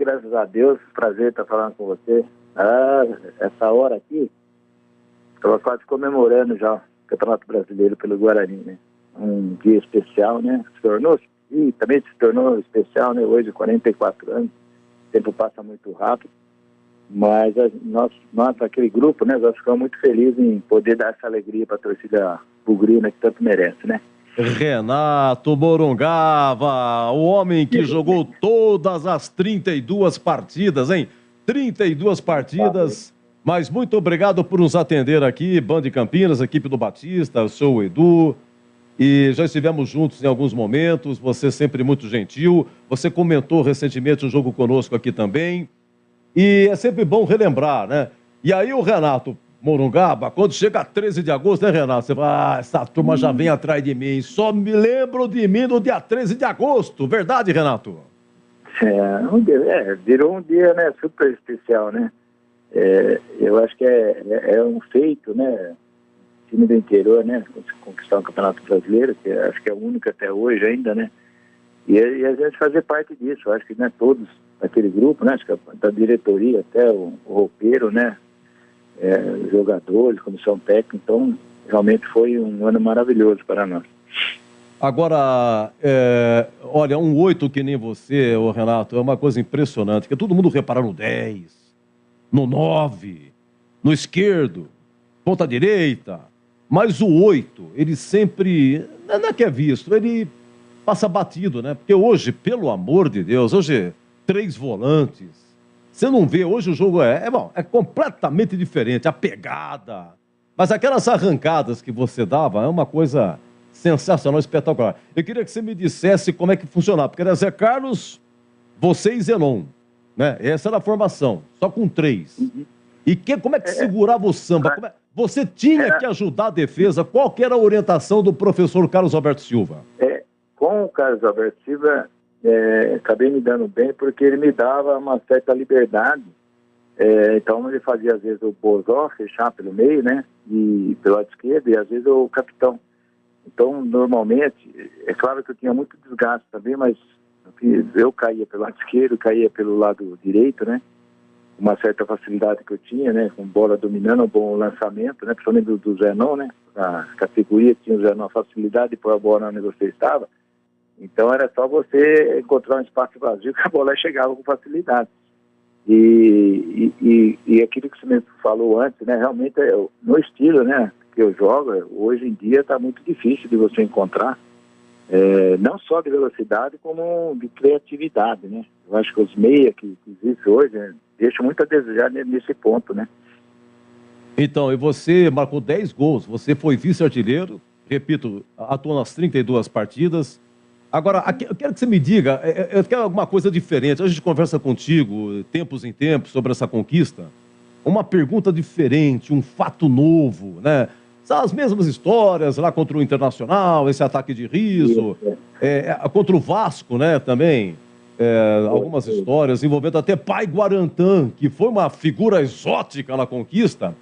Graças a Deus, prazer estar falando com você. Essa hora aqui, estava quase comemorando já o Campeonato Brasileiro pelo Guarani, né? Um dia especial, né? E também se tornou especial, né? Hoje, 44 anos, o tempo passa muito rápido, mas nós, aquele grupo, né? Nós ficamos muito felizes em poder dar essa alegria para a torcida bugrina que tanto merece, né? Renato Morungava, o homem que jogou todas as 32 partidas, hein? 32 partidas, mas muito obrigado por nos atender aqui, Band de Campinas, equipe do Batista, eu sou o Edu, e já estivemos juntos em alguns momentos, você sempre muito gentil, você comentou recentemente um jogo conosco aqui também, e é sempre bom relembrar, né? E aí o Renato Morungaba, quando chega a 13 de agosto, né, Renato? Você fala, essa turma já vem atrás de mim. Só me lembro de mim no dia 13 de agosto. Verdade, Renato? Virou um dia, né, super especial, né? Eu acho que é um feito, né? O time do interior, né? Conquistar o Campeonato Brasileiro, que acho que é o único até hoje ainda, né? E a gente fazer parte disso. Eu acho que, né, todos, aquele grupo, né? Acho que da diretoria até o roupeiro, né? Jogadores, comissão técnica, então realmente foi um ano maravilhoso para nós. Agora, olha, um 8 que nem você, ô Renato, é uma coisa impressionante, que todo mundo repara no 10, no 9, no esquerdo, ponta direita, mas o 8, ele sempre, não é que é visto, ele passa batido, né? Porque hoje, pelo amor de Deus, hoje 3 volantes, você não vê, hoje o jogo é completamente diferente, a pegada. Mas aquelas arrancadas que você dava é uma coisa sensacional, espetacular. Eu queria que você me dissesse como é que funcionava, porque era Zé Carlos, você e Zenon, né? Essa era a formação, só com 3. E como é que segurava o samba? Você tinha que ajudar a defesa, qual que era a orientação do professor Carlos Alberto Silva? Com o Carlos Alberto Silva, acabei me dando bem porque ele me dava uma certa liberdade. Então ele fazia às vezes o Bozó fechar pelo meio, né, e pelo lado esquerdo, e às vezes o capitão. Então normalmente, é claro que eu tinha muito desgaste também, mas eu caía pelo lado esquerdo, caía pelo lado direito, né, uma certa facilidade que eu tinha, né, com bola dominando, um bom lançamento, né, principalmente do Zenon, né, a categoria tinha o Zenon facilidade de pôr a bola onde você estava. Então era só você encontrar um espaço vazio que a bola chegava com facilidade. E aquilo que você me falou antes, né, realmente no estilo, né, que eu jogo, hoje em dia está muito difícil de você encontrar, não só de velocidade, como de criatividade, né. Eu acho que os meia que existem hoje, né, deixam muito a desejar nesse ponto, né. Então, e você marcou 10 gols, você foi vice-artilheiro, repito, atuou nas 32 partidas. Agora, eu quero que você me diga, eu quero alguma coisa diferente. A gente conversa contigo, tempos em tempos, sobre essa conquista. Uma pergunta diferente, um fato novo, né? São as mesmas histórias lá contra o Internacional, esse ataque de riso, contra o Vasco, né, também. Algumas histórias envolvendo até Pai Guarantã, que foi uma figura exótica na conquista,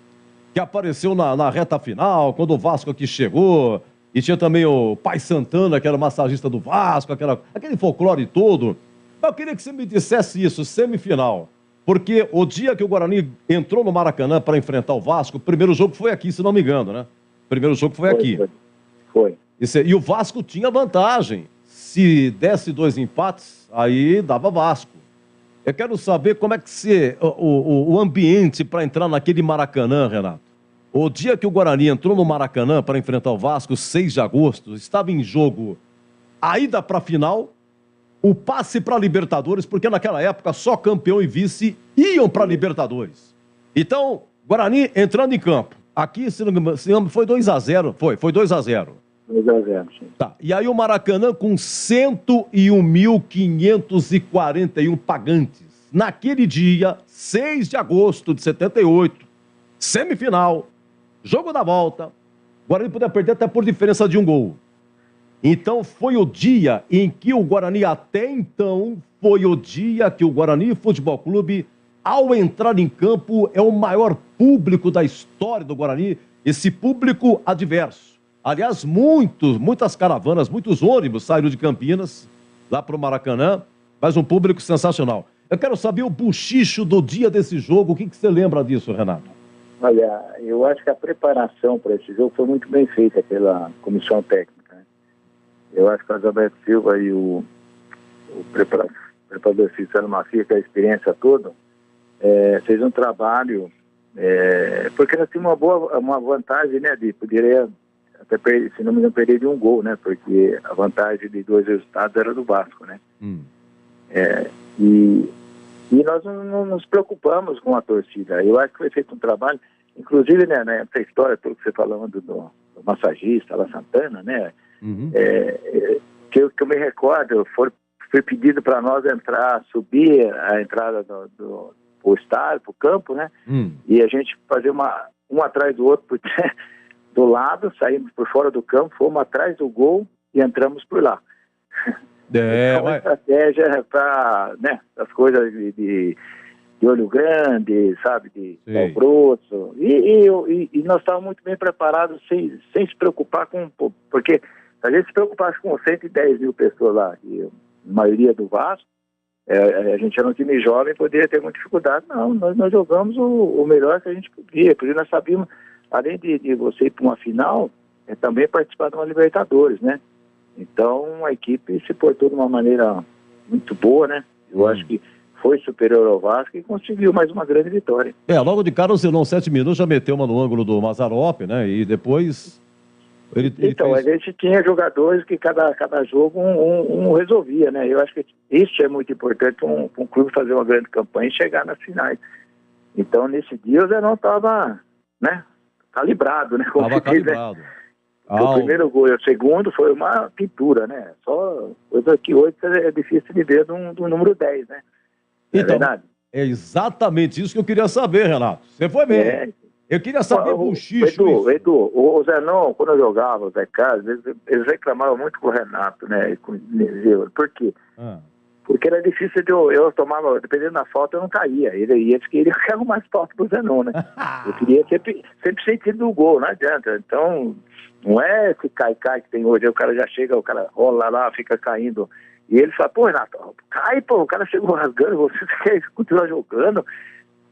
que apareceu na reta final, quando o Vasco aqui chegou. E tinha também o Pai Santana, que era o massagista do Vasco, aquele folclore todo. Eu queria que você me dissesse isso, semifinal. Porque o dia que o Guarani entrou no Maracanã para enfrentar o Vasco, o primeiro jogo foi aqui, se não me engano, né? O primeiro jogo foi aqui. Foi. E o Vasco tinha vantagem. Se desse 2 empates, aí dava Vasco. Eu quero saber como é que o ambiente para entrar naquele Maracanã, Renato. O dia que o Guarani entrou no Maracanã para enfrentar o Vasco, 6 de agosto, estava em jogo a ida para a final, o passe para a Libertadores, porque naquela época só campeão e vice iam para a Libertadores. Então, Guarani entrando em campo. Aqui, se não me engano, foi 2-0. Foi 2-0. 2-0, sim. Tá. E aí o Maracanã com 101.541 pagantes. Naquele dia, 6 de agosto de 78, semifinal, jogo da volta, o Guarani podia perder até por diferença de 1 gol. Então foi o dia em que o Guarani, até então, foi o dia que o Guarani Futebol Clube, ao entrar em campo, é o maior público da história do Guarani, esse público adverso. Aliás, muitas caravanas, muitos ônibus saíram de Campinas, lá para o Maracanã, mas um público sensacional. Eu quero saber o bochicho do dia desse jogo. O que você lembra disso, Renato? Olha, eu acho que a preparação para esse jogo foi muito bem feita pela comissão técnica, né? Eu acho que o Alberto Silva e o preparador físico Sérgio Mafia, com a experiência toda, fez um trabalho, porque nós tínhamos uma vantagem, né, de poderia até perder, se não me engano, perder de um gol, né, porque a vantagem de 2 resultados era do Vasco, né. E nós não nos preocupamos com a torcida. Eu acho que foi feito um trabalho, inclusive, né, nessa história toda que você falando do massagista, La Santana, né, que eu me recordo, foi pedido para nós subir a entrada do estádio, pro campo, né, e a gente fazer um atrás do outro, do lado, saímos por fora do campo, fomos atrás do gol e entramos por lá. É uma estratégia para, né, as coisas de olho grande, sabe, de pau grosso. E nós estávamos muito bem preparados, sem se preocupar porque se a gente se preocupasse com 110 mil pessoas lá, e a maioria do Vasco, a gente era um time jovem, poderia ter muita dificuldade. Não, nós jogamos o melhor que a gente podia, porque nós sabíamos, além de você ir para uma final, também participar de uma Libertadores, né? Então, a equipe se portou de uma maneira muito boa, né? Eu acho que foi superior ao Vasco e conseguiu mais uma grande vitória. Logo de cara o Zenon, 7 minutos, já meteu uma no ângulo do Mazzaropi, né? E depois... Então, a gente tinha jogadores que cada jogo um resolvia, né? Eu acho que isso é muito importante para um clube fazer uma grande campanha e chegar nas finais. Então, nesse dia, o Zenon estava, né, calibrado, né? Estava calibrado. O primeiro gol e o segundo foi uma pintura, né? Só coisa que hoje é difícil de ver do número 10, né? Então, é verdade? É exatamente isso que eu queria saber, Renato. Você foi bem. Eu queria saber o bochicho. Edu, o Zenon, quando eu jogava, o Zé Carlos, eles reclamavam muito com o Renato, né? Por quê? Porque era difícil eu tomava, dependendo da falta, eu não caía. Eles queriam que eu mais falta pro Zenon, né? Eu queria sempre sentido do gol, não adianta. Então, não é esse cai que tem hoje, aí o cara já chega, o cara rola lá, fica caindo. E ele fala, pô, Renato, cai, pô, o cara chegou rasgando, você quer continuar jogando,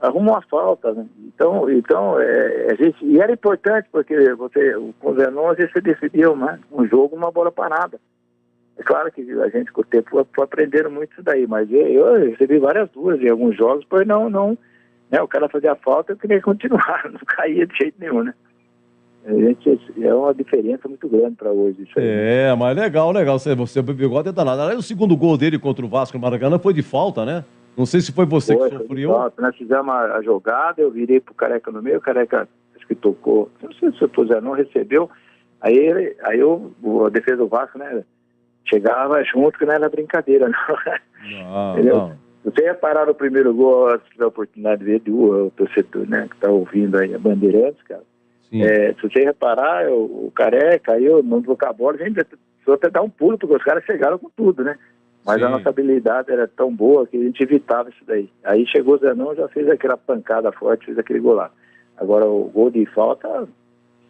arruma uma falta, né? Então a gente, e era importante, porque com o Zenon, você decidia um jogo, uma bola parada. É claro que a gente, com o tempo, foi aprendendo muito isso daí, mas eu recebi várias duas em alguns jogos, pois não, né, o cara fazia falta, eu queria continuar, não caía de jeito nenhum, né? É uma diferença muito grande para hoje. Isso aí. Mas legal. Você bigode é danado. Aliás, o segundo gol dele contra o Vasco no Maracanã foi de falta, né? Não sei se foi você que sofreu. Nós fizemos a jogada, eu virei pro Careca no meio, o Careca acho que tocou, não sei se o Zenon não recebeu, aí a defesa do Vasco, né, chegava junto, que não era brincadeira, não. Não. Você ia parar no primeiro gol, se tiver a oportunidade de ver o torcedor, né, que tá ouvindo aí a Bandeirantes, cara. Se você reparar, o Careca, aí eu não trocar a bola, a gente precisou até dar um pulo, porque os caras chegaram com tudo, né? Mas a nossa habilidade era tão boa que a gente evitava isso daí. Aí chegou o Zenon, já fez aquela pancada forte, fez aquele gol lá. Agora o gol de falta,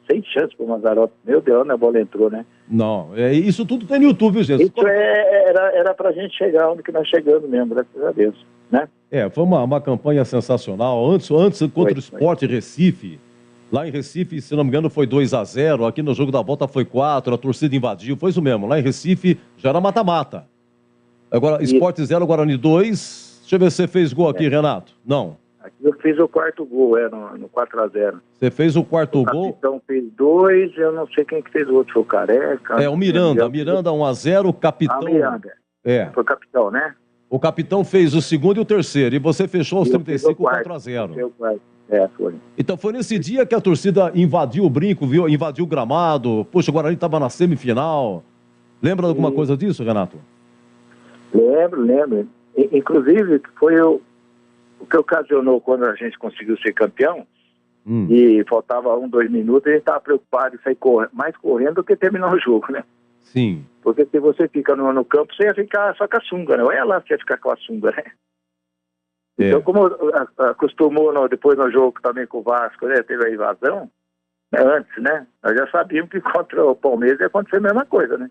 sem chance pro Mazzaropi. Meu Deus, onde a bola entrou, né? Não, isso tudo tem no YouTube, viu, gente? Isso era pra gente chegar onde que nós chegamos mesmo, graças a Deus, né? Foi uma campanha sensacional. Antes contra o Sport Recife. Lá em Recife, se não me engano, foi 2-0. Aqui no jogo da volta foi 4. A torcida invadiu. Foi isso mesmo. Lá em Recife já era mata-mata. Agora, Sport 0, Guarani 2. Deixa eu ver se você fez gol aqui, Renato. Não. Aqui eu fiz o quarto gol, no 4-0. Você fez o quarto gol? O capitão fez 2, eu não sei quem que fez o outro. Foi o Careca. O Miranda. Miranda 1-0, o capitão... Miranda. Foi o capitão, né? O capitão fez o segundo e o terceiro. E você fechou os 35, 4-0. Foi. Então foi nesse dia que a torcida invadiu o brinco, invadiu o gramado. Poxa, o Guarani estava na semifinal. Lembra alguma coisa disso, Renato? Lembro. Inclusive, foi o que ocasionou quando a gente conseguiu ser campeão. E faltava 2 minutos, a gente estava preocupado em sair mais correndo do que terminar o jogo, né? Sim. Porque se você fica no campo, você ia ficar só com a sunga, né? Olha lá, você ia ficar com a sunga, né? Então, como acostumou depois no jogo também com o Vasco, né, teve a invasão, antes, né? Nós já sabíamos que contra o Palmeiras ia acontecer a mesma coisa, né?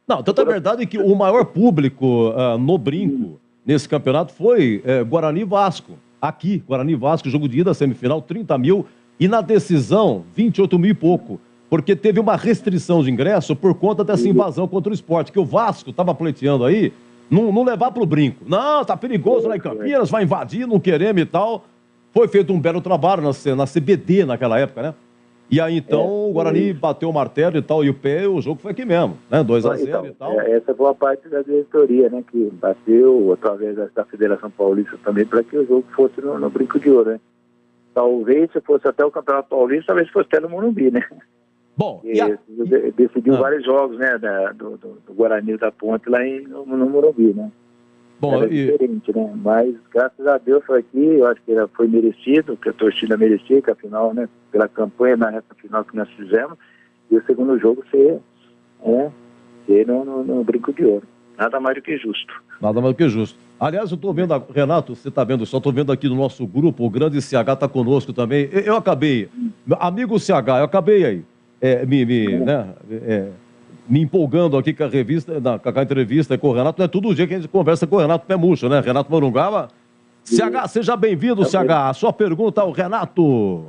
Não, tanto é verdade que o maior público no brinco nesse campeonato foi Guarani e Vasco. Aqui, Guarani e Vasco, jogo de ida, semifinal, 30 mil. E na decisão, 28 mil e pouco. Porque teve uma restrição de ingresso por conta dessa invasão contra o Sport. Que o Vasco estava pleiteando aí, não levar pro brinco. Não, tá perigoso lá em Campinas, vai invadir, não queremos e tal. Foi feito um belo trabalho na CBD naquela época, né? E aí, então, o Guarani bateu o martelo e tal, e o jogo foi aqui mesmo, né? 2-0 então, e tal. Essa foi a parte da diretoria, né? Que bateu, através da Federação Paulista também, para que o jogo fosse no Brinco de Ouro, né? Talvez, se fosse até o Campeonato Paulista, talvez fosse até no Morumbi, né? Bom, decidiu vários jogos, né? Do Guarani da Ponte lá no Morumbi, né? Bom, era diferente, né? Mas, graças a Deus, foi aqui, eu acho que foi merecido, que a torcida merecia, que afinal, né, pela campanha na reta final que nós fizemos, e o segundo jogo ser no Brinco de Ouro. Nada mais do que justo. Nada mais do que justo. Aliás, eu estou vendo, Renato, você está vendo, só estou vendo aqui no nosso grupo, o grande CH está conosco também. Eu acabei, amigo CH, eu acabei aí, me empolgando aqui com a revista, com a entrevista com o Renato. Não é todo dia que a gente conversa com o Renato Pé Murcho, né? Renato Morungaba. CH, seja bem-vindo, CH. A sua pergunta ao Renato.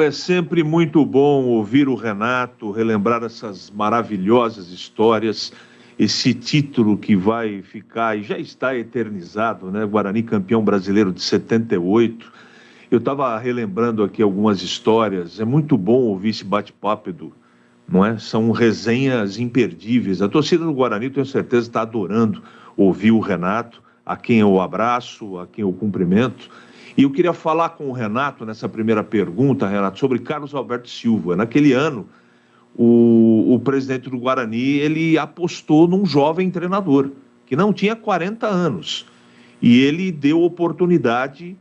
É sempre muito bom ouvir o Renato, relembrar essas maravilhosas histórias, esse título que vai ficar e já está eternizado, né? Guarani campeão brasileiro de 78. Eu estava relembrando aqui algumas histórias. É muito bom ouvir esse bate-papo, Edu. Não é? São resenhas imperdíveis. A torcida do Guarani, tenho certeza, está adorando ouvir o Renato, a quem eu abraço, a quem eu cumprimento. E eu queria falar com o Renato, nessa primeira pergunta, Renato, sobre Carlos Alberto Silva. Naquele ano, o presidente do Guarani, ele apostou num jovem treinador, que não tinha 40 anos. E ele deu oportunidade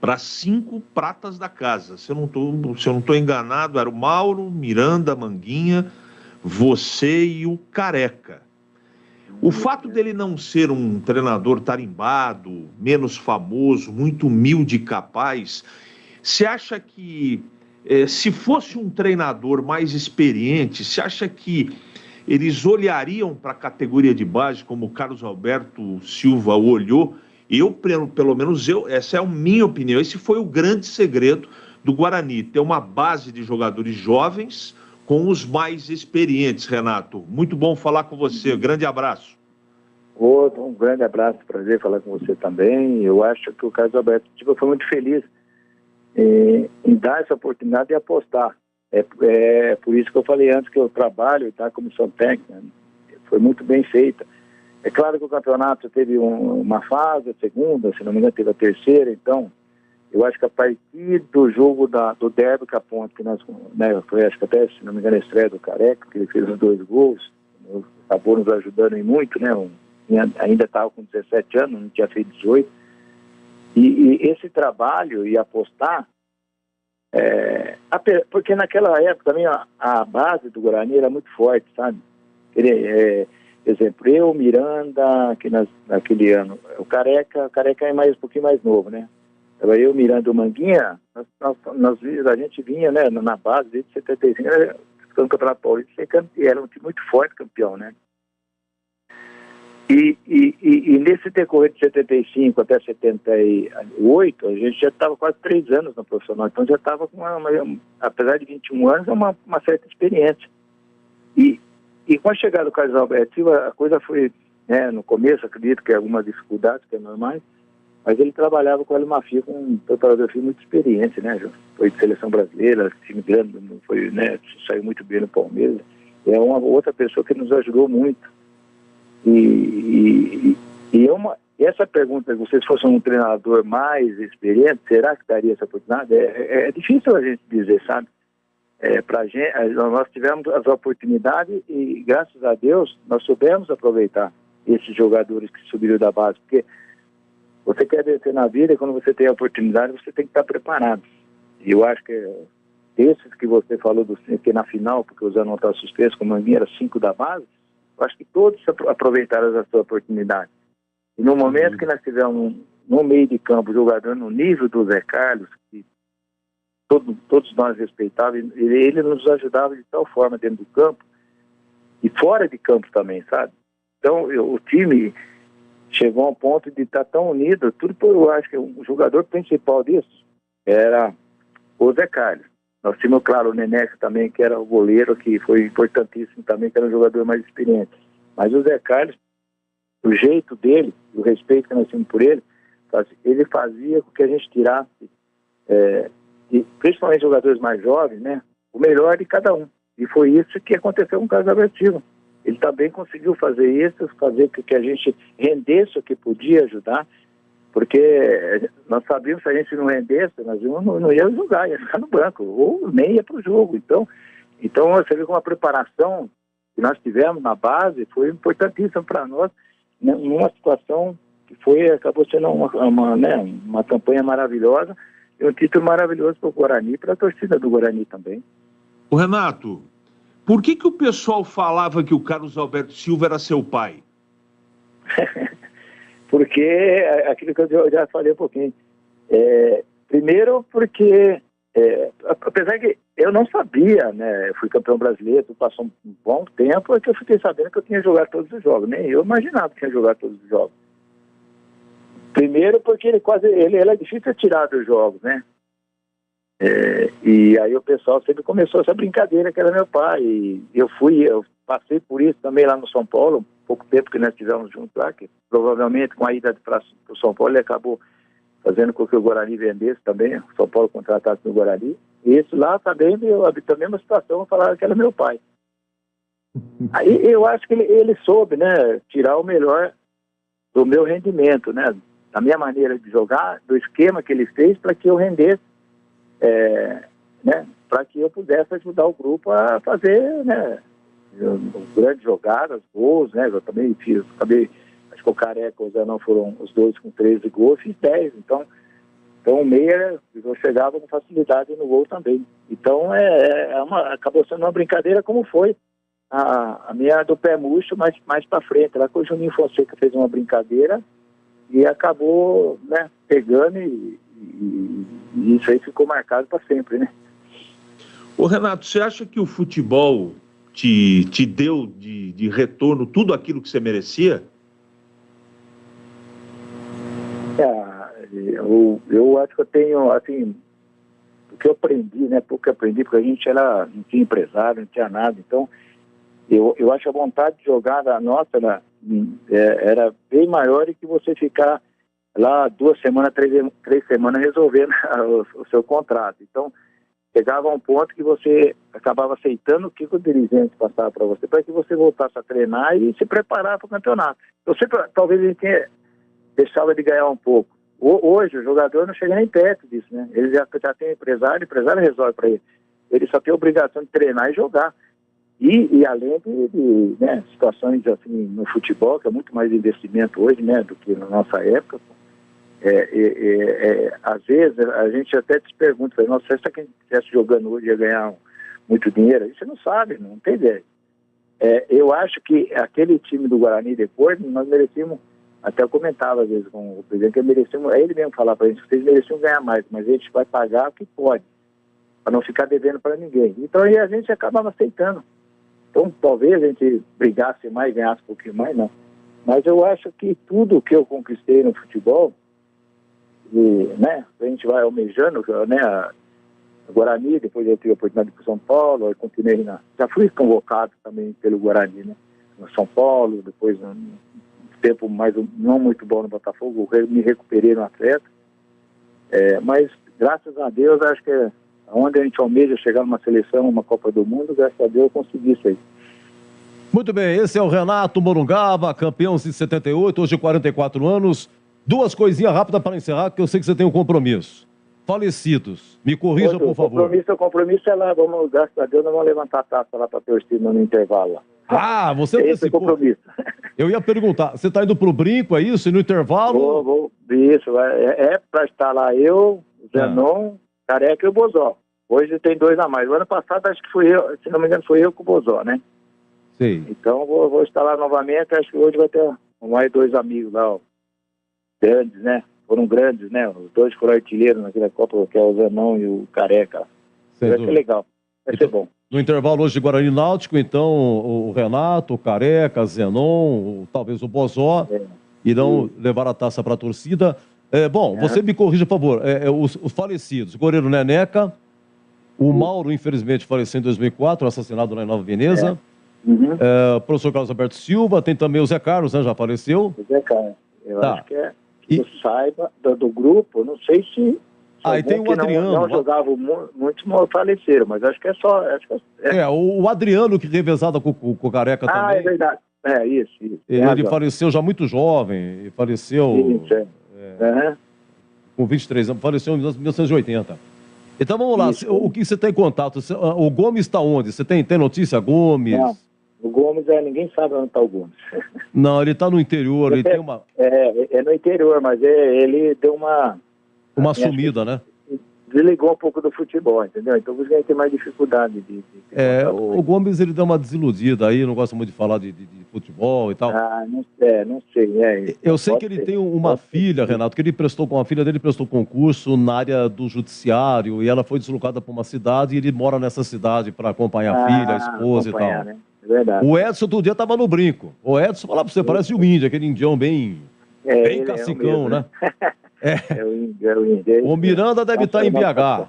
para 5 pratas da casa. Se eu não estou enganado, era o Mauro, Miranda, Manguinha, você e o Careca. O fato dele não ser um treinador tarimbado, menos famoso, muito humilde e capaz, você acha que, se fosse um treinador mais experiente, você acha que eles olhariam para a categoria de base, como o Carlos Alberto Silva olhou? Pelo menos essa é a minha opinião, esse foi o grande segredo do Guarani, ter uma base de jogadores jovens com os mais experientes, Renato. Muito bom falar com você, grande abraço. Um grande abraço, prazer falar com você também. Eu acho que o Carlos Alberto Silva foi muito feliz em dar essa oportunidade e apostar. É por isso que eu falei antes que o trabalho da comissão técnica foi muito bem feita. É claro que o campeonato teve uma fase, a segunda, se não me engano teve a terceira, então eu acho que a partir do jogo do derby com a Ponte, que nós, né, foi acho que até, se não me engano, a estreia do Careca, que ele fez os 2 gols, acabou nos ajudando em muito, né, ainda estava com 17 anos, não tinha feito 18, e esse trabalho e apostar, porque naquela época também a base do Guarani era muito forte, sabe? Exemplo, eu, Miranda, que naquele ano, o Careca é um pouquinho mais novo, né? Eu, Miranda e o Manguinha, a gente vinha, né, na base desde 75, ficando no Campeonato Paulista, era um time muito forte, campeão, né? E nesse decorrer de 75 até 78, a gente já estava quase 3 anos no profissional, então já estava com apesar de 21 anos, uma certa experiência. E com a chegada do Carlos Alberto Silva, a coisa foi, né, no começo, acredito que algumas dificuldades, que é normais, mas ele trabalhava com o Hélio Mafia, com um preparador físico muito experiente, né, foi de seleção brasileira, time grande, foi, né, saiu muito bem no Palmeiras, é uma outra pessoa que nos ajudou muito. E essa pergunta, se vocês fossem um treinador mais experiente, será que daria essa oportunidade? É difícil a gente dizer, sabe? Pra gente, nós tivemos as oportunidades e, graças a Deus, nós soubemos aproveitar esses jogadores que subiram da base, porque você quer vencer na vida e quando você tem a oportunidade, você tem que estar preparado. E eu acho que esses que você falou, que na final, porque o Zé não está suspenso, como a minha era 5 da base, eu acho que todos aproveitaram essa oportunidade. E no momento que nós tivemos no meio de campo, jogador no nível do Zé Carlos, que todos nós respeitávamos, ele nos ajudava de tal forma dentro do campo e fora de campo também, sabe? Então, o time chegou a um ponto de estar tão unido, tudo por, eu acho que o jogador principal disso era o Zé Carlos. Nós tínhamos, claro, o Neneca também, que era o goleiro, que foi importantíssimo também, que era um jogador mais experiente. Mas o Zé Carlos, o jeito dele, o respeito que nós tínhamos por ele fazia com que a gente tirasse, principalmente jogadores mais jovens, né, o melhor de cada um. E foi isso que aconteceu com o Carlos Alberto Silva. Ele também conseguiu fazer isso, fazer com que a gente rendesse o que podia ajudar, porque nós sabíamos que se a gente não rendesse, nós não ia jogar, ia ficar no banco, ou nem ia para o jogo. Então você viu que uma preparação que nós tivemos na base foi importantíssima para nós, numa situação que acabou sendo uma campanha maravilhosa e um título maravilhoso para o Guarani e para a torcida do Guarani também. Ô Renato, por que o pessoal falava que o Carlos Alberto Silva era seu pai? Porque, aquilo que eu já falei um pouquinho, primeiro porque, apesar que eu não sabia, né, eu fui campeão brasileiro, passou um bom tempo, é que eu fiquei sabendo que eu tinha jogado todos os jogos, nem eu imaginava que tinha jogado todos os jogos. Primeiro porque ele era difícil de tirar dos jogos, né? E aí o pessoal sempre começou essa brincadeira que era meu pai. E eu passei por isso também lá no São Paulo, um pouco tempo que nós estivemos juntos lá, que provavelmente com a ida para o São Paulo ele acabou fazendo com que o Guarani vendesse também, o São Paulo contratasse no Guarani. E isso lá também, a mesma situação, eu falava que era meu pai. Aí eu acho que ele soube, né, tirar o melhor do meu rendimento, né, da minha maneira de jogar, do esquema que ele fez para que eu rendesse, né, para que eu pudesse ajudar o grupo a fazer, né, grandes jogadas, gols, né, eu também acho que o Careca e o Zé não foram os dois com 13 gols, fiz 10, então o meia eu chegava com facilidade no gol também. Então acabou sendo uma brincadeira como foi a minha do pé murcho mais para frente, lá com o Juninho Fonseca fez uma brincadeira e acabou, né, pegando e isso aí ficou marcado para sempre, né? Ô Renato, você acha que o futebol te deu de retorno tudo aquilo que você merecia? Eu acho que eu tenho, assim, o que eu aprendi, né, porque a gente não tinha empresário, não tinha nada, então eu acho que a vontade de jogar da nossa era bem maior do que você ficar lá 2 semanas, 3 semanas resolvendo o seu contrato. Então, chegava a um ponto que você acabava aceitando o que o dirigente passava para você, para que você voltasse a treinar e se preparar para o campeonato. Talvez a gente deixava de ganhar um pouco. Hoje, o jogador não chega nem perto disso, né? Ele já tem empresário, o empresário resolve para ele. Ele só tem a obrigação de treinar e jogar. E além de né, situações assim no futebol, que é muito mais investimento hoje, né, do que na nossa época, às vezes a gente até se pergunta, nossa, se quem estivesse jogando hoje ia ganhar muito dinheiro? Isso você não sabe, não tem ideia. Eu acho que aquele time do Guarani depois, nós merecíamos, até eu comentava às vezes com o presidente, que merecíamos, ele mesmo falar para a gente, vocês mereciam ganhar mais, mas a gente vai pagar o que pode, para não ficar devendo para ninguém. Então aí a gente acabava aceitando. Então, talvez a gente brigasse mais, ganhasse um pouquinho mais, não. Mas eu acho que tudo que eu conquistei no futebol, né, a gente vai almejando, né, a Guarani, depois eu tive a oportunidade de ir para São Paulo, eu continuei já fui convocado também pelo Guarani, né, no São Paulo, depois um tempo não muito bom no Botafogo, eu me recuperei no atleta, mas graças a Deus, acho que onde a gente almeja chegar numa seleção, uma Copa do Mundo, graças a Deus eu consegui isso aí. Muito bem, esse é o Renato Morungaba, campeão de 78, hoje 44 anos. 2 coisinhas rápidas para encerrar, que eu sei que você tem um compromisso. Falecidos, me corrija, por favor. O compromisso é lá, graças a Deus, nós vamos levantar a taça lá para a torcida no intervalo lá. Ah, você esse é o compromisso. Eu ia perguntar, você está indo para o brinco, é isso? E no intervalo? Vou, isso, para estar lá eu, o Zenon, Careca e o Bozó. Hoje tem 2 a mais. O ano passado, acho que fui eu, se não me engano, foi eu com o Bozó, né? Sim. Então, vou estar lá novamente. Acho que hoje vai ter mais 2 amigos lá, ó, grandes, né? Foram grandes, né? Os 2 foram artilheiros naquela Copa, que é o Zenon e o Careca. Vai ser legal, vai ser bom. No intervalo hoje de Guarani Náutico, então, o Renato, o Careca, Zenon, talvez o Bozó. irão levar a taça para a torcida. Bom, você me corrija, por favor, os falecidos, o goleiro Neneca, o Mauro, infelizmente, faleceu em 2004, assassinado lá em Nova Veneza. O professor Carlos Alberto Silva, tem também o Zé Carlos, né, já faleceu. O Zé Carlos, eu acho que eu saiba, do grupo, não sei se... E tem o Adriano. Não jogavam muitos faleceram, mas acho que é só... o Adriano, que revezava com o Careca também. É verdade. Isso. Ele faleceu já muito jovem, faleceu... Com 23 anos, faleceu em 1980. Então vamos lá, o que você tem em contato? O Gomes está onde? Você tem notícia, Gomes? Não, o Gomes, ninguém sabe onde está o Gomes. Não, ele está no interior, ele tem uma... É no interior, mas ele deu uma sumida, né? Desligou um pouco do futebol, entendeu? Então por isso que a gente tem mais dificuldade de o Gomes, ele deu uma desiludida aí, não gosta muito de falar de futebol e tal. Não sei. Eu sei que ele tem uma filha, Renato, que a filha dele prestou concurso na área do judiciário e ela foi deslocada para uma cidade e ele mora nessa cidade para acompanhar a filha, a esposa e tal. Né? É verdade. O Edson outro dia estava no brinco. O Edson, falar para você, parece o índio, aquele indião bem cacicão, né? É o índio. O Miranda deve estar em BH.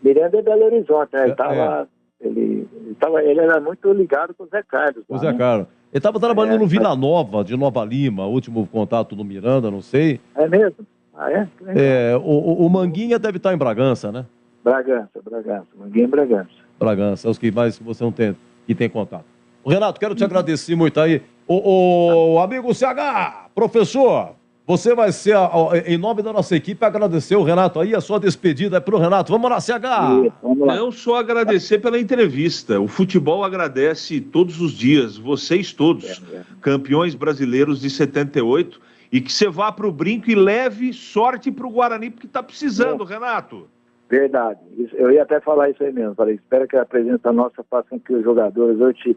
Miranda é Belo Horizonte, né? Ele era muito ligado com o Zé Carlos. O Zé Carlos. Ele estava trabalhando no Vila Nova, de Nova Lima, último contato do Miranda, não sei. É mesmo? O Manguinha deve estar em Bragança, né? Bragança. Manguinha em Bragança. Bragança, é os que mais que você não tem, que tem contato. Renato, quero te agradecer muito aí. O amigo CH, professor, você vai ser, em nome da nossa equipe, agradecer o Renato aí, a sua despedida é pro Renato. Vamos lá, CH! Vamos lá. Não só agradecer pela entrevista, o futebol agradece todos os dias, vocês todos, campeões brasileiros de 78, e que você vá pro brinco e leve sorte pro Guarani, porque tá precisando, Renato. Verdade, eu ia até falar isso aí mesmo, falei, espero que a presença nossa faça com que os jogadores hoje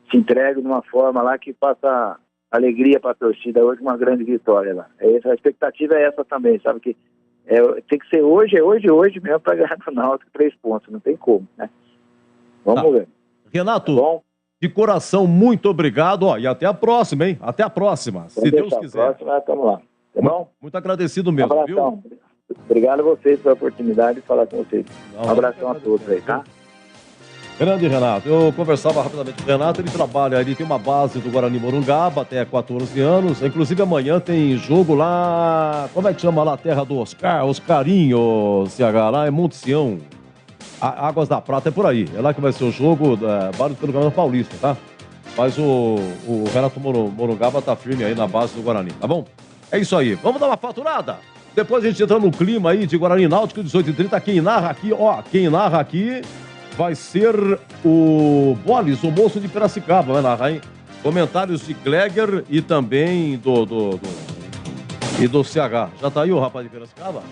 se entreguem de uma forma lá que faça alegria para a torcida, hoje uma grande vitória lá. A expectativa é essa também, sabe que tem que ser hoje mesmo para ganhar no Náutico 3 pontos, não tem como, né? Vamos ver. Renato, tá, de coração, muito obrigado, e até a próxima, hein? Até a próxima, se Deus quiser. Próxima, estamos lá, tá bom? Muito agradecido mesmo, viu? Obrigado a vocês pela oportunidade de falar com vocês. Um abração a todos aí, tá? Grande Renato, eu conversava rapidamente com o Renato, ele tem uma base do Guarani Morungaba até 14 anos, inclusive amanhã tem jogo lá, como é que chama lá a terra do Oscarinho, CH, lá é Monte Sião, Águas da Prata, é por aí, é lá que vai ser o jogo, vários pelo Campeonato Paulista, tá? Mas o Renato Morungaba tá firme aí na base do Guarani, tá bom? É isso aí, vamos dar uma faturada? Depois a gente entra no clima aí de Guarani Náutico, 18h30, quem narra aqui vai ser o Bolis, o moço de Piracicaba, vai narrar, hein? Comentários de Gleger e também do CH. Já tá aí o rapaz de Piracicaba?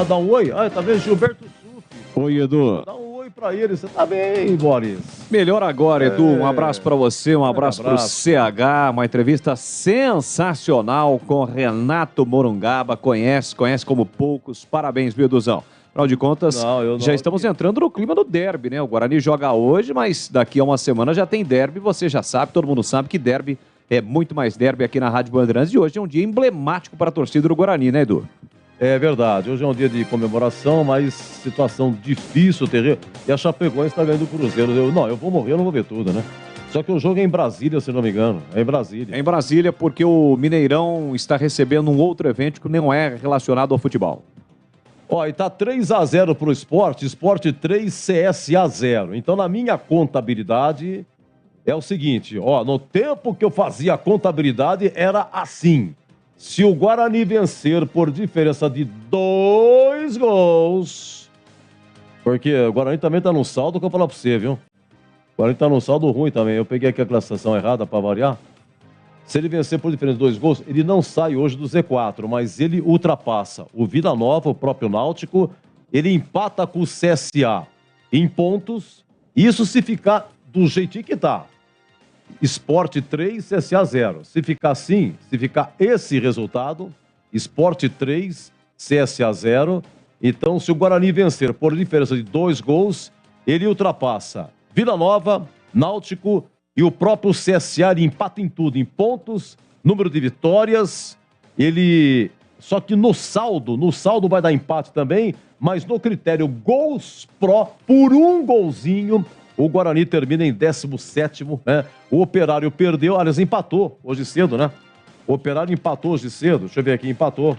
Dá um oi? Tá vendo? Gilberto Sufi. Oi, Edu. Dá um oi pra ele. Você tá bem, Boris? Melhor agora, Edu. Um abraço pra você, um abraço pro CH. Uma entrevista sensacional com Renato Morungaba. Conhece como poucos. Parabéns, viu, Eduzão? Afinal de contas, já estamos entrando no clima do derby, né? O Guarani joga hoje, mas daqui a uma semana já tem derby. Você já sabe, todo mundo sabe que derby é muito mais derby aqui na Rádio Bandeirantes. E hoje é um dia emblemático para a torcida do Guarani, né, Edu? É verdade. Hoje é um dia de comemoração, mas situação difícil, terrível. E a Chapecoense está ganhando o Cruzeiro. Eu vou morrer, eu não vou ver tudo, né? Só que o jogo é em Brasília, se não me engano. É em Brasília. É em Brasília porque o Mineirão está recebendo um outro evento que não é relacionado ao futebol. E tá 3-0 pro Sport 3, CSA 0. Então, na minha contabilidade, é o seguinte, no tempo que eu fazia a contabilidade, era assim. Se o Guarani vencer por diferença de 2 gols, porque o Guarani também tá num saldo que eu vou falar pra você, viu? O Guarani tá num saldo ruim também. Eu peguei aqui a classificação errada para variar. Se ele vencer por diferença de 2 gols, ele não sai hoje do Z4, mas ele ultrapassa o Vila Nova, o próprio Náutico, ele empata com o CSA em pontos, isso se ficar do jeitinho que tá. Sport 3, CSA 0. Se ficar assim, se ficar esse resultado, Sport 3, CSA 0, então se o Guarani vencer por diferença de 2 gols, ele ultrapassa Vila Nova, Náutico e o próprio CSA, ele empata em tudo, em pontos, número de vitórias, ele... Só que no saldo vai dar empate também, mas no critério gols pró, por um golzinho, o Guarani termina em 17º, né? O Operário perdeu, aliás, empatou hoje cedo, né? O Operário empatou hoje cedo, deixa eu ver aqui, empatou.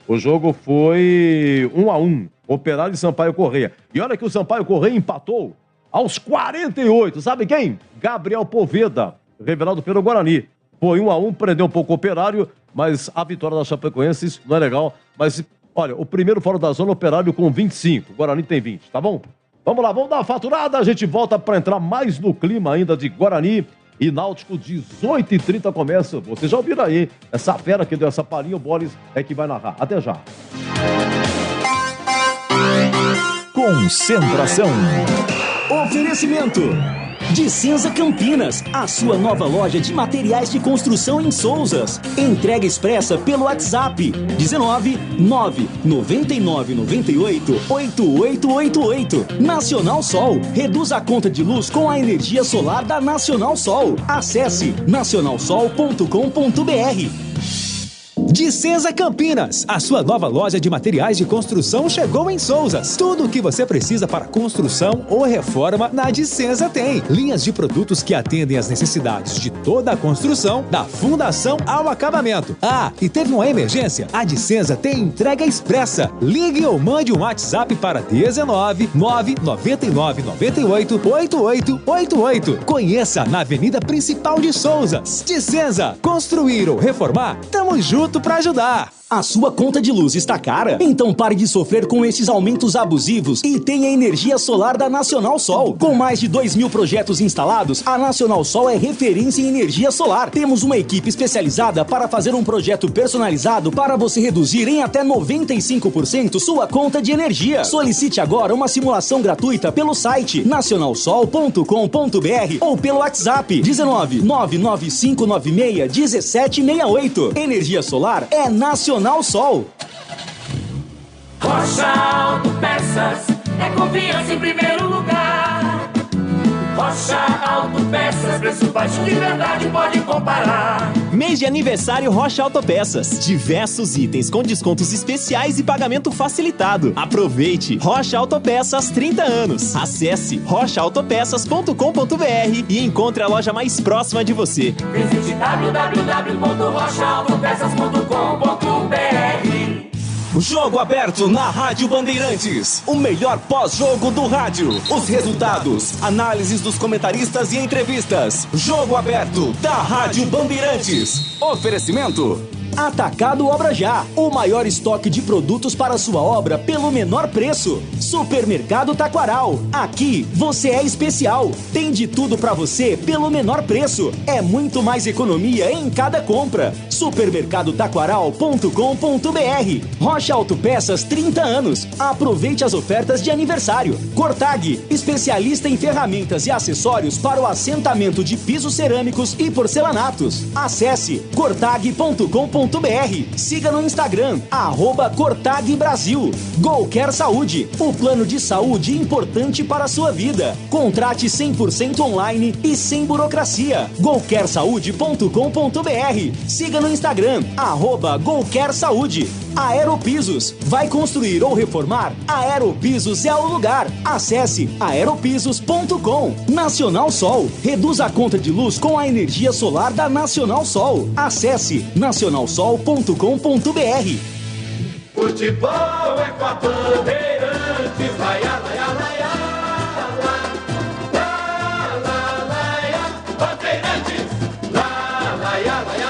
O jogo foi 1-1, Operário e Sampaio Corrêa. E olha que o Sampaio Corrêa empatou aos 48, sabe quem? Gabriel Poveda, revelado pelo Guarani. Foi 1-1, prendeu um pouco o Operário, mas a vitória da Chapecoense, isso não é legal. Mas, olha, o primeiro fora da zona, Operário com 25, o Guarani tem 20, tá bom? Vamos lá, vamos dar uma faturada, a gente volta para entrar mais no clima ainda de Guarani e Náutico, 18h30 começa. Vocês já ouviram aí, essa fera que deu essa palhinha, o Boris é que vai narrar. Até já. Concentração. Oferecimento. Dicenza Campinas, a sua nova loja de materiais de construção em Souzas. Entrega expressa pelo WhatsApp 19 999 98 8888. Nacional Sol, reduz a conta de luz com a energia solar da Nacional Sol. Acesse nacionalsol.com.br. Dicenza Campinas, a sua nova loja de materiais de construção chegou em Souzas. Tudo o que você precisa para construção ou reforma na Dicenza tem. Linhas de produtos que atendem às necessidades de toda a construção, da fundação ao acabamento. Ah, e teve uma emergência? A Dicenza tem entrega expressa. Ligue ou mande um WhatsApp para 19 999 98 8888. Conheça na Avenida Principal de Souzas. Dicenza, construir ou reformar? Tamo junto para ajudar. A sua conta de luz está cara? Então pare de sofrer com esses aumentos abusivos e tenha energia solar da Nacional Sol. Com mais de 2.000 projetos instalados, a Nacional Sol é referência em energia solar. Temos uma equipe especializada para fazer um projeto personalizado para você reduzir em até 95% sua conta de energia. Solicite agora uma simulação gratuita pelo site nacionalsol.com.br ou pelo WhatsApp 19 99596 1768. Energia solar é Nacional Sol. Rocha Autopeças é confiança em primeiro lugar. Rocha Autopeças, preço baixo de verdade, pode comparar. Mês de aniversário Rocha Autopeças. Diversos itens com descontos especiais e pagamento facilitado. Aproveite! Rocha Autopeças 30 anos. Acesse rochaautopeças.com.br e encontre a loja mais próxima de você. Visite www.rochaautopeças.com.br. Jogo aberto na Rádio Bandeirantes. O melhor pós-jogo do rádio. Os resultados, análises dos comentaristas e entrevistas. Jogo aberto da Rádio Bandeirantes. Oferecimento. Atacado Obra Já, o maior estoque de produtos para sua obra pelo menor preço. Supermercado Taquaral, aqui você é especial. Tem de tudo para você pelo menor preço. É muito mais economia em cada compra. Supermercadotaquaral.com.br. Rocha Autopeças 30 anos. Aproveite as ofertas de aniversário. Cortag, especialista em ferramentas e acessórios para o assentamento de pisos cerâmicos e porcelanatos. Acesse cortag.com.br. Siga no Instagram, @Cortag Brasil. Golcare Saúde, o plano de saúde importante para a sua vida. Contrate 100% online e sem burocracia. golcaresaude.com.br. Siga no Instagram, @Golcare Saúde. Aeropisos, vai construir ou reformar? Aeropisos é o lugar. Acesse aeropisos.com. Nacional Sol, reduz a conta de luz com a energia solar da Nacional Sol. Acesse nacionalsol.com.br. Futebol é com a Bandeirantes, vai lá, vai lá, vai lá, Bandeirantes, lá, vai lá, vai lá,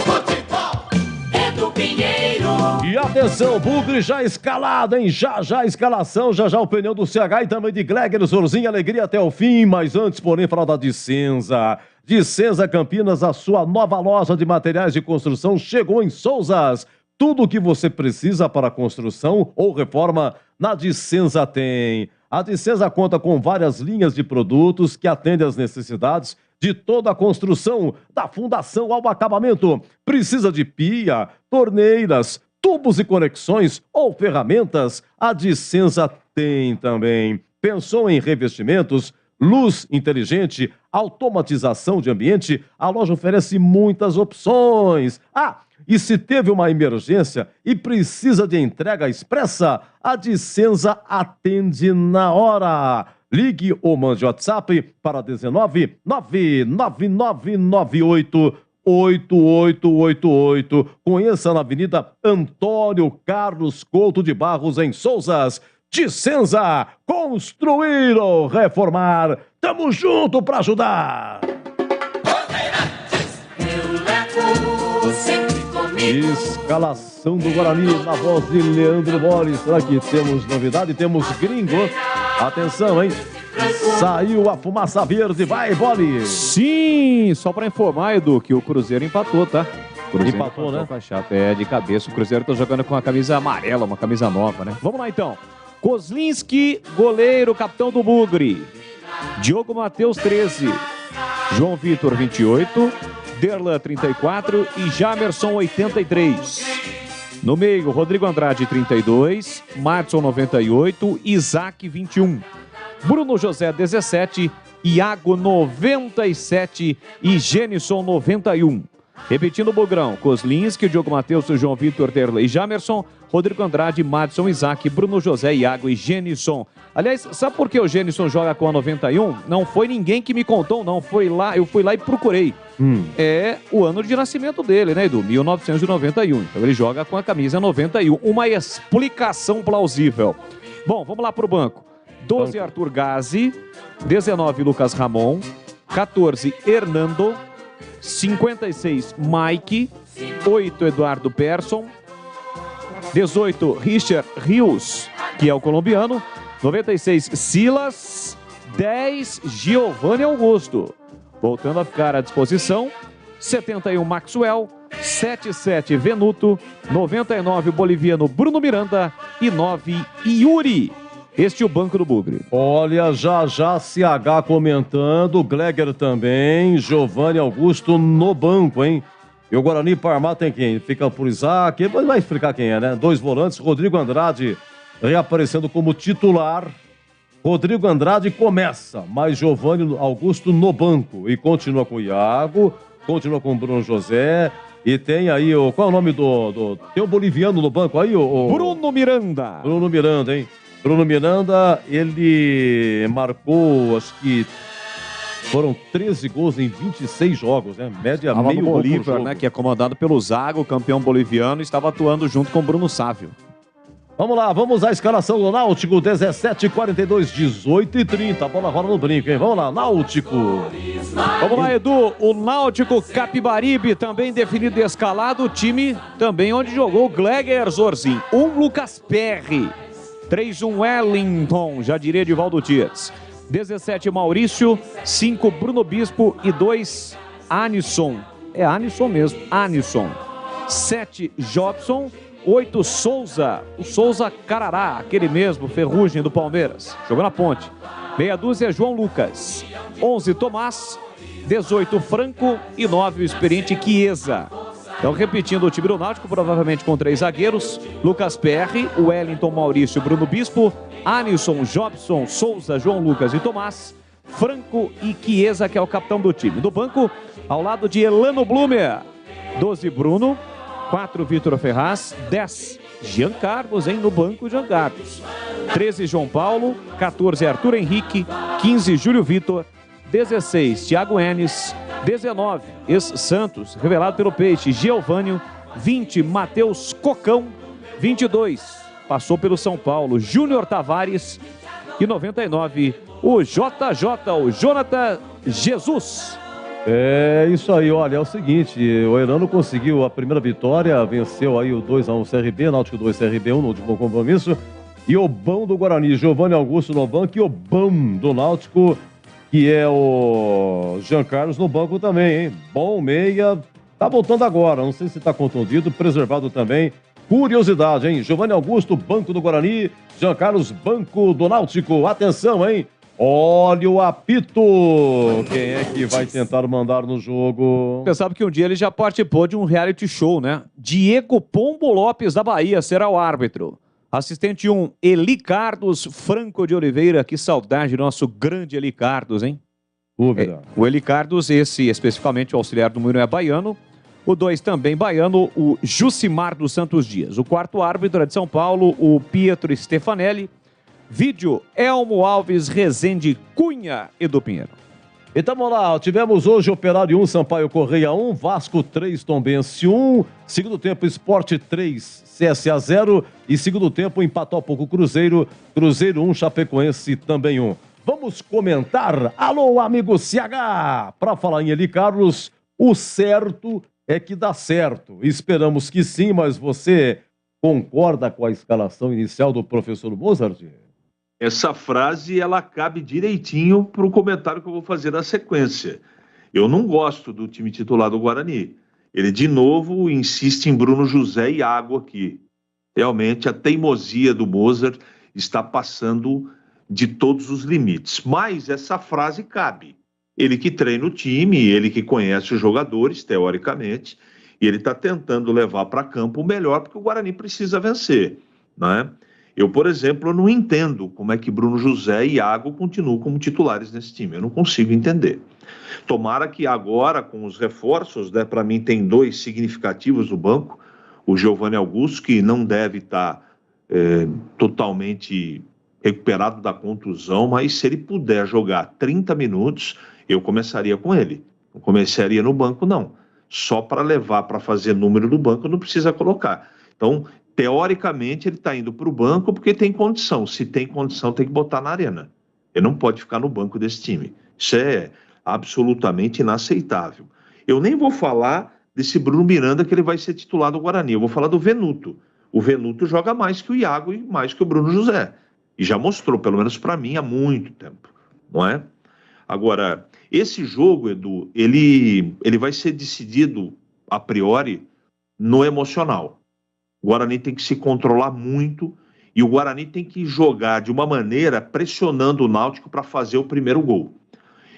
futebol é do Pinheiro. E atenção, Bugre já escalado, hein? Já a escalação, já o pneu do CH e também de Gleger, Zorzinho, alegria até o fim. Mas antes, porém, falar da Dicenza. Dicenza Campinas, a sua nova loja de materiais de construção chegou em Souzas. Tudo o que você precisa para construção ou reforma, na Dicenza tem. A Dicenza conta com várias linhas de produtos que atendem às necessidades de toda a construção, da fundação ao acabamento. Precisa de pia, torneiras, tubos e conexões ou ferramentas? A Dicenza tem também. Pensou em revestimentos, luz inteligente, automatização de ambiente, a loja oferece muitas opções. E se teve uma emergência e precisa de entrega expressa, a Dicenza atende na hora. Ligue ou mande WhatsApp para 19 99998 8888. Conheça na Avenida Antônio Carlos Couto de Barros, em Souzas. Dicenza, construir ou reformar. Tamo junto para ajudar. Escalação do Guarani na voz de Leandro Boris. Será que temos novidade? Temos gringo. Atenção, hein? Saiu a fumaça verde. Vai, Boris. Sim, só para informar, Edu, que o Cruzeiro empatou, tá? Cruzeiro empatou, né? De cabeça. O Cruzeiro tá jogando com uma camisa amarela, uma camisa nova, né? Vamos lá, então. Kozlinski, goleiro, capitão do Bugre. Diogo Matheus, 13. João Vitor, 28. Derlan, 34. E Jamerson, 83. No meio, Rodrigo Andrade, 32. Madson, 98. Isaac, 21. Bruno José, 17. Iago, 97. E Genison, 91. Repetindo o Bugrão, Kozlinski, Diogo Matheus, João Vitor, Derlan e Jamerson, Rodrigo Andrade, Madson, Isaac, Bruno José, Iago e Genison. Aliás, sabe por que o Genison joga com a 91? Não foi ninguém que me contou, não. Eu fui lá e procurei. É o ano de nascimento dele, né, Edu? 1991. Então ele joga com a camisa 91. Uma explicação plausível. Bom, vamos lá pro banco. 12, Arthur Gazi. 19, Lucas Ramon. 14, Hernando. 56, Mike. 8, Eduardo Persson. 18, Richard Rios, que é o colombiano. 96, Silas. 10, Giovanni Augusto. Voltando a ficar à disposição. 71, Maxwell. 77, Venuto. 99, o boliviano Bruno Miranda. E 9, Yuri. Este é o banco do Bugre. Olha, já CH comentando, Gleger também, Giovanni Augusto no banco, hein? E o Guarani Parmar tem quem? Fica por Isaac, mas vai explicar quem é, né? 2 volantes, Rodrigo Andrade reaparecendo como titular. Rodrigo Andrade começa, mas Giovanni Augusto no banco. E continua com o Iago, continua com o Bruno José. E tem aí, qual é o nome tem um boliviano no banco aí? Bruno Miranda. Bruno Miranda, hein? Bruno Miranda, ele marcou, acho que foram 13 gols em 26 jogos, né? Média meio gol por jogo. Né? Que é comandado pelo Zago, campeão boliviano, estava atuando junto com Bruno Sávio. Vamos lá, vamos à escalação do Náutico, 17h42, 18h30, a bola rola no brinco, hein? Vamos lá, Náutico. Vamos lá, Edu, o Náutico Capibaribe também definido e escalado, o time também onde jogou o Gleger Zorzin, Lucas Perry. 3-1 Wellington, já diria de Valdo Dias. 17 Maurício, 5 Bruno Bispo e 2 Anisson. É Anisson mesmo, Anisson. 7 Jobson, 8 Souza, o Souza Carará, aquele mesmo, Ferrugem do Palmeiras. Jogou na ponte. Meia dúzia João Lucas. 11 Tomás, 18 Franco e 9 o experiente Chiesa. Então, repetindo o time do Náutico, provavelmente com 3 zagueiros: Lucas Perry, Wellington, Maurício, Bruno Bispo, Anisson, Jobson, Souza, João Lucas e Tomás, Franco e Chiesa, que é o capitão do time. Do banco, ao lado de Elano Blumer, 12 Bruno, 4 Vitor Ferraz, 10 Jean Carlos, hein? No banco, Jean Carlos. 13 João Paulo, 14 Arthur Henrique, 15 Júlio Vitor, 16 Thiago Enes, 19, ex-Santos, revelado pelo Peixe, Geovânio. 20, Matheus Cocão. 22, passou pelo São Paulo, Júnior Tavares. E 99, o JJ, o Jonathan Jesus. É isso aí, olha, é o seguinte, o Herano conseguiu a primeira vitória, venceu aí o 2-1 CRB, Náutico 2, CRB 1 no último compromisso. E o bom do Guarani, Giovanni Augusto no banco, e o bom do Náutico, que é o Jean Carlos no banco também, hein? Bom meia, tá voltando agora, não sei se tá contundido, preservado também. Curiosidade, hein? Giovanni Augusto, banco do Guarani, Jean Carlos, banco do Náutico. Atenção, hein? Olha o apito! Quem é que vai tentar mandar no jogo? Você sabe que um dia ele já participou de um reality show, né? Diego Pombo Lopes da Bahia será o árbitro. Assistente 1, Eli Carlos Franco de Oliveira. Que saudade do nosso grande Eli Carlos, hein? Dúvida. O Eli Carlos, esse especificamente o auxiliar do Murilo é baiano. O 2 também baiano, o Jucimar dos Santos Dias. O quarto árbitro é de São Paulo, o Pietro Stefanelli. Vídeo, Elmo Alves, Rezende, Cunha e do Pinheiro. Então vamos lá, tivemos hoje Operário 1, Sampaio Correia 1, Vasco 3, Tombense 1, segundo tempo Sport 3, CSA 0 e segundo tempo empatou há pouco Cruzeiro 1, Chapecoense também 1. Vamos comentar, alô amigo CH, para falar em Eli Carlos, o certo é que dá certo, esperamos que sim, mas você concorda com a escalação inicial do professor Mozart? Essa frase, ela cabe direitinho para o comentário que eu vou fazer na sequência. Eu não gosto do time titular do Guarani. Ele, de novo, insiste em Bruno José e Iago aqui. Realmente, a teimosia do Mozart está passando de todos os limites. Mas essa frase cabe. Ele que treina o time, ele que conhece os jogadores, teoricamente, e ele está tentando levar para campo o melhor, porque o Guarani precisa vencer, né? Eu, por exemplo, não entendo como é que Bruno José e Iago continuam como titulares nesse time. Eu não consigo entender. Tomara que agora, com os reforços, né, para mim tem 2 significativos no banco. O Giovanni Augusto, que não deve estar totalmente recuperado da contusão, mas se ele puder jogar 30 minutos, eu começaria com ele. Não começaria no banco, não. Só para levar, para fazer número do banco, não precisa colocar. Então, teoricamente, ele está indo para o banco porque tem condição. Se tem condição, tem que botar na arena. Ele não pode ficar no banco desse time. Isso é absolutamente inaceitável. Eu nem vou falar desse Bruno Miranda que ele vai ser titular do Guarani. Eu vou falar do Venuto. O Venuto joga mais que o Iago e mais que o Bruno José. E já mostrou, pelo menos para mim, há muito tempo. Não é? Agora, esse jogo, Edu, ele vai ser decidido, a priori, no emocional. O Guarani tem que se controlar muito e o Guarani tem que jogar de uma maneira pressionando o Náutico para fazer o primeiro gol.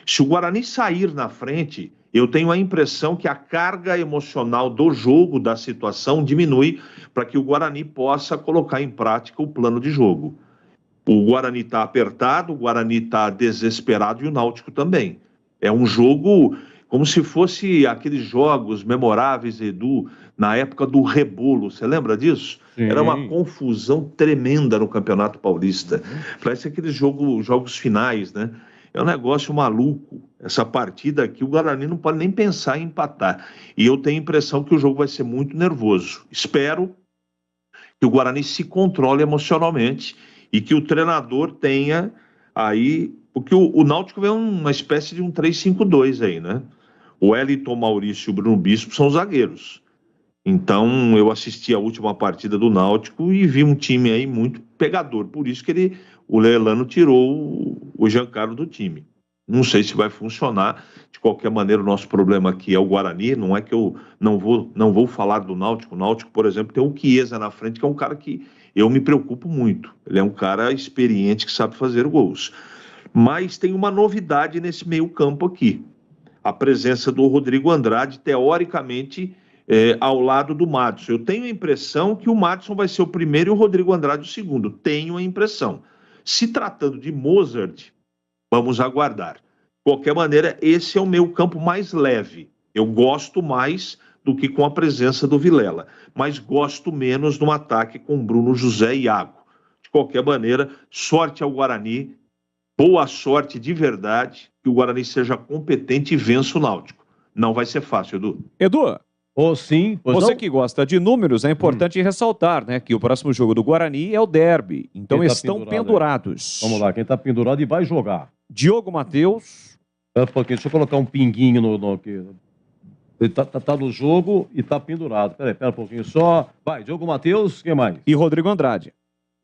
Se o Guarani sair na frente, eu tenho a impressão que a carga emocional do jogo, da situação, diminui para que o Guarani possa colocar em prática o plano de jogo. O Guarani está apertado, o Guarani está desesperado e o Náutico também. É um jogo como se fosse aqueles jogos memoráveis, Edu, na época do rebolo. Você lembra disso? Sim. Era uma confusão tremenda no Campeonato Paulista. Parece aqueles jogos finais, né? É um negócio maluco. Essa partida aqui, o Guarani não pode nem pensar em empatar. E eu tenho a impressão que o jogo vai ser muito nervoso. Espero que o Guarani se controle emocionalmente e que o treinador tenha aí... Porque o Náutico é uma espécie de um 3-5-2 aí, né? O Wellington, Maurício e o Bruno Bispo são zagueiros. Então, eu assisti a última partida do Náutico e vi um time aí muito pegador. Por isso que o Leilano tirou o Giancarlo do time. Não sei se vai funcionar. De qualquer maneira, o nosso problema aqui é o Guarani. Não é que eu não vou falar do Náutico. O Náutico, por exemplo, tem o Chiesa na frente, que é um cara que eu me preocupo muito. Ele é um cara experiente que sabe fazer gols. Mas tem uma novidade nesse meio campo aqui. A presença do Rodrigo Andrade, teoricamente, ao lado do Madison. Eu tenho a impressão que o Madison vai ser o primeiro e o Rodrigo Andrade o segundo. Tenho a impressão. Se tratando de Mozart, vamos aguardar. De qualquer maneira, esse é o meu campo mais leve. Eu gosto mais do que com a presença do Vilela, mas gosto menos no ataque com Bruno José e Iago. De qualquer maneira, sorte ao Guarani. Boa sorte de verdade, que o Guarani seja competente e vença o Náutico. Não vai ser fácil, Edu. Edu, sim, você não? Que gosta de números, é importante ressaltar, né, que o próximo jogo do Guarani é o derby. Então Quem tá estão pendurados. Vamos lá, quem está pendurado e vai jogar. Diogo Matheus. Deixa eu colocar um pinguinho no aqui. Ele tá no jogo e tá pendurado. Pera um pouquinho só. Vai, Diogo Matheus, quem mais? E Rodrigo Andrade.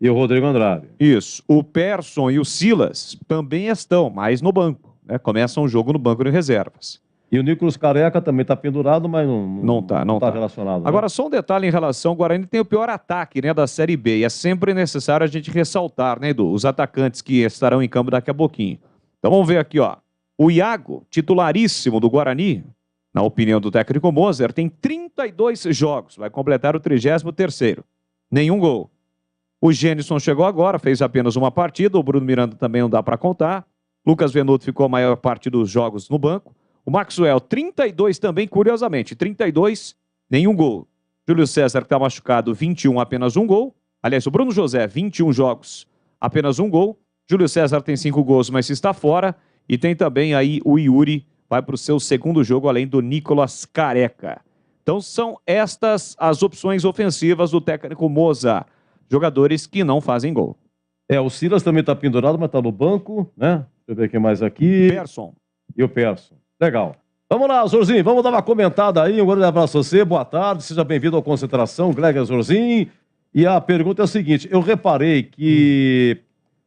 E o Rodrigo Andrade. Isso. O Persson e o Silas também estão, mas no banco, né? Começam o jogo no banco de reservas. E o Nicolas Careca também está pendurado, mas não tá relacionado. Agora, né? só um detalhe em relação ao Guarani, tem o pior ataque, né, da Série B. E é sempre necessário a gente ressaltar, né, Edu? Os atacantes que estarão em campo daqui a pouquinho. Então vamos ver aqui, ó. O Iago, titularíssimo do Guarani, na opinião do técnico Mozart, tem 32 jogos. Vai completar o 33º. Nenhum gol. O Gênison chegou agora, fez apenas uma partida. O Bruno Miranda também não dá para contar. Lucas Venuto ficou a maior parte dos jogos no banco. O Maxwell, 32 também, curiosamente, 32, nenhum gol. Júlio César, que está machucado, 21, apenas um gol. Aliás, o Bruno José, 21 jogos, apenas um gol. Júlio César tem 5 gols, mas está fora. E tem também aí o Yuri, vai para o seu segundo jogo, além do Nicolas Careca. Então são estas as opções ofensivas do técnico Moza. Jogadores que não fazem gol. O Silas também está pendurado, mas está no banco, né? Deixa eu ver quem mais aqui. Persson. E o Persson. Legal. Vamos lá, Zorzinho, vamos dar uma comentada aí. Um grande abraço a você, boa tarde, seja bem-vindo ao Concentração, Gleger Zorzinho. E a pergunta é a seguinte, eu reparei que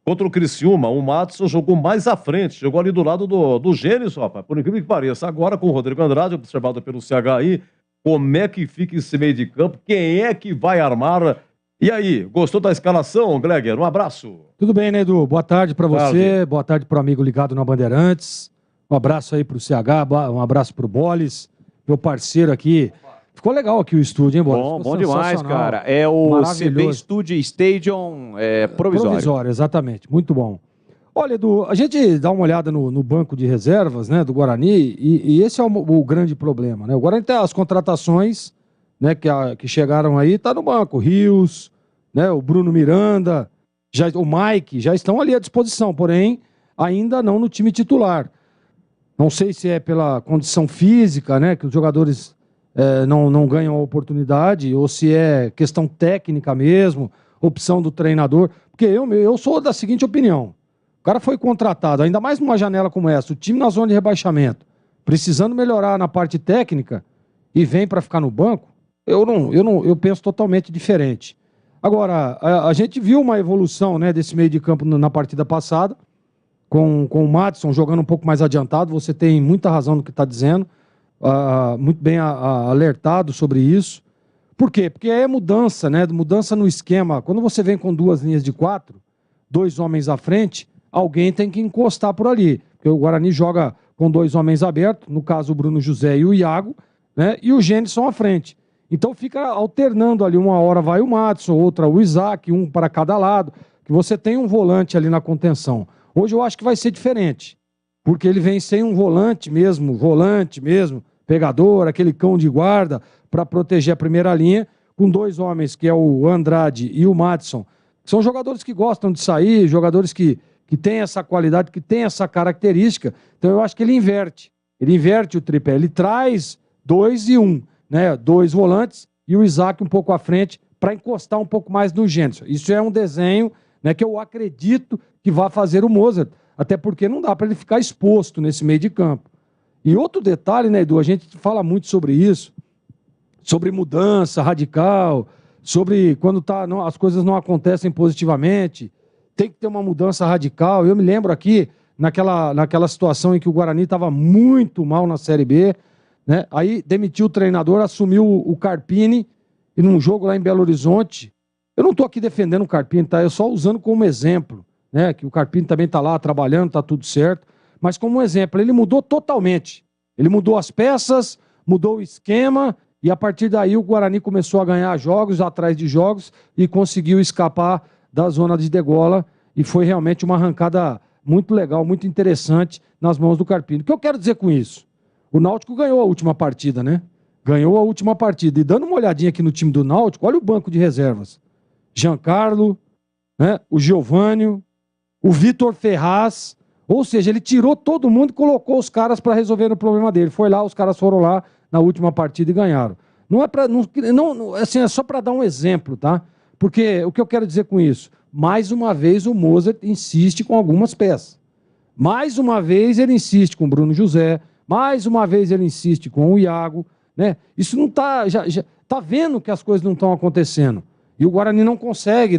contra o Criciúma, o Madison jogou mais à frente, jogou ali do lado do Gênesis, rapaz, por incrível que pareça. Agora com o Rodrigo Andrade, observado pelo CH aí, como é que fica esse meio de campo, quem é que vai armar? E aí, gostou da escalação, Gleger? Um abraço. Tudo bem, né, Edu? Boa tarde para você, boa tarde para o amigo ligado na Bandeirantes. Um abraço aí pro CH, um abraço pro Bolis, meu parceiro aqui. Ficou legal aqui o estúdio, hein, Bolis? Bom demais, cara. É o CB Studio Stadium provisório. Provisório, exatamente. Muito bom. Olha, Edu, a gente dá uma olhada no banco de reservas, né, do Guarani, e esse é o grande problema, né? O Guarani tem as contratações, né, que chegaram aí, tá no banco. Rios, né, o Bruno Miranda, o Mike, já estão ali à disposição, porém, ainda não no time titular. Não sei se é pela condição física, né, que os jogadores não ganham a oportunidade, ou se é questão técnica mesmo, opção do treinador. Porque eu sou da seguinte opinião. O cara foi contratado, ainda mais numa janela como essa, o time na zona de rebaixamento, precisando melhorar na parte técnica, e vem para ficar no banco, eu penso totalmente diferente. Agora, a gente viu uma evolução, né, desse meio de campo na partida passada, com o Madison jogando um pouco mais adiantado, você tem muita razão no que está dizendo, muito bem alertado sobre isso. Por quê? Porque é mudança, né? Mudança no esquema. Quando você vem com 2 linhas de 4, 2 homens à frente, alguém tem que encostar por ali. Porque o Guarani joga com 2 homens abertos, no caso o Bruno José e o Iago, né? E o Gênison à frente. Então fica alternando ali, uma hora vai o Madison, outra o Isaac, um para cada lado, que você tem um volante ali na contenção. Hoje eu acho que vai ser diferente, porque ele vem sem um volante mesmo, pegador, aquele cão de guarda para proteger a primeira linha, com 2 homens, que é o Andrade e o Madison, que são jogadores que gostam de sair, jogadores que têm essa qualidade, que têm essa característica. Então eu acho que ele inverte o tripé, ele traz 2 e 1, né? 2 volantes e o Isaac um pouco à frente para encostar um pouco mais no Gênison. Isso é um desenho, né, que eu acredito que vai fazer o Mozart, até porque não dá para ele ficar exposto nesse meio de campo. E outro detalhe, né, Edu, a gente fala muito sobre isso, sobre mudança radical, sobre quando as coisas não acontecem positivamente, tem que ter uma mudança radical. Eu me lembro aqui, naquela situação em que o Guarani estava muito mal na Série B, né, aí demitiu o treinador, assumiu o Carpini, e num jogo lá em Belo Horizonte, eu não estou aqui defendendo o Carpini, tá? Eu só usando como exemplo, né? Que o Carpini também está lá trabalhando, está tudo certo. Mas como exemplo, ele mudou totalmente. Ele mudou as peças, mudou o esquema, e a partir daí o Guarani começou a ganhar jogos atrás de jogos e conseguiu escapar da zona de degola. E foi realmente uma arrancada muito legal, muito interessante nas mãos do Carpini. O que eu quero dizer com isso? O Náutico ganhou a última partida, né? Ganhou a última partida. E dando uma olhadinha aqui no time do Náutico, olha o banco de reservas. Giancarlo, né? O Giovânio, o Vitor Ferraz, ou seja, ele tirou todo mundo e colocou os caras para resolver o problema dele. Foi lá, os caras foram lá na última partida e ganharam. Não é para, assim, é só para dar um exemplo, tá? Porque o que eu quero dizer com isso? Mais uma vez o Mozart insiste com algumas peças. Mais uma vez ele insiste com o Bruno José, mais uma vez ele insiste com o Iago, né? Isso não tá, já tá vendo que as coisas não estão acontecendo. E o Guarani não consegue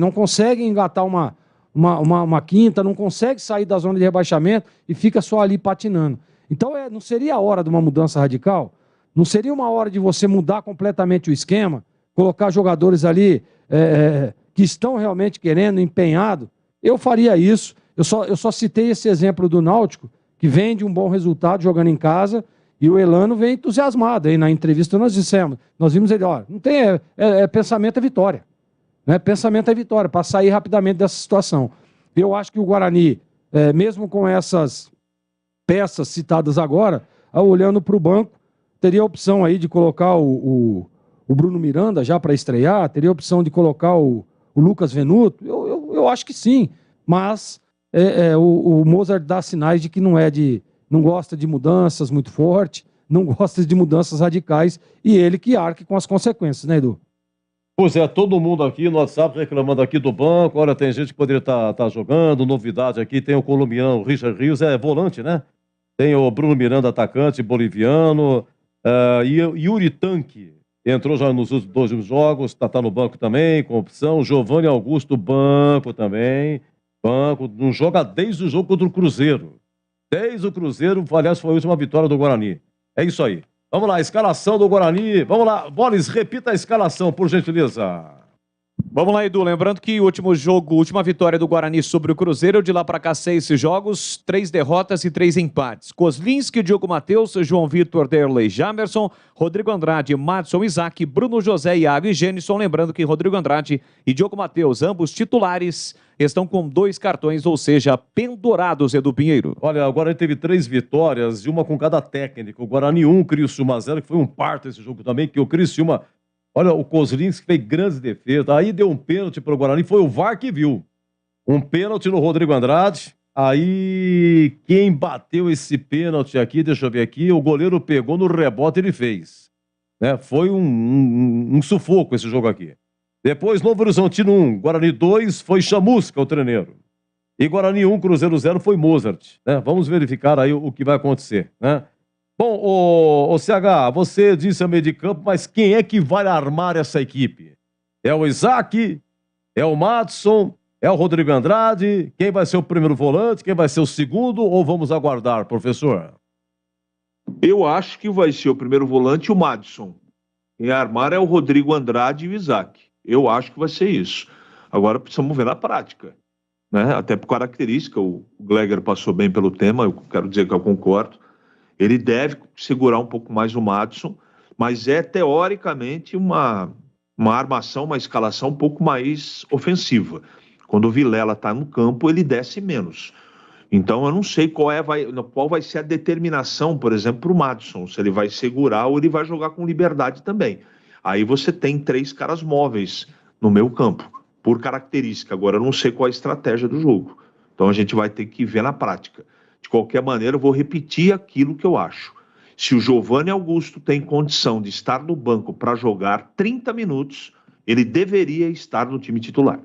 engatar uma quinta, não consegue sair da zona de rebaixamento e fica só ali patinando. Então não seria a hora de uma mudança radical? Não seria uma hora de você mudar completamente o esquema, colocar jogadores ali que estão realmente querendo, empenhado? Eu faria isso. Eu só citei esse exemplo do Náutico, que vem de um bom resultado jogando em casa, e o Elano vem entusiasmado. Aí na entrevista nós vimos ele, ó, não tem, pensamento é vitória. Né? Pensamento é vitória, para sair rapidamente dessa situação. Eu acho que o Guarani mesmo com essas peças citadas agora, olhando para o banco, teria a opção aí de colocar o Bruno Miranda já para estrear, teria a opção de colocar o Lucas Venuto, eu acho que sim, mas o Mozart dá sinais de que não gosta de mudanças muito forte, não gosta de mudanças radicais, e ele que arque com as consequências, né, Edu? Pois é, todo mundo aqui no WhatsApp reclamando aqui do banco. Olha, tem gente que poderia estar jogando, novidade aqui, tem o colombiano, o Richard Rios, volante, né? Tem o Bruno Miranda, atacante boliviano, e o Yuri Tanque, entrou já nos dois jogos, tá no banco também, com opção. Giovanni Augusto, banco também, banco, não joga desde o jogo contra o Cruzeiro. Desde o Cruzeiro, aliás, foi a última vitória do Guarani. É isso aí. Vamos lá, escalação do Guarani. Vamos lá, Boris, repita a escalação, por gentileza. Vamos lá, Edu. Lembrando que o último jogo, última vitória do Guarani sobre o Cruzeiro, de lá para cá 6 jogos, 3 derrotas e 3 empates. Kozlinski, Diogo Matheus, João Vitor, Derlei, Jamerson, Rodrigo Andrade, Madson, Isaac, Bruno José, Iago e Gênison. Lembrando que Rodrigo Andrade e Diogo Matheus, ambos titulares, estão com 2 cartões, ou seja, pendurados, Edu Pinheiro. Olha, o Guarani teve 3 vitórias e uma com cada técnico. O Guarani 1, Criciúma 0, que foi um parto esse jogo também, que o Criciúma... Olha, o Kozlinski fez grandes defesas, aí deu um pênalti para o Guarani, foi o VAR que viu. Um pênalti no Rodrigo Andrade, aí quem bateu esse pênalti aqui, deixa eu ver aqui, o goleiro pegou no rebote e ele fez. Né? Foi um sufoco esse jogo aqui. Depois, Novo Horizontino 1, Guarani 2, foi Chamusca, o treneiro. E Guarani 1, Cruzeiro 0, foi Mozart. Né? Vamos verificar aí o que vai acontecer, né? Bom, o CH, você disse a meio de campo, mas quem é que vai armar essa equipe? É o Isaac? É o Madson? É o Rodrigo Andrade? Quem vai ser o primeiro volante? Quem vai ser o segundo? Ou vamos aguardar, professor? Eu acho que vai ser o primeiro volante o Madson. Quem armar é o Rodrigo Andrade e o Isaac. Eu acho que vai ser isso. Agora precisamos ver na prática, né? Até por característica, o Gleger passou bem pelo tema, eu quero dizer que eu concordo. Ele deve segurar um pouco mais o Madson, mas é teoricamente uma armação, uma escalação um pouco mais ofensiva. Quando o Vilela está no campo, ele desce menos. Então eu não sei qual vai ser a determinação, por exemplo, para o Madson, se ele vai segurar ou ele vai jogar com liberdade também. Aí você tem 3 caras móveis no meio campo, por característica. Agora eu não sei qual a estratégia do jogo. Então a gente vai ter que ver na prática. De qualquer maneira, eu vou repetir aquilo que eu acho. Se o Giovanni Augusto tem condição de estar no banco para jogar 30 minutos, ele deveria estar no time titular.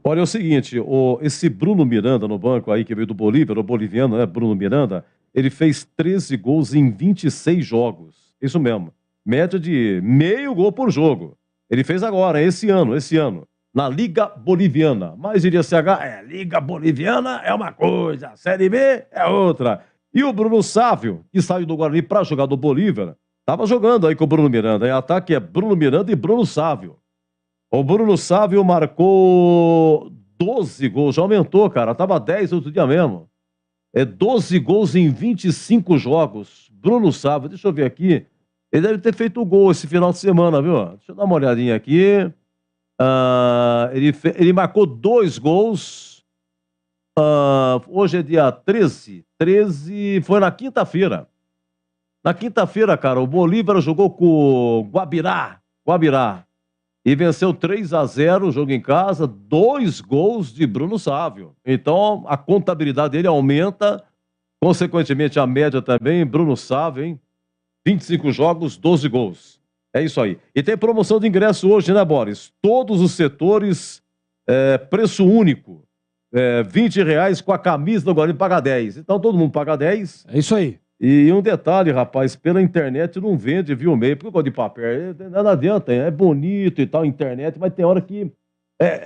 Olha, é o seguinte, esse Bruno Miranda no banco aí, que veio do Bolívia, o boliviano, né, Bruno Miranda, ele fez 13 gols em 26 jogos. Isso mesmo. Média de meio gol por jogo. Ele fez agora, esse ano. Na Liga Boliviana. Mas iria CH, Liga Boliviana é uma coisa, Série B é outra. E o Bruno Sávio, que saiu do Guarani para jogar do Bolívar, estava jogando aí com o Bruno Miranda. Em ataque é Bruno Miranda e Bruno Sávio. O Bruno Sávio marcou 12 gols, já aumentou, cara. Tava 10 outro dia mesmo. 12 gols em 25 jogos. Bruno Sávio, deixa eu ver aqui. Ele deve ter feito o gol esse final de semana, viu? Deixa eu dar uma olhadinha aqui. Ele marcou 2 gols. Hoje é dia 13. 13 foi na quinta-feira. Na quinta-feira, cara, o Bolívar jogou com o Guabirá. E venceu 3-0 o jogo em casa. 2 gols de Bruno Sávio. Então, a contabilidade dele aumenta. Consequentemente, a média também. Bruno Sávio, hein? 25 jogos, 12 gols. É isso aí. E tem promoção de ingresso hoje, né, Boris? Todos os setores, preço único. R$20 com a camisa do Guarani, paga 10. Então todo mundo paga 10. É isso aí. E um detalhe, rapaz, pela internet não vende, viu, meio, porque eu gosto de papel. Não adianta, é bonito e tal, internet, mas tem hora que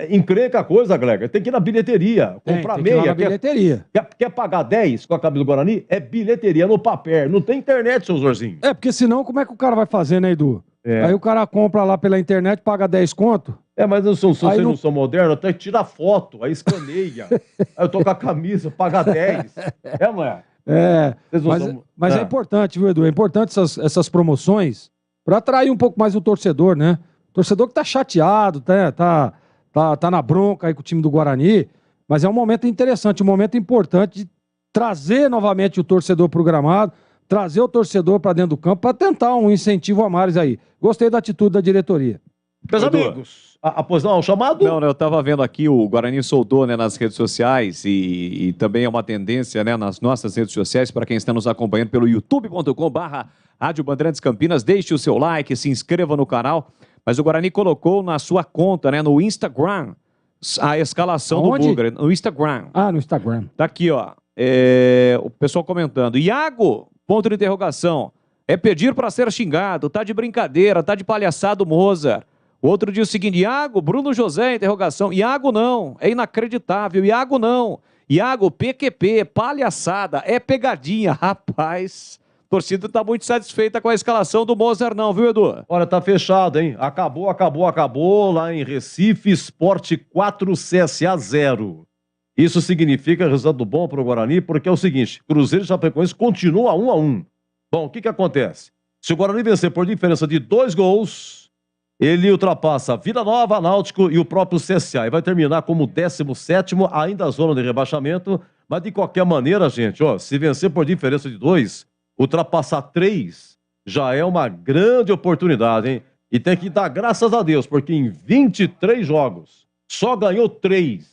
encrenca a coisa, Gleger. Tem que ir na bilheteria, comprar tem meia. Que ir na bilheteria. Quer pagar 10 com a camisa do Guarani? É bilheteria no papel, não tem internet, seu Zorzinho. Porque senão, como é que o cara vai fazer, né, Edu? Aí o cara compra lá pela internet, paga 10 conto. Mas vocês não são modernos, até tira foto, aí escaneia. Aí eu tô com a camisa, paga 10. Mulher? Mas é importante, viu, Edu? É importante essas promoções para atrair um pouco mais o torcedor, né? O torcedor que tá chateado, tá na bronca aí com o time do Guarani. Mas é um momento interessante, um momento importante de trazer novamente o torcedor para o gramado, trazer o torcedor para dentro do campo para tentar um incentivo a mais aí. Gostei da atitude da diretoria. Meus amigos, após não, o chamado? Não, eu estava vendo aqui, o Guarani soltou, né, nas redes sociais e também é uma tendência, né, nas nossas redes sociais, para quem está nos acompanhando pelo youtube.com/Rádio Bandeirantes Campinas, deixe o seu like, se inscreva no canal, mas o Guarani colocou na sua conta, né, no Instagram, a escalação Aonde? do Bugre, no Instagram. Ah, no Instagram. Tá aqui, ó, o pessoal comentando, Iago, ponto de interrogação, é pedir para ser xingado, tá de brincadeira, tá de palhaçada o Mozart. O outro diz o seguinte, Iago, Bruno José, interrogação. Iago não, é inacreditável. Iago não. Iago, PQP, palhaçada, é pegadinha. Rapaz, a torcida tá muito satisfeita com a escalação do Mozart não, viu, Edu? Olha, tá fechado, hein? Acabou. Lá em Recife, Sport 4, CSA 0. Isso significa resultado bom pro Guarani, porque é o seguinte, Cruzeiro e Chapecoense continua 1-1. Bom, o que acontece? Se o Guarani vencer por diferença de 2 gols... ele ultrapassa Vila Nova, Náutico e o próprio CSA. E vai terminar como 17º, ainda a zona de rebaixamento. Mas de qualquer maneira, gente, ó, se vencer por diferença de 2, ultrapassar 3, já é uma grande oportunidade, hein? E tem que dar graças a Deus, porque em 23 jogos, só ganhou 3.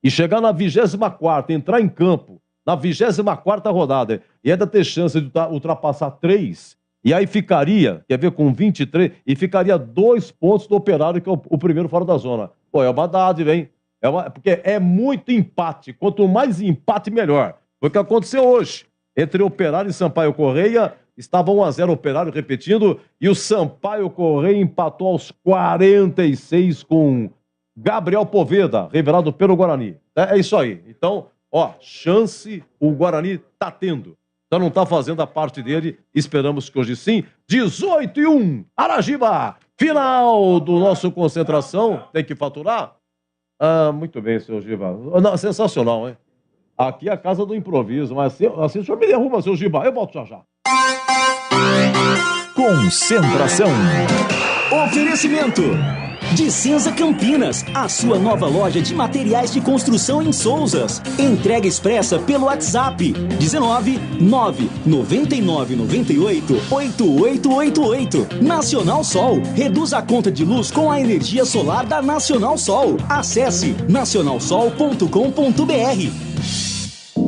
E chegar na 24ª, entrar em campo, na 24ª rodada, e ainda ter chance de ultrapassar 3... E aí ficaria, quer ver, com 23, e ficaria 2 pontos do Operário, que é o primeiro fora da zona. Pô, é uma dádiva, hein? Porque é muito empate. Quanto mais empate, melhor. Foi o que aconteceu hoje. Entre Operário e Sampaio Correia, estava 1-0 Operário, repetindo, e o Sampaio Correia empatou aos 46 com Gabriel Poveda, revelado pelo Guarani. É isso aí. Então, ó, chance o Guarani tá tendo. Então não está fazendo a parte dele, esperamos que hoje sim. 18-1, Aragiba, final do nosso concentração, tem que faturar? Ah, muito bem, seu Giba. Não, sensacional, hein? Aqui é a casa do improviso, mas assim o senhor me derruba, seu Giba, eu volto já. Concentração. Oferecimento. Dicenza Campinas, a sua nova loja de materiais de construção em Souzas. Entrega expressa pelo WhatsApp 19 999 98 8888. Nacional Sol, reduz a conta de luz com a energia solar da Nacional Sol. Acesse nacionalsol.com.br.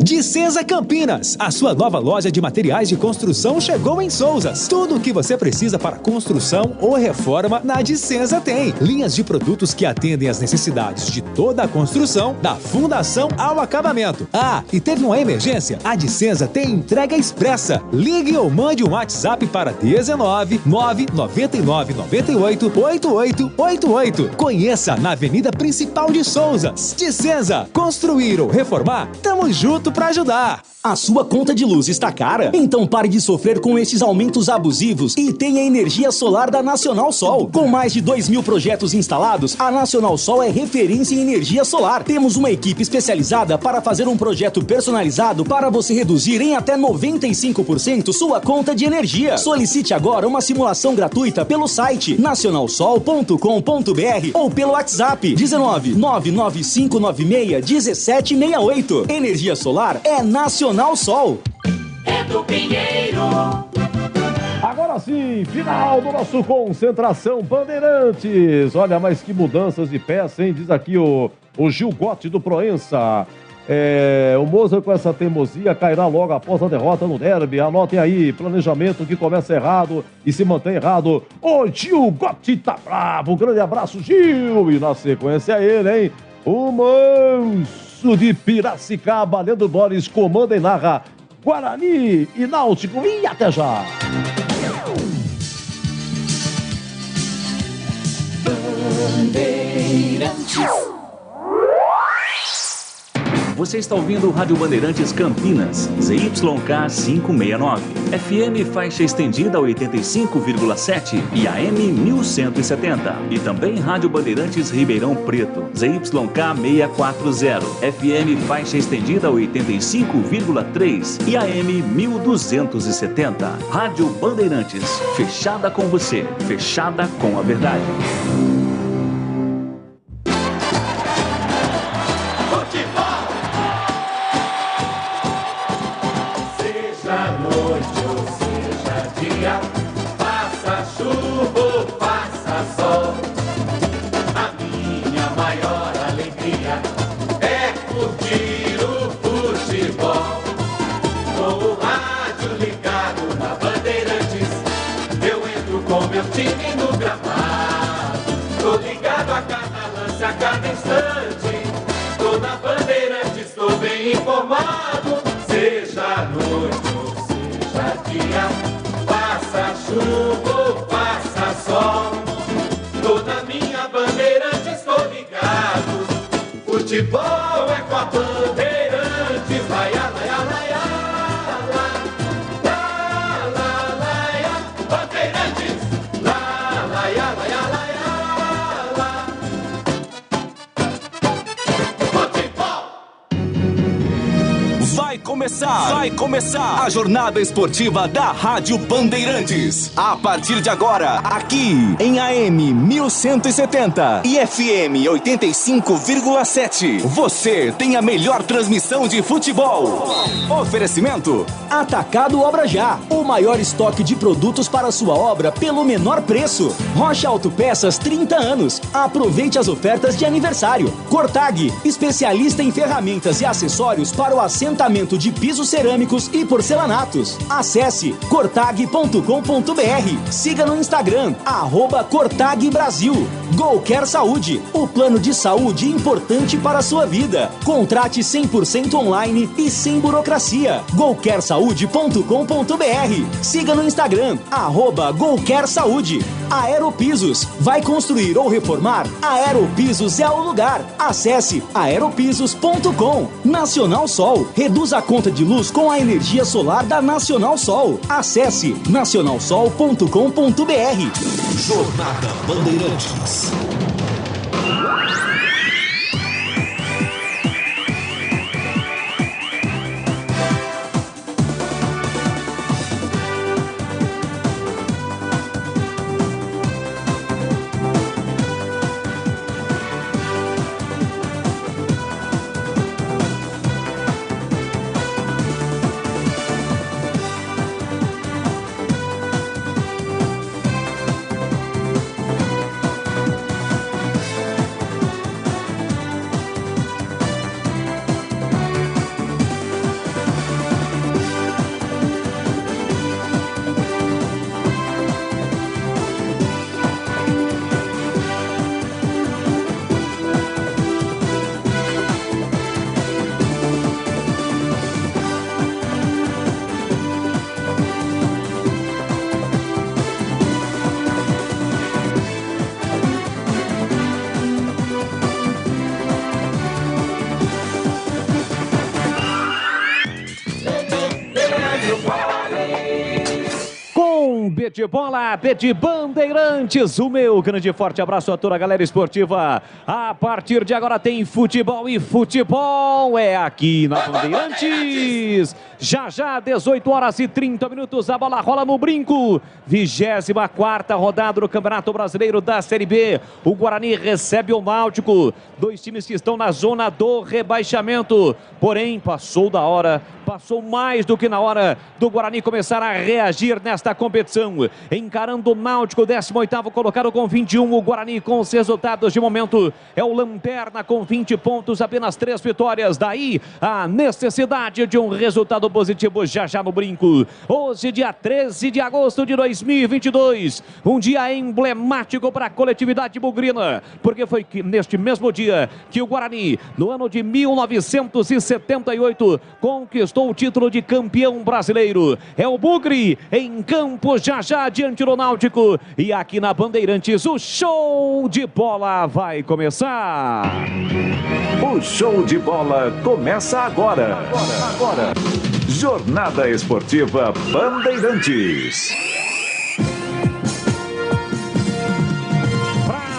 Dicenza Campinas, a sua nova loja de materiais de construção chegou em Souzas. Tudo o que você precisa para construção ou reforma na Dicenza tem. Linhas de produtos que atendem às necessidades de toda a construção, da fundação ao acabamento. Ah, e teve uma emergência? A Dicenza tem entrega expressa. Ligue ou mande um WhatsApp para 19 999 98 8888. Conheça na Avenida Principal de Souzas. Dicenza, construir ou reformar? Tamo junto para ajudar. A sua conta de luz está cara? Então pare de sofrer com esses aumentos abusivos e tenha energia solar da Nacional Sol. Com mais de 2.000 projetos instalados, a Nacional Sol é referência em energia solar. Temos uma equipe especializada para fazer um projeto personalizado para você reduzir em até 95% sua conta de energia. Solicite agora uma simulação gratuita pelo site nacionalsol.com.br ou pelo WhatsApp 19 99596 1768. Energia solar é Nacional Sol. É do Pinheiro. Agora sim, final do nosso Concentração Bandeirantes. Olha, mas que mudanças de peça, hein? Diz aqui o Gil Gotti do Proença. O Mozart com essa teimosia cairá logo após a derrota no derby. Anotem aí, planejamento que começa errado e se mantém errado. O Gil Gotti tá bravo. Um grande abraço, Gil. E na sequência ele, hein? O Manso de Piracicaba, Leandro Boris, comanda e narra Guarani e Náutico. E até já! Bandeirantes. Você está ouvindo o Rádio Bandeirantes Campinas, ZYK 569, FM faixa estendida 85,7 e AM 1170. E também Rádio Bandeirantes Ribeirão Preto, ZYK 640, FM faixa estendida 85,3 e AM 1270. Rádio Bandeirantes, fechada com você, fechada com a verdade. Futebol lance a cada instante. Estou na Bandeirante, estou bem informado. Seja noite ou seja dia, faça chuva ou faça sol, estou na minha Bandeirante, estou ligado. Futebol é com a Bandeirantes, laia, laia, laia, la, la, laia, Bandeirantes, la, laia, laia, laia, la. Futebol! Vai começar a jornada esportiva da Rádio Bandeirantes. A partir de agora, aqui em AM 1170 e FM 85,7, você tem a melhor transmissão de futebol. Oferecimento Atacado Obra Já, o maior estoque de produtos para sua obra pelo menor preço. Rocha Autopeças, 30 anos. Aproveite as ofertas de aniversário. Cortag, especialista em ferramentas e acessórios para o assentamento de pisos cerâmicos e porcelanatos. Acesse cortag.com.br. Siga no Instagram, @Cortag Brasil. Golcare Saúde, o plano de saúde importante para a sua vida. Contrate 100% online e sem burocracia. golcaresaude.com.br. Siga no Instagram, @Golcare Saúde. Aeropisos, vai construir ou reformar? Aeropisos é o lugar. Acesse aeropisos.com. Nacional Sol, reduz a conta de luz com a energia solar da Nacional Sol. Acesse nacionalsol.com.br. Jornada Bandeirantes. Bet Bola, Bet Bandeirantes, o meu grande e forte abraço a toda a galera esportiva. A partir de agora tem futebol e futebol é aqui na Bandeirantes. Já, 18 horas e 30 minutos, a bola rola no brinco. 24ª rodada do Campeonato Brasileiro da Série B. O Guarani recebe o Náutico. Dois times que estão na zona do rebaixamento. Porém, passou da hora, passou mais do que na hora do Guarani começar a reagir nesta competição. Encarando o Náutico, 18º colocado com 21. O Guarani com os resultados de momento é o lanterna com 20 pontos, apenas 3 vitórias. Daí a necessidade de um resultado positivo já no brinco. Hoje, dia 13 de agosto de 2022, um dia emblemático para a coletividade bugrina, porque foi neste mesmo dia que o Guarani, no ano de 1978, conquistou o título de campeão brasileiro. É o Bugre em campo já diante do Náutico, e aqui na Bandeirantes o show de bola vai começar. O show de bola começa agora. Jornada Esportiva Bandeirantes.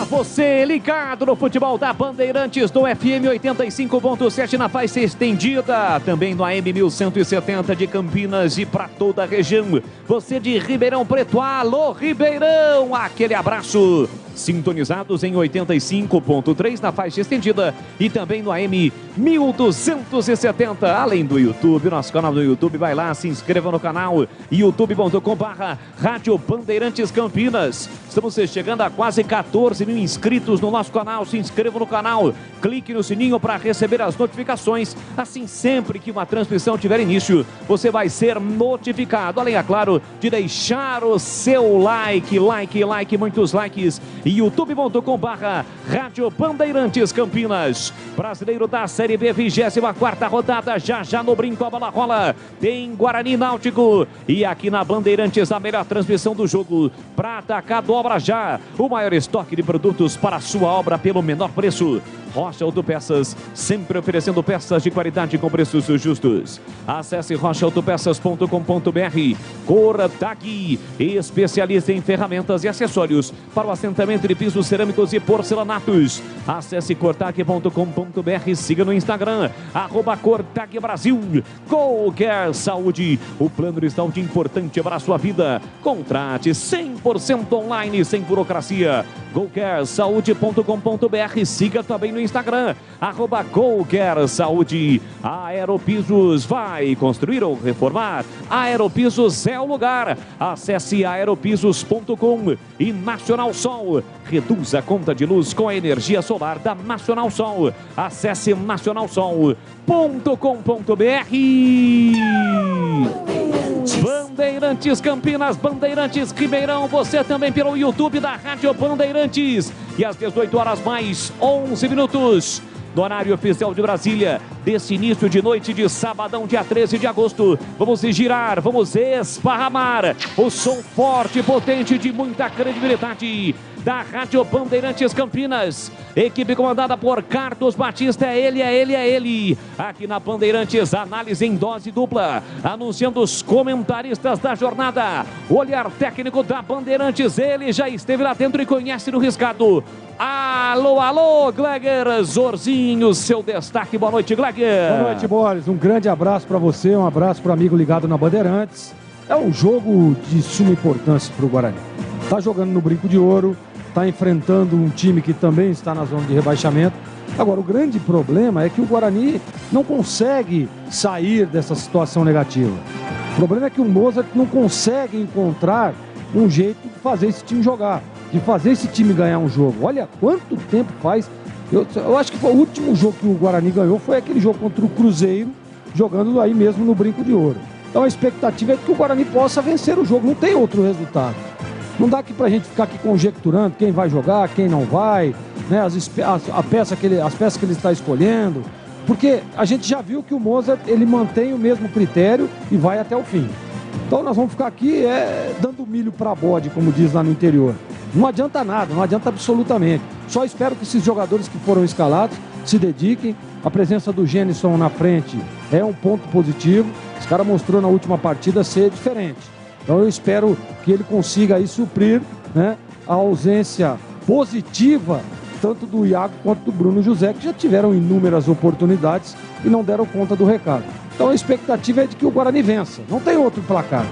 Você ligado no futebol da Bandeirantes, do FM 85.7 na faixa estendida, também no AM 1170 de Campinas e para toda a região. Você de Ribeirão Preto, alô Ribeirão, aquele abraço. Sintonizados em 85.3 na faixa estendida e também no AM 1270, além do YouTube, nosso canal do YouTube, vai lá, se inscreva no canal youtube.com/Rádio Bandeirantes Campinas. Estamos chegando a quase 14 mil inscritos no nosso canal. Se inscreva no canal, clique no sininho para receber as notificações. Assim, sempre que uma transmissão tiver início, você vai ser notificado. Além, é claro, de deixar o seu like, muitos likes. e youtube.com/Rádio Bandeirantes Campinas. Brasileiro da Série B, 24ª rodada, já no brinco a bola rola. Tem Guarani Náutico e aqui na Bandeirantes a melhor transmissão do jogo. Pra atacar, dobra já. O maior estoque de produtos para a sua obra pelo menor preço. Rocha Autopeças, sempre oferecendo peças de qualidade com preços justos. Acesse rochaautopeças.com.br. Cortag, especialista em ferramentas e acessórios para o assentamento de pisos cerâmicos e porcelanatos. Acesse cortag.com.br, siga no Instagram, @Cortag Brasil. Qualquer Saúde, o plano de saúde importante para a sua vida. Contrate 100% online, sem burocracia. GoCareSaude.com.br, siga também no Instagram, @GoCareSaúde. Aeropisos, vai construir ou reformar? Aeropisos é o lugar. Acesse aeropisos.com e Nacional Sol. Reduz a conta de luz com a energia solar da Nacional Sol. Acesse nacionalsol.com.br. Bandeirantes Campinas, Bandeirantes Ribeirão, você também pelo YouTube da Rádio Bandeirantes. E às 18 horas mais 11 minutos, no horário oficial de Brasília, desse início de noite de sabadão, dia 13 de agosto, vamos girar, vamos esparramar o som forte e potente de muita credibilidade da Rádio Bandeirantes Campinas. Equipe comandada por Carlos Batista, é ele. Aqui na Bandeirantes, análise em dose dupla, anunciando os comentaristas da jornada. O olhar técnico da Bandeirantes, ele já esteve lá dentro e conhece no riscado. Alô, Gleger Zorzinho, seu destaque. Boa noite, Gleger. Boa noite, Boris. Um grande abraço para você, um abraço para o amigo ligado na Bandeirantes. É um jogo de suma importância para o Guarani. Tá jogando no Brinco de Ouro, está enfrentando um time que também está na zona de rebaixamento. Agora, o grande problema é que o Guarani não consegue sair dessa situação negativa. O problema é que o Mozart não consegue encontrar um jeito de fazer esse time jogar, de fazer esse time ganhar um jogo. Olha quanto tempo faz. Eu acho que foi o último jogo que o Guarani ganhou foi aquele jogo contra o Cruzeiro, jogando aí mesmo no Brinco de Ouro. Então a expectativa é que o Guarani possa vencer o jogo, não tem outro resultado. Não dá aqui pra gente ficar aqui conjecturando quem vai jogar, quem não vai, né? As peças que ele está escolhendo. Porque a gente já viu que o Mozart, ele mantém o mesmo critério e vai até o fim. Então nós vamos ficar aqui dando milho pra bode, como diz lá no interior. Não adianta nada, não adianta absolutamente. Só espero que esses jogadores que foram escalados se dediquem. A presença do Genison na frente é um ponto positivo. Esse cara mostrou na última partida ser diferente. Então eu espero que ele consiga aí suprir, né, a ausência positiva tanto do Iago quanto do Bruno José, que já tiveram inúmeras oportunidades e não deram conta do recado. Então a expectativa é de que o Guarani vença. Não tem outro placar.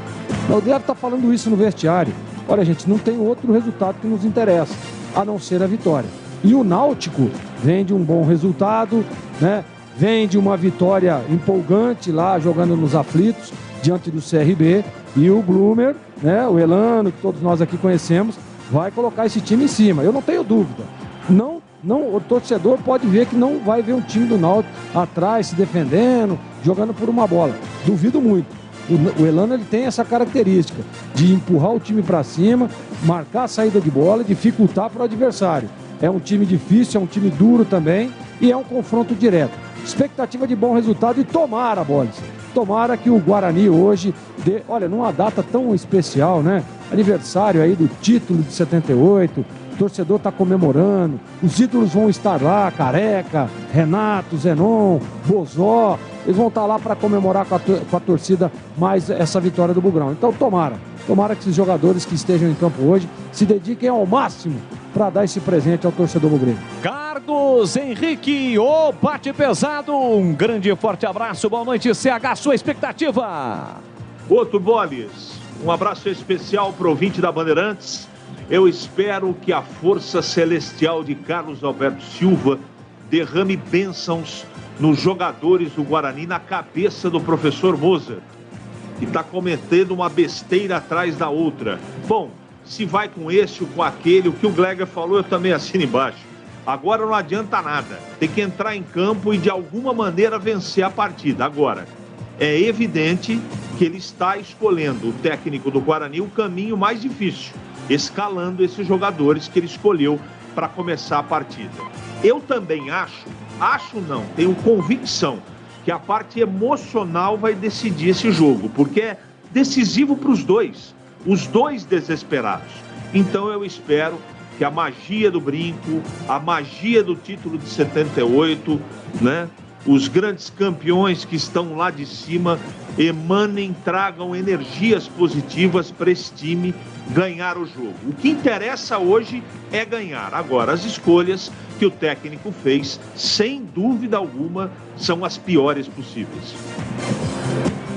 O Deve está falando isso no vestiário. Olha, gente, não tem outro resultado que nos interessa, a não ser a vitória. E o Náutico vem de um bom resultado, né? Vem de uma vitória empolgante lá, jogando nos aflitos, diante do CRB. E o Blumer, né, o Elano, que todos nós aqui conhecemos, vai colocar esse time em cima. Eu não tenho dúvida. Não, o torcedor pode ver que não vai ver um time do Náutico atrás, se defendendo, jogando por uma bola. Duvido muito. O Elano, ele tem essa característica de empurrar o time para cima, marcar a saída de bola, dificultar para o adversário. É um time difícil, é um time duro também e é um confronto direto. Expectativa de bom resultado e tomara, Boris. Tomara que o Guarani hoje dê, olha, numa data tão especial, né? Aniversário aí do título de 78, o torcedor está comemorando, os ídolos vão estar lá, Careca, Renato, Zenon, Bozó, eles vão estar lá para comemorar com a torcida mais essa vitória do Bugrão. Então tomara que esses jogadores que estejam em campo hoje se dediquem ao máximo para dar esse presente ao torcedor bugrense. Carlos Henrique, o bate pesado, um grande e forte abraço, boa noite, CH, sua expectativa? Outro Bolis, um abraço especial para o ouvinte da Bandeirantes. Eu espero que a força celestial de Carlos Alberto Silva derrame bênçãos nos jogadores do Guarani, na cabeça do professor Mozart, que está cometendo uma besteira atrás da outra. Bom, se vai com esse ou com aquele, o que o Gleger falou eu também assino embaixo. Agora não adianta nada, tem que entrar em campo e de alguma maneira vencer a partida. Agora, é evidente que ele está escolhendo, o técnico do Guarani, o caminho mais difícil, escalando esses jogadores que ele escolheu para começar a partida. Eu também acho não, tenho convicção que a parte emocional vai decidir esse jogo, porque é decisivo para os dois desesperados. Então eu espero que a magia do brinco, a magia do título de 78, né? Os grandes campeões que estão lá de cima emanem, tragam energias positivas para esse time ganhar o jogo. O que interessa hoje é ganhar. Agora, as escolhas que o técnico fez, sem dúvida alguma, são as piores possíveis.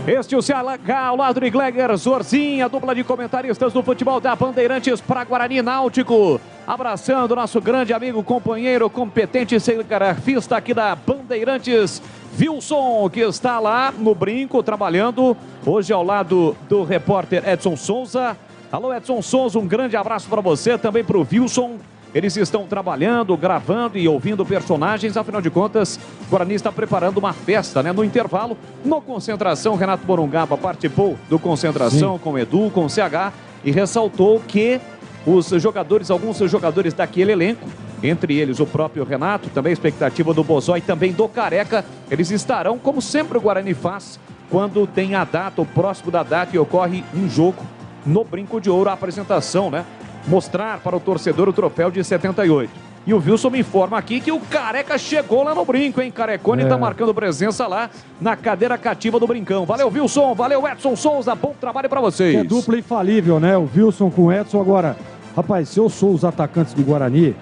Este é o CH ao lado de Gleger Zorzinha, dupla de comentaristas do futebol da Bandeirantes para Guarani Náutico. Abraçando nosso grande amigo, companheiro, competente cinegrafista aqui da Bandeirantes, Wilson, que está lá no brinco, trabalhando hoje ao lado do repórter Edson Souza. Alô, Edson Souza, um grande abraço para você, também para o Wilson. Eles estão trabalhando, gravando e ouvindo personagens, afinal de contas, o Guarani está preparando uma festa, né? No intervalo, no Concentração, Renato Morungaba participou do Concentração com o Edu, com o CH, e ressaltou que alguns jogadores daquele elenco, entre eles o próprio Renato, também a expectativa do Bozó e também do Careca, eles estarão, como sempre o Guarani faz, quando tem a data, o próximo da data, e ocorre um jogo no Brinco de Ouro, a apresentação, né? Mostrar para o torcedor o troféu de 78. E o Wilson me informa aqui que o Careca chegou lá no brinco, hein? Carecone tá marcando presença lá na cadeira cativa do Brincão. Valeu, Wilson. Valeu, Edson Souza. Bom trabalho para vocês. É dupla infalível, né? O Wilson com o Edson. Agora, rapaz, se eu sou os atacantes do Guarani,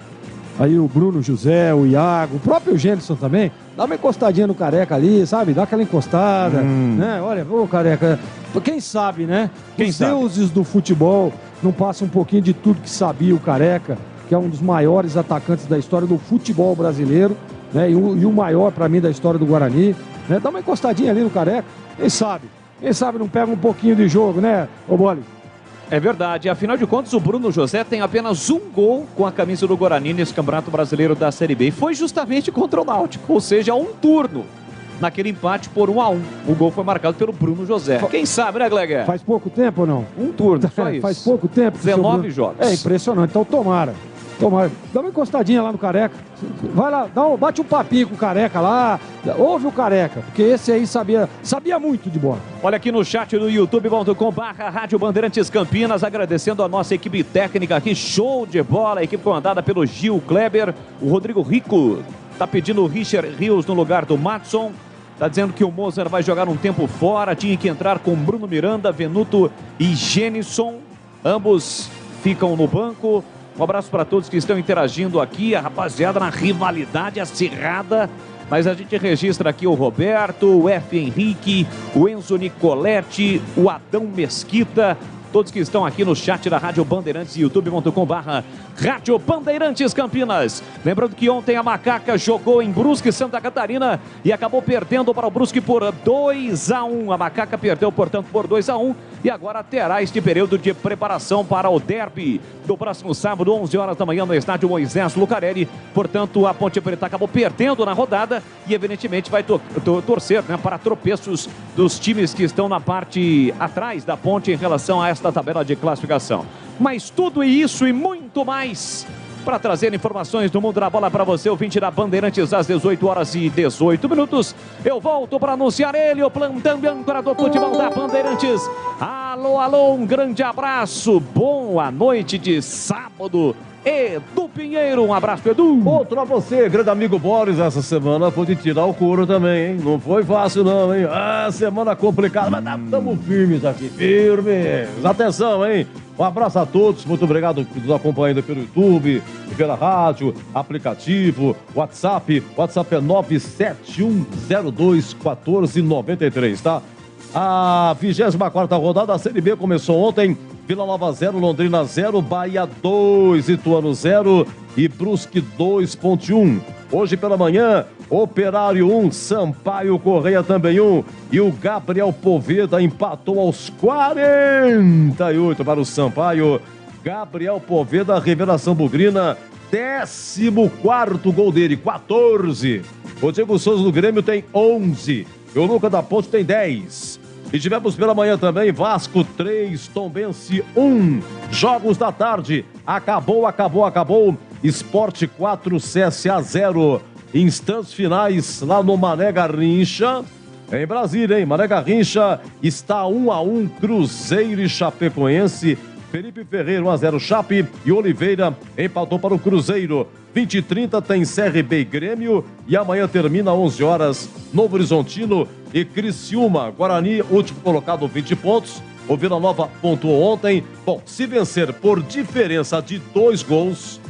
aí o Bruno José, o Iago, o próprio Gênison também, dá uma encostadinha no Careca ali, sabe? Dá aquela encostada, né? Olha, ô Careca, quem sabe, né? Os deuses do futebol não passam um pouquinho de tudo que sabia o Careca, que é um dos maiores atacantes da história do futebol brasileiro, né? E o maior, para mim, da história do Guarani, né? Dá uma encostadinha ali no Careca, quem sabe? Quem sabe não pega um pouquinho de jogo, né, ô Bolle? É verdade, afinal de contas o Bruno José tem apenas um gol com a camisa do Guarani nesse Campeonato Brasileiro da Série B. E foi justamente contra o Náutico, ou seja, um turno. Naquele empate por 1-1. O gol foi marcado pelo Bruno José. Quem sabe, né, Gleger? Faz pouco tempo ou não? Um turno, só isso. Faz pouco tempo. 19 jogos. É impressionante, então tomara. Dá uma encostadinha lá no Careca. Vai lá, bate um papinho com o Careca lá. Ouve o Careca, porque esse aí sabia muito de bola. Olha aqui no chat do youtube.com/Rádio Bandeirantes Campinas, agradecendo a nossa equipe técnica aqui, show de bola, a equipe comandada pelo Gil Kleber. O Rodrigo Rico tá pedindo o Richard Rios no lugar do Matson. Tá dizendo que o Mozart vai jogar um tempo fora, tinha que entrar com Bruno Miranda, Venuto e Gênison. Ambos ficam no banco. Um abraço para todos que estão interagindo aqui, a rapaziada na rivalidade acirrada. Mas a gente registra aqui o Roberto, o F. Henrique, o Enzo Nicoletti, o Adão Mesquita, todos que estão aqui no chat da Rádio Bandeirantes, youtube.com/Rádio Bandeirantes Campinas. Lembrando que ontem a Macaca jogou em Brusque, Santa Catarina, e acabou perdendo para o Brusque por 2-1. A Macaca perdeu, portanto, por 2-1. E agora terá este período de preparação para o derby do próximo sábado, 11 horas da manhã, no estádio Moisés Lucarelli. Portanto, a Ponte Preta acabou perdendo na rodada e, evidentemente, vai torcer, né, para tropeços dos times que estão na parte atrás da Ponte em relação a esta tabela de classificação. Mas tudo isso e muito mais para trazer informações do mundo da bola para você, ouvinte da Bandeirantes, às 18h18. Eu volto para anunciar ele, o plantão de âncora do futebol da Bandeirantes. Alô, alô, um grande abraço, boa noite de sábado. Edu Pinheiro, um abraço, Edu. Outro a você, grande amigo Boris, essa semana foi de tirar o couro também, hein? Não foi fácil não, hein? Semana complicada, mas estamos firmes aqui, firmes. Atenção, hein? Um abraço a todos, muito obrigado por nos acompanhando pelo YouTube, pela rádio, aplicativo, WhatsApp. WhatsApp é 971021493, tá? A 24ª rodada da Série B começou ontem. Vila Nova 0, Londrina 0, Bahia 2, Ituano 0 e Brusque 2.1. Hoje pela manhã, Operário 1, Sampaio Correia também 1. E o Gabriel Poveda empatou aos 48 para o Sampaio. Gabriel Poveda, revelação bugrina, 14º gol dele, 14. O Diego Souza do Grêmio tem 11. E o Lucas da Ponte tem 10. E tivemos pela manhã também Vasco 3, Tombense 1. Jogos da tarde. Acabou. Sport 4, CSA 0. Instantes finais lá no Mané Garrincha. Em Brasília, hein? Mané Garrincha está 1-1, Cruzeiro e Chapecoense. Felipe Ferreira 1-0 Chape e Oliveira empatou para o Cruzeiro. 20h30 tem CRB e Grêmio e amanhã termina 11 horas Novo Horizontino e Criciúma. Guarani, último colocado, 20 pontos. O Vila Nova pontuou ontem. Bom, se vencer por diferença de 2 gols,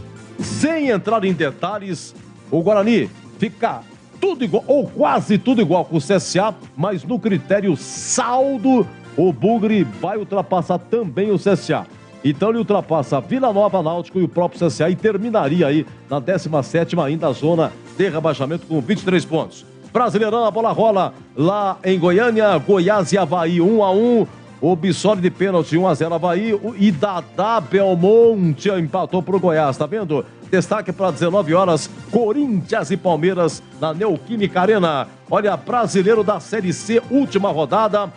sem entrar em detalhes, o Guarani fica tudo igual, ou quase tudo igual com o CSA, mas no critério saldo, o Bugre vai ultrapassar também o CSA. Então ele ultrapassa Vila Nova, Náutico e o próprio CSA e terminaria aí na 17ª ainda a zona de rebaixamento com 23 pontos. Brasileirão, a bola rola lá em Goiânia, Goiás e Avaí 1-1. O Bissoli de pênalti 1-0 Avaí e Dadá Belmonte empatou pro Goiás, tá vendo? Destaque para 19 horas, Corinthians e Palmeiras na Neoquímica Arena. Olha, Brasileiro da Série C, última rodada.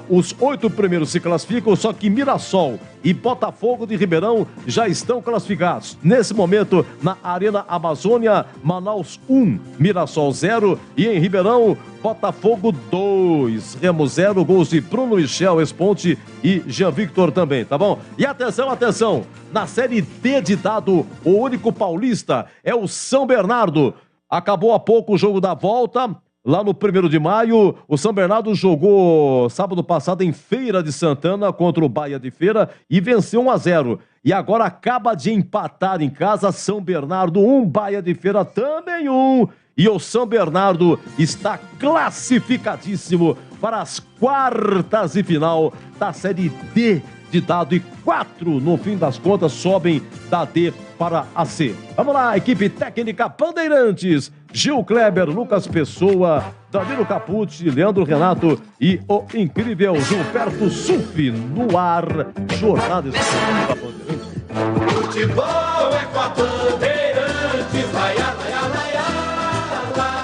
Os 8 primeiros se classificam, só que Mirassol e Botafogo de Ribeirão já estão classificados. Nesse momento, na Arena Amazônia, Manaus 1, Mirassol 0 e em Ribeirão, Botafogo 2, Remo 0, gols de Bruno Michel, Esponte e Jean Victor também, tá bom? E atenção, na Série D de dado, o único paulista é o São Bernardo. Acabou há pouco o jogo da volta. Lá no 1º de maio, o São Bernardo jogou sábado passado em Feira de Santana contra o Bahia de Feira e venceu 1-0. E agora acaba de empatar em casa, São Bernardo 1, Bahia de Feira também 1. E o São Bernardo está classificadíssimo para as quartas de final da Série D de dado e 4, no fim das contas, sobem da D para a C. Vamos lá, equipe técnica Bandeirantes, Gil Kleber, Lucas Pessoa, Danilo Capucci, Leandro Renato e o incrível Gilberto Suf no ar. Jornada Esportiva da Bandeirantes. Futebol é com a Bandeirantes, laia, laia, laia, laia.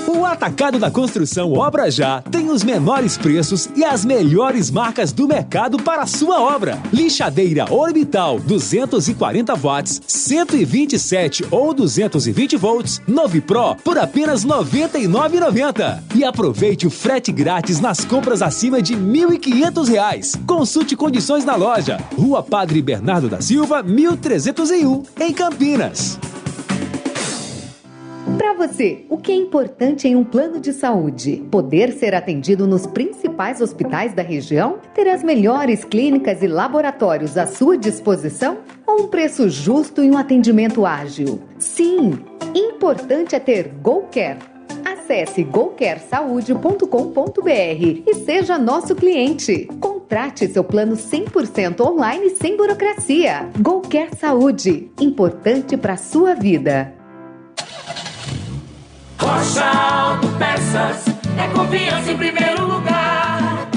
O Atacado da Construção Obra Já tem os menores preços e as melhores marcas do mercado para a sua obra. Lixadeira Orbital 240 watts, 127 ou 220 volts, Novi Pro por apenas R$ 99,90. E aproveite o frete grátis nas compras acima de R$ 1.500. Consulte condições na loja. Rua Padre Bernardo da Silva, 1301, em Campinas. Para você, o que é importante em um plano de saúde? Poder ser atendido nos principais hospitais da região? Ter as melhores clínicas e laboratórios à sua disposição? Ou um preço justo e um atendimento ágil? Sim, importante é ter GoCare. Acesse gocaresaude.com.br e seja nosso cliente. Contrate seu plano 100% online sem burocracia. GoCare Saúde, importante para a sua vida. Rocha Autopeças é confiança em primeiro lugar.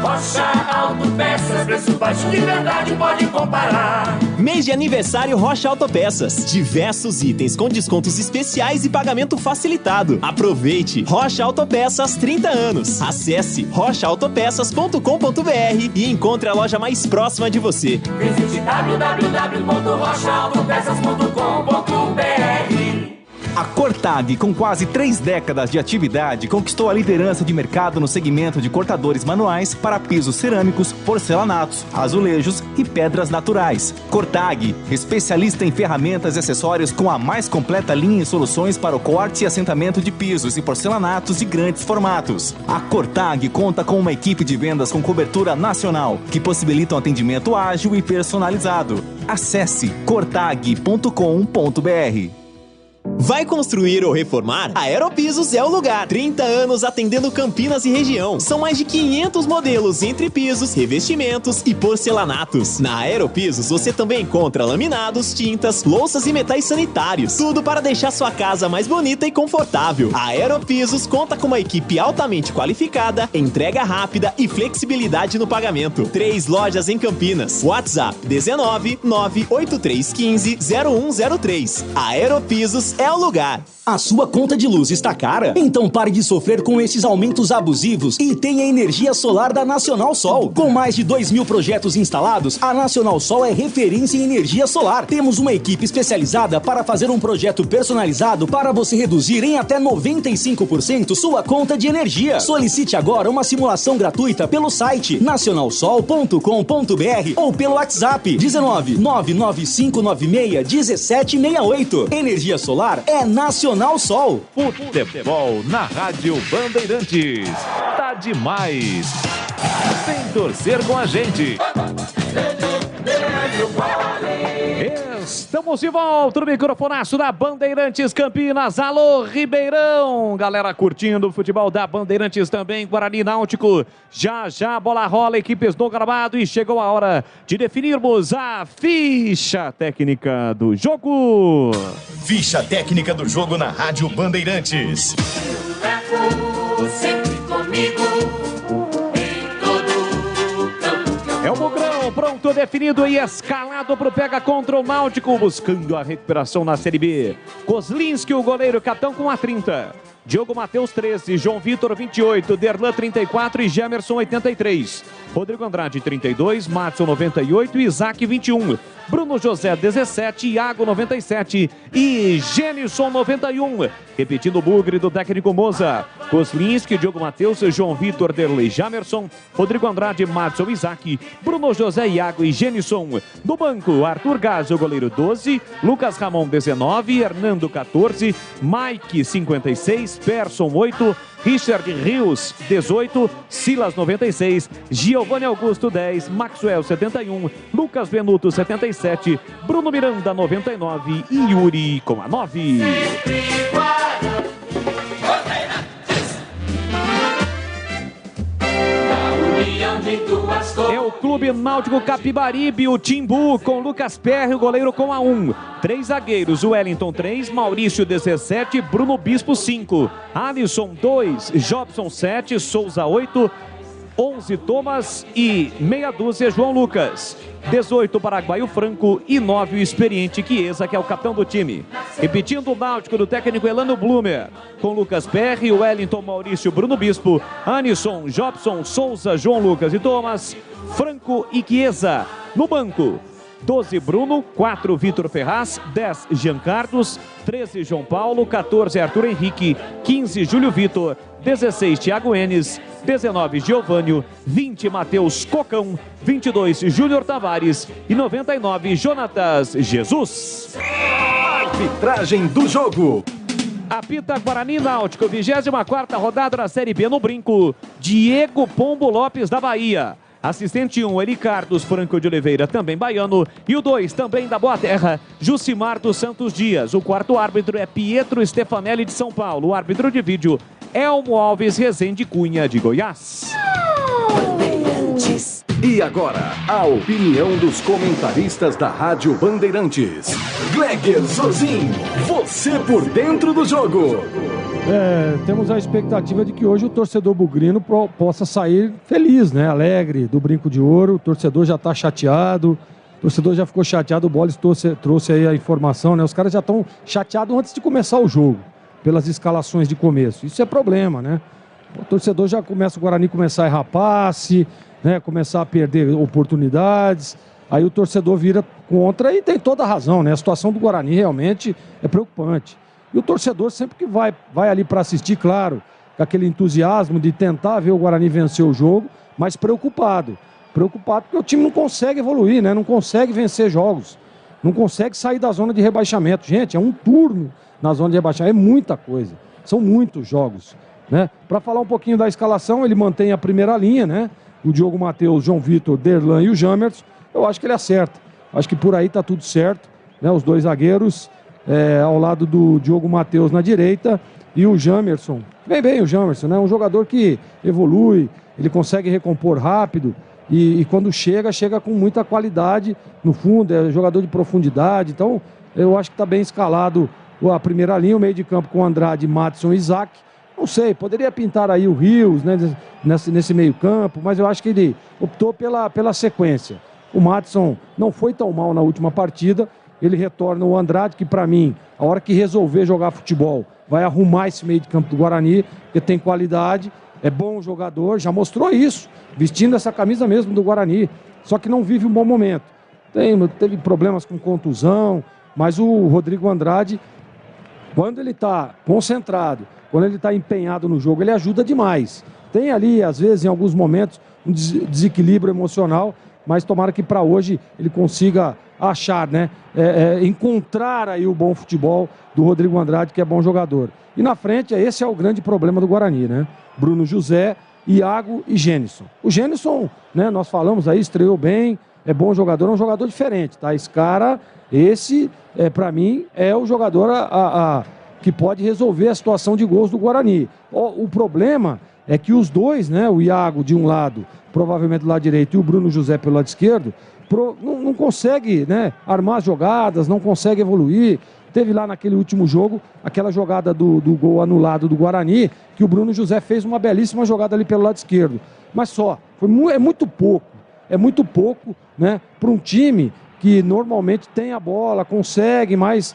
Rocha Autopeças, preço baixo de verdade, pode comparar. Mês de aniversário Rocha Autopeças. Diversos itens com descontos especiais e pagamento facilitado. Aproveite! Rocha Autopeças 30 anos. Acesse rochaautopeças.com.br e encontre a loja mais próxima de você. Visite www.rochaautopeças.com.br. A Cortag, com quase 3 décadas de atividade, conquistou a liderança de mercado no segmento de cortadores manuais para pisos cerâmicos, porcelanatos, azulejos e pedras naturais. Cortag, especialista em ferramentas e acessórios com a mais completa linha e soluções para o corte e assentamento de pisos e porcelanatos de grandes formatos. A Cortag conta com uma equipe de vendas com cobertura nacional, que possibilita um atendimento ágil e personalizado. Acesse cortag.com.br. Vai construir ou reformar? A Aeropisos é o lugar. 30 anos atendendo Campinas e região. São mais de 500 modelos entre pisos, revestimentos e porcelanatos. Na Aeropisos você também encontra laminados, tintas, louças e metais sanitários. Tudo para deixar sua casa mais bonita e confortável. A Aeropisos conta com uma equipe altamente qualificada, entrega rápida e flexibilidade no pagamento. 3 lojas em Campinas. WhatsApp 19 98315 0103. A Aeropisos é o lugar. A sua conta de luz está cara? Então pare de sofrer com esses aumentos abusivos e tenha energia solar da Nacional Sol. Com mais de 2.000 projetos instalados, a Nacional Sol é referência em energia solar. Temos uma equipe especializada para fazer um projeto personalizado para você reduzir em até 95% sua conta de energia. Solicite agora uma simulação gratuita pelo site nacionalsol.com.br ou pelo WhatsApp 19 99596 1768. Energia solar é Nacional Sol. Futebol na Rádio Bandeirantes. Tá demais. Vem torcer com a gente. Estamos de volta no microfonaço da Bandeirantes Campinas. Alô, Ribeirão. Galera curtindo o futebol da Bandeirantes também. Guarani Náutico. Já a bola rola, equipes no gramado. E chegou a hora de definirmos a ficha técnica do jogo. Ficha técnica do jogo na Rádio Bandeirantes. Sempre comigo. É o Mugrão, pronto, definido e escalado para o pega contra o Náutico, buscando a recuperação na Série B. Kozlinski, o goleiro, capitão com a 30. Diogo Matheus, 13. João Vitor, 28. Derlan, 34. E Gemerson, 83. Rodrigo Andrade, 32. Matson, 98. Isaac, 21. Bruno José, 17. Iago, 97. E Genilson, 91. Repetindo o bugre do técnico Moza. Kozlinski, Diogo Matheus, João Vitor, Derlei, Jamerson, Rodrigo Andrade, Matson, Isaac, Bruno José, Iago e Genilson. No banco, Arthur Gás, o goleiro, 12. Lucas Ramon, 19. Hernando, 14. Mike, 56. Persson, 8. Richard Rios, 18. Silas, 96. Giovanni Augusto, 10. Maxwell, 71. Lucas Venuto, 77. Bruno Miranda, 99. E Yuri com a 9. É o Clube Náutico Capibaribe, o Timbu, com Lucas Perry, o goleiro com a 1. 3 zagueiros, Wellington 3, Maurício 17, Bruno Bispo 5. Alisson 2, Jobson 7, Souza 8, 11 Thomas e meia dúzia João Lucas. 18 Paraguaio Franco e 9 o experiente Chiesa, que é o capitão do time. Repetindo o Náutico do técnico Elano Blumer, com Lucas Perry, Wellington, Maurício, Bruno Bispo, Anisson, Jobson, Souza, João Lucas e Thomas, Franco e Chiesa. No banco, 12 Bruno, 4 Vitor Ferraz, 10 Jean Carlos, 13 João Paulo, 14 Arthur Henrique, 15 Júlio Vitor, 16 Thiago Enes, 19 Giovânio, 20 Matheus Cocão, 22 Júnior Tavares e 99 Jonatas Jesus. Arbitragem do jogo. Apita Guarani Náutico, 24ª rodada da Série B no Brinco, Diego Pombo Lopes da Bahia. Assistente 1, Eli Carlos Franco de Oliveira, também baiano. E o 2, também da Boa Terra, Jucimar dos Santos Dias. O quarto árbitro é Pietro Stefanelli de São Paulo. O árbitro de vídeo, Elmo Alves Rezende Cunha de Goiás. E agora, a opinião dos comentaristas da Rádio Bandeirantes. Gleger Zorzin, você por dentro do jogo. Temos a expectativa de que hoje o torcedor bugrino possa sair feliz, né? Alegre, do Brinco de Ouro. O torcedor já está chateado, o torcedor já ficou chateado. O Bolis trouxe aí a informação, né? Os caras já estão chateados antes de começar o jogo, pelas escalações de começo. Isso é problema, né? O torcedor já começa, o Guarani começar a errar passe, né? Começar a perder oportunidades. Aí o torcedor vira contra e tem toda a razão, né? A situação do Guarani realmente é preocupante. E o torcedor sempre que vai ali para assistir, claro, com aquele entusiasmo de tentar ver o Guarani vencer o jogo, mas preocupado. Preocupado porque o time não consegue evoluir, né? Não consegue vencer jogos. Não consegue sair da zona de rebaixamento. Gente, é um turno na zona de rebaixamento. É muita coisa. São muitos jogos, né? Para falar um pouquinho da escalação, ele mantém a primeira linha, né? O Diogo Matheus, João Vitor, Derlan e o Jamerson. Eu acho que ele acerta. Acho que por aí tá tudo certo, né? Os dois zagueiros ao lado do Diogo Matheus na direita e o Jamerson. Bem o Jamerson, né? Um jogador que evolui, ele consegue recompor rápido e quando chega com muita qualidade no fundo, é jogador de profundidade. Então, eu acho que está bem escalado a primeira linha, o meio de campo com Andrade, Matson e Isaac. Não sei, poderia pintar aí o Rios, né, nesse meio campo, mas eu acho que ele optou pela sequência. O Matson não foi tão mal na última partida ele retorna o Andrade, que para mim, a hora que resolver jogar futebol, vai arrumar esse meio de campo do Guarani, porque tem qualidade, é bom jogador, já mostrou isso, vestindo essa camisa mesmo do Guarani, só que não vive um bom momento. Teve problemas com contusão, mas o Rodrigo Andrade, quando ele está concentrado, quando ele está empenhado no jogo, ele ajuda demais. Tem ali, às vezes, em alguns momentos, um desequilíbrio emocional, mas tomara que para hoje ele consiga achar, né? Encontrar aí o bom futebol do Rodrigo Andrade, que é bom jogador. E na frente, esse é o grande problema do Guarani, né? Bruno José, Iago e Gênison. O Gênison, né, nós falamos aí, estreou bem, é bom jogador, é um jogador diferente, tá? Esse cara, para mim, é o jogador que pode resolver a situação de gols do Guarani. O problema é que os dois, né, o Iago de um lado, provavelmente do lado direito, e o Bruno José pelo lado esquerdo, não consegue, né, armar as jogadas, não consegue evoluir. Teve lá naquele último jogo, aquela jogada do gol anulado do Guarani, que o Bruno José fez uma belíssima jogada ali pelo lado esquerdo. Mas só, é muito pouco, né, para um time que normalmente tem a bola, consegue, mas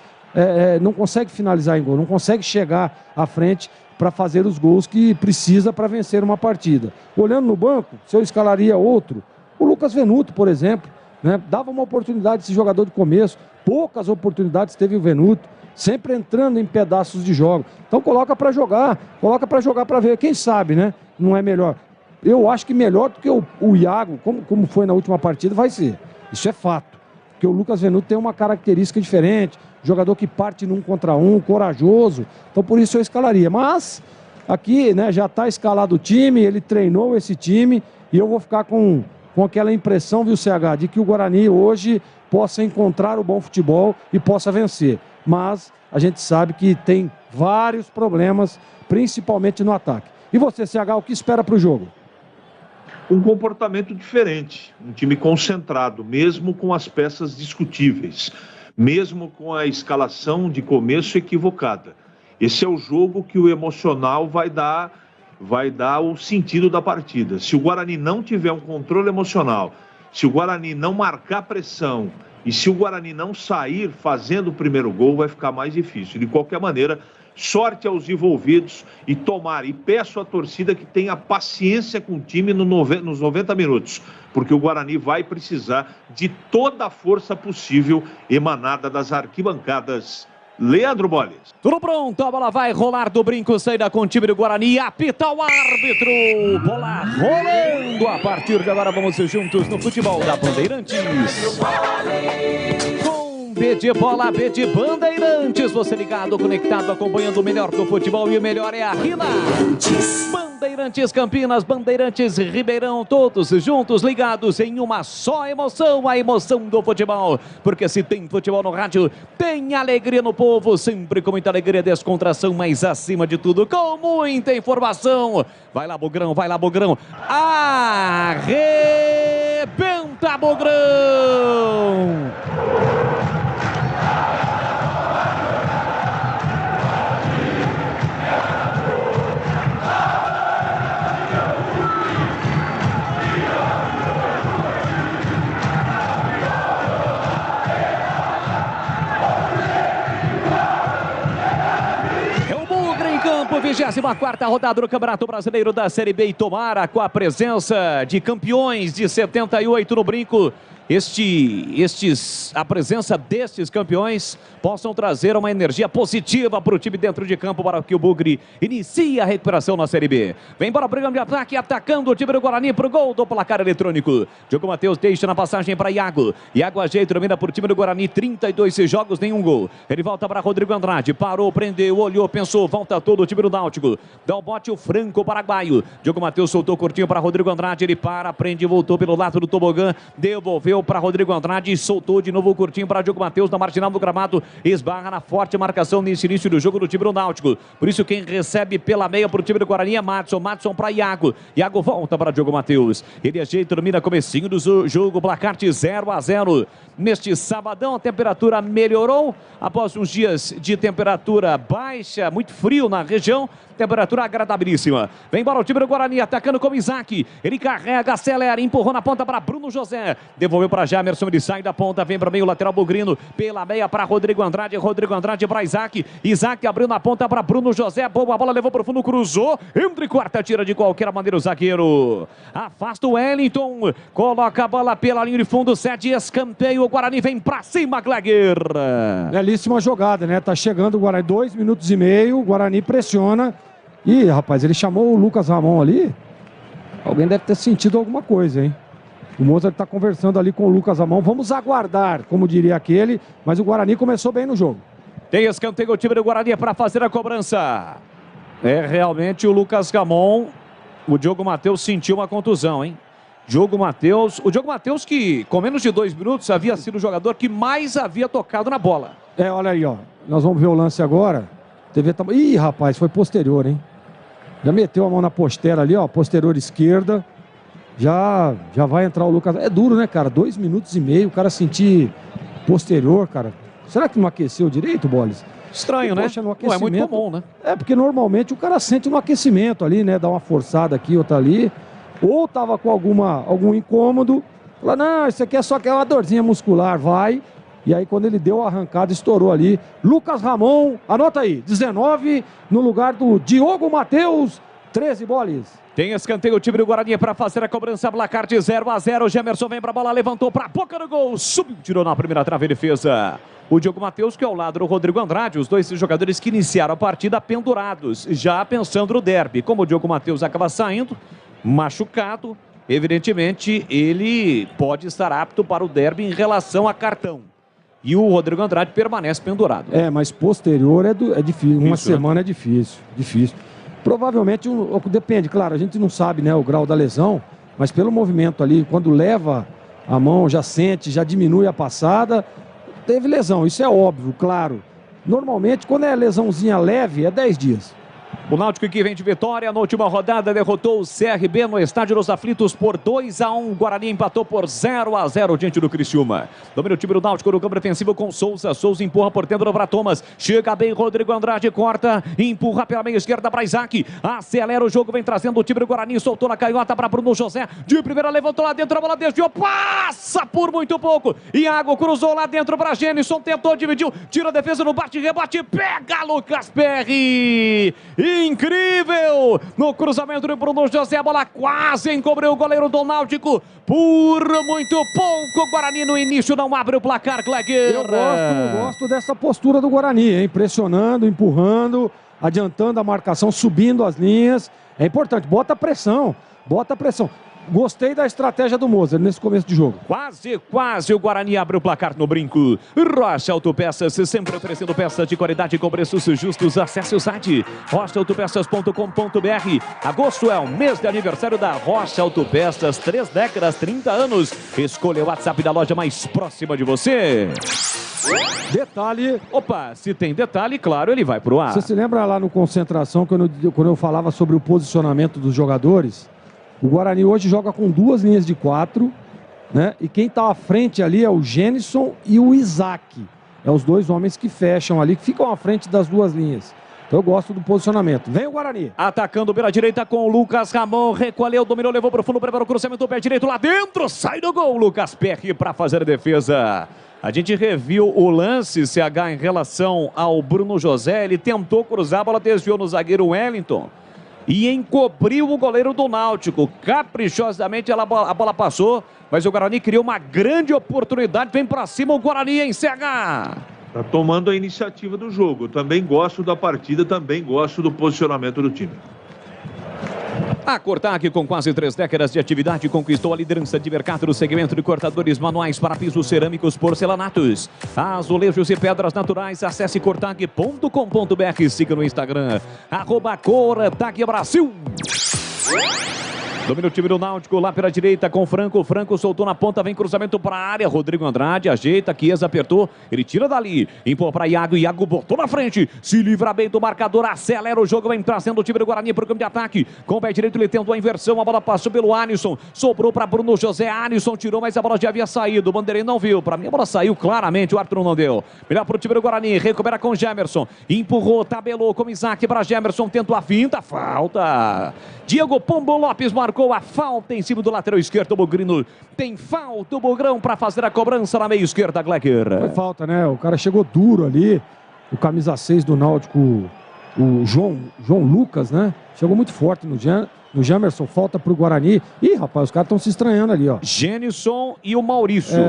não consegue finalizar em gol, não consegue chegar à frente para fazer os gols que precisa para vencer uma partida. Olhando no banco, se eu escalaria outro, o Lucas Venuto, por exemplo, né, dava uma oportunidade esse jogador de começo, poucas oportunidades teve o Venuto, sempre entrando em pedaços de jogo. Então coloca para jogar para ver, quem sabe, né? Não é melhor. Eu acho que melhor do que o Iago, como foi na última partida, vai ser. Isso é fato. Porque o Lucas Venuto tem uma característica diferente, jogador que parte num contra um, corajoso. Então por isso eu escalaria. Mas aqui, né, já está escalado o time, ele treinou esse time e eu vou ficar com aquela impressão, viu, CH, de que o Guarani hoje possa encontrar o bom futebol e possa vencer. Mas a gente sabe que tem vários problemas, principalmente no ataque. E você, CH, o que espera para o jogo? Um comportamento diferente, um time concentrado, mesmo com as peças discutíveis, mesmo com a escalação de começo equivocada. Esse é o jogo que o emocional vai dar o sentido da partida. Se o Guarani não tiver um controle emocional, se o Guarani não marcar pressão e se o Guarani não sair fazendo o primeiro gol, vai ficar mais difícil. De qualquer maneira, sorte aos envolvidos e peço à torcida que tenha paciência com o time nos 90 minutos, porque o Guarani vai precisar de toda a força possível emanada das arquibancadas. Leandro Boles. Tudo pronto, a bola vai rolar do brinco, saída com o time do Guarani, apita o árbitro, bola rolando, a partir de agora vamos juntos no futebol da Bandeirantes. B de bola, B de Bandeirantes, você ligado, conectado, acompanhando o melhor do futebol e o melhor é aqui na Bandeirantes Campinas, Bandeirantes Ribeirão, todos juntos, ligados em uma só emoção, a emoção do futebol, porque se tem futebol no rádio, tem alegria no povo, sempre com muita alegria, descontração, mas acima de tudo, com muita informação. Vai lá, Bugrão, arrebenta, Bugrão! É o Bugra em campo, 24ª rodada do Campeonato Brasileiro da Série B, e tomara com a presença de campeões de 78 no brinco, a presença destes campeões possam trazer uma energia positiva para o time dentro de campo, para que o Bugre inicie a recuperação na Série B. Vem para o programa de ataque, atacando o time do Guarani para o gol do placar eletrônico. Diogo Matheus deixa na passagem para Iago. Iago ajeita, domina por time do Guarani, 32 jogos, nenhum gol. Ele volta para Rodrigo Andrade, parou, prendeu, olhou, pensou, volta todo o time do Náutico. Dá o bote o Franco paraguaio. Diogo Matheus soltou curtinho para Rodrigo Andrade, ele para, prende, voltou pelo lado do tobogã, devolveu para Rodrigo Andrade, soltou de novo o curtinho para Diogo Matheus na marginal do gramado, esbarra na forte marcação nesse início do jogo do time do Náutico. Por isso quem recebe pela meia para o time do Guarani é Madson para Iago. Iago volta para Diogo Matheus. Ele ajeita, domina comecinho do jogo, placar de 0-0. Neste sabadão a temperatura melhorou após uns dias de temperatura baixa, muito frio na região. Temperatura agradabilíssima. Vem embora o time do Guarani, atacando com Isaac. Ele carrega, acelera, empurrou na ponta para Bruno José. Devolveu devolveu para Jamerson, ele sai da ponta, vem para meio, lateral Bugrino, pela meia para Rodrigo Andrade para Isaac, Isaac abriu na ponta para Bruno José, boa bola, levou para o fundo, cruzou, entra e quarta, tira de qualquer maneira o zagueiro, afasta o Wellington, coloca a bola pela linha de fundo, cede escanteio, o Guarani vem para cima, Gleger. Belíssima jogada, né? Tá chegando o Guarani, 2 minutos e meio, o Guarani pressiona. Ih, rapaz, ele chamou o Lucas Ramon ali. Alguém deve ter sentido alguma coisa, hein? O Mozart está conversando ali com o Lucas Ramon. Vamos aguardar, como diria aquele. Mas o Guarani começou bem no jogo. Tem escanteio o time do Guarani para fazer a cobrança. É realmente o Lucas Ramon. O Diogo Matheus sentiu uma contusão, hein? O Diogo Matheus que com menos de 2 minutos havia sido o jogador que mais havia tocado na bola. Olha aí, ó. Nós vamos ver o lance agora. Ih, rapaz, foi posterior, hein? Já meteu a mão na postera ali, ó. Posterior esquerda. Já vai entrar o Lucas. É duro, né, cara? 2 minutos e meio, o cara sentir posterior, cara. Será que não aqueceu direito, Boles? Estranho, né? Poxa, no aquecimento, é muito comum, né? Porque normalmente o cara sente no aquecimento ali, né? Dá uma forçada aqui, outra ali. Ou tava com algum incômodo. Fala, não, isso aqui é só que é uma dorzinha muscular, vai. E aí quando ele deu a arrancada, estourou ali. Lucas Ramon, anota aí, 19 no lugar do Diogo Matheus, 13 Boles. Tem escanteio o time do Guarani para fazer a cobrança, placar de 0-0. Gemerson vem para a bola, levantou para a boca do gol, subiu, tirou na primeira trave e defesa. O Diogo Matheus, que é ao lado do Rodrigo Andrade, os dois jogadores que iniciaram a partida pendurados, já pensando no derby. Como o Diogo Matheus acaba saindo, machucado, evidentemente ele pode estar apto para o derby em relação a cartão. E o Rodrigo Andrade permanece pendurado. Mas posterior é difícil. Uma semana é difícil. Provavelmente, depende, claro, a gente não sabe, né, o grau da lesão, mas pelo movimento ali, quando leva a mão, já sente, já diminui a passada, teve lesão, isso é óbvio, claro. Normalmente, quando é lesãozinha leve, é 10 dias. O Náutico que vem de vitória na última rodada derrotou o CRB no Estádio dos Aflitos por 2-1. Guarani empatou por 0-0 diante do Criciúma. Domina o time do Náutico no campo defensivo com Souza. Souza empurra por dentro para Thomas. Chega bem Rodrigo Andrade, corta, empurra pela meia esquerda para Isaac. Acelera o jogo, vem trazendo o time do Guarani. Soltou na canhota para Bruno José. De primeira levantou lá dentro, a bola desviou, passa por muito pouco. Iago cruzou lá dentro para Genison, tentou, dividiu, tira a defesa no bate-rebate, pega Lucas Perry. Incrível! No cruzamento do Bruno José, a bola quase encobriu o goleiro do Náutico. Por muito pouco, o Guarani no início não abre o placar, Gleger. Eu gosto dessa postura do Guarani, hein? Pressionando, empurrando, adiantando a marcação, subindo as linhas. É importante, bota pressão. Gostei da estratégia do Mozart nesse começo de jogo. Quase o Guarani abre o placar no brinco. Rocha Autopeças, sempre oferecendo peças de qualidade com preços justos. Acesse o site rochaautopeças.com.br. Agosto é o mês de aniversário da Rocha Autopeças. 3 décadas, 30 anos. Escolha o WhatsApp da loja mais próxima de você. Detalhe. Opa, se tem detalhe, claro, ele vai pro ar. Você se lembra lá no Concentração, quando eu falava sobre o posicionamento dos jogadores? O Guarani hoje joga com 2 linhas de 4, né? E quem está à frente ali é o Genison e o Isaac. É os 2 homens que fecham ali, que ficam à frente das 2 linhas. Então eu gosto do posicionamento. Vem o Guarani. Atacando pela direita com o Lucas Ramon. Recolheu, dominou, levou para o fundo, preparou o cruzamento, pé direito lá dentro. Sai do gol, Lucas Perry para fazer a defesa. A gente reviu o lance, CH, em relação ao Bruno José. Ele tentou cruzar, a bola desviou no zagueiro Wellington e encobriu o goleiro do Náutico. Caprichosamente a bola passou, mas o Guarani criou uma grande oportunidade. Vem para cima o Guarani em CH. Está tomando a iniciativa do jogo. Eu também gosto da partida, também gosto do posicionamento do time. A Cortag, com quase 3 décadas de atividade, conquistou a liderança de mercado no segmento de cortadores manuais para pisos cerâmicos porcelanatos, azulejos e pedras naturais. Acesse cortag.com.br, siga no Instagram, @CortagBrasil. Domina o time do Náutico lá pela direita com Franco. Franco soltou na ponta, vem cruzamento para a área. Rodrigo Andrade ajeita, Chiesa apertou. Ele tira dali, impõe para Iago. Iago botou na frente, se livra bem do marcador, acelera o jogo, vem trazendo o time do Guarani para o campo de ataque. Com o pé direito ele tentou a inversão, a bola passou pelo Alisson, sobrou para Bruno José. Alisson tirou, mas a bola já havia saído. O Bandeirinha não viu. Para mim a bola saiu claramente, o árbitro não deu. Melhor para o time do Guarani, recupera com Gemerson. Empurrou, tabelou com Isaac para Gemerson, tentou a finta, falta. Diego Pombo Lopes marcou marcou a falta em cima do lateral esquerdo, o Bugrino. Tem falta o Bugrão para fazer a cobrança na meia esquerda, Glecker. Foi falta, né? O cara chegou duro ali, o camisa 6 do Náutico, o João Lucas, né? Chegou muito forte no Jamerson, falta pro Guarani. Ih, rapaz, os caras estão se estranhando ali, ó. Genison e o Maurício.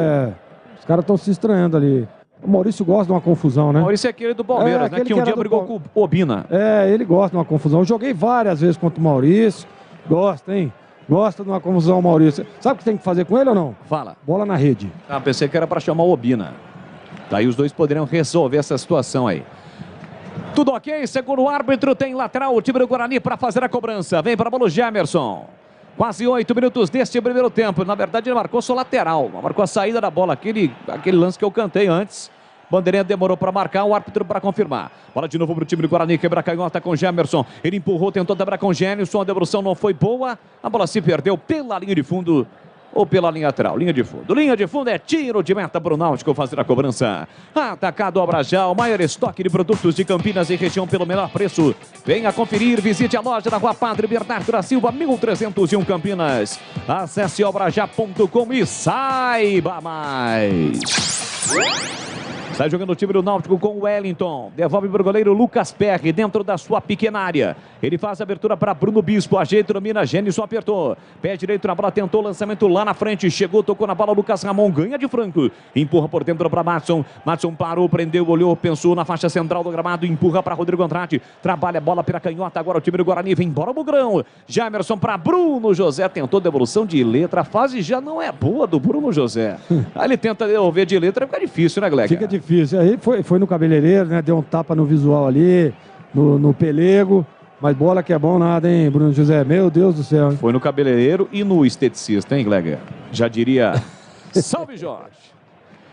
Os caras estão se estranhando ali. O Maurício gosta de uma confusão, né? O Maurício é aquele do Palmeiras, né? Que um dia brigou com o Obina. Ele gosta de uma confusão. Eu joguei várias vezes contra o Maurício. Gosta, hein? Gosta de uma confusão, Maurício. Sabe o que tem que fazer com ele ou não? Fala. Bola na rede. Pensei que era para chamar o Obina. Daí os dois poderiam resolver essa situação aí. Tudo ok, segundo o árbitro, tem lateral o time do Guarani para fazer a cobrança. Vem para a bola o Jamerson. Quase 8 minutos deste primeiro tempo. Na verdade, ele marcou só lateral. Marcou a saída da bola. Aquele lance que eu cantei antes. Bandeirinha demorou para marcar, o árbitro para confirmar. Bola de novo para o time do Guarani, quebra a canhota com Jamerson. Ele empurrou, tentou quebrar com Genison. A devolução não foi boa. A bola se perdeu pela linha de fundo. Ou pela linha lateral, linha de fundo. Linha de fundo é tiro de meta para o Náutico fazer a cobrança. Atacado Abrajal, maior estoque de produtos de Campinas e região pelo menor preço. Venha conferir, visite a loja da Rua Padre Bernardo da Silva, 1301 Campinas. Acesse obrajá.com e saiba mais. Sai jogando o time do Náutico com o Wellington. Devolve para o goleiro Lucas Perry dentro da sua pequena área. Ele faz a abertura para Bruno Bispo. Ajeita, domina, Genison apertou. Pé direito na bola, tentou o lançamento lá na frente. Chegou, tocou na bola, Lucas Ramon ganha de franco. Empurra por dentro para Madson. Madson parou, prendeu, olhou, pensou na faixa central do gramado. Empurra para Rodrigo Andrade. Trabalha a bola pela canhota. Agora o time do Guarani vem embora o Bugrão. Jamerson para Bruno José. Tentou devolução de letra. A fase já não é boa do Bruno José. Aí ele tenta devolver de letra. Fica difícil, né, Glecker? Fica difícil. Aí foi no cabeleireiro, né? Deu um tapa no visual ali, no pelego. Mas bola que é bom nada, hein, Bruno José? Meu Deus do céu. Hein? Foi no cabeleireiro e no esteticista, hein, Glecker? Já diria, salve Jorge.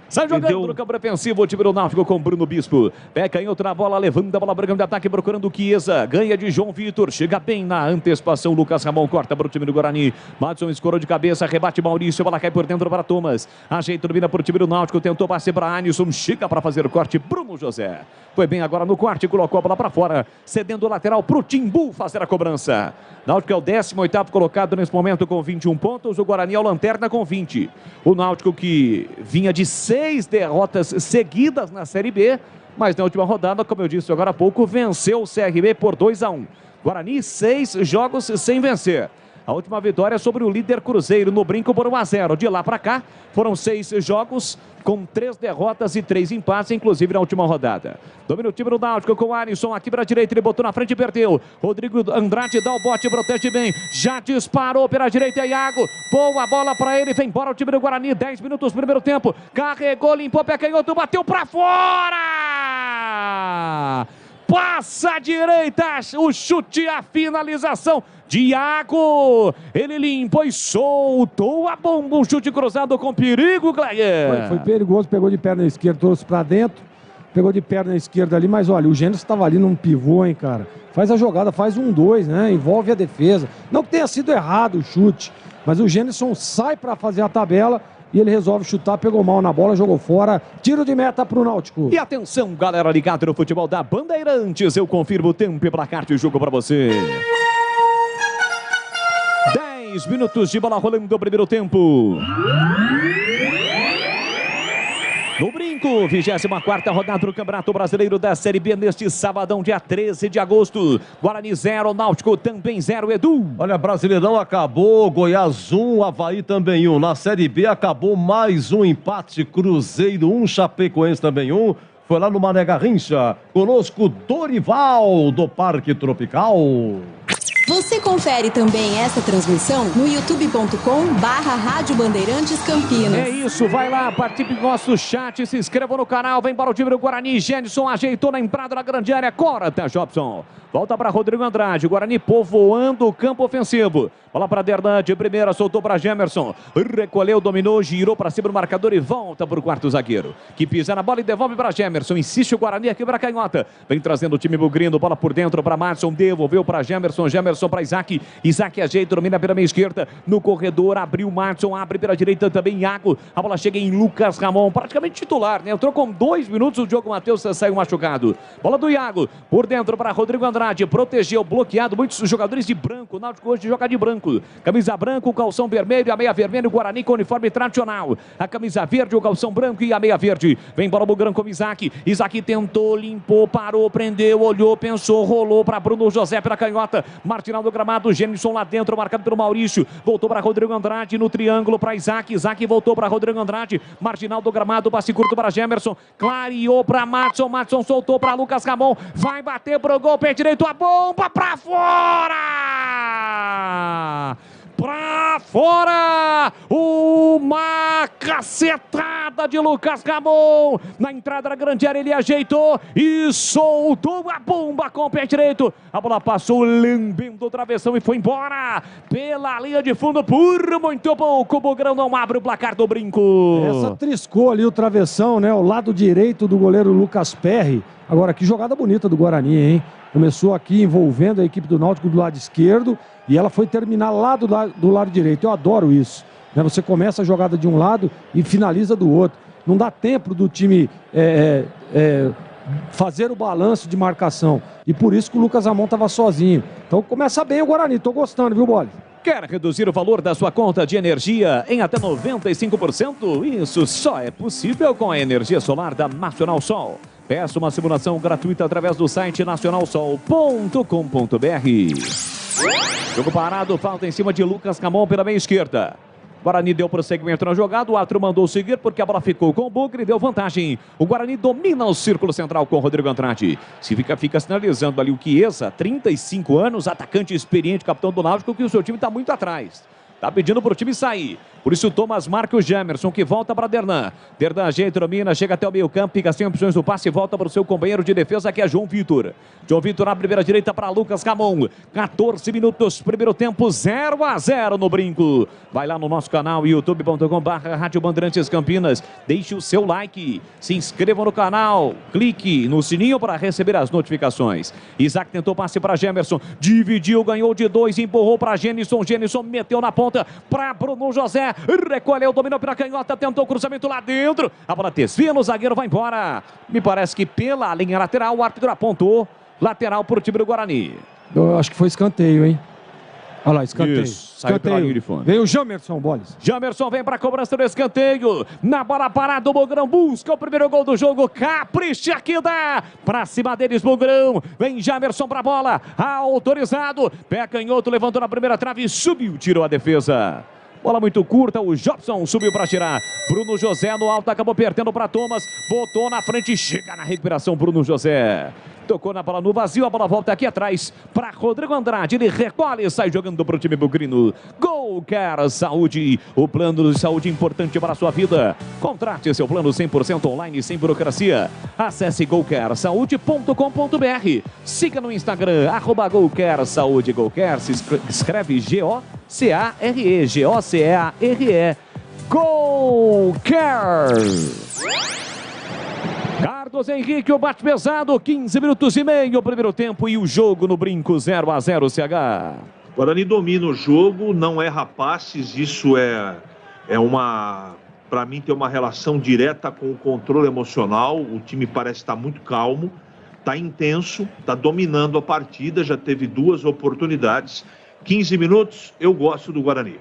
Sai jogando no campo defensivo o time do Náutico com Bruno Bispo. Pé canhoto na bola, levanta a bola branca de ataque, procurando o Chiesa. Ganha de João Vitor, chega bem na antecipação. Lucas Ramon corta para o time do Guarani. Madson escorou de cabeça, rebate Maurício. A bola cai por dentro para Thomas. Ajeita, domina para o time do Náutico. Tentou passe para Anilson, chega para fazer o corte. Bruno José. Foi bem agora no corte, colocou a bola para fora. Cedendo o lateral para o Timbu fazer a cobrança. Náutico é o 18º colocado nesse momento com 21 pontos. O Guarani é o lanterna com 20. O Náutico que vinha de 6 derrotas seguidas na Série B, mas na última rodada, como eu disse agora há pouco, venceu o CRB por 2-1. Guarani, 6 jogos sem vencer. A última vitória sobre o líder Cruzeiro no Brinco por 1-0. De lá para cá, foram 6 jogos com 3 derrotas e 3 empates, inclusive na última rodada. Domina o time do Náutico com o Alisson aqui para a direita, ele botou na frente e perdeu. Rodrigo Andrade dá o bote, protege bem, já disparou pela direita, Iago. Boa bola para ele, vem embora o time do Guarani, 10 minutos do primeiro tempo. Carregou, limpou, pé canhoto, bateu para fora! Passa a direita, o chute, a finalização de Iago. Ele limpou e soltou a bomba. Um chute cruzado com perigo, Gleyer. Foi perigoso, pegou de perna esquerda, trouxe pra dentro. Pegou de perna esquerda ali, mas olha, o Gênesis estava ali num pivô, hein, cara. Faz a jogada, faz 1-2, né? Envolve a defesa. Não que tenha sido errado o chute, mas o Gênesis sai pra fazer a tabela. E ele resolve chutar, pegou mal na bola, jogou fora. Tiro de meta pro Náutico. E atenção, galera ligada no futebol da Bandeirantes. Eu confirmo o tempo e placar de jogo para você. 10 minutos de bola rolando o primeiro tempo. No Brinco, 24ª rodada do Campeonato Brasileiro da Série B neste sabadão, dia 13 de agosto. Guarani 0, Náutico também 0, Edu. Olha, Brasileirão acabou, Goiás 1, Avaí também 1. Na Série B acabou mais um empate, Cruzeiro 1, Chapecoense também 1. Foi lá no Mané Garrincha. Conosco Dorival, do Parque Tropical. Você confere também essa transmissão no youtube.com/Rádio Bandeirantes Campinas. É isso, vai lá, participe do nosso chat, se inscreva no canal, vem para o time do Guarani. Genison ajeitou na entrada da grande área, corta, Jobson. Volta para Rodrigo Andrade, Guarani povoando o campo ofensivo. Bola para Dernan, de primeira, soltou para Gemerson. Recolheu, dominou, girou para cima do marcador e volta para o quarto zagueiro. Que pisa na bola e devolve para Gemerson. Insiste o Guarani aqui para a canhota. Vem trazendo o time bugrino, bola por dentro para Madson, devolveu para Gemerson. Gemerson Gemerson para Isaac. Isaac ajeita, domina pela meia esquerda. No corredor, abriu o Madison, abre pela direita também Iago. A bola chega em Lucas Ramon, praticamente titular, né? Entrou com 2 minutos, o Diogo Matheus saiu machucado. Bola do Iago, por dentro para Rodrigo Andrade. Protegeu, bloqueado, muitos jogadores de branco. O Náutico hoje joga de branco. Camisa branca, o calção vermelho, a meia vermelha, o Guarani com uniforme tradicional. A camisa verde, o calção branco e a meia verde. Vem bola Bugrão com Isaac. Isaac tentou, limpou, parou, prendeu, olhou, pensou, rolou para Bruno José pela canhota. Martinal do gramado, Gênison lá dentro, marcado pelo Maurício. Voltou para Rodrigo Andrade no triângulo para Isaac. Isaac voltou para Rodrigo Andrade. Marginal do gramado, passe curto para Gemerson. Clareou para Madison. Madison soltou para Lucas Ramon. Vai bater pro gol, pé direito, a bomba para fora! Pra fora, uma cacetada de Lucas Ramon, na entrada da grande área ele ajeitou e soltou a bomba com o pé direito, a bola passou lambendo o travessão e foi embora, pela linha de fundo por muito pouco, o Bugrão não abre o placar do brinco. Essa triscou ali o travessão, né, o lado direito do goleiro Lucas Perry. Agora que jogada bonita do Guarani, hein? Começou aqui envolvendo a equipe do Náutico do lado esquerdo e ela foi terminar lá do lado direito. Eu adoro isso, né? Você começa a jogada de um lado e finaliza do outro. Não dá tempo do time fazer o balanço de marcação. E por isso que o Lucas Ramon estava sozinho. Então começa bem o Guarani, tô gostando, viu, Bolle? Quer reduzir o valor da sua conta de energia em até 95%? Isso só é possível com a energia solar da Nacional Sol. Peça uma simulação gratuita através do site nacionalsol.com.br. Jogo parado, falta em cima de Lucas Ramon pela meia esquerda. Guarani deu prosseguimento na jogada, o Atro mandou seguir porque a bola ficou com o Bugre e deu vantagem. O Guarani domina o círculo central com o Rodrigo Andrade. Se fica sinalizando ali o Chiesa, 35 anos, atacante experiente, capitão do Náutico, que o seu time está muito atrás. Tá pedindo pro time sair. Por isso o Thomas marca o Gemerson, que volta para Dernan. Dernan ajeita, domina, chega até o meio campo, fica sem opções do passe e volta para o seu companheiro de defesa, que é João Vitor. João Vitor na primeira direita para Lucas Ramon. 14 minutos, primeiro tempo, 0-0 no brinco. Vai lá no nosso canal, youtube.com/Rádio Bandeirantes Campinas. Deixe o seu like, se inscreva no canal, clique no sininho para receber as notificações. Isaac tentou passe para Gemerson, dividiu, ganhou de 2, empurrou para Gênison. Gênison meteu na ponta para Bruno José, recolheu, dominou pela canhota, tentou o cruzamento lá dentro, a bola desvia no zagueiro, vai embora. Me parece que pela linha lateral o árbitro apontou lateral para o time do Guarani. Eu acho que foi escanteio, hein? Olha lá, escanteio. Isso, saiu pela linha de fundo. Veio o Jamerson, Boles. Jamerson vem para a cobrança do escanteio. Na bola parada, o Bugrão busca o primeiro gol do jogo. Capricha que dá. Pra cima deles, Bugrão. Vem Jamerson para a bola. Autorizado. Pé canhoto, levantou na primeira trave, subiu, tirou a defesa. Bola muito curta, o Jobson subiu para tirar. Bruno José no alto, acabou perdendo para Thomas. Botou na frente, chega na recuperação Bruno José. Tocou na bola no vazio, a bola volta aqui atrás para Rodrigo Andrade. Ele recolhe e sai jogando para o time bugrino. Golcare Saúde, o plano de saúde importante para a sua vida. Contrate seu plano 100% online, sem burocracia. Acesse golcaresaude.com.br. Siga no Instagram, @Golcare Saúde. Golcare se escreve G-O-C-A-R-E. G-O-C-A-R-E. Golcare. Carlos Henrique, o bate pesado, 15 minutos e meio, primeiro tempo e o jogo no brinco, 0-0 CH. Guarani domina o jogo, não erra passes, isso é uma, para mim, tem uma relação direta com o controle emocional. O time parece estar muito calmo, está intenso, está dominando a partida, já teve 2 oportunidades. 15 minutos, eu gosto do Guarani.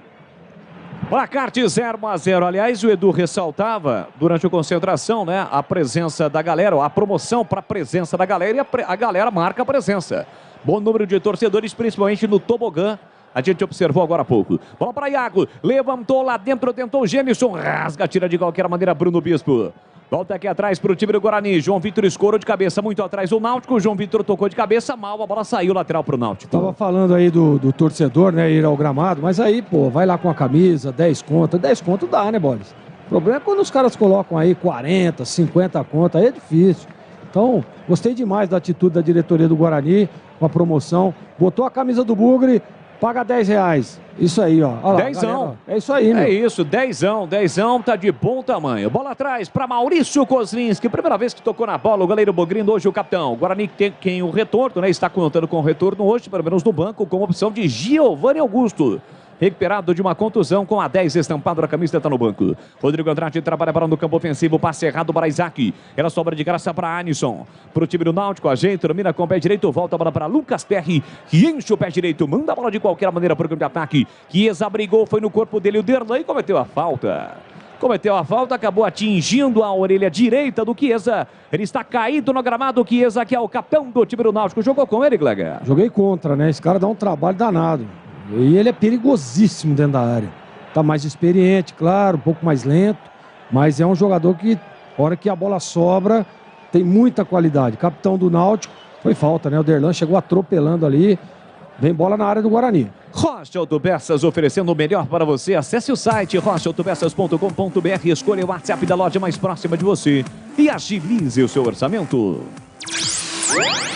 Placar de 0-0. Aliás, o Edu ressaltava durante a concentração, né, a presença da galera, a promoção para a presença da galera, e a galera marca a presença. Bom número de torcedores, principalmente no tobogã. A gente observou agora há pouco. Bola para Iago, levantou lá dentro, tentou o Gênison, rasga, tira de qualquer maneira Bruno Bispo. Volta aqui atrás para o time do Guarani. João Vitor escorou de cabeça muito atrás o Náutico. João Vitor tocou de cabeça mal. A bola saiu lateral para o Náutico. Tava falando aí do torcedor, né? Ir ao gramado. Mas aí, pô, vai lá com a camisa, 10 conto. 10 conto dá, né, Boles? O problema é quando os caras colocam aí 40, 50 conto. Aí é difícil. Então, gostei demais da atitude da diretoria do Guarani com a promoção. Botou a camisa do Bugre. paga R$10. Isso aí, ó. Olha lá, Dezão. galera, é isso aí, né? É isso, dezão, tá de bom tamanho. Bola atrás para Maurício Kozlinski, primeira vez que tocou na bola, o goleiro Bogrindo, hoje o capitão. O Guarani tem o retorno, né? Está contando com o retorno hoje, pelo menos no banco, com a opção de Giovanni Augusto. Recuperado de uma contusão com a 10 estampado na camisa, está no banco. Rodrigo Andrade trabalha para no campo ofensivo, passe errado para Isaac. Ela sobra de graça para Anisson. Para o time do Náutico, ajeita, domina com o pé direito, volta a bola para Lucas Perry, que enche o pé direito, manda a bola de qualquer maneira para o campo de ataque. Chiesa brigou, foi no corpo dele o Derlan e cometeu a falta. Acabou atingindo a orelha direita do Chiesa. Ele está caído no gramado, o Chiesa, que é o capitão do time do Náutico. Jogou com ele, Glega? Joguei contra, né? Esse cara dá um trabalho danado. E ele é perigosíssimo dentro da área. Tá mais experiente, claro, um pouco mais lento, mas é um jogador que, na hora que a bola sobra, tem muita qualidade. Capitão do Náutico, foi falta, né? O Derlan chegou atropelando ali. Vem bola na área do Guarani. Rocha Autopeças oferecendo o melhor para você. Acesse o site rochaautopeças.com.br, escolha o WhatsApp da loja mais próxima de você e agilize o seu orçamento.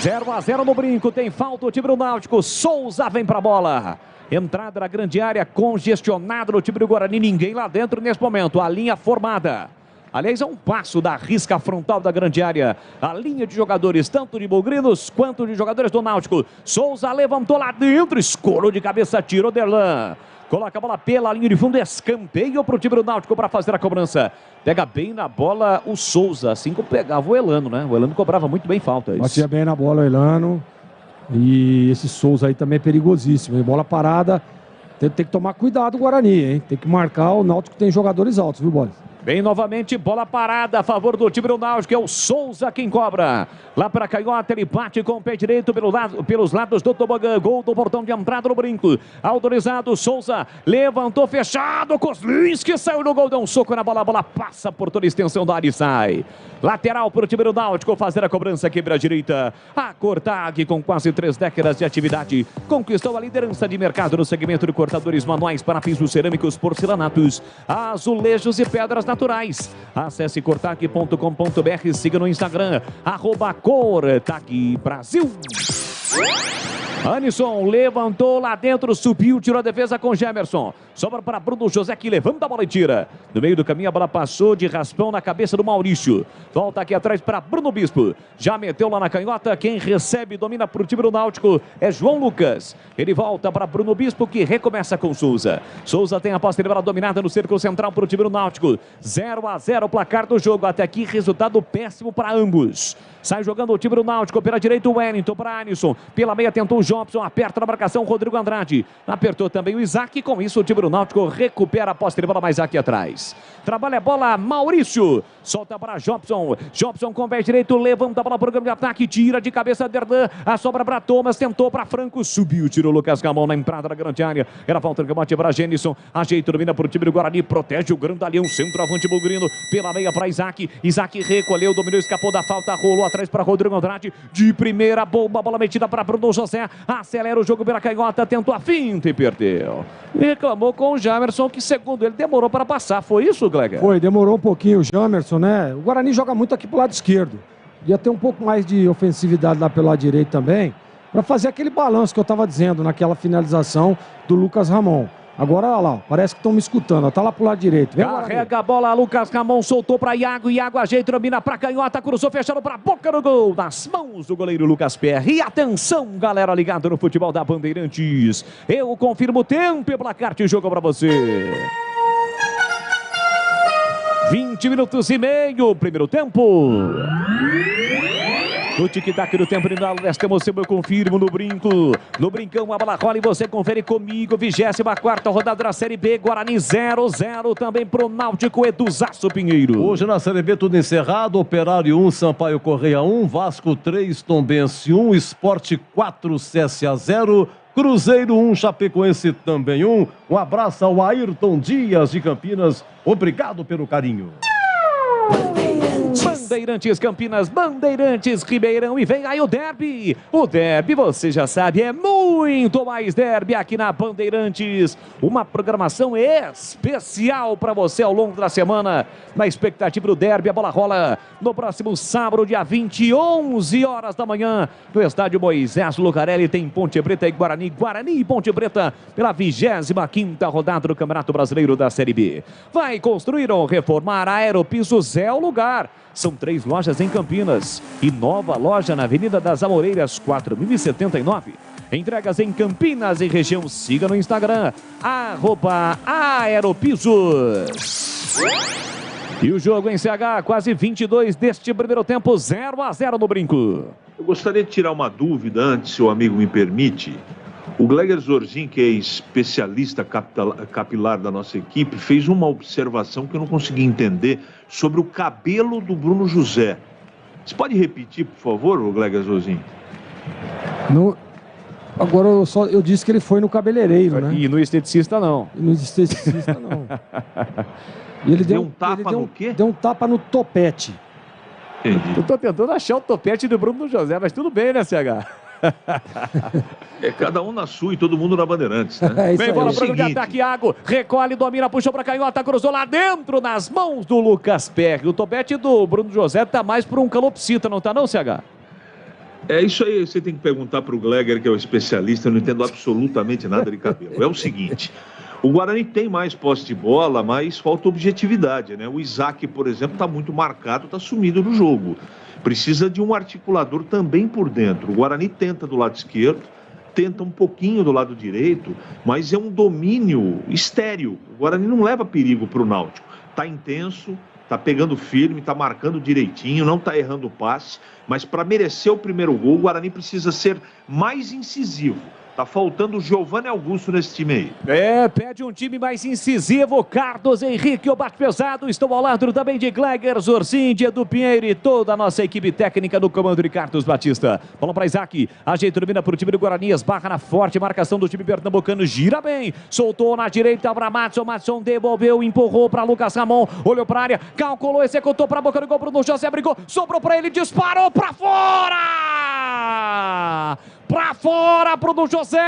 0-0 no brinco, tem falta o time do Náutico. Souza vem para a bola. Entrada na grande área, congestionada no time do Guarani. Ninguém lá dentro nesse momento. A linha formada. Aliás, é um passo da risca frontal da grande área. A linha de jogadores, tanto de Bogrinos quanto de jogadores do Náutico. Souza levantou lá dentro, escorou de cabeça, tirou Derlan. Coloca a bola pela linha de fundo, escanteio para o time do Náutico para fazer a cobrança. Pega bem na bola o Souza, assim como pegava o Elano, né? O Elano cobrava muito bem faltas. Batia bem na bola o Elano. E esse Souza aí também é perigosíssimo. Bola parada, tem que tomar cuidado o Guarani, hein? Tem que marcar, o Náutico tem jogadores altos, viu, Bola? Bem, novamente, bola parada a favor do time do Náutico, é o Souza quem cobra. Lá para a canhota, ele bate com o pé direito pelos lados do tobogã. Gol do portão de entrada no brinco. Autorizado, Souza levantou, fechado. Kozlinski saiu no gol, deu um soco na bola. A bola passa por toda a extensão da área e sai. Lateral para o time do Náutico fazer a cobrança aqui para a direita. A Cortag, com quase 3 décadas de atividade, conquistou a liderança de mercado no segmento de cortadores manuais para pisos cerâmicos, porcelanatos, azulejos e pedras naturais. Acesse cortag.com.br, siga no Instagram, @Cortag Brasil. Anisson levantou lá dentro, subiu, tirou a defesa com Gemerson. Sobra para Bruno José, que levanta a bola e tira. No meio do caminho a bola passou de raspão na cabeça do Maurício. Volta aqui atrás para Bruno Bispo. Já meteu lá na canhota, quem recebe, domina para o time do Náutico é João Lucas. Ele volta para Bruno Bispo, que recomeça com Souza. Souza tem a posse de bola dominada no círculo central para o time do Náutico. 0-0 o placar do jogo. Até aqui resultado péssimo para ambos. Sai jogando o time do Náutico pela direita o Wellington para Anisson. Pela meia tentou o Jobson, aperta na marcação Rodrigo Andrade. Apertou também o Isaac, com isso o time do Náutico recupera a posse de bola mais aqui atrás. Trabalha a bola Maurício. Solta para Jobson. Jobson com o pé direito, levanta a bola para o campo de ataque, tira de cabeça Derlan. A sobra para Thomas, tentou para Franco, subiu, tirou Lucas Gamão na entrada da grande área. Era falta de combate para Genison. Ajeita, domina para o time do Guarani, protege o grandalhão, centroavante Bugrino. Pela meia para Isaac. Isaac recolheu, dominou, escapou da falta, rolou atrás para Rodrigo Andrade. De primeira bomba, bola metida para Bruno José. Acelera o jogo pela canhota, tentou a finta e perdeu. Reclamou com o Jamerson, que segundo ele demorou para passar. Foi isso, Glega? Foi, demorou um pouquinho o Jamerson, né? O Guarani joga muito aqui pro lado esquerdo. Ia ter um pouco mais de ofensividade lá pelo lado direito também, para fazer aquele balanço que eu estava dizendo naquela finalização do Lucas Ramon. Agora, olha lá, parece que estão me escutando, ó, tá lá pro lado direito. Vem, carrega a bola, Lucas Ramon soltou para Iago, Iago ajeita, domina para canhota, cruzou, fechando para a boca do gol, nas mãos do goleiro Lucas Perry. E atenção, galera ligada no futebol da Bandeirantes. Eu confirmo o tempo e placar de jogo para você. 20 minutos e meio, primeiro tempo. No tic-tac do tempo inicial, nesta emoção eu confirmo no brinco. No brincão, a bola rola e você confere comigo. 24ª rodada da Série B, Guarani 0-0 também pro Náutico, Eduzaço Pinheiro. Hoje na Série B tudo encerrado, Operário 1, Sampaio Correia 1, Vasco 3, Tombense 1, Sport 4, CSA 0, Cruzeiro 1, Chapecoense também 1. Um abraço ao Ayrton Dias de Campinas, obrigado pelo carinho. Bandeirantes. Bandeirantes Campinas, Bandeirantes Ribeirão e vem aí o derby. O derby, você já sabe, é muito mais derby aqui na Bandeirantes. Uma programação especial para você ao longo da semana. Na expectativa do derby, a bola rola no próximo sábado, dia 20, 11 horas da manhã, no estádio Moisés Lucarelli. Tem Ponte Preta e Guarani, Guarani e Ponte Preta pela 25ª rodada do Campeonato Brasileiro da Série B. Vai construir ou reformar a Aeropisos é o lugar. São 3 lojas em Campinas e nova loja na Avenida das Amoreiras, 4079. Entregas em Campinas e região. Siga no Instagram, @Aeropisos. E o jogo em CH, quase 22 deste primeiro tempo, 0-0 no Brinco. Eu gostaria de tirar uma dúvida antes, se o amigo me permite. O Gleger Zorzin, que é especialista capilar da nossa equipe, fez uma observação que eu não consegui entender sobre o cabelo do Bruno José. Você pode repetir, por favor, o Gleger Zorzin? Agora eu disse que ele foi no cabeleireiro, né? E no esteticista não. E no esteticista não. E ele deu um tapa no quê? Deu um tapa no topete. Entendi. Eu tô tentando achar o topete do Bruno José, mas tudo bem, né, CH? É cada um na sua e todo mundo na Bandeirantes, né? Vem bola pro de ataque, Iago, recolhe, domina, puxou pra canhota, cruzou lá dentro, nas mãos do Lucas Perry. O topete do Bruno José tá mais por um calopsita, não tá não, CH? É isso aí, você tem que perguntar pro Gleger, que é o especialista, eu não entendo absolutamente nada de cabelo. É o seguinte, o Guarani tem mais posse de bola, mas falta objetividade, né? O Isaac, por exemplo, tá muito marcado, tá sumido no jogo. Precisa de um articulador também por dentro. O Guarani tenta do lado esquerdo, tenta um pouquinho do lado direito, mas é um domínio estéril. O Guarani não leva perigo para o Náutico. Está intenso, está pegando firme, está marcando direitinho, não está errando o passe, mas para merecer o primeiro gol, o Guarani precisa ser mais incisivo. Tá faltando o Giovanni Augusto nesse time aí. Pede um time mais incisivo. Carlos Henrique, o bate pesado. Estou ao lado também de Gleger Zorzin, de Edu Pinheiro e toda a nossa equipe técnica no comando de Carlos Batista. Bola para Isaac. Ajeita, domina para o time do Guarani. Esbarra na forte marcação do time pernambucano. Gira bem. Soltou na direita para Matson. Matson devolveu, empurrou para Lucas Ramon. Olhou para a área. Calculou, executou para a boca do gol. Bruno José brigou. Sobrou para ele. Disparou para fora! Pra fora, Bruno José,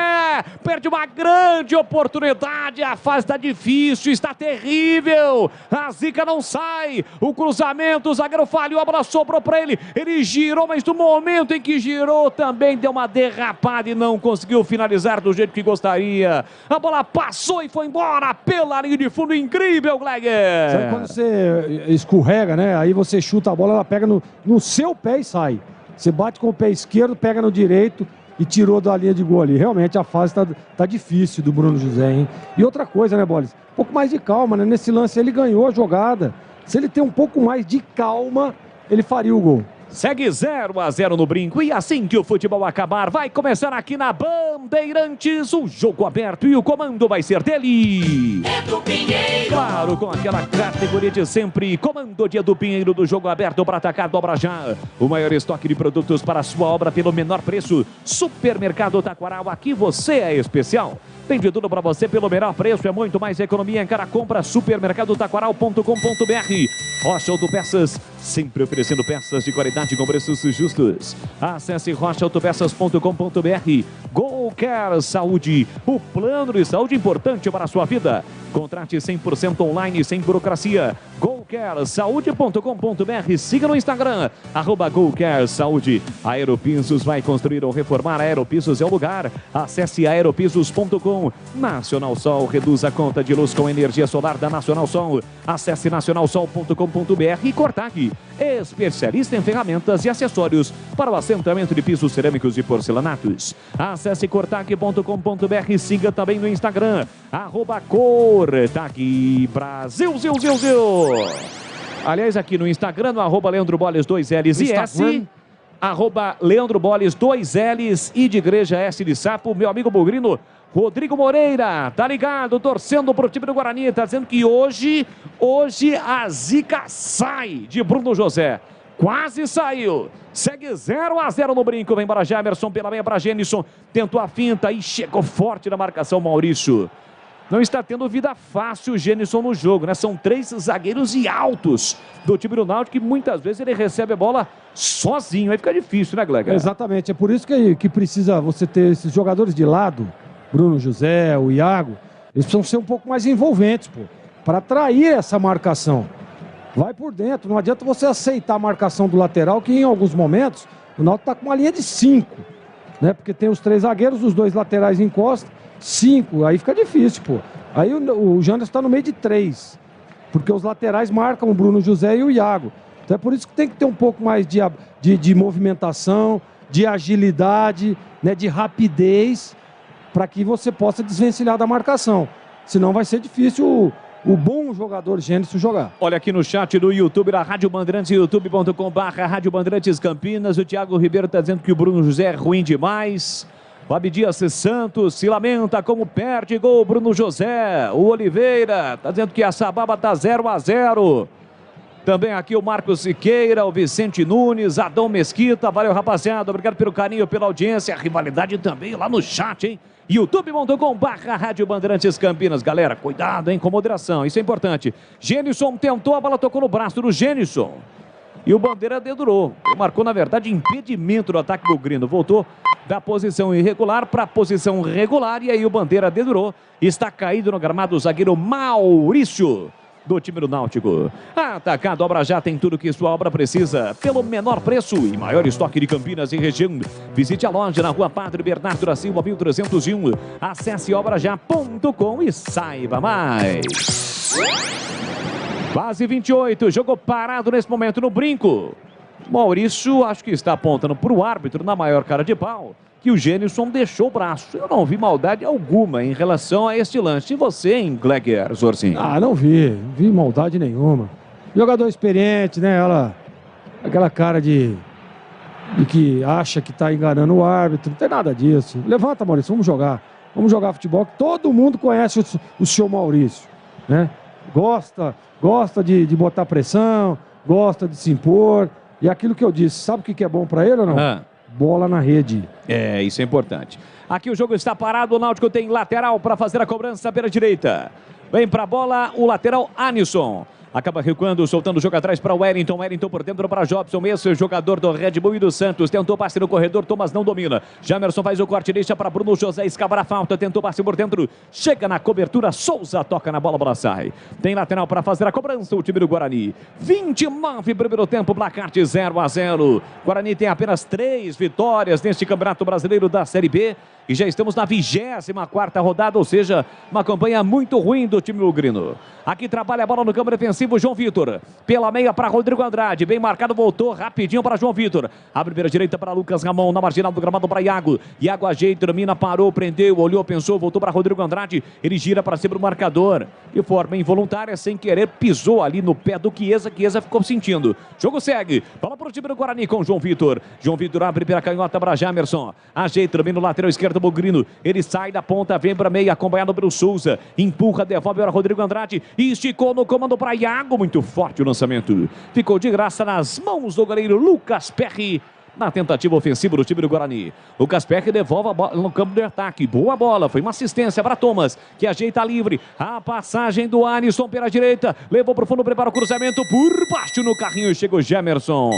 perde uma grande oportunidade, a fase está difícil, está terrível, a zica não sai, o cruzamento, o zagueiro falhou, a bola sobrou para ele girou, mas no momento em que girou também deu uma derrapada e não conseguiu finalizar do jeito que gostaria, a bola passou e foi embora pela linha de fundo, incrível, Gleger. Sabe quando você escorrega, né, aí você chuta a bola, ela pega no seu pé e sai, você bate com o pé esquerdo, pega no direito, e tirou da linha de gol ali. Realmente a fase tá difícil do Bruno José, hein? E outra coisa, né, Bolis? Um pouco mais de calma, né? Nesse lance ele ganhou a jogada. Se ele tem um pouco mais de calma, ele faria o gol. Segue 0-0 no Brinco e assim que o futebol acabar, vai começar aqui na Bandeirantes o jogo aberto e o comando vai ser dele. Edu Pinheiro. Claro, com aquela categoria de sempre, comando de Edu Pinheiro do jogo aberto para atacar, dobra já. O maior estoque de produtos para a sua obra pelo menor preço. Supermercado Taquaral, aqui você é especial. Tem de tudo para você pelo menor preço, é muito mais economia em cada compra. Supermercadotaquaral.com.br. Rocha Autopeças, sempre oferecendo peças de qualidade com preços justos. Acesse rochaautopeças.com.br. GoCare Saúde, o plano de saúde importante para a sua vida. Contrate 100% online, sem burocracia. GoCareSaúde.com.br. Siga no Instagram, @GoCareSaúde. Aeropisos vai construir ou reformar. Aeropisos é o lugar. Acesse aeropisos.com. Nacional Sol, reduz a conta de luz com energia solar da Nacional Sol. Acesse nacionalsol.com.br e Cortag, especialista em ferramentas e acessórios para o assentamento de pisos cerâmicos e porcelanatos. Acesse cortag.com.br. Siga também no Instagram, @Cortag Brasil. Aliás, aqui no Instagram, no @Leandro Boles 2Ls e S, @Leandro Boles 2Ls e de Igreja S de Sapo, meu amigo Bugrino Rodrigo Moreira, tá ligado, torcendo pro time do Guarani, tá dizendo que hoje a zica sai de Bruno José. Quase saiu. Segue 0-0 no Brinco. Vem para Jamerson, pela meia para Genison. Tentou a finta e chegou forte na marcação Maurício. não está tendo vida fácil o Gênison no jogo, né? São 3 zagueiros e altos do time do Náutico, que muitas vezes ele recebe a bola sozinho. Aí fica difícil, né, Glega? Exatamente, é por isso que precisa você ter esses jogadores de lado, Bruno José, o Iago, eles precisam ser um pouco mais envolventes, pô, para atrair essa marcação. Vai por dentro, não adianta você aceitar a marcação do lateral, que em alguns momentos o Náutico está com uma linha de 5, né? Porque tem os 3 zagueiros, os 2 laterais encostam, 5, aí fica difícil, pô. Aí o Janderson está no meio de 3, porque os laterais marcam o Bruno José e o Iago. Então é por isso que tem que ter um pouco mais de movimentação, de agilidade, né? De rapidez, para que você possa desvencilhar da marcação. Senão vai ser difícil o bom jogador Gênison jogar. Olha aqui no chat do YouTube da Rádio Bandeirantes, youtube.com/Rádio Bandeirantes Campinas. O Thiago Ribeiro está dizendo que o Bruno José é ruim demais. O Abdias Santos se lamenta como perde gol Bruno José. O Oliveira está dizendo que a Sababa está 0-0. Também aqui o Marcos Siqueira, o Vicente Nunes, Adão Mesquita. Valeu, rapaziada. Obrigado pelo carinho, pela audiência. A rivalidade também lá no chat, hein? youtube.com/Rádio Bandeirantes Campinas. Galera, cuidado, hein? Com moderação. Isso é importante. Gênison tentou, a bola tocou no braço do Gênison. E o Bandeira dedurou. Ele marcou, na verdade, impedimento do ataque do Grino. Voltou da posição irregular para a posição regular. E aí o Bandeira dedurou. Está caído no gramado o zagueiro Maurício, do time do Náutico. Atacado Obra Já tem tudo que sua obra precisa, pelo menor preço e maior estoque de Campinas e região. Visite a loja na Rua Padre Bernardo da Silva, 1301. Acesse obrajá.com e saiba mais. Quase 28, jogo parado nesse momento no brinco. Maurício acho que está apontando para o árbitro na maior cara de pau que o Gênison deixou o braço. Eu não vi maldade alguma em relação a este lance. E você, hein, Gleger Zorzin? Não vi maldade nenhuma. Jogador experiente, né? Aquela cara de que acha que está enganando o árbitro. Não tem nada disso. Levanta, Maurício, vamos jogar. Vamos jogar futebol, que todo mundo conhece o senhor Maurício, né? Gosta de botar pressão, gosta de se impor. E aquilo que eu disse, sabe o que é bom para ele ou não? Bola na rede. É, isso é importante. Aqui o jogo está parado, o Náutico tem lateral para fazer a cobrança pela direita. Vem para a bola o lateral Anisson. Acaba recuando, soltando o jogo atrás para o Wellington. Wellington por dentro para Jobson. Esse jogador do Red Bull e do Santos. Tentou passe no corredor, Thomas não domina. Jamerson faz o corte, deixa para Bruno José escavar a falta. Tentou passe por dentro. Chega na cobertura, Souza toca na bola, bola sai. Tem lateral para fazer a cobrança o time do Guarani. 29 primeiro tempo, placar de 0-0. Guarani tem apenas 3 vitórias neste Campeonato Brasileiro da Série B. E já estamos na 24ª rodada, ou seja, uma campanha muito ruim do time ugrino. Aqui trabalha a bola no campo defensivo, João Vitor. Pela meia para Rodrigo Andrade, bem marcado, voltou rapidinho para João Vitor. Abre primeira direita para Lucas Ramon, na marginal do gramado para Iago. Iago ajeita, domina, parou, prendeu, olhou, pensou, voltou para Rodrigo Andrade. Ele gira para cima do marcador. De forma involuntária, sem querer, pisou ali no pé do Chiesa. Chiesa ficou sentindo. Jogo segue. Bola para o time do Guarani com João Vitor. João Vitor abre pela canhota para Jamerson. Ajeita, domina no lateral esquerdo do Bugrino. Ele sai da ponta, vem para meia, acompanhado pelo Souza. Empurra, devolve para Rodrigo Andrade. E esticou no comando para Iago. Muito forte o lançamento. Ficou de graça nas mãos do goleiro Lucas Perry. Na tentativa ofensiva do time do Guarani. Lucas Perry devolve a bola no campo de ataque. Boa bola, foi uma assistência para Thomas, que ajeita livre. A passagem do Anisson pela direita. Levou para o fundo, prepara o cruzamento. Por baixo no carrinho chega o Jamerson.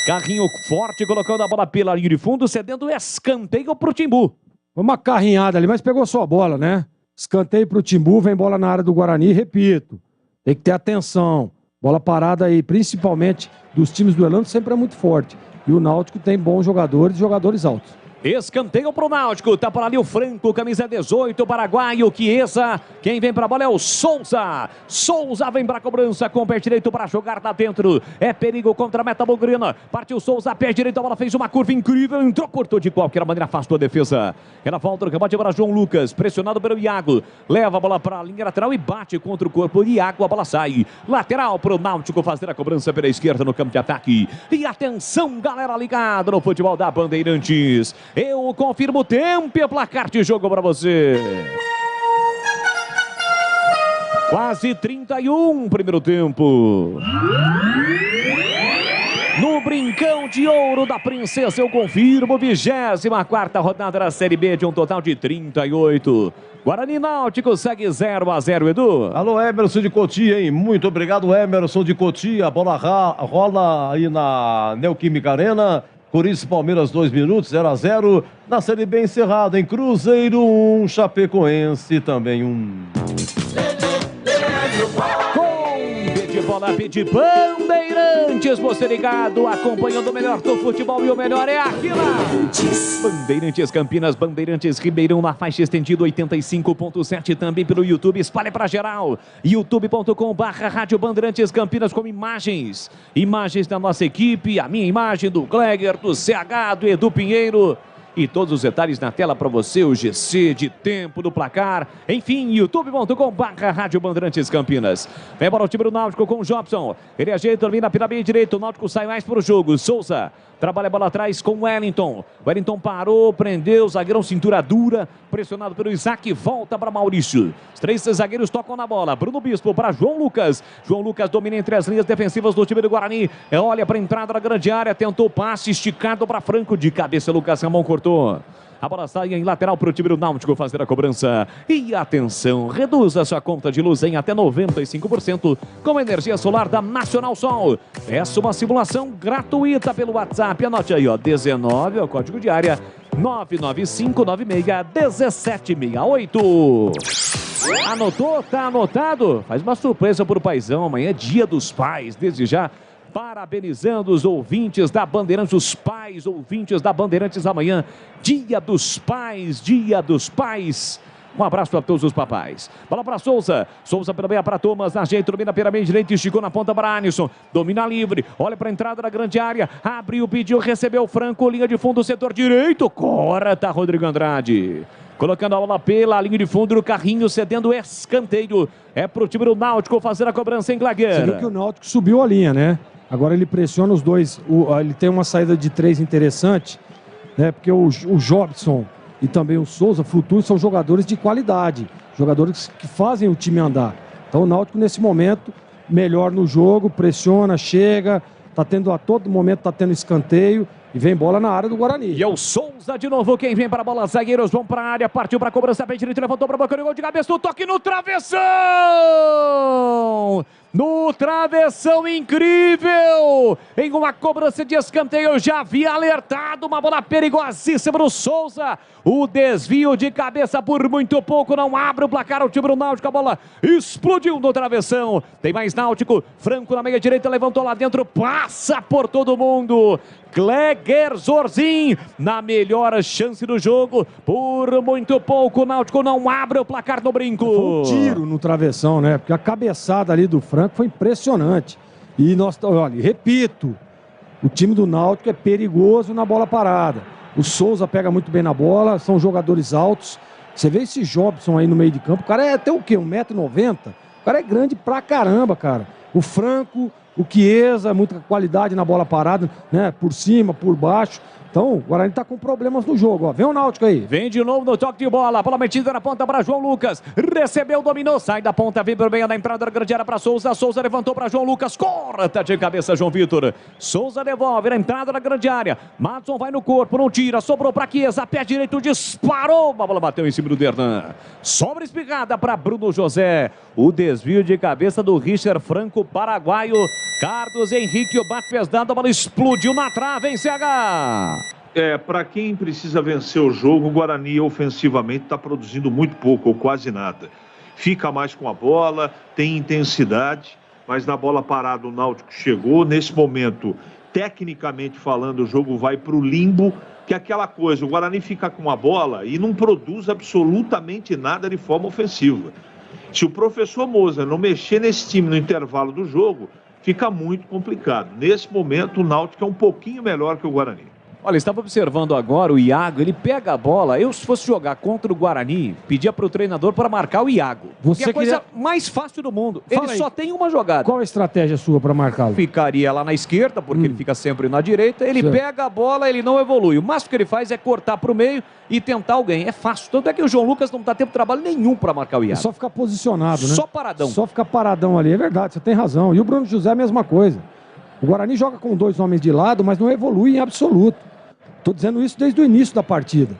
Carrinho forte, colocando a bola pela linha de fundo, cedendo escanteio para o Timbu. Uma carrinhada ali, mas pegou só a bola, né? Escanteio para o Timbu, vem bola na área do Guarani. Repito, tem que ter atenção. Bola parada aí, principalmente dos times do Elano, sempre é muito forte. E o Náutico tem bons jogadores, jogadores altos. Escanteio para o Náutico, tá por ali o Franco, camisa 18, paraguaio, Chiesa. Quem vem para a bola é o Souza. Souza vem para a cobrança, com o pé direito para jogar lá dentro. É perigo contra a meta bugrina. Partiu Souza, pé direito, a bola fez uma curva incrível, entrou, cortou de qualquer maneira, afastou a defesa. Ela volta no combate para João Lucas, pressionado pelo Iago. Leva a bola para a linha lateral e bate contra o corpo de Iago, a bola sai. Lateral para o Náutico fazer a cobrança pela esquerda no campo de ataque. E atenção, galera ligada no futebol da Bandeirantes. Eu confirmo o tempo e o placar de jogo para você. Quase 31 primeiro tempo. No Brincão de Ouro da Princesa, eu confirmo, 24ª rodada da Série B de um total de 38. Guarani Náutico segue 0-0, Edu. Alô, Emerson de Cotia, hein? Muito obrigado, Emerson de Cotia. A bola rola aí na Neoquímica Arena. Corinthians e Palmeiras, 2 minutos, 0-0. Na Série B encerrada, em Cruzeiro 1, Chapecoense também 1. Bola de Bandeirantes, você ligado, acompanhando o melhor do futebol, e o melhor é aqui na Bandeirantes Campinas, Bandeirantes Ribeirão, na faixa estendida 85.7, também pelo YouTube, espalha pra geral, youtube.com/Rádio Bandeirantes Campinas, com imagens da nossa equipe, a minha imagem, do Gleger, do CH, do Edu Pinheiro, e todos os detalhes na tela para você, o GC de tempo do placar, enfim, youtube.com/Rádio Bandeirantes Campinas. Vem para o time do Náutico com o Jobson, ele ajeita, termina pela meia direita, o Náutico sai mais para o jogo, Souza trabalha a bola atrás com o Wellington. Wellington parou, prendeu, zagueirão cintura dura, pressionado pelo Isaac, volta para Maurício. Os 3 zagueiros tocam na bola. Bruno Bispo para João Lucas. João Lucas domina entre as linhas defensivas do time do Guarani. Olha para a entrada da grande área, tentou passe esticado para Franco, de cabeça Lucas Ramon cortou. A bola sai em lateral para o time do Náutico fazer a cobrança. E atenção, reduza sua conta de luz em até 95% com a energia solar da Nacional Sol. Essa é uma simulação gratuita pelo WhatsApp. Anote aí, ó, 19 é o código de área, 995961768. Anotou? Tá anotado? Faz uma surpresa para o paizão. Amanhã é Dia dos Pais. Desde já, parabenizando os ouvintes da Bandeirantes, os pais ouvintes da Bandeirantes amanhã. Dia dos Pais, Dia dos Pais. Um abraço a todos os papais. Bola para Souza. Souza pela meia para Thomas. Na jeito, domina pela meia direita. Esticou na ponta para Alisson. Domina livre. Olha para a entrada da grande área. Abriu, pediu, recebeu Franco. Linha de fundo, setor direito. Corta Rodrigo Andrade. Colocando a bola pela linha de fundo do carrinho, cedendo escanteio. É pro time do Náutico fazer a cobrança em Glagueira. Você viu que o Náutico subiu a linha, né? Agora ele pressiona os dois. Ele tem uma saída de 3 interessante, né? Porque o Jobson e também o Souza Flutuam, são jogadores de qualidade, jogadores que fazem o time andar. Então o Náutico nesse momento melhor no jogo, pressiona, chega, tá tendo a todo momento tá tendo escanteio e vem bola na área do Guarani. E é o Souza de novo quem vem para a bola, zagueiros vão para a área, partiu para a cobrança, pé direito, levantou para a boca do gol de cabeça, o toque no travessão! No travessão, incrível! Em uma cobrança de escanteio, já havia alertado, uma bola perigosíssima do Souza. O desvio de cabeça por muito pouco, não abre o placar, o time do Náutico, a bola explodiu no travessão. Tem mais Náutico, Franco na meia direita, levantou lá dentro, passa por todo mundo. Gleger Zorzin, na melhor chance do jogo, por muito pouco, o Náutico não abre o placar no brinco. Foi um tiro no travessão, né? Porque a cabeçada ali do Franco foi impressionante. E nós, olha, repito, o time do Náutico é perigoso na bola parada. O Souza pega muito bem na bola, são jogadores altos. Você vê esse Jobson aí no meio de campo, o cara é até o quê? 1,90 m? O cara é grande pra caramba, cara. O Franco, o Chiesa, muita qualidade na bola parada, né? Por cima, por baixo. Então, o Guarani tá com problemas no jogo, ó. Vem o Náutico aí. Vem de novo no toque de bola. Bola metida na ponta para João Lucas. Recebeu, dominou, sai da ponta, vem pelo meio da entrada da grande área para Souza. Souza levantou para João Lucas. Corta de cabeça, João Vitor. Souza devolve na entrada da grande área. Madison vai no corpo, não tira. Sobrou para Chiesa. Pé direito, disparou. A bola bateu em cima do Dernan. Sobra espigada para Bruno José. O desvio de cabeça do Richard Franco, paraguaio. Carlos Henrique, o bate pesado, a bola explodiu na trave, hein, CH? Para quem precisa vencer o jogo, o Guarani ofensivamente está produzindo muito pouco ou quase nada. Fica mais com a bola, tem intensidade, mas na bola parada o Náutico chegou. Nesse momento, tecnicamente falando, o jogo vai para o limbo, que é aquela coisa, o Guarani fica com a bola e não produz absolutamente nada de forma ofensiva. Se o professor Moza não mexer nesse time no intervalo do jogo, fica muito complicado. Nesse momento, o Náutico é um pouquinho melhor que o Guarani. Olha, estava observando agora o Iago, ele pega a bola. Eu, se fosse jogar contra o Guarani, pedia para o treinador para marcar o Iago. Você que é a coisa mais fácil do mundo. Fala ele aí. só tem uma jogada. Qual a estratégia sua para marcá-lo? Ficaria lá na esquerda, porque ele fica sempre na direita. Ele Certo. pega a bola, ele não evolui. O máximo que ele faz é cortar para o meio e tentar alguém. É fácil. Tanto é que o João Lucas não está tendo trabalho nenhum para marcar o É Iago. só ficar posicionado, né? Só paradão. Só ficar paradão ali, é verdade, você tem razão. E o Bruno José, a mesma coisa. O Guarani joga com 2 homens de lado, mas não evolui em absoluto. Estou dizendo isso desde o início da partida.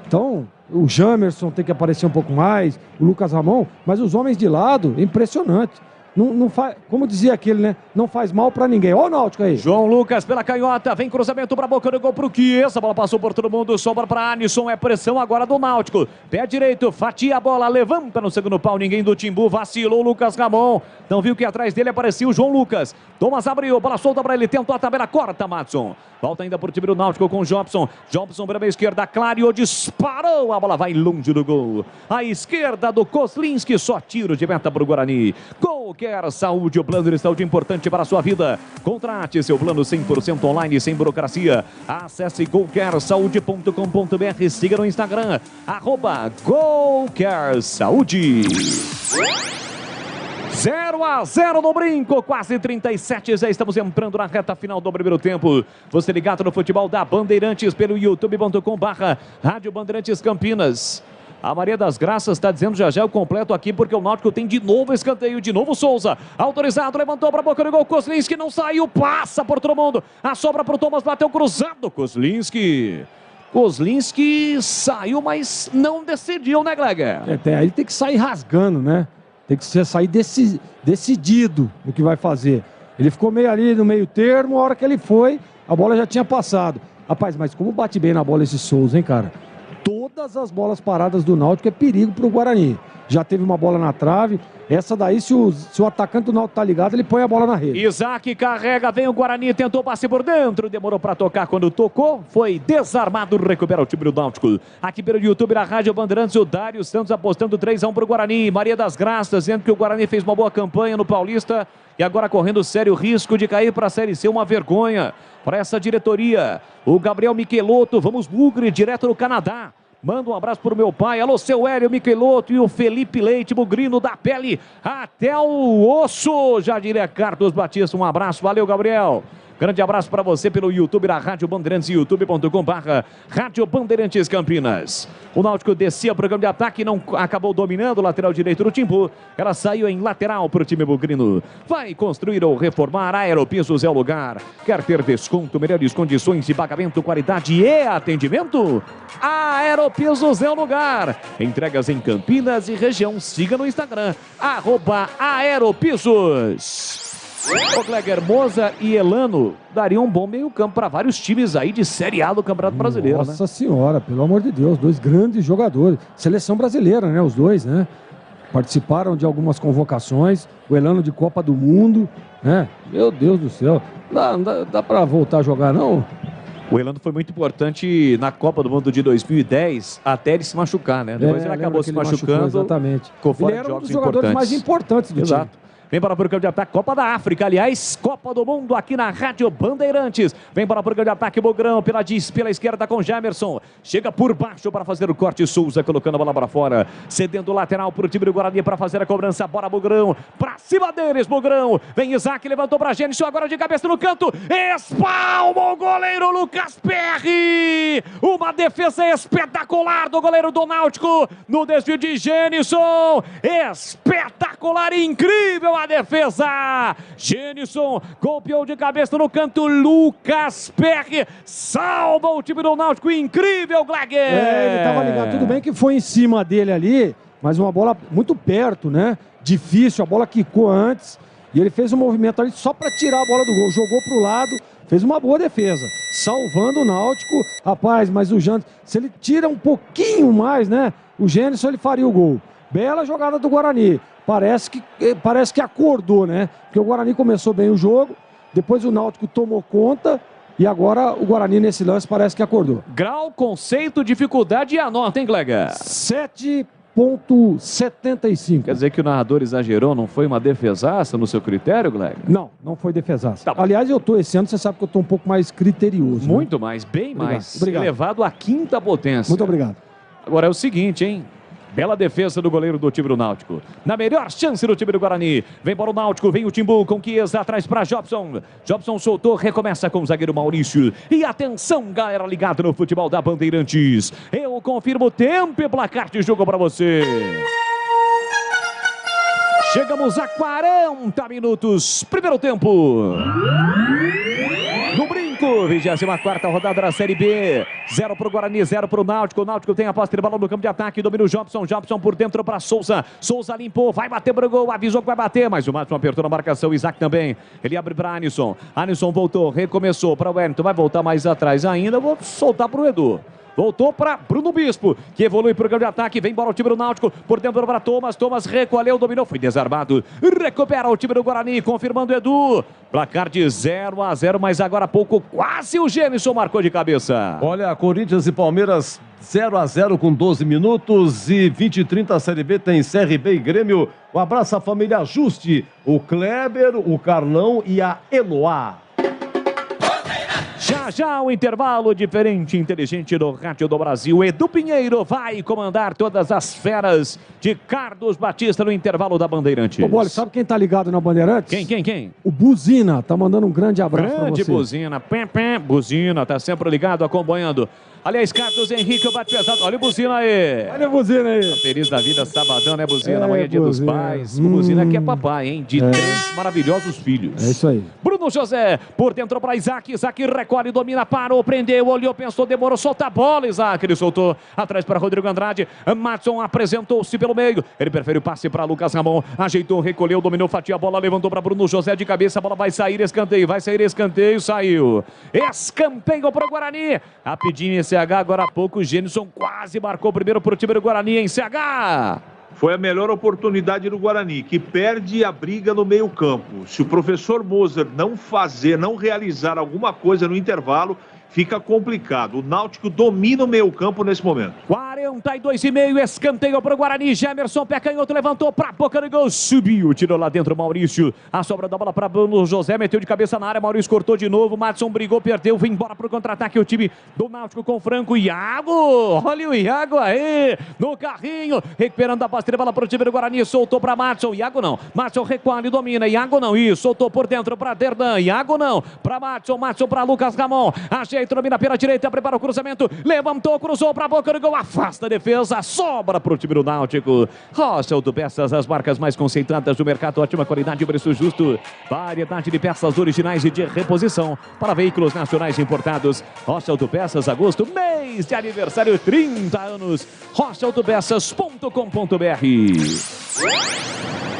Então, o Jamerson tem que aparecer um pouco mais, o Lucas Ramon, mas os homens de lado, é impressionante. Não faz, como dizia aquele, né? Não faz mal pra ninguém. Ó o Náutico aí. João Lucas pela canhota, vem cruzamento pra boca do gol pro Chiesa. A bola passou por todo mundo, sobra pra Alisson. É pressão agora do Náutico. Pé direito, fatia a bola, levanta no segundo pau. Ninguém do Timbu, vacilou o Lucas Ramon. Não viu que atrás dele aparecia o João Lucas. Thomas abriu, bola solta pra ele, tentou a tabela, corta Madson. Volta ainda pro time do Náutico com o Jobson. Jobson para a esquerda, clareou, disparou. A bola vai longe do gol. A esquerda do Kozlinski, só tiro de meta pro Guarani. Qualquer saúde, o plano de saúde importante para a sua vida. Contrate seu plano 100% online, sem burocracia. Acesse golcaresaúde.com.br. Siga no Instagram, @golcaresaúde. 0-0 no brinco, quase 37, já estamos entrando na reta final do primeiro tempo. Você ligado no futebol da Bandeirantes pelo youtube.com/Rádio Bandeirantes Campinas. A Maria das Graças está dizendo já o completo aqui, porque o Náutico tem de novo escanteio, de novo Souza. Autorizado, levantou para a boca do gol, Kozlinski não saiu, passa por todo mundo. A sobra para o Thomas, bateu cruzado, Kozlinski saiu, mas não decidiu, né, Gleger? Aí tem que sair rasgando, né? Tem que sair decidido no que vai fazer. Ele ficou meio ali no meio termo, a hora que ele foi, a bola já tinha passado. Rapaz, mas como bate bem na bola esse Souza, hein, cara? Todas as bolas paradas do Náutico é perigo pro Guarani. Já teve uma bola na trave. Essa daí, se o atacante do Náutico tá ligado, ele põe a bola na rede. Isaac carrega, vem o Guarani, tentou passe por dentro, demorou para tocar, quando tocou, foi desarmado, recupera o time do Náutico. Aqui pelo YouTube da Rádio Bandeirantes, o Dário Santos apostando 3-1 pro Guarani. Maria das Graças dizendo que o Guarani fez uma boa campanha no Paulista e agora correndo sério risco de cair para a Série C, uma vergonha para essa diretoria. O Gabriel Michelotto, vamos Bugre, direto do Canadá. Manda um abraço pro meu pai, alô, seu Hélio Michelotto e o Felipe Leite, bugrino da pele até o osso, já diria Carlos Batista, um abraço, valeu, Gabriel. Grande abraço para você pelo YouTube da Rádio Bandeirantes, youtube.com/Rádio Bandeirantes Campinas. O Náutico descia para o campo de ataque, não acabou dominando o lateral direito do Timbu. Ela saiu em lateral para o time bugrino. Vai construir ou reformar, Aeropisos é o lugar. Quer ter desconto, melhores condições de pagamento, qualidade e atendimento? Aeropisos é o lugar. Entregas em Campinas e região. Siga no Instagram, @Aeropisos. O Gleger, Moza e Elano dariam um bom meio campo para vários times aí de Série A do Campeonato Brasileiro. Nossa Senhora, pelo amor de Deus, 2 grandes jogadores. Seleção brasileira, né? Os dois, né? Participaram de algumas convocações. O Elano de Copa do Mundo, né? Meu Deus do céu. Dá para voltar a jogar, não? O Elano foi muito importante na Copa do Mundo de 2010, até ele se machucar, né? Depois ele acabou se machucando. Exatamente. Ele era um dos jogadores mais importantes do time. Vem para o campo de ataque, Copa da África, aliás, Copa do Mundo aqui na Rádio Bandeirantes. Vem para o campo de ataque, Bogrão, pela esquerda com Jamerson. Chega por baixo para fazer o corte, Souza colocando a bola para fora. Cedendo o lateral para o time do Guarani para fazer a cobrança. Bora, Bogrão, para cima deles, Bogrão. Vem Isaac, levantou para Gênesis, agora de cabeça no canto. Espalma o goleiro Lucas Perry. Uma defesa espetacular do goleiro do Náutico. No desvio de Gênison. Espetacular, incrível a defesa. Gênison golpeou de cabeça no canto. Lucas Perry salva o time do Náutico. Incrível, Gleger. Ele estava ligado. Tudo bem que foi em cima dele ali, mas uma bola muito perto, né? Difícil. A bola quicou antes e ele fez um movimento ali só para tirar a bola do gol. Jogou para o lado. Fez uma boa defesa, salvando o Náutico. Rapaz, mas o Jantes, se ele tira um pouquinho mais, né? O Gênesis, ele faria o gol. Bela jogada do Guarani. Parece que acordou, né? Porque o Guarani começou bem o jogo, depois o Náutico tomou conta e agora o Guarani nesse lance parece que acordou. Grau, conceito, dificuldade e a nota, hein, Gleger? 7,75. Quer dizer que o narrador exagerou, não foi uma defesaça no seu critério, Gleger? Não foi defesaça. Tá. Aliás, esse ano você sabe que eu estou um pouco mais criterioso. Muito né? mais, bem obrigado, mais. Obrigado. Elevado à 5ª potência. Muito obrigado. Agora é o seguinte, hein? Bela defesa do goleiro do time do Náutico. Na melhor chance do time do Guarani. Vem para o Náutico, vem o Timbu com Chiesa atrás para Jobson. Jobson soltou, recomeça com o zagueiro Maurício. E atenção, galera ligada no futebol da Bandeirantes. Eu confirmo tempo e placar de jogo para você. Chegamos a 40 minutos. Primeiro tempo. 24ª rodada da Série B. 0 pro Guarani, 0 pro Náutico. O Náutico tem a posse de bola no campo de ataque. Domina o Jobson. Jobson por dentro para Souza. Souza limpou, vai bater pro gol. Avisou que vai bater, mas o Madison apertou na marcação. Isaac também. Ele abre para Anisson. Anisson voltou, recomeçou para o Wellington. Vai voltar mais atrás ainda. Vou soltar pro Edu. Voltou para Bruno Bispo, que evolui para o campo de ataque. Vem embora o time do Náutico. Por dentro para Thomas. Thomas recolheu, dominou. Foi desarmado. Recupera o time do Guarani. Confirmando Edu. Placar de 0-0, mas agora há pouco quase o Gênison marcou de cabeça. Olha, Corinthians e Palmeiras 0-0 com 12 minutos. E 20h30 a Série B tem CRB e Grêmio. Um abraço à família Juste. O Kleber, o Carlão e a Eloá. Já o intervalo diferente e inteligente do Rádio do Brasil. Edu Pinheiro vai comandar todas as feras de Carlos Batista no intervalo da Bandeirantes. Ô, Bola, sabe quem tá ligado na Bandeirantes? Quem? O Buzina, tá mandando um grande abraço pra você. Grande Buzina, Buzina, tá sempre ligado, acompanhando. Aliás, Carlos Henrique, o bate pesado. Olha o Buzina aí. Olha o Buzina aí. Tá feliz da vida, sabadão, né, Buzina? Amanhã é dia dos pais. O Buzina aqui é papai, hein? De 3 maravilhosos filhos. É isso aí. Bruno José, por dentro para Isaac. Isaac recolhe, domina, parou, prendeu, olhou, pensou, demorou, solta a bola. Isaac, ele soltou. Atrás para Rodrigo Andrade. Matson apresentou-se pelo meio. Ele prefere o passe para Lucas Ramon. Ajeitou, recolheu, dominou, fatia a bola, levantou para Bruno José de cabeça. A bola vai sair, escanteio, saiu. Escanteio para o Guarani. Rapidinho, CH, agora há pouco. O Gênison quase marcou primeiro para o time do Guarani em CH. Foi a melhor oportunidade do Guarani, que perde a briga no meio-campo. Se o professor Moser não realizar alguma coisa no intervalo, fica complicado. O Náutico domina o meio-campo nesse momento. 42,5, escanteio para o Guarani. Gemerson, pé canhoto, levantou para a boca do gol, subiu, tirou lá dentro o Maurício. A sobra da bola para Bruno José, meteu de cabeça na área, Maurício cortou de novo, Madison brigou, perdeu, vem embora para o contra-ataque o time do Náutico com Franco. Iago, olha o Iago aí, no carrinho, recuperando a posse de bola para o time do Guarani, soltou para Madison, Iago não, Madison recolhe, domina, Iago não, isso, soltou por dentro para Derdan, Iago não, para Madison para Lucas Ramon, ajeita, domina pela direita, prepara o cruzamento, levantou, cruzou para a boca do gol, afasta a defesa, sobra para o time do Náutico. Rocha Autopeças, as marcas mais conceituadas do mercado, ótima qualidade e preço justo, variedade de peças originais e de reposição para veículos nacionais importados. Rocha Autopeças, agosto, mês de aniversário, 30 anos, rochaautopeças.com.br.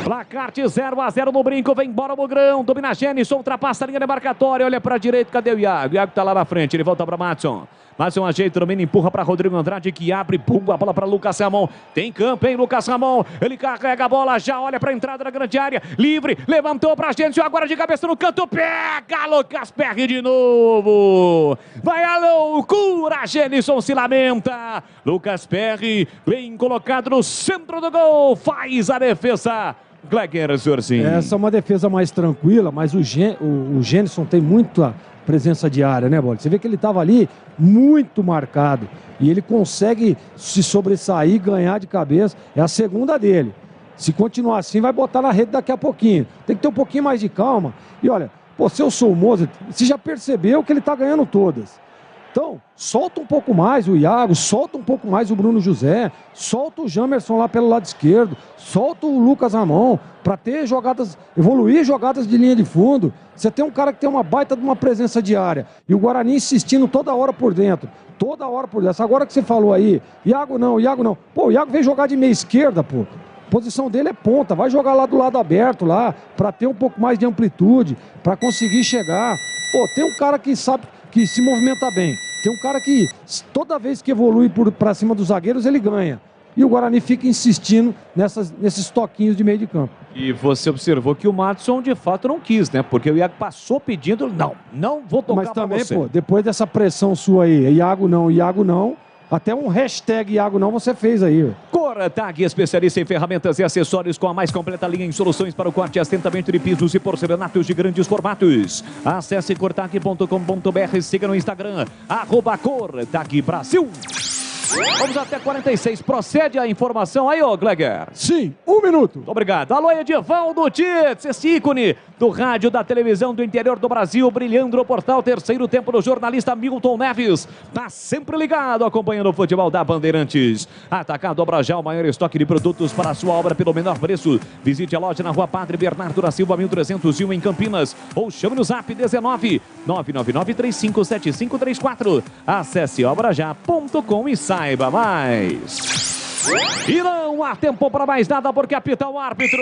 Placar de 0-0 no brinco, vem embora o Mugrão, domina Gênison, ultrapassa a linha demarcatória, olha para a direita, cadê o Iago? Iago tá lá na frente, ele volta para Madison. Madison ajeita, domina, empurra para Rodrigo Andrade, que abre, pum, a bola para Lucas Ramon. Tem campo, hein, Lucas Ramon? Ele carrega a bola, já olha para a entrada da grande área, livre, levantou para a Gênison, agora de cabeça no canto, pega Lucas Perry de novo. Vai a loucura, Gênison se lamenta. Lucas Perry vem colocado no centro do gol, faz a defesa. Gleger Zorzinho. Essa é uma defesa mais tranquila, mas o Gênison tem muita presença de área, né, Bola? Você vê que ele estava ali muito marcado e ele consegue se sobressair, ganhar de cabeça. É a segunda dele. Se continuar assim, vai botar na rede daqui a pouquinho. Tem que ter um pouquinho mais de calma. E olha, pô, se eu sou o Moser, você já percebeu que ele está ganhando todas. Então, solta um pouco mais o Iago, solta um pouco mais o Bruno José, solta o Jamerson lá pelo lado esquerdo, solta o Lucas Ramon, para ter jogadas, evoluir jogadas de linha de fundo. Você tem um cara que tem uma baita de uma presença de área, e o Guarani insistindo toda hora por dentro, Agora que você falou aí, Iago não. Pô, o Iago veio jogar de meia esquerda, pô. A posição dele é ponta, vai jogar lá do lado aberto lá, para ter um pouco mais de amplitude, para conseguir chegar. Pô, tem um cara que sabe que se movimenta bem. Tem um cara que toda vez que evolui para cima dos zagueiros, ele ganha. E o Guarani fica insistindo nesses toquinhos de meio de campo. E você observou que o Madison de fato não quis, né? Porque o Iago passou pedindo, não vou tocar. Mas também, pô, depois dessa pressão sua aí, Iago não, até um hashtag Iago não você fez aí. Cortag, especialista em ferramentas e acessórios com a mais completa linha em soluções para o corte e assentamento de pisos e porcelanatos de grandes formatos. Acesse cortag.com.br, siga no Instagram, @Cortag Brasil. Vamos até 46. Procede a informação aí, ô Gleger? Sim, 1 minuto. Muito obrigado. Alô, Edivaldo Tietz, esse ícone do rádio, da televisão do interior do Brasil, brilhando no portal Terceiro Tempo do jornalista Milton Neves. Tá sempre ligado, acompanhando o futebol da Bandeirantes. Atacado Abrajá, o maior estoque de produtos para a sua obra pelo menor preço. Visite a loja na Rua Padre Bernardo da Silva, 1301 em Campinas. Ou chame no Zap 19 999-357534. Acesse obrajá.com e saiba mais. E não há tempo para mais nada porque apita o árbitro.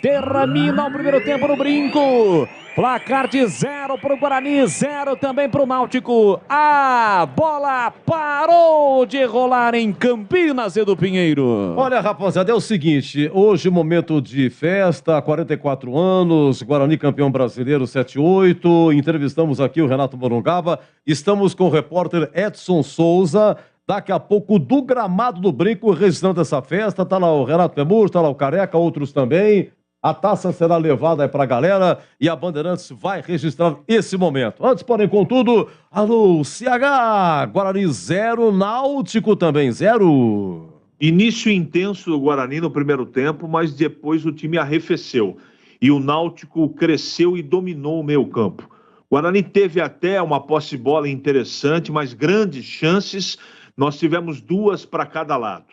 Termina o primeiro tempo no brinco. Placar de 0 para o Guarani, 0 também para o Náutico. A bola parou de rolar em Campinas, Edu Pinheiro. Olha, rapaziada, é o seguinte, hoje momento de festa, 44 anos, Guarani campeão brasileiro 7-8, entrevistamos aqui o Renato Morungaba, estamos com o repórter Edson Souza. Daqui a pouco, do gramado do brinco, registrando essa festa, tá lá o Renato Lemur, tá lá o Careca, outros também. A taça será levada aí pra galera e a Bandeirantes vai registrar esse momento. Antes, porém, contudo, alô, CH, Guarani 0, Náutico também 0. Início intenso do Guarani no primeiro tempo, mas depois o time arrefeceu. E o Náutico cresceu e dominou o meio-campo. O Guarani teve até uma posse de bola interessante, mas grandes chances. Nós tivemos 2 para cada lado.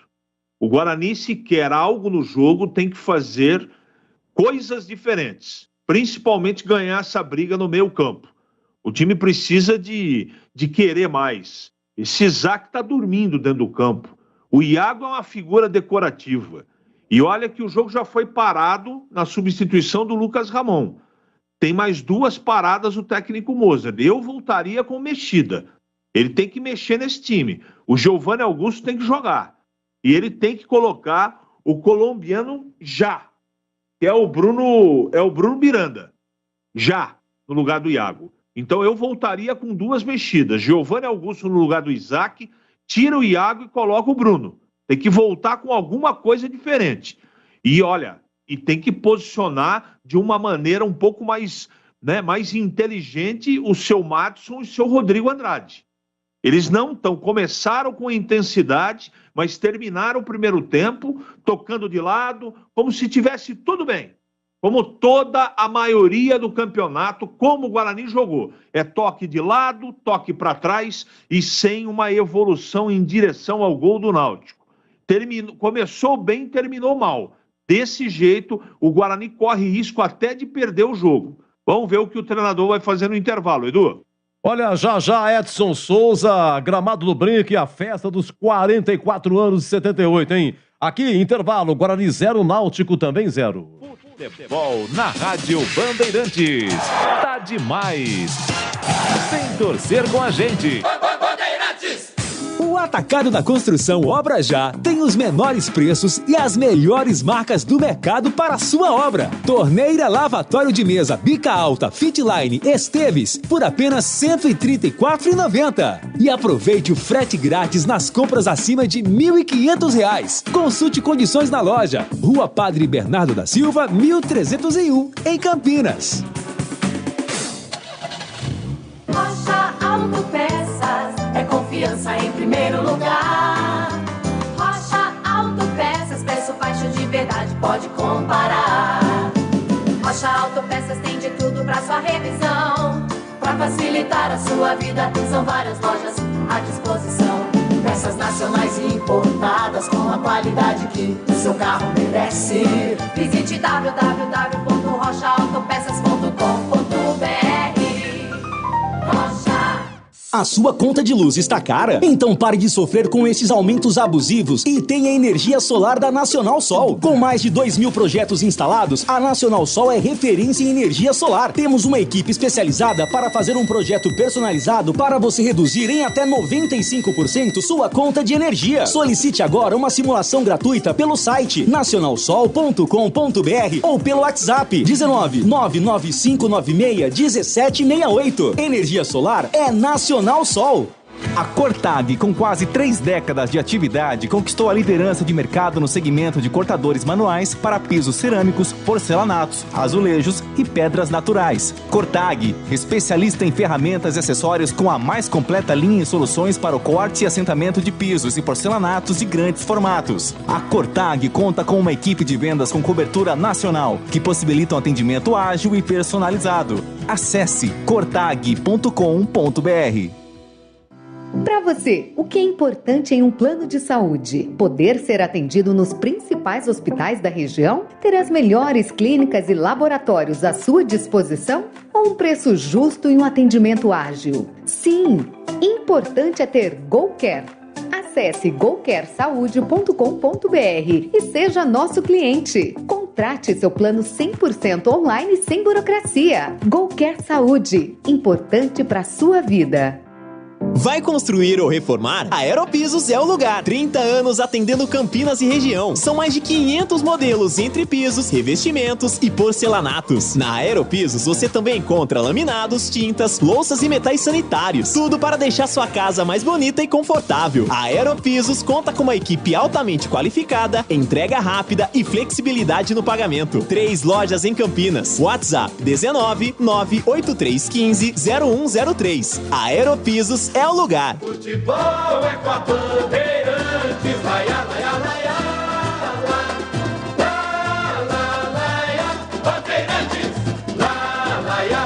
O Guarani, se quer algo no jogo, tem que fazer coisas diferentes. Principalmente ganhar essa briga no meio campo. O time precisa de querer mais. Esse Isaac está dormindo dentro do campo. O Iago é uma figura decorativa. E olha que o jogo já foi parado na substituição do Lucas Ramon. Tem mais 2 paradas o técnico Moser. Eu voltaria com mexida. Ele tem que mexer nesse time. O Giovanni Augusto tem que jogar. E ele tem que colocar o colombiano já. Que é o Bruno Miranda. Já, no lugar do Iago. Então eu voltaria com 2 mexidas. Giovanni Augusto no lugar do Isaac. Tira o Iago e coloca o Bruno. Tem que voltar com alguma coisa diferente. E olha, e tem que posicionar de uma maneira um pouco mais, mais inteligente o seu Madison e o seu Rodrigo Andrade. Eles começaram com intensidade, mas terminaram o primeiro tempo tocando de lado, como se tivesse tudo bem. Como toda a maioria do campeonato, como o Guarani jogou. É toque de lado, toque para trás e sem uma evolução em direção ao gol do Náutico. Começou bem, terminou mal. Desse jeito, o Guarani corre risco até de perder o jogo. Vamos ver o que o treinador vai fazer no intervalo, Edu. Olha, já Edson Souza, gramado do brinco e a festa dos 44 anos de 78, hein? Aqui, intervalo, Guarani 0, Náutico também 0. Futebol na Rádio Bandeirantes. Tá demais. Vem torcer com a gente. O Atacado da Construção Obra Já tem os menores preços e as melhores marcas do mercado para a sua obra. Torneira lavatório de mesa bica alta Fitline Esteves por apenas R$ 134,90. E aproveite o frete grátis nas compras acima de R$ 1.500. Consulte condições na loja. Rua Padre Bernardo da Silva, 1301, em Campinas. Rocha Autopeças é confiança em primeiro lugar. Rocha Autopeças, preço baixo de verdade, pode comparar. Rocha Autopeças tem de tudo pra sua revisão. Pra facilitar a sua vida, são várias lojas à disposição. Peças nacionais e importadas com a qualidade que o seu carro merece. Visite www.rochaautopeças.com.br. A sua conta de luz está cara? Então pare de sofrer com esses aumentos abusivos e tenha energia solar da Nacional Sol. Com mais de 2.000 projetos instalados, a Nacional Sol é referência em energia solar. Temos uma equipe especializada para fazer um projeto personalizado para você reduzir em até 95% sua conta de energia. Solicite agora uma simulação gratuita pelo site nacionalsol.com.br ou pelo WhatsApp 19 99596 1768. Energia solar é Nacional Sol. A Cortag, com quase 3 décadas de atividade, conquistou a liderança de mercado no segmento de cortadores manuais para pisos cerâmicos, porcelanatos, azulejos e pedras naturais. Cortag, especialista em ferramentas e acessórios com a mais completa linha e soluções para o corte e assentamento de pisos e porcelanatos de grandes formatos. A Cortag conta com uma equipe de vendas com cobertura nacional, que possibilita um atendimento ágil e personalizado. Acesse cortag.com.br. Para você, o que é importante em um plano de saúde? Poder ser atendido nos principais hospitais da região? Ter as melhores clínicas e laboratórios à sua disposição? Ou um preço justo e um atendimento ágil? Sim, importante é ter GoCare. Acesse gocaresaude.com.br e seja nosso cliente. Contrate seu plano 100% online sem burocracia. GoCare Saúde, importante para a sua vida. Vai construir ou reformar? A Aeropisos é o lugar. 30 anos atendendo Campinas e região. São mais de 500 modelos entre pisos, revestimentos e porcelanatos. Na Aeropisos você também encontra laminados, tintas, louças e metais sanitários. Tudo para deixar sua casa mais bonita e confortável. A Aeropisos conta com uma equipe altamente qualificada, entrega rápida e flexibilidade no pagamento. 3 lojas em Campinas. WhatsApp 19 98315 0103. A Aeropisos é o lugar. Futebol é com a Bandeirantes, laia, laia, laia, laia, Bandeirantes, laia, laia,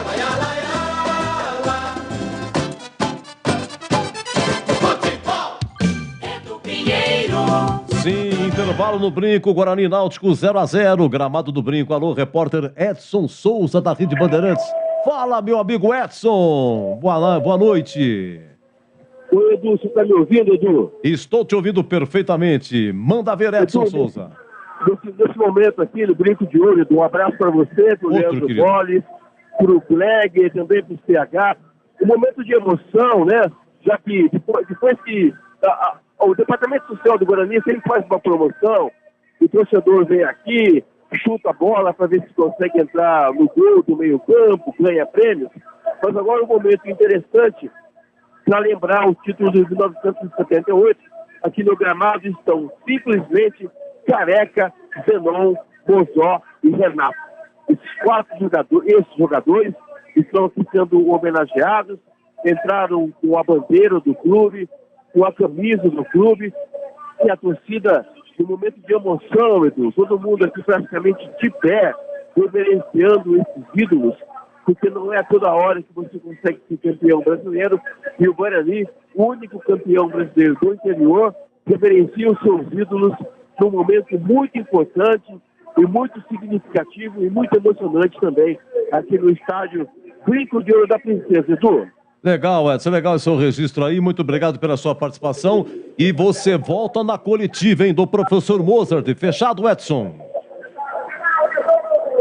Futebol é do Pinheiro. Sim, intervalo no Brinco, Guarani Náutico 0-0, Gramado do Brinco. Alô, repórter Edson Souza da Rede Bandeirantes. Fala, meu amigo Edson. Boa noite. Oi, Edu, você está me ouvindo, Edu? Estou te ouvindo perfeitamente. Manda ver, Edson Souza. Nesse momento aqui, no Brinco de Ouro, Edu, um abraço para você, para o Leandro Boles, para o Gleg, também para o CH. Um momento de emoção, né? Já que depois que o Departamento Social do Guarani sempre faz uma promoção, o torcedor vem aqui, chuta a bola para ver se consegue entrar no gol do meio-campo, ganha prêmios. Mas agora um momento interessante para lembrar o título de 1978, aqui no gramado estão simplesmente Careca, Zenon, Bozó e Renato. Esses 4 jogadores estão aqui sendo homenageados, entraram com a bandeira do clube, com a camisa do clube, e a torcida, no momento de emoção, Edu, todo mundo aqui praticamente de pé, reverenciando esses ídolos, porque não é toda hora que você consegue ser campeão brasileiro, e o Guarani, o único campeão brasileiro do interior, reverencia os seus ídolos num momento muito importante e muito significativo e muito emocionante também, aqui no estádio Brinco de Ouro da Princesa, Edu. Legal, Edson, legal esse seu registro aí, muito obrigado pela sua participação, e você volta na coletiva, hein, do professor Mozart. Fechado, Edson?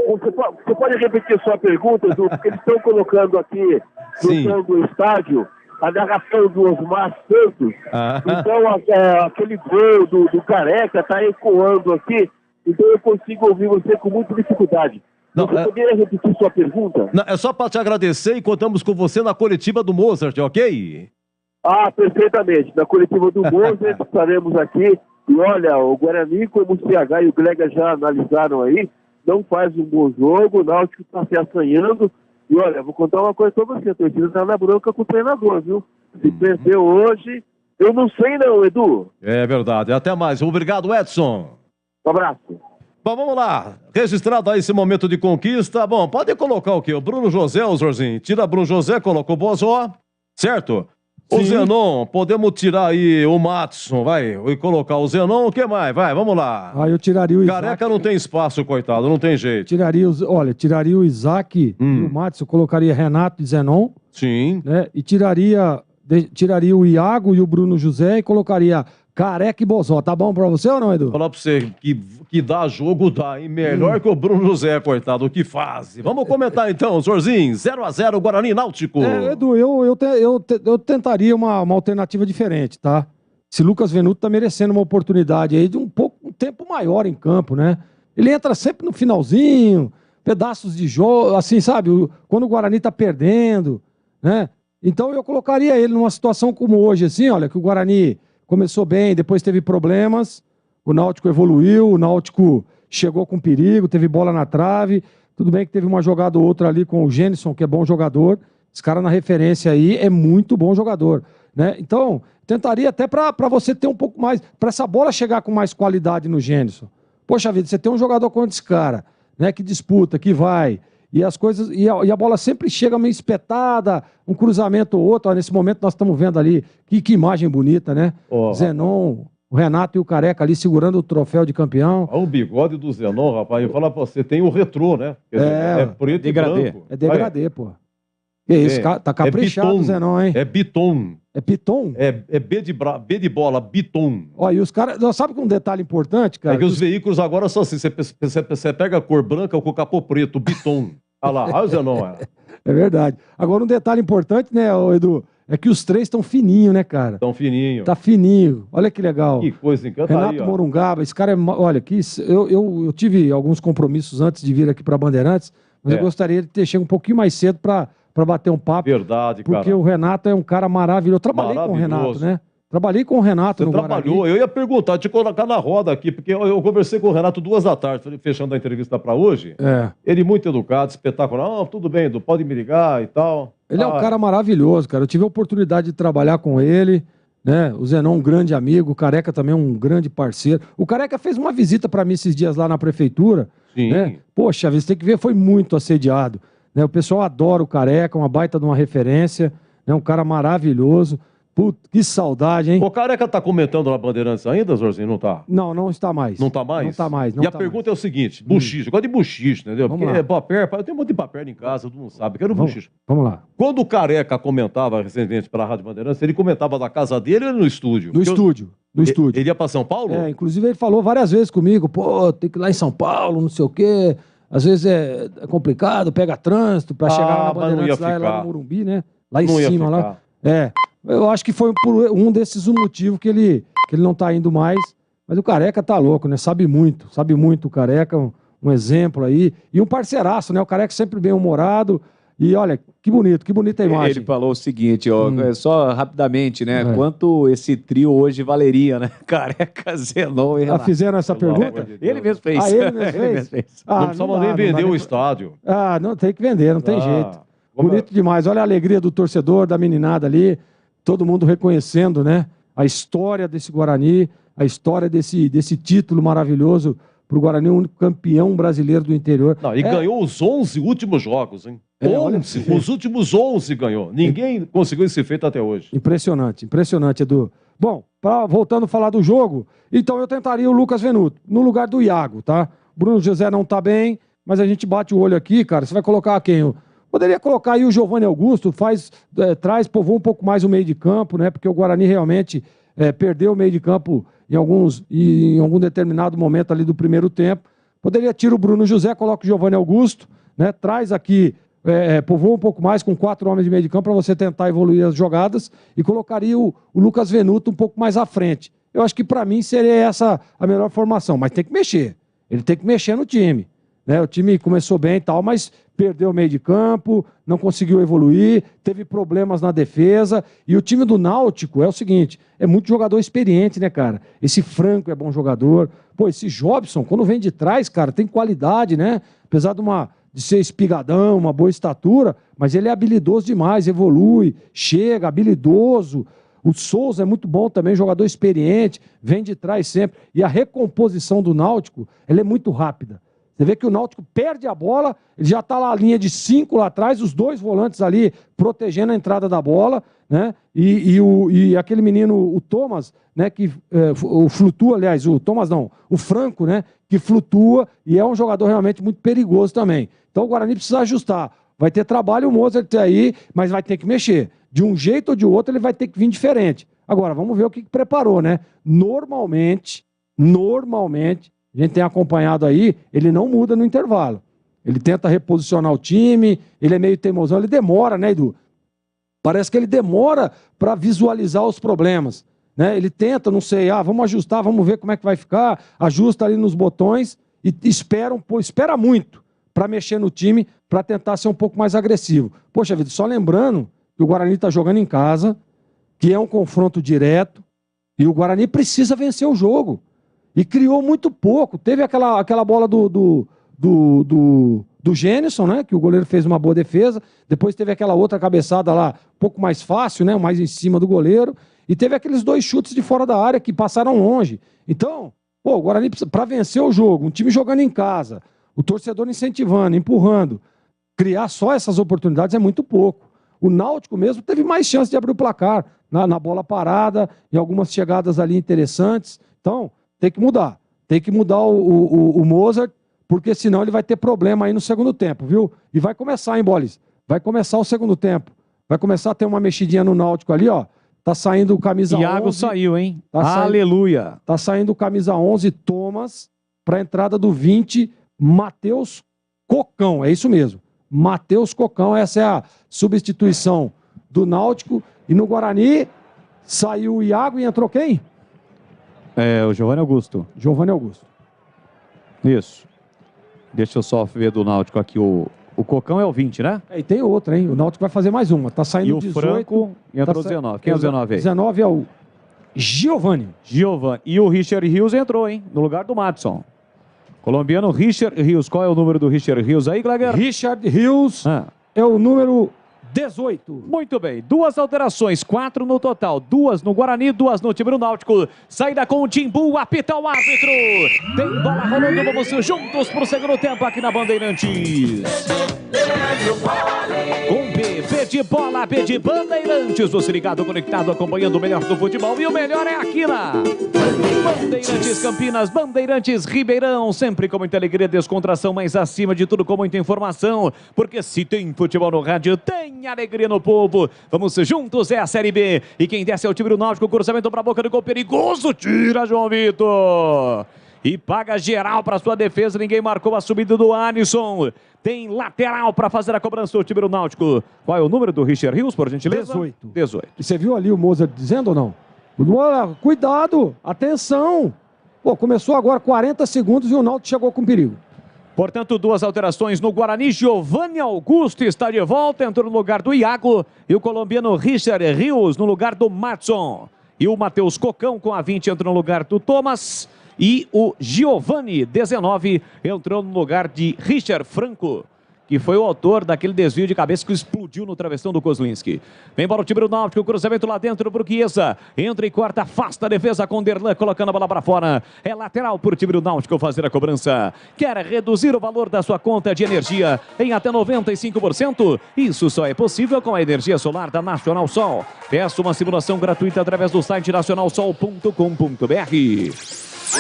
Você pode repetir sua pergunta, Edu, porque eles estão colocando aqui no estádio a narração do Osmar Santos. Então aquele gol do Careca está ecoando aqui, então eu consigo ouvir você com muita dificuldade. Você poderia repetir sua pergunta? Não, é só para te agradecer e contamos com você na coletiva do Mozart, ok? Ah, perfeitamente. Na coletiva do Mozart estaremos aqui. E olha, o Guarani, como o CH e o Glega já analisaram aí, não faz um bom jogo, o Náutico está se assanhando. E olha, vou contar uma coisa para você, a torcida está na bronca com o treinador, viu? Se perdeu hoje, eu não sei não, Edu. É verdade. Até mais. Obrigado, Edson. Um abraço. Bom, vamos lá. Registrado aí esse momento de conquista. Bom, pode colocar o quê? O Bruno José, o Zorzinho. Tira Bruno José, coloca o Bozó, certo? O Zenon, podemos tirar aí o Matson, vai, e colocar o Zenon, o que mais? Vai, vamos lá. Eu tiraria o Isaac. Careca não tem espaço, coitado, não tem jeito. Tiraria o Isaac e o Matson, colocaria Renato e Zenon. Sim. Né? E tiraria o Iago e o Bruno José e colocaria Careca e Bozó. Tá bom pra você ou não, Edu? Falar pra você que dá jogo, dá, hein? Melhor que o Bruno José, coitado, o que faz. Vamos comentar então, Zorzinho, 0-0, Guarani Náutico. Edu, eu tentaria uma alternativa diferente, tá? Se Lucas Venuto tá merecendo uma oportunidade aí de um tempo maior em campo, né? Ele entra sempre no finalzinho, pedaços de jogo, assim, sabe? Quando o Guarani tá perdendo, né? Então eu colocaria ele numa situação como hoje, assim, olha, que o Guarani começou bem, depois teve problemas, o Náutico evoluiu, o Náutico chegou com perigo, teve bola na trave, tudo bem que teve uma jogada ou outra ali com o Gênison, que é bom jogador, esse cara na referência aí é muito bom jogador, né? Então, tentaria até para você ter um pouco mais, para essa bola chegar com mais qualidade no Gênison. Poxa vida, você tem um jogador como esse cara, né, que disputa, que vai, e as coisas, e a bola sempre chega meio espetada, um cruzamento ou outro. Ó, nesse momento nós estamos vendo ali, que imagem bonita, né? Zenon, o Renato e o Careca ali segurando o troféu de campeão. O bigode do Zenon, rapaz, eu falo pra você, tem o retrô, né? Quer dizer, é preto degradê. e branco. É degradê, pô. Que isso, tá caprichado o Zenon, hein? É Biton. É Piton? É B de bola, Biton. Ó, e os caras, sabe que um detalhe importante, cara? É que os veículos agora são assim, você pega a cor branca com o capô preto, Biton. Olha lá, olha o Zenon. É verdade. Agora um detalhe importante, né, Edu, é que os três estão fininho, né, cara? Estão fininho. Tá fininho. Olha que legal. Que coisa encantadora. Renato Morungaba, esse cara é... Olha, eu tive alguns compromissos antes de vir aqui para Bandeirantes, mas eu gostaria de ter chegado um pouquinho mais cedo para bater um papo. Verdade, cara. Porque o Renato é um cara maravilhoso. Eu trabalhei com o Renato, né? Trabalhei com o Renato no trabalhou. Guarani. Eu ia perguntar, te colocar na roda aqui, porque eu conversei com o Renato 2h, fechando a entrevista para hoje. Ele muito educado, espetacular. Não, tudo bem, Edu, pode me ligar e tal. Ele é um cara maravilhoso, cara. Eu tive a oportunidade de trabalhar com ele, né? O Zenon, um grande amigo, o Careca também um grande parceiro. O Careca fez uma visita para mim esses dias lá na prefeitura. Sim. Né? Poxa, você tem que ver, foi muito assediado. Né? O pessoal adora o Careca, uma baita de uma referência, né? Um cara maravilhoso. Puta, que saudade, hein? O Careca tá comentando na Bandeirantes ainda, Zorzinho? Não tá? Não, não está mais. Não tá mais? Não tá mais. Não e a tá pergunta é o seguinte: buchicho. Eu gosto de buchicho, entendeu? Vamos Porque lá. papel, eu tenho um monte de papel em casa, todo mundo sabe. Quero buchicho. Vamos lá. Quando o Careca comentava recentemente para a Rádio Bandeirantes, ele comentava da casa dele ou no estúdio? No estúdio. No estúdio. Ele ia para São Paulo? Inclusive ele falou várias vezes comigo, pô, tem que ir lá em São Paulo, não sei o quê. Às vezes é complicado, pega trânsito para chegar lá na Bandeirantes, lá no Morumbi, né? Lá em cima, lá. Eu acho que foi por um desses o motivo que ele não tá indo mais. Mas o Careca tá louco, né? Sabe muito o Careca, um exemplo aí. E um parceiraço, né? O Careca sempre bem-humorado. E olha, que bonita a imagem. Ele falou o seguinte, ó, só rapidamente, né? Quanto esse trio hoje valeria, né? Careca, Zenon e Renato. Fizeram essa pergunta? Ele mesmo fez. Ele mesmo fez? Não precisava nem vender o estádio. Não, tem que vender, não tem jeito. Bonito demais. Olha a alegria do torcedor, da meninada ali. Todo mundo reconhecendo, né? A história desse Guarani, a história desse título maravilhoso para o Guarani, o único campeão brasileiro do interior. Ganhou os 11 últimos jogos, hein? 11, os últimos 11 ganhou. Ninguém conseguiu esse feito até hoje. Impressionante, Edu. Bom, voltando a falar do jogo, então eu tentaria o Lucas Venuto, no lugar do Iago, tá? Bruno José não tá bem, mas a gente bate o olho aqui, cara. Você vai colocar quem? Poderia colocar aí o Giovanni Augusto, povoa um pouco mais o meio de campo, né? Porque o Guarani realmente perdeu o meio de campo em algum determinado momento ali do primeiro tempo. Poderia tirar o Bruno José, coloca o Giovanni Augusto, né? Traz aqui, povoa um pouco mais com 4 homens de meio de campo para você tentar evoluir as jogadas e colocaria o Lucas Venuto um pouco mais à frente. Eu acho que para mim seria essa a melhor formação, mas tem que mexer. Ele tem que mexer no time. Né? O time começou bem e tal, mas perdeu o meio de campo, não conseguiu evoluir, teve problemas na defesa. E o time do Náutico é o seguinte, é muito jogador experiente, né, cara? Esse Franco é bom jogador. Pô, esse Jobson, quando vem de trás, cara, tem qualidade, né? Apesar de ser espigadão, uma boa estatura, mas ele é habilidoso demais, evolui, chega, habilidoso. O Souza é muito bom também, jogador experiente, vem de trás sempre. E a recomposição do Náutico, ela é muito rápida. Você vê que o Náutico perde a bola, ele já está lá a linha de 5 lá atrás, os 2 volantes ali protegendo a entrada da bola, né? E aquele menino, o Thomas, né? Que flutua, aliás, o Franco, né? Que flutua e é um jogador realmente muito perigoso também. Então o Guarani precisa ajustar. Vai ter trabalho o Mozart aí, mas vai ter que mexer. De um jeito ou de outro ele vai ter que vir diferente. Agora, vamos ver o que preparou, né? Normalmente, a gente tem acompanhado aí, ele não muda no intervalo. Ele tenta reposicionar o time, ele é meio teimosão, ele demora, né, Edu? Parece que ele demora para visualizar os problemas. Né? Ele tenta, não sei, vamos ajustar, vamos ver como é que vai ficar, ajusta ali nos botões e espera muito para mexer no time, para tentar ser um pouco mais agressivo. Poxa vida, só lembrando que o Guarani está jogando em casa, que é um confronto direto, e o Guarani precisa vencer o jogo. E criou muito pouco. Teve aquela bola do Gênison, né? Que o goleiro fez uma boa defesa. Depois teve aquela outra cabeçada lá, um pouco mais fácil, né? Mais em cima do goleiro. E teve aqueles 2 chutes de fora da área que passaram longe. Então, o Guarani, para vencer o jogo, um time jogando em casa, o torcedor incentivando, empurrando, criar só essas oportunidades é muito pouco. O Náutico mesmo teve mais chance de abrir o placar na bola parada, em algumas chegadas ali interessantes. Então, tem que mudar. Tem que mudar o Mozart, porque senão ele vai ter problema aí no segundo tempo, viu? E vai começar, hein, Bolis? Vai começar o segundo tempo. Vai começar a ter uma mexidinha no Náutico ali, ó. Tá saindo o camisa 11. Iago saiu, hein? Aleluia. Tá saindo o camisa 11, Thomas, para a entrada do 20, Matheus Cocão. É isso mesmo. Matheus Cocão, essa é a substituição do Náutico. E no Guarani, saiu o Iago e entrou quem? O Giovanni Augusto. Giovanni Augusto. Isso. Deixa eu só ver do Náutico aqui. O Cocão é o 20, né? E tem outra, hein? O Náutico vai fazer mais uma. Tá saindo e o 18. Franco e entrou 19. Quem é o 19 aí? 19 é o Giovanni. E o Richard Rios entrou, hein? No lugar do Madison. Colombiano Richard Rios. Qual é o número do Richard Rios aí, Gleger? Richard Rios é o número 18. Muito bem. 2 alterações, 4 no total. 2 no Guarani, 2 no time do Náutico. Saída com o Timbu, apita o árbitro. Tem bola rolando, vamos juntos pro segundo tempo aqui na Bandeirantes. Com B de bola, B de Bandeirantes. Você ligado, conectado, acompanhando o melhor do futebol. E o melhor é aqui na Bandeirantes Campinas, Bandeirantes Ribeirão. Sempre com muita alegria, descontração, mas acima de tudo com muita informação. Porque se tem futebol no rádio, tem alegria no povo. Vamos juntos, é a Série B. E quem desce é o time do Náutico. Cruzamento para a boca do gol perigoso. Tira, João Vitor. E paga geral para sua defesa. Ninguém marcou a subida do Alisson. Tem lateral para fazer a cobrança do time do Náutico. Qual é o número do Richard Rios, por gentileza? 18. E você viu ali o Mozart dizendo ou não? Olha, cuidado, atenção. Pô, começou agora 40 segundos e o Náutico chegou com perigo. Portanto, 2 alterações no Guarani. Giovanni Augusto está de volta, entrou no lugar do Iago. E o colombiano Richard Rios no lugar do Madson. E o Matheus Cocão com a 20 entrou no lugar do Thomas. E o Giovanni, 19, entrou no lugar de Richard Franco, que foi o autor daquele desvio de cabeça que explodiu no travessão do Kozlinski. Vem para o time do Náutico, cruzamento lá dentro para o Chiesa. Entra e corta, afasta a defesa com Derlan, colocando a bola para fora. É lateral para o time do Náutico fazer a cobrança. Quer reduzir o valor da sua conta de energia em até 95%? Isso só é possível com a energia solar da Nacional Sol. Peça uma simulação gratuita através do site nacionalsol.com.br.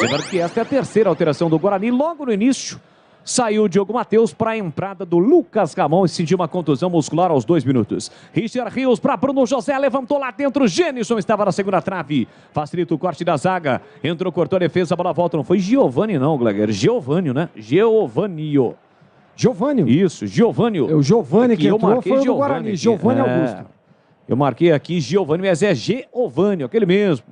Lembrando que esta é a terceira alteração do Guarani. Logo no início, saiu o Diogo Matheus para a entrada do Lucas Camon e sentiu uma contusão muscular aos 2 minutos. Richard Rios para Bruno José, levantou lá dentro. Gênison estava na segunda trave. Facilita o corte da zaga. Entrou, cortou a defesa, a bola volta. Não foi Giovanni não, Gleger. Giovanni, né? Giovannio. Isso, Giovanni. O Giovanni que entrou foi o do Guarani. Giovanni Augusto. Eu marquei aqui Giovanni, mas é Giovanni, aquele mesmo.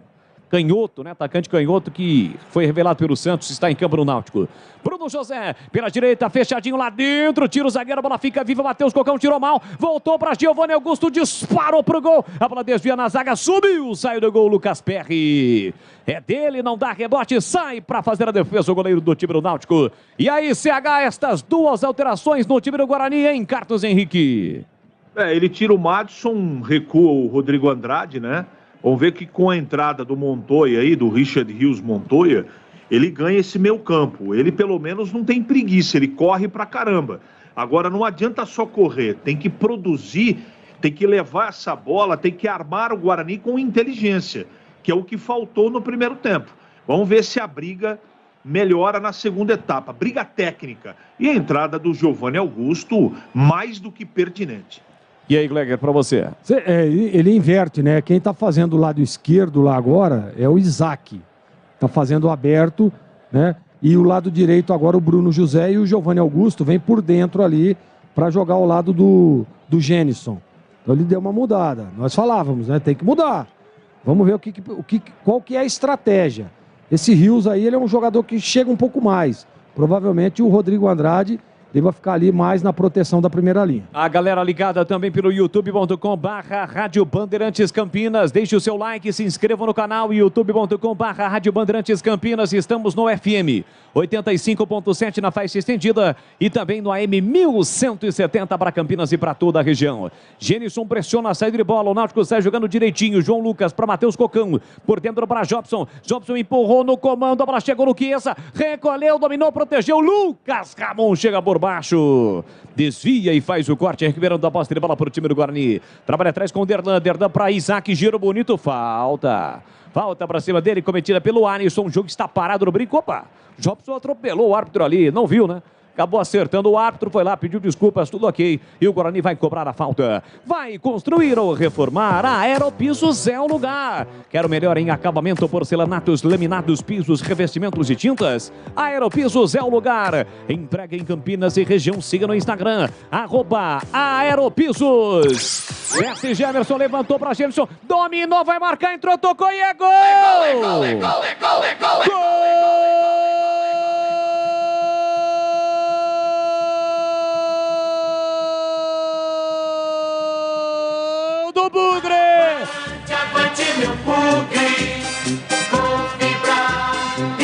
Canhoto, né? Atacante canhoto que foi revelado pelo Santos, está em campo no Náutico. Bruno José, pela direita, fechadinho lá dentro, tira o zagueiro, a bola fica viva, Matheus Cocão tirou mal, voltou para Giovanni Augusto, disparou pro gol, a bola desvia na zaga, subiu, saiu do gol, Lucas Perry. É dele, não dá rebote, sai para fazer a defesa o goleiro do time do Náutico. E aí, CH, estas 2 alterações no time do Guarani, hein, Carlos Henrique? Ele tira o Madison, recua o Rodrigo Andrade, né? Vamos ver que com a entrada do Montoya aí, do Richard Rios Montoya, ele ganha esse meio campo. Ele pelo menos não tem preguiça, ele corre pra caramba. Agora não adianta só correr, tem que produzir, tem que levar essa bola, tem que armar o Guarani com inteligência, que é o que faltou no primeiro tempo. Vamos ver se a briga melhora na segunda etapa, briga técnica. E a entrada do Giovanni Augusto, mais do que pertinente. E aí, Gleger, para você? Ele inverte, né? Quem está fazendo o lado esquerdo lá agora é o Isaac. Está fazendo aberto, né? E o lado direito agora o Bruno José e o Giovanni Augusto vem por dentro ali para jogar ao lado do Gênison. Então ele deu uma mudada. Nós falávamos, né? Tem que mudar. Vamos ver qual que é a estratégia. Esse Rios aí, ele é um jogador que chega um pouco mais. Provavelmente o Rodrigo Andrade, deva ficar ali mais na proteção da primeira linha. A galera ligada também pelo youtube.com/Rádio Bandeirantes Campinas. Deixe o seu like, se inscreva no canal youtube.com/Rádio Bandeirantes Campinas. Estamos no FM 85.7 na faixa estendida e também no AM 1170 para Campinas e para toda a região. Genison pressiona a saída de bola. O Náutico sai jogando direitinho. João Lucas para Matheus Cocão. Por dentro para Jobson. Jobson empurrou no comando. A bola chegou no Chiesa. Recolheu, dominou, protegeu. Lucas Ramon chega por baixo. Desvia e faz o corte. Recuperando a posse de bola para o time do Guarani. Trabalha atrás com o Derlan. Derlan para Isaac. Giro bonito. Falta para cima dele, cometida pelo Alisson. O jogo está parado no brinco. Opa! Jobson atropelou o árbitro ali. Não viu, né? Acabou acertando o árbitro, foi lá, pediu desculpas, tudo ok. E o Guarani vai cobrar a falta. Vai construir ou reformar. A Aeropisos é o lugar. Quer o melhor em acabamento, porcelanatos, laminados, pisos, revestimentos e tintas? A Aeropisos é o lugar. Entrega em Campinas e região. Siga no Instagram, @Aeropisos. Messi Gemerson levantou para Gemerson. Dominou, vai marcar, entrou, tocou e é gol! Do Bugre! Avante meu Bugre, com fibra e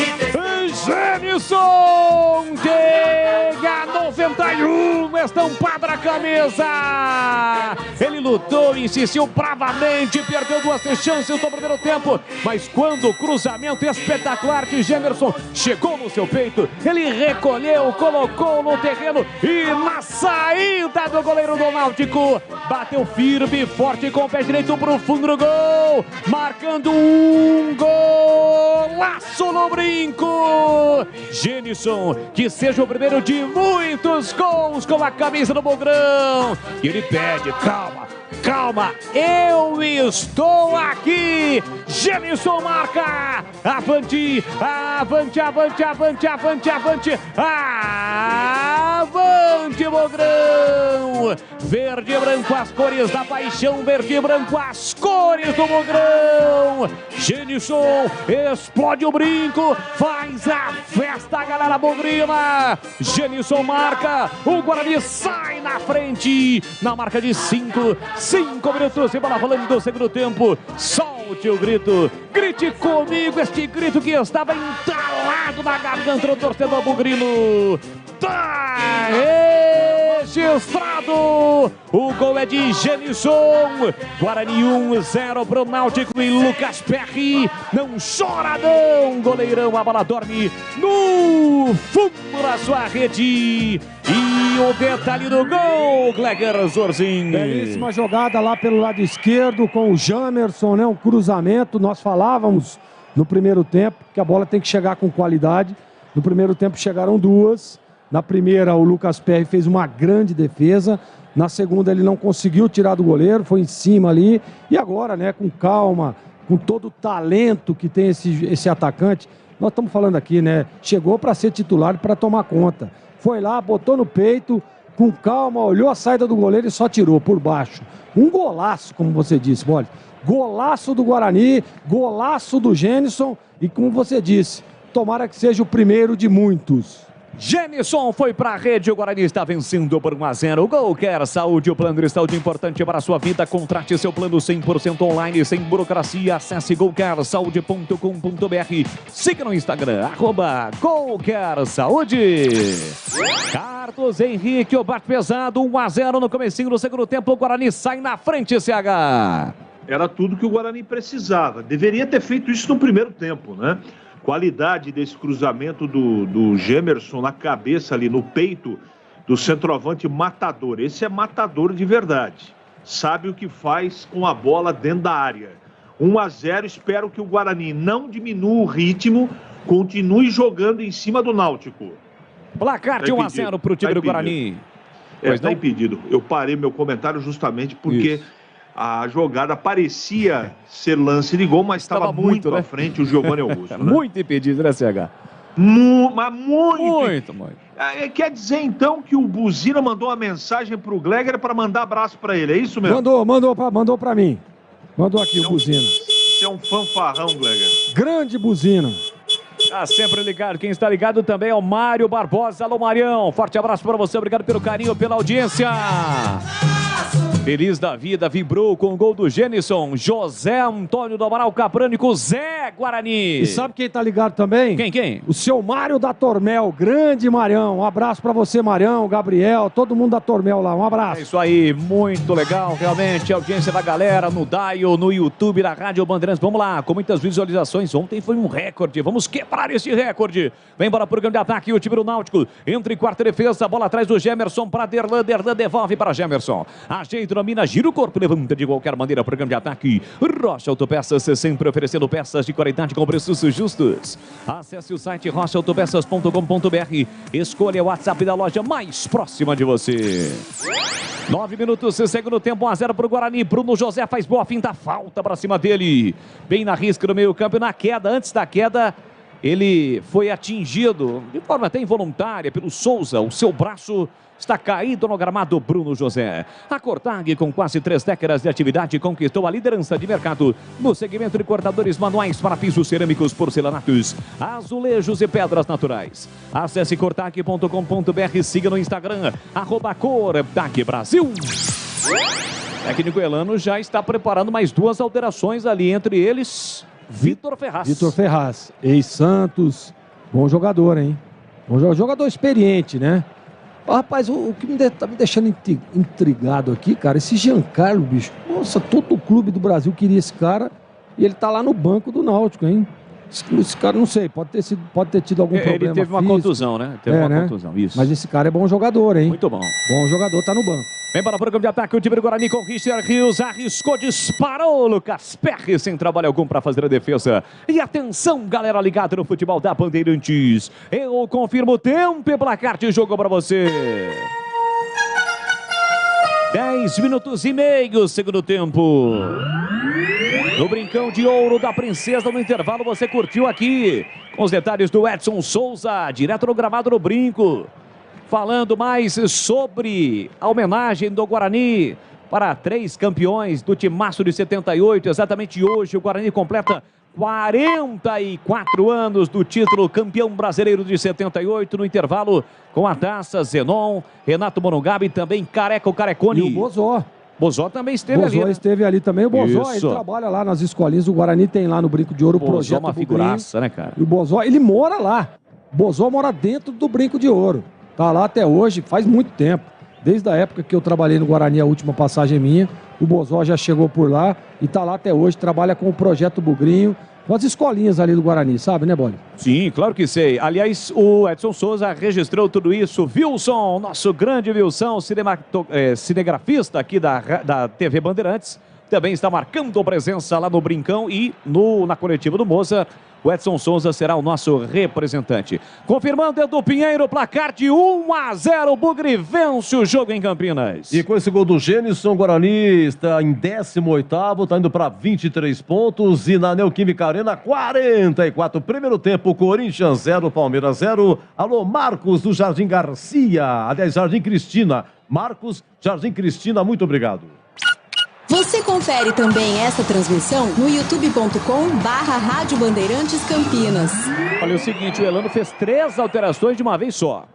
Genison chega 91, estampada na camisa. Ele lutou, insistiu bravamente, perdeu 2 chances no primeiro tempo, mas quando o cruzamento espetacular de Gemerson chegou no seu peito, ele recolheu, colocou no terreno e na saída do goleiro do Náutico, bateu firme, forte com o pé direito pro fundo do gol, marcando um golaço no brinco. Genison, que seja o primeiro de muitos gols com a camisa do Bugrão. E ele pede, calma, eu estou aqui. Genison marca. Avante, Bugrão. Verde e branco, as cores da paixão. Verde e branco, as cores do Bugrão. Genison explode o brinco, faz a festa, galera bugrina. Genison marca, o Guarani sai na frente, na marca de 5 minutos e bola rolando do segundo tempo. Solte o grito, grite comigo este grito que estava entalado na garganta do torcedor bugrino. Tá registrado, o gol é de Genison. Guarani 1-0 pro Náutico e Lucas Perry não chora não, goleirão, a bola dorme no fundo da sua rede. E o detalhe do gol, Gleger Zorzin. Belíssima jogada lá pelo lado esquerdo com o Jamerson, né? Um cruzamento. Nós falávamos no primeiro tempo que a bola tem que chegar com qualidade. No primeiro tempo chegaram 2. Na primeira, o Lucas Perry fez uma grande defesa. Na segunda, ele não conseguiu tirar do goleiro, foi em cima ali. E agora, né, com calma, com todo o talento que tem esse atacante, nós estamos falando aqui, né? Chegou para ser titular e para tomar conta. Foi lá, botou no peito, com calma, olhou a saída do goleiro e só tirou por baixo. Um golaço, como você disse, Bolle. Golaço do Guarani, golaço do Genison e, como você disse, tomara que seja o primeiro de muitos. Genison foi para a rede, o Guarani está vencendo por 1-0. O Gol Quer Saúde, o plano Cristaldi importante para a sua vida. Contrate seu plano 100% online, sem burocracia. Acesse golquersaude.com.br. Siga no Instagram, @golquersaúde. Carlos Henrique, o bate pesado, 1-0 no comecinho do segundo tempo. O Guarani sai na frente, CH. Era tudo que o Guarani precisava. Deveria ter feito isso no primeiro tempo, né? Qualidade desse cruzamento do Gemerson na cabeça ali, no peito do centroavante matador. Esse é matador de verdade. Sabe o que faz com a bola dentro da área. 1-0, espero que o Guarani não diminua o ritmo, continue jogando em cima do Náutico. Placar de 1-0 para o time do Guarani. Está impedido. Eu parei meu comentário justamente porque... Isso. A jogada parecia ser lance de gol, mas estava muito à frente o Giovanni Augusto. Né? Muito impedido, né, CH? Mas muito. Quer dizer, então, que o Buzina mandou uma mensagem para o Gleger para mandar abraço para ele, é isso mesmo? Mandou para mim. Mandou aqui o Buzina. Você é um fanfarrão, Gleger. Grande Buzina. Tá sempre ligado. Quem está ligado também é o Mário Barbosa. Alô, Marião. Forte abraço para você. Obrigado pelo carinho, pela audiência. Feliz da vida, vibrou com o gol do Genison. José Antônio do Amaral Caprânico, Zé Guarani. E sabe quem tá ligado também? Quem? O seu Mário da Tormel, grande Marião. Um abraço pra você, Marião, Gabriel, todo mundo da Tormel lá. Um abraço. É isso aí, muito legal, realmente. A audiência da galera no Dial, no YouTube da Rádio Bandeirantes. Vamos lá, com muitas visualizações. Ontem foi um recorde. Vamos quebrar esse recorde. Vem para o programa de ataque. O time do Náutico entre quarta e defesa. Bola atrás do Gemerson para Derlan. Derlan devolve para Gemerson. Ajeita, domina, gira o corpo, levanta de qualquer maneira. Programa de ataque. Rocha Autopeças, sempre oferecendo peças de qualidade com preços justos. Acesse o site rochaautopeças.com.br. Escolha o WhatsApp da loja mais próxima de você. 9 minutos, segundo tempo, 1-0 para o Guarani. Bruno José faz boa finta, falta para cima dele. Bem na risca no meio campo e na queda. Antes da queda, ele foi atingido de forma até involuntária pelo Souza. O seu braço está caído no gramado. Bruno José. A Cortag, com quase 3 décadas de atividade, conquistou a liderança de mercado no segmento de cortadores manuais para pisos cerâmicos, porcelanatos, azulejos e pedras naturais. Acesse cortag.com.br, siga no Instagram, @Cortag Brasil. O técnico Elano já está preparando mais 2 alterações ali, entre eles Vitor Ferraz. Vitor Ferraz, ex-Santos, bom jogador, hein? Bom jogador experiente, né? Rapaz, o que tá me deixando intrigado aqui, cara, esse Giancarlo, bicho. Nossa, todo o clube do Brasil queria esse cara e ele tá lá no banco do Náutico, hein? Esse cara, não sei, pode ter tido algum problema. Ele teve uma físico. contusão, né? Teve uma contusão, isso. Mas esse cara é bom jogador, hein? Muito bom. Bom jogador, tá no banco. Vem para o programa de ataque, o time do Guarani com Richard Rios, arriscou, disparou, Lucas Perry sem trabalho algum para fazer a defesa. E atenção, galera ligada no futebol da Bandeirantes. Eu confirmo o tempo e placar de jogo para você. 10 minutos e meio, segundo tempo. No Brincão de Ouro da Princesa, no intervalo, você curtiu aqui. Com os detalhes do Edson Souza, direto no gramado no Brinco. Falando mais sobre a homenagem do Guarani para 3 campeões do timaço de 78. Exatamente hoje o Guarani completa 44 anos do título campeão brasileiro de 78. No intervalo com a taça, Zenon, Renato Monongaba e também Careca Carecone. E o Bozó. Bozó também esteve ali, né? Esteve ali também. O Bozó, ele trabalha lá nas escolinhas. O Guarani tem lá no Brinco de Ouro o projeto. Bozó é uma figuraça, né, cara? E o Bozó, ele mora lá. O Bozó mora dentro do Brinco de Ouro. Tá lá até hoje, faz muito tempo. Desde a época que eu trabalhei no Guarani, a última passagem minha, o Bozó já chegou por lá e tá lá até hoje, trabalha com o Projeto Bugrinho, com as escolinhas ali do Guarani, sabe, né, Boli? Sim, claro que sei. Aliás, o Edson Souza registrou tudo isso. Wilson, nosso grande Wilson, cinegrafista aqui da TV Bandeirantes, também está marcando presença lá no Brincão e na coletiva do Moza. O Edson Souza será o nosso representante. Confirmando, Edu Pinheiro, placar de 1-0. Bugre vence o jogo em Campinas. E com esse gol do Genison, o Guarani está em 18º, está indo para 23 pontos. E na Neoquímica Arena, 44. Primeiro tempo, Corinthians 0, Palmeiras 0. Alô, Marcos do Jardim Garcia. Aliás, Jardim Cristina. Marcos, Jardim Cristina, muito obrigado. Você confere também essa transmissão no youtube.com/Rádio Bandeirantes Campinas. Olha o seguinte, o Elano fez 3 alterações de uma vez só.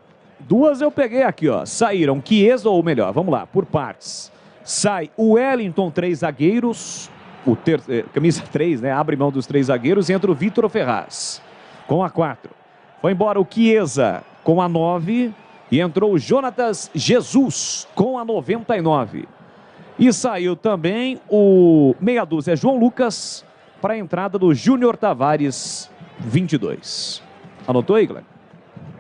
2 eu peguei aqui, ó. Saíram Chiesa, ou melhor, vamos lá, por partes. Sai o Wellington, 3 zagueiros. Camisa 3, né? Abre mão dos 3 zagueiros e entra o Vitor Ferraz com a 4. Foi embora o Chiesa com a 9 e entrou o Jonatas Jesus com a 99. E saiu também o meia dúzia João Lucas para a entrada do Júnior Tavares, 22. Anotou, Igor?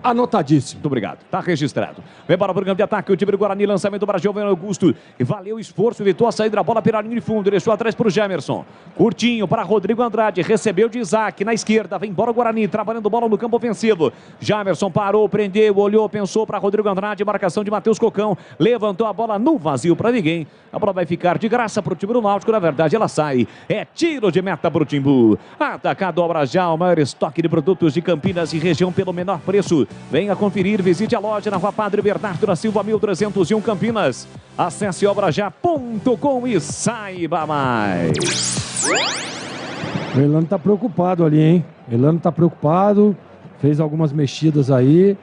Anotadíssimo. Muito obrigado. Está registrado. Vem para o programa de ataque. O time do Guarani. Lançamento para Giovanni Augusto. E valeu o esforço. Evitou a saída da bola pela linha de fundo. Deixou atrás para o Gemerson. Curtinho para Rodrigo Andrade. Recebeu de Isaac na esquerda. Vem embora o Guarani. Trabalhando bola no campo ofensivo. Gemerson parou, prendeu, olhou, pensou para Rodrigo Andrade. Marcação de Matheus Cocão. Levantou a bola no vazio para ninguém. A bola vai ficar de graça para o time do Náutico. Na verdade, ela sai. É tiro de meta para o Timbu. Atacado Obra Já. O maior estoque de produtos de Campinas e região pelo menor preço. Venha conferir, visite a loja na Rua Padre Bernardo da Silva, 1301 Campinas. Acesse obrajá.com e saiba mais. O Elano tá preocupado ali, hein? Elano tá preocupado. Fez algumas mexidas aí.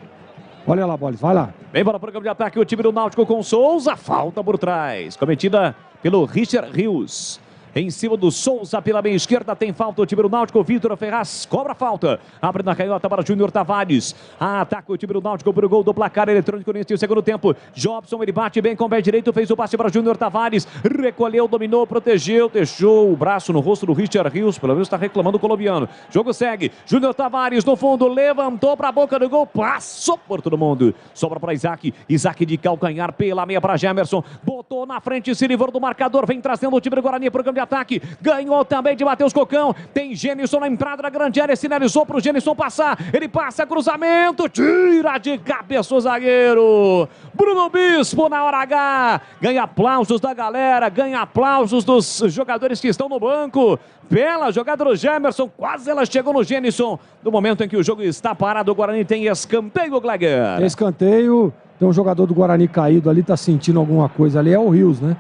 Olha lá, Bolis, vai lá. Vem para o programa de ataque o time do Náutico com Souza. Falta por trás. Cometida pelo Richard Rios. Em cima do Souza pela meia esquerda tem falta o time do Náutico. Vitor Ferraz cobra a falta. Abre na canhota para Júnior Tavares. Ataca o time do Náutico para o gol do placar eletrônico neste segundo tempo. Jobson, ele bate bem com o pé direito. Fez o passe para Júnior Tavares. Recolheu, dominou, protegeu. Deixou o braço no rosto do Richard Rios. Pelo menos está reclamando o colombiano. Jogo segue. Júnior Tavares no fundo. Levantou para a boca do gol. Passou por todo mundo. Sobra para Isaac. Isaac de calcanhar pela meia para Gemerson. Botou na frente, se livrou do marcador. Vem trazendo o time do Guarani para o campo de ataque, ganhou também de Matheus Cocão, tem Gênison na entrada da grande área, sinalizou para o Gênison passar, ele passa, cruzamento, tira de cabeça o zagueiro, Bruno Bispo na hora H, ganha aplausos da galera, ganha aplausos dos jogadores que estão no banco, bela jogada do Gemerson, quase ela chegou no Gênison, no momento em que o jogo está parado, o Guarani tem escanteio, Gleger. Tem escanteio, tem um jogador do Guarani caído ali, tá sentindo alguma coisa ali, é o Rios, né?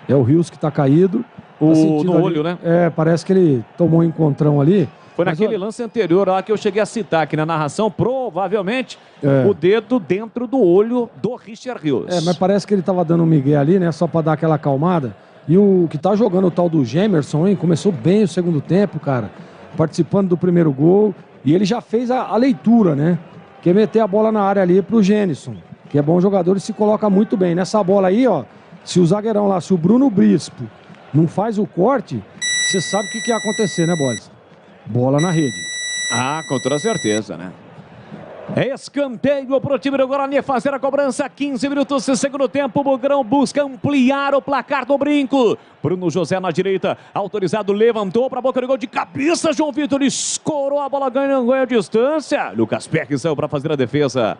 É o Rios que tá caído. No olho, né? É, parece que ele tomou um encontrão ali. Foi naquele lance anterior lá que eu cheguei a citar aqui na narração, provavelmente o dedo dentro do olho do Richard Rios. É, mas parece que ele tava dando um migué ali, né? Só pra dar aquela acalmada. E o que tá jogando o tal do Gemerson, hein? Começou bem o segundo tempo, cara. Participando do primeiro gol. E ele já fez a leitura, né? Quer meter a bola na área ali pro Gênison, que é bom jogador e se coloca muito bem. Nessa bola aí, ó, se o zagueirão lá, se o Bruno Bispo não faz o corte, você sabe o que ia acontecer, né, Bolis? Bola na rede. Ah, com toda certeza, né? Escanteio para o time do Guarani fazer a cobrança. 15 minutos de segundo tempo. O Bugrão busca ampliar o placar do brinco. Bruno José na direita, autorizado, levantou para a boca do gol de cabeça. João Vitor escorou a bola, ganha a distância. Lucas Perry saiu para fazer a defesa.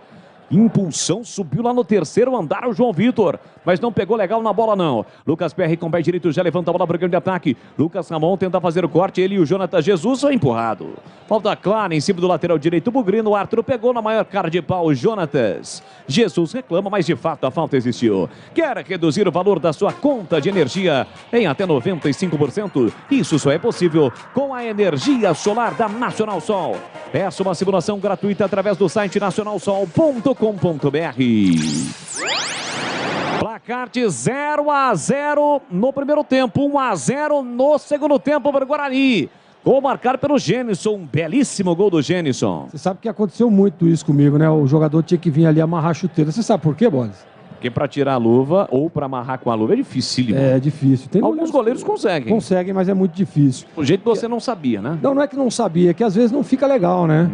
Impulsão, subiu lá no terceiro andar o João Vitor, mas não pegou legal na bola não. Lucas Perry com o pé direito já levanta a bola para o grande ataque. Lucas Ramon tenta fazer o corte, ele e o Jonathan Jesus são empurrado. Falta clara em cima do lateral direito, o Bugrino, o Arthur pegou na maior cara de pau o Jonatas. Jesus reclama, mas de fato a falta existiu. Quer reduzir o valor da sua conta de energia em até 95%? Isso só é possível com a energia solar da Nacional Sol. Peça uma simulação gratuita através do site nacionalsol.com.br. Placar de 0-0 no primeiro tempo, 1-0 no segundo tempo para o Guarani. Gol marcado pelo Gênison, um belíssimo gol do Gênison. Você sabe que aconteceu muito isso comigo, né? O jogador tinha que vir ali amarrar a chuteira. Você sabe por quê, Bolis? Porque para tirar a luva ou para amarrar com a luva é difícil. É difícil. Tem alguns goleiros conseguem. Conseguem, mas é muito difícil. O jeito que você não sabia, né? Não é que não sabia, é que às vezes não fica legal, né?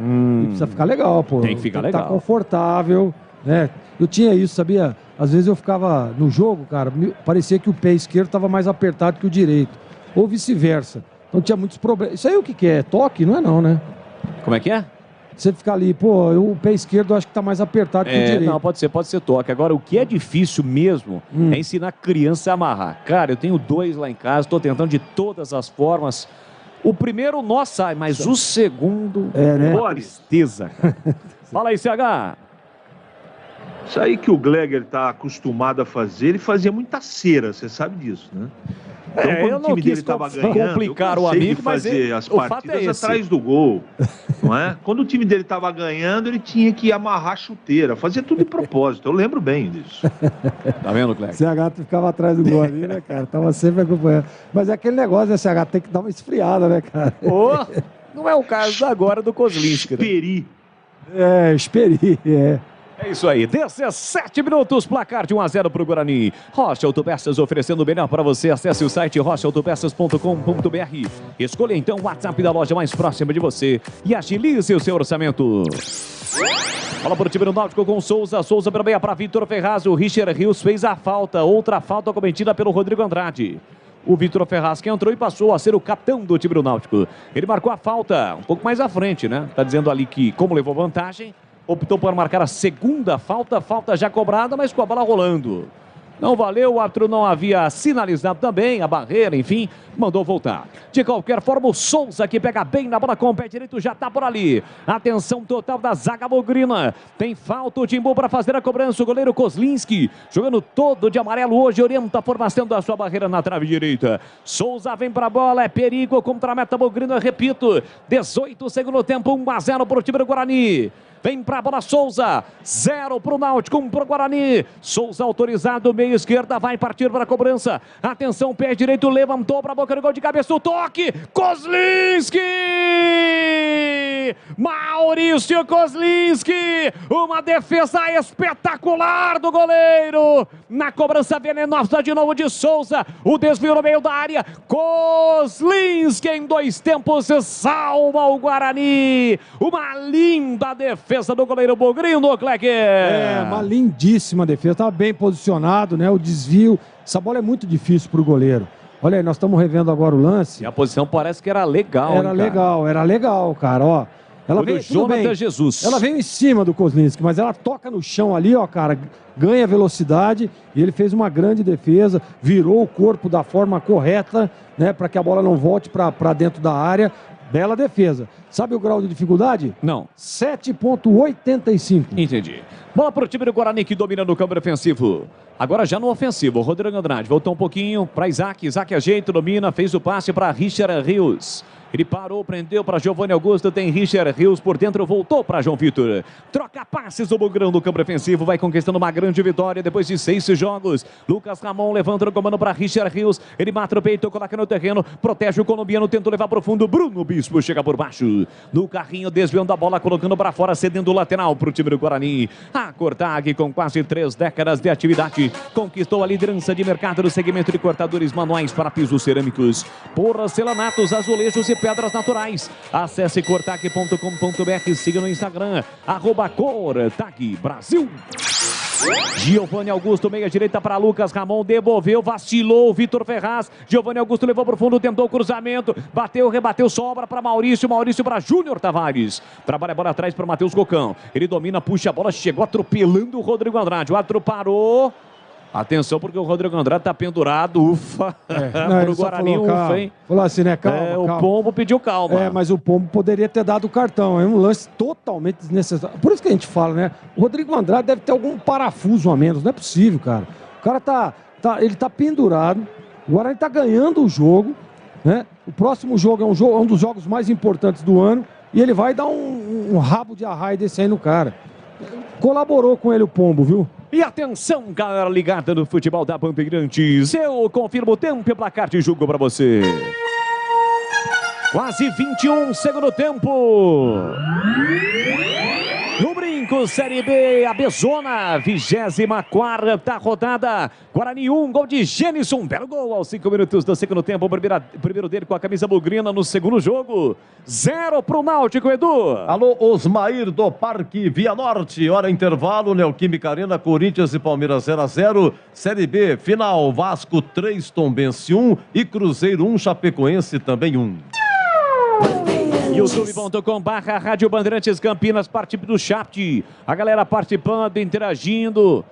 E precisa ficar legal, pô. Tem que ficar legal. Tá confortável, né? Eu tinha isso, sabia? Às vezes eu ficava no jogo, cara, parecia que o pé esquerdo estava mais apertado que o direito. Ou vice-versa. Então tinha muitos problemas. Isso aí o que é? Toque? Não é não, né? Como é que é? Você ficar ali, pô, o pé esquerdo eu acho que tá mais apertado que o direito. Não, pode ser toque. Agora, o que é difícil mesmo é ensinar a criança a amarrar. Cara, eu tenho 2 lá em casa, tô tentando de todas as formas. O primeiro nó sai, mas o segundo né? Uma tristeza, cara. Fala aí, CH. Isso aí que o Gleger tá acostumado a fazer, ele fazia muita cera, você sabe disso, né? Então, quando o time dele estava ganhando, complicar o amigo, mas fazer as partidas atrás do gol, não é? Quando o time dele estava ganhando, ele tinha que amarrar a chuteira, fazia tudo de propósito. Eu lembro bem disso. Tá vendo, Cleber? CH ficava atrás do gol ali, né, cara? Tava sempre acompanhando. Mas é aquele negócio, né, CH? Tem que dar uma esfriada, né, cara? Não é o caso agora do Kozlinski, né? Esperi. É isso aí, 17 minutos, placar de 1-0 para o Guarani. Rocha Autopeças oferecendo o melhor para você. Acesse o site rochaautopeças.com.br. Escolha então o WhatsApp da loja mais próxima de você e agilize o seu orçamento. Bola para o time do Náutico com Souza. Souza pela meia para Vitor Ferraz. O Richard Rios fez a falta. Outra falta cometida pelo Rodrigo Andrade. O Vitor Ferraz que entrou e passou a ser o capitão do time do Náutico. Ele marcou a falta um pouco mais à frente, né? Tá dizendo ali que, como levou vantagem, optou por marcar a segunda falta já cobrada, mas com a bola rolando. Não valeu, o árbitro não havia sinalizado também a barreira, enfim, mandou voltar. De qualquer forma, o Souza que pega bem na bola com o pé direito já tá por ali. Atenção total da zaga bugrina. Tem falta o Timbu para fazer a cobrança. O goleiro Kozlinski, jogando todo de amarelo hoje, orienta a formação da sua barreira na trave direita. Souza vem para a bola, é perigo contra a meta bugrina, repito. 18 segundo tempo, 1-0 para o time do Guarani. Vem pra bola Souza, 0 pro Náutico, 1 pro Guarani. Souza autorizado, meio esquerda, vai partir para a cobrança. Atenção, pé direito, levantou pra boca do gol de cabeça, o toque, Kozlinski! Maurício Kozlinski, uma defesa espetacular do goleiro. Na cobrança venenosa de novo de Souza, o desvio no meio da área. Kozlinski em 2 tempos salva o Guarani. Uma linda defesa do goleiro bugrino, Kleber. É, uma lindíssima defesa, estava bem posicionado, né? O desvio, essa bola é muito difícil para o goleiro. Olha aí, nós estamos revendo agora o lance. E a posição parece que era legal, Era legal, cara, ó. Ela veio, Jonathan Jesus. Ela veio em cima do Kozlinski, mas ela toca no chão ali, ó, cara, ganha velocidade e ele fez uma grande defesa, virou o corpo da forma correta, né, para que a bola não volte para dentro da área. Bela defesa. Sabe o grau de dificuldade? Não. 7,85. Entendi. Bola para o time do Guarani que domina no campo ofensivo. Agora já no ofensivo, Rodrigo Andrade voltou um pouquinho para Isaac. Isaac ajeita, domina, fez o passe para Richard Rios. Ele parou, prendeu para Giovanni Augusto, tem Richard Rios por dentro, voltou para João Vitor. Troca passes o Bugrão no campo ofensivo, vai conquistando uma grande vitória depois de 6 jogos. Lucas Ramon levanta o comando para Richard Rios, ele mata o peito, coloca no terreno, protege o colombiano, tentou levar para o fundo, Bruno Bispo chega por baixo. No carrinho, desviando a bola, colocando para fora, cedendo o lateral para o time do Guarani. A Cortag, com quase 3 décadas de atividade, conquistou a liderança de mercado no segmento de cortadores manuais para pisos cerâmicos, porcelanatos, azulejos e pedras naturais. Acesse cortag.com.br, siga no Instagram, @Cortag Brasil. Giovanni Augusto, meia direita para Lucas Ramon, devolveu, vacilou, Vitor Ferraz, Giovanni Augusto levou para o fundo, tentou o cruzamento, bateu, rebateu, sobra para Maurício para Júnior Tavares, trabalha a bola atrás para Matheus Cocão, ele domina, puxa a bola, chegou atropelando o Rodrigo Andrade, o árbitro parou. Atenção, porque o Rodrigo Andrade tá pendurado, ufa, pro Guarani, ufa, hein? Falou assim, né, calma, o Pombo pediu calma. Mas o Pombo poderia ter dado o cartão, é um lance totalmente desnecessário. Por isso que a gente fala, né, o Rodrigo Andrade deve ter algum parafuso a menos, não é possível, cara. O cara ele tá pendurado, o Guarani tá ganhando o jogo, né? O próximo jogo é um dos jogos mais importantes do ano e ele vai dar um rabo de arraia desse aí no cara. Colaborou com ele o Pombo, viu? E atenção, galera ligada no futebol da Bandeirantes. Eu confirmo o tempo e placar de jogo para você. Quase 21 segundo tempo. No Brinco, Série B, a Bezona, 24ª rodada. Guarani 1, gol de Gênison, belo gol aos 5 minutos do segundo tempo. Primeiro dele com a camisa bugrina no segundo jogo. 0 pro Náutico, Edu. Alô, Osmair do Parque Via Norte. Hora intervalo, Neoquímica Arena, Corinthians e Palmeiras 0-0. Série B, final, Vasco 3, Tombense 1 e Cruzeiro 1, Chapecoense também 1. youtube.com/Rádio Bandeirantes Campinas, participe do chat. A galera participando, interagindo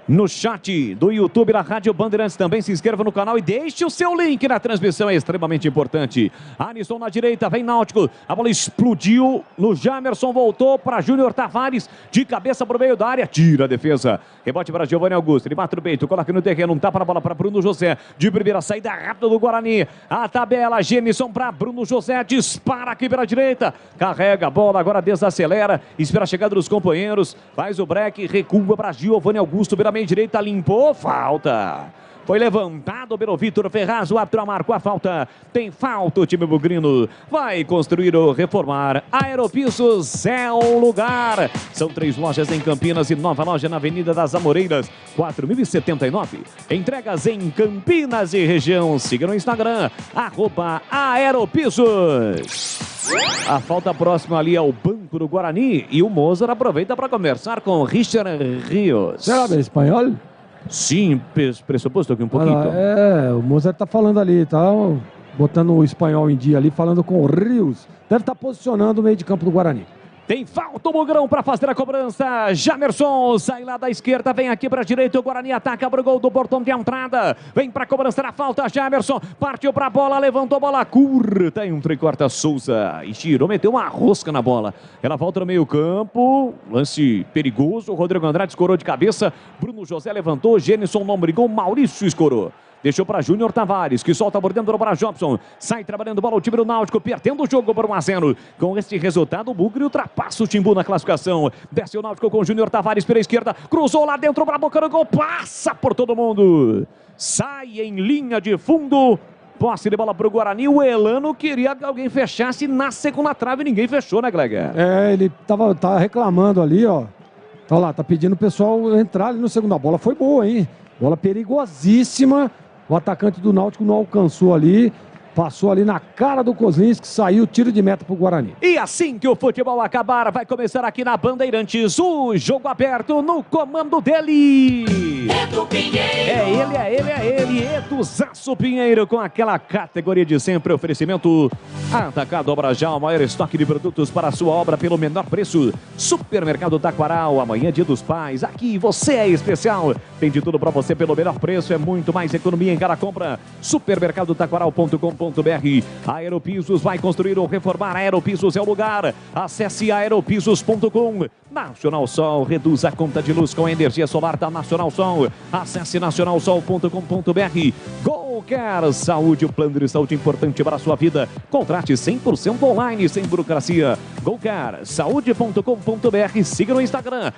no chat do YouTube da Rádio Bandeirantes. Também se inscreva no canal e deixe o seu link na transmissão, é extremamente importante. Alisson na direita, vem Náutico, a bola explodiu no Jamerson, voltou para Júnior Tavares, de cabeça para o meio da área, tira a defesa, rebote para Giovanni Augusto, ele bate o peito, coloca no terreno, tapa na bola para Bruno José, de primeira saída rápida do Guarani, a tabela, Gênison para Bruno José, dispara aqui pela direita, carrega a bola, agora desacelera, espera a chegada dos companheiros, faz o break, recua para Giovanni Augusto, pela meia direita, limpou, falta. Foi levantado pelo Vitor Ferraz, o árbitro marcou a falta. Tem falta o time bugrino. Vai construir ou reformar. Aeropisos é o lugar. São 3 lojas em Campinas e nova loja na Avenida das Amoreiras, 4079. Entregas em Campinas e região. Siga no Instagram, @Aeropisos. A falta próxima ali ao banco do Guarani e o Mozart aproveita para conversar com Richard Rios. Sabe espanhol? Sim, pressuposto aqui um pouquinho. O Mozart tá falando ali, tá botando o espanhol em dia ali, falando com o Rios. Deve estar posicionando o meio de campo do Guarani. Tem falta o Mugrão para fazer a cobrança. Jamerson sai lá da esquerda, vem aqui para a direita. O Guarani ataca para o gol do portão de entrada. Vem para a cobrança da falta. Jamerson partiu para a bola, levantou a bola curta. Entrecorta Souza e girou, meteu uma rosca na bola. Ela volta no meio-campo. Lance perigoso. O Rodrigo Andrade escorou de cabeça. Bruno José levantou. Gênison não brigou. Maurício escorou. Deixou para Júnior Tavares, que solta por dentro para Jobson. Sai trabalhando bola o time do Náutico, perdendo o jogo por 1-0. Com este resultado, o Bugre ultrapassa o Timbu na classificação. Desce o Náutico com Júnior Tavares pela esquerda. Cruzou lá dentro para a boca do gol. Passa por todo mundo. Sai em linha de fundo. Posse de bola para o Guarani. O Elano queria que alguém fechasse na segunda trave. Ninguém fechou, né, Gleger? Ele tava reclamando ali, ó. Tá lá, tá pedindo o pessoal entrar ali no segundo. A bola foi boa, hein? Bola perigosíssima. O atacante do Náutico não alcançou ali. Passou ali na cara do Kozlinski, saiu tiro de meta pro Guarani. E assim que o futebol acabar, vai começar aqui na Bandeirantes o jogo aberto no comando dele. Edu Pinheiro. É ele, Eduzaço Pinheiro, com aquela categoria de sempre. Oferecimento Atacado Abrajal, o maior estoque de produtos para a sua obra pelo menor preço. Supermercado Taquaral, amanhã Dia dos Pais. Aqui você é especial. Tem de tudo para você pelo menor preço. É muito mais economia em cada compra. Supermercadotaquaral.com.br. Aeropisos vai construir ou reformar. Aeropisos é o lugar. Acesse aeropisos.com. Nacional Sol, reduz a conta de luz com a energia solar da Nacional Sol. Acesse nacionalsol.com.br. Golcare Saúde, o plano de saúde importante para a sua vida. Contrate 100% online, sem burocracia. golcaresaude.com.br. Siga no Instagram,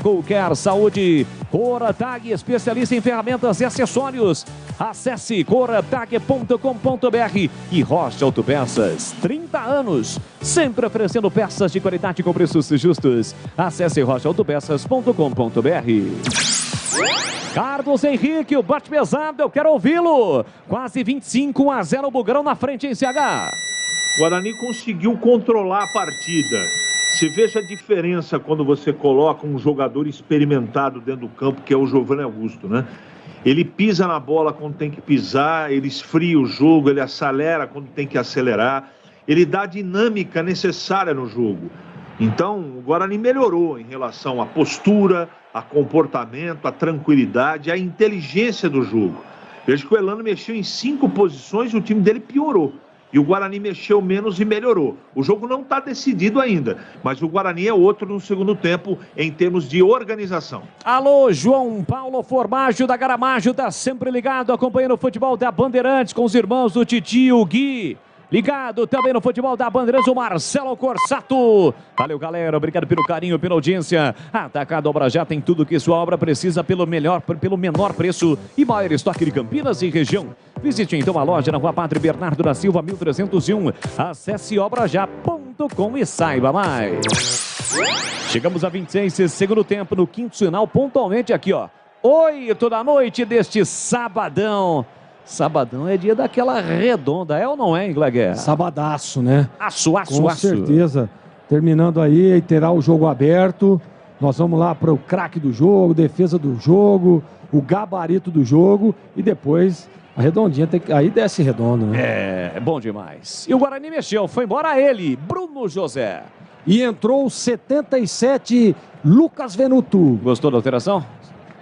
@Golcare Saúde. Coratag, especialista em ferramentas e acessórios. Acesse coratag.com.br. E Rocha Autopeças, 30 anos, sempre oferecendo peças de qualidade com preços justos. Acesse rochaautopeças.com.br. Carlos Henrique, o bate pesado, eu quero ouvi-lo. Quase 25-0 o Bugrão na frente em CH. O Guarani conseguiu controlar a partida. Se veja a diferença quando você coloca um jogador experimentado dentro do campo, que é o Giovanni Augusto, né? Ele pisa na bola quando tem que pisar, ele esfria o jogo, ele acelera quando tem que acelerar, ele dá a dinâmica necessária no jogo. Então, o Guarani melhorou em relação à postura, a comportamento, a tranquilidade, a inteligência do jogo. Veja que o Elano mexeu em 5 posições e o time dele piorou. E o Guarani mexeu menos e melhorou. O jogo não está decidido ainda, mas o Guarani é outro no segundo tempo em termos de organização. Alô, João Paulo Formaggio da Garamaggio, tá sempre ligado, acompanhando o futebol da Bandeirantes com os irmãos do Titio Gui. Ligado também no futebol da Bandeirantes, o Marcelo Corsato. Valeu, galera. Obrigado pelo carinho, pela audiência. Atacado Abrajá tem tudo que sua obra precisa pelo menor preço e maior estoque de Campinas e região. Visite então a loja na Rua Padre Bernardo da Silva, 1301. Acesse obrajá.com e saiba mais. Chegamos a 26, segundo tempo, no quinto sinal, pontualmente aqui, ó. 8 da noite deste sabadão. Sabadão é dia daquela redonda, é ou não é, hein, Gleguer? Sabadaço, né? Aço. Com certeza. Terminando aí, terá o jogo aberto. Nós vamos lá para o craque do jogo, defesa do jogo, o gabarito do jogo e depois a redondinha, aí desce redondo, né? É bom demais. E o Guarani mexeu, foi embora ele, Bruno José. E entrou o 77, Lucas Venuto. Gostou da alteração?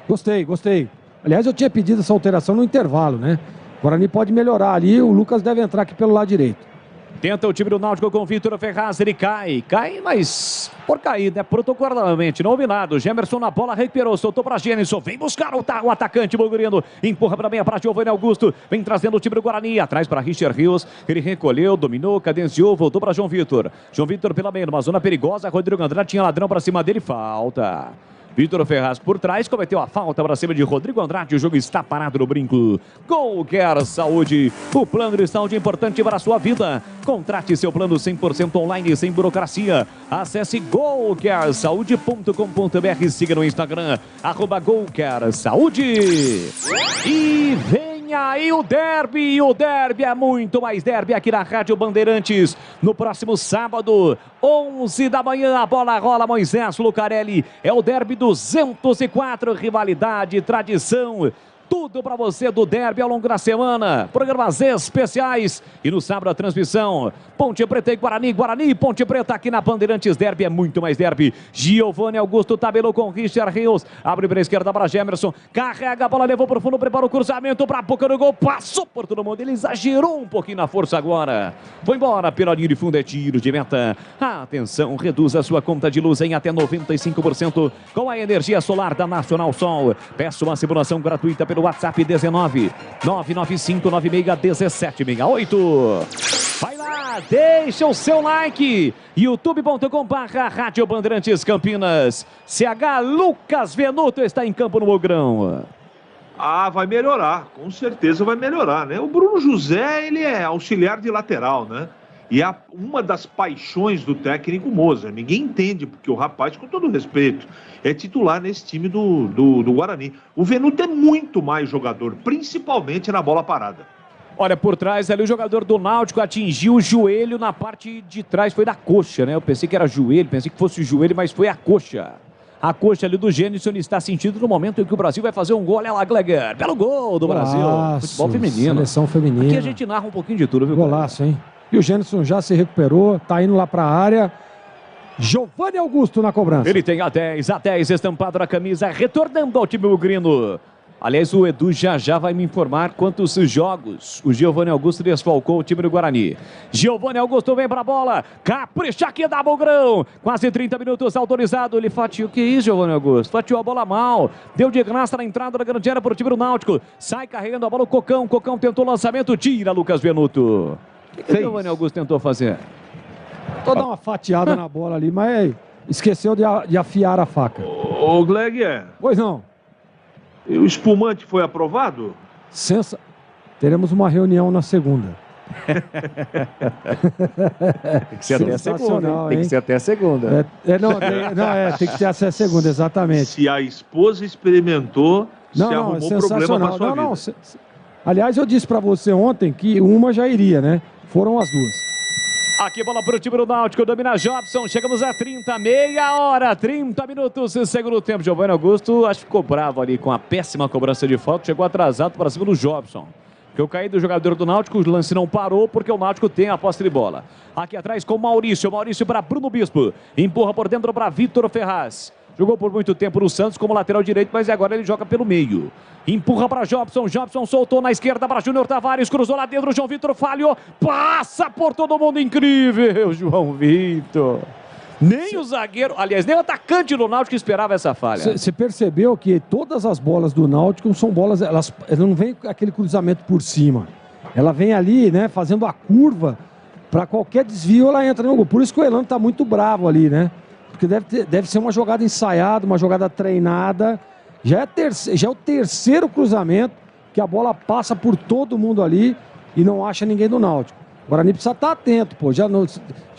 Gostei. Aliás, eu tinha pedido essa alteração no intervalo, né? O Guarani pode melhorar ali, o Lucas deve entrar aqui pelo lado direito. Tenta o time do Náutico com o Vitor Ferraz, ele cai, mas por cair, né? Protocolarmente, não houve nada. Gemerson na bola, recuperou, soltou para Gênison, vem buscar o atacante Bugriano, empurra para meia para Giovanni Augusto, vem trazendo o time do Guarani, atrás para Richard Rios, ele recolheu, dominou, cadenciou, voltou para João Vitor pela meia, numa zona perigosa, Rodrigo Andrade tinha ladrão para cima dele, falta. Vitor Ferraz por trás, cometeu a falta para cima de Rodrigo Andrade. O jogo está parado no brinco. Golcare Saúde, o plano de saúde importante para a sua vida. Contrate seu plano 100% online, sem burocracia. Acesse golcaresaude.com.br. Siga no Instagram, @Golcare Saúde. E vem aí o derby é muito mais derby aqui na Rádio Bandeirantes. No próximo sábado, 11 da manhã, a bola rola, Moisés Lucarelli. É o derby 204, rivalidade, tradição. Tudo para você do derby ao longo da semana. Programas especiais. E no sábado a transmissão. Ponte Preta e Guarani. Guarani e Ponte Preta aqui na Bandeirantes. Derby é muito mais derby. Giovani Augusto tabelou com Richard Rios. Abre para a esquerda para Gemerson. Carrega a bola, levou para o fundo, prepara o cruzamento para a boca do gol. Passou por todo mundo. Ele exagerou um pouquinho na força agora. Foi embora pela linha de fundo, é tiro de meta. Atenção, reduz a sua conta de luz em até 95% com a energia solar da Nacional Sol. Peça uma simulação gratuita pelo WhatsApp 19 995 96 1768. Vai lá, deixa o seu like. youtube.com/Rádio Bandeirantes Campinas. CH Lucas Venuto está em campo no Ogrão. Ah, vai melhorar, com certeza vai melhorar, né? O Bruno José, ele é auxiliar de lateral, né? E é uma das paixões do técnico Moza. Ninguém entende, porque o rapaz, com todo respeito, é titular nesse time do Guarani. O Venuto é muito mais jogador, principalmente na bola parada. Olha, por trás ali o jogador do Náutico atingiu o joelho na parte de trás, foi da coxa, né? Eu pensei que era joelho, pensei que fosse o joelho, mas foi a coxa. A coxa ali do Gênison está sentindo no momento em que o Brasil vai fazer um gol. Olha lá, Gleger, belo gol do Brasil. Futebol feminino. Seleção feminina. Aqui a gente narra um pouquinho de tudo, viu? Golaço, hein? E o Gênison já se recuperou, tá indo lá para a área. Giovani Augusto na cobrança. Ele tem a 10 estampado na camisa, retornando ao time ugrino. Aliás, o Edu já vai me informar quantos jogos o Giovani Augusto desfalcou o time do Guarani. Giovani Augusto vem pra bola, capricha aqui da Bugrão. Quase 30 minutos autorizado, ele fatiou. Que isso, Giovani Augusto? Fatiou a bola mal, deu de graça na entrada da grande área para o time do Náutico. Sai carregando a bola o Cocão, Cocão tentou o lançamento, tira Lucas Venuto. O que o Giovani Augusto tentou fazer? Tentou dar uma fatiada na bola ali, mas esqueceu de afiar a faca. Ô, Gleger. Pois não. E o espumante foi aprovado? Teremos uma reunião na segunda. Tem que ser até a segunda. Tem que ser até a segunda. Tem que ser até a segunda, exatamente. Se a esposa experimentou, se arrumou problema na sua vida. Aliás, eu disse para você ontem que uma já iria, né? Foram as duas. Aqui bola para o time do Náutico, domina Jobson, chegamos a 30, meia hora, 30 minutos, segundo tempo. Giovani Augusto, acho que ficou bravo ali com a péssima cobrança de falta, chegou atrasado para cima do Jobson. Que eu caí do jogador do Náutico, o lance não parou porque o Náutico tem a posse de bola. Aqui atrás com Maurício para Bruno Bispo, empurra por dentro para Vitor Ferraz. Jogou por muito tempo no Santos como lateral direito, mas agora ele joga pelo meio. Empurra para Jobson, Jobson soltou na esquerda para Júnior Tavares, cruzou lá dentro, João Vitor falhou, passa por todo mundo, incrível, João Vitor. Nem o zagueiro, aliás, nem o atacante do Náutico esperava essa falha. Você percebeu que todas as bolas do Náutico são bolas, elas não vem com aquele cruzamento por cima. Ela vem ali, né, fazendo a curva, para qualquer desvio ela entra no gol. Por isso que o Elano tá muito bravo ali, né? Porque deve ser uma jogada ensaiada, uma jogada treinada. Já é o terceiro cruzamento que a bola passa por todo mundo ali e não acha ninguém do Náutico. O Guarani precisa estar atento, pô. Já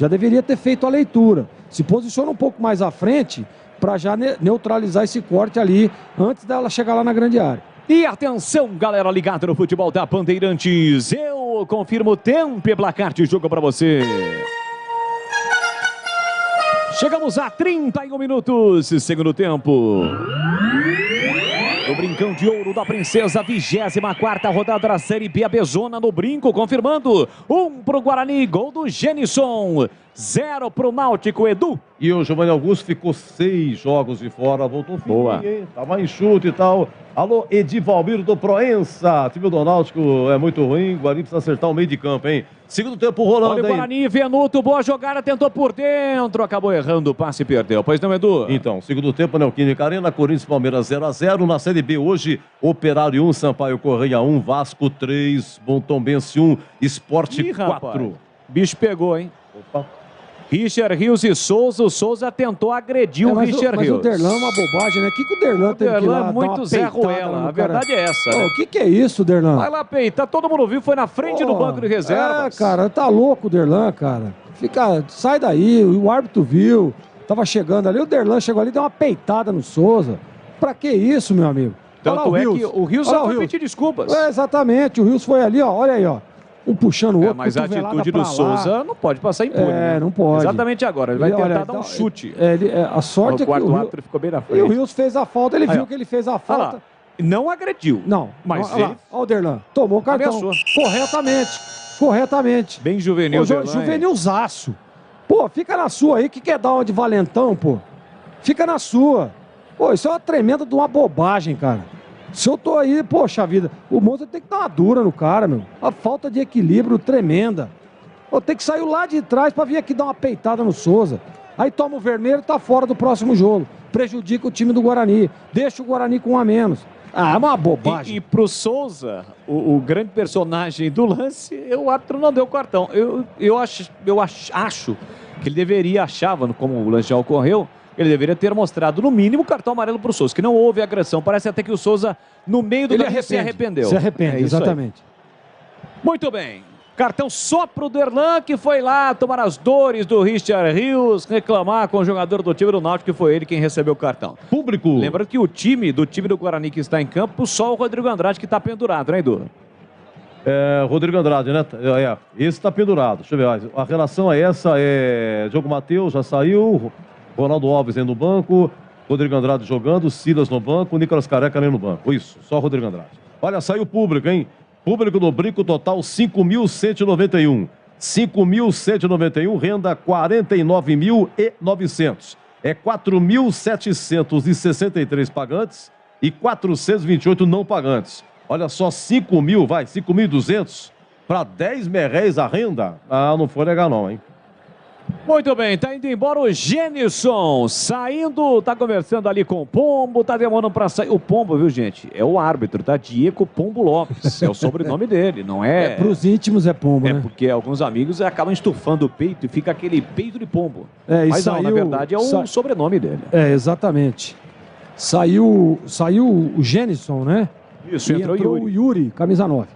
deveria ter feito a leitura. Se posiciona um pouco mais à frente para já neutralizar esse corte ali antes dela chegar lá na grande área. E atenção, galera ligada no futebol da Bandeirantes. Eu confirmo o tempo e placar de jogo para você. Chegamos a 31 minutos, segundo tempo. No Brincão de Ouro da Princesa, 24ª rodada da Série B, a Bezona no Brinco, confirmando 1 pro Guarani, gol do Gênison, 0 pro Náutico, Edu. E o Giovani Augusto ficou 6 jogos de fora, voltou boa, hein? Tava enxuto e tal. Alô, Edivalmiro do Proença, time do Náutico é muito ruim, o Guarani precisa acertar o meio de campo, hein? Segundo tempo rolando, olha o Guarani, Venuto, boa jogada, tentou por dentro, acabou errando o passe e perdeu. Pois não, Edu? Então, segundo tempo, Neoquímica Arena, Corinthians e Palmeiras 0-0. Na Série B hoje, Operário 1, Sampaio Correia 1, Vasco 3, Tombense 1, Sport 4. Bicho pegou, hein? Opa. Richard Rios e Souza. O Souza tentou agredir o Richard Rios. Mas o Derlan é uma bobagem, né? O que o Derlan teve que ir lá é muito Zé Ruela. A verdade é essa. Né? O que é isso, Derlan? Vai lá peitar. Todo mundo viu, foi na frente do banco de reservas. Cara, tá louco o Derlan, cara. Sai daí, o árbitro viu. Tava chegando ali, o Derlan chegou ali e deu uma peitada no Souza. Pra que isso, meu amigo? Tanto é que o Rios só foi pedir desculpas. Exatamente, o Rios foi ali, ó. Olha aí, ó. Um puxando o outro, mas a atitude do Souza não pode passar impune. Né? Não pode. Exatamente agora. Ele vai tentar dar um chute. A sorte é que o árbitro ficou bem na frente. E o Rios fez a falta, ele viu que ele fez a falta. Não agrediu. Não. Mas olha lá, ó o Derlan. Tomou o cartão. Ameaçou. Corretamente. Bem juvenil, Derlan. Juvenilzaço. Pô, fica na sua aí, que quer dar uma de valentão, pô. Fica na sua. Pô, isso é uma tremenda de uma bobagem, cara. Se eu tô aí, poxa vida, o moço tem que dar uma dura no cara, meu. A falta de equilíbrio tremenda. Pô, tem que sair lá de trás pra vir aqui dar uma peitada no Souza. Aí toma o vermelho e tá fora do próximo jogo. Prejudica o time do Guarani. Deixa o Guarani com um a menos. Ah, é uma bobagem. E pro Souza, o grande personagem do lance, o árbitro não deu o cartão. Eu acho que ele deveria, como o lance já ocorreu, ele deveria ter mostrado, no mínimo, o cartão amarelo pro Souza, que não houve agressão. Parece até que o Souza, no meio do lance, se arrependeu. Se arrepende, exatamente. Muito bem. Cartão só pro Derlan, que foi lá tomar as dores do Richard Rios, reclamar com o jogador do time do Náutico, que foi ele quem recebeu o cartão. Público. Lembrando que o time do Guarani que está em campo, só o Rodrigo Andrade que está pendurado, né, Edu? Rodrigo Andrade, né? Esse está pendurado. Deixa eu ver. A relação é essa, Diogo Matheus já saiu, Ronaldo Alves aí no banco, Rodrigo Andrade jogando, Silas no banco, Nicolas Careca ali no banco. Isso, só Rodrigo Andrade. Olha, saiu o público, hein? Público no brinco total 5.191. 5.191, renda 49.900. É 4.763 pagantes e 428 não pagantes. Olha só, 5.200 para 10 merréis a renda. Ah, não foi legal não, hein? Muito bem, tá indo embora o Genilson, saindo, tá conversando ali com o Pombo, tá demorando pra sair. O Pombo, viu, gente? É o árbitro, tá? Diego Pombo Lopes, é o sobrenome dele, não é? Pros íntimos é Pombo, né? É porque alguns amigos acabam estufando o peito e fica aquele peito de pombo. E mas saiu, não, na verdade é o sobrenome dele. Exatamente. Saiu o Genilson, né? Isso, entrou o Yuri, camisa 9.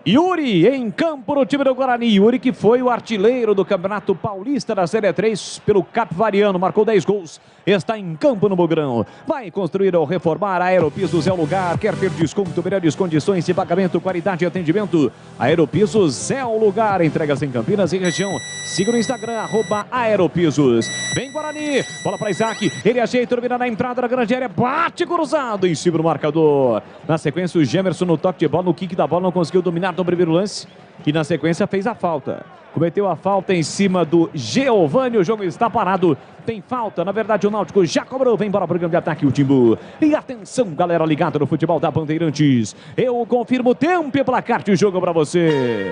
Yuri em campo no time do Guarani. Yuri, que foi o artilheiro do Campeonato Paulista da Série 3 pelo Capivariano, marcou 10 gols, está em campo no Bugrão. Vai construir ou reformar, a Aeropisos é o lugar. Quer ter desconto, melhores condições de pagamento, qualidade e atendimento? Aeropisos é o lugar. Entregas em Campinas e região. Siga no Instagram, @Aeropisos. Vem Guarani, bola para Isaac, ele ajeita, domina na entrada da grande área, bate cruzado em cima do marcador. Na sequência o Gemerson no toque de bola, no kick da bola, não conseguiu dominar no primeiro lance e na sequência fez a falta. Cometeu a falta em cima do Giovani, o jogo está parado. Tem falta, na verdade o Náutico já cobrou. Vem embora para o grande ataque o Timbu. E atenção, galera ligada no futebol da Bandeirantes. Eu confirmo o tempo e placar de jogo para você.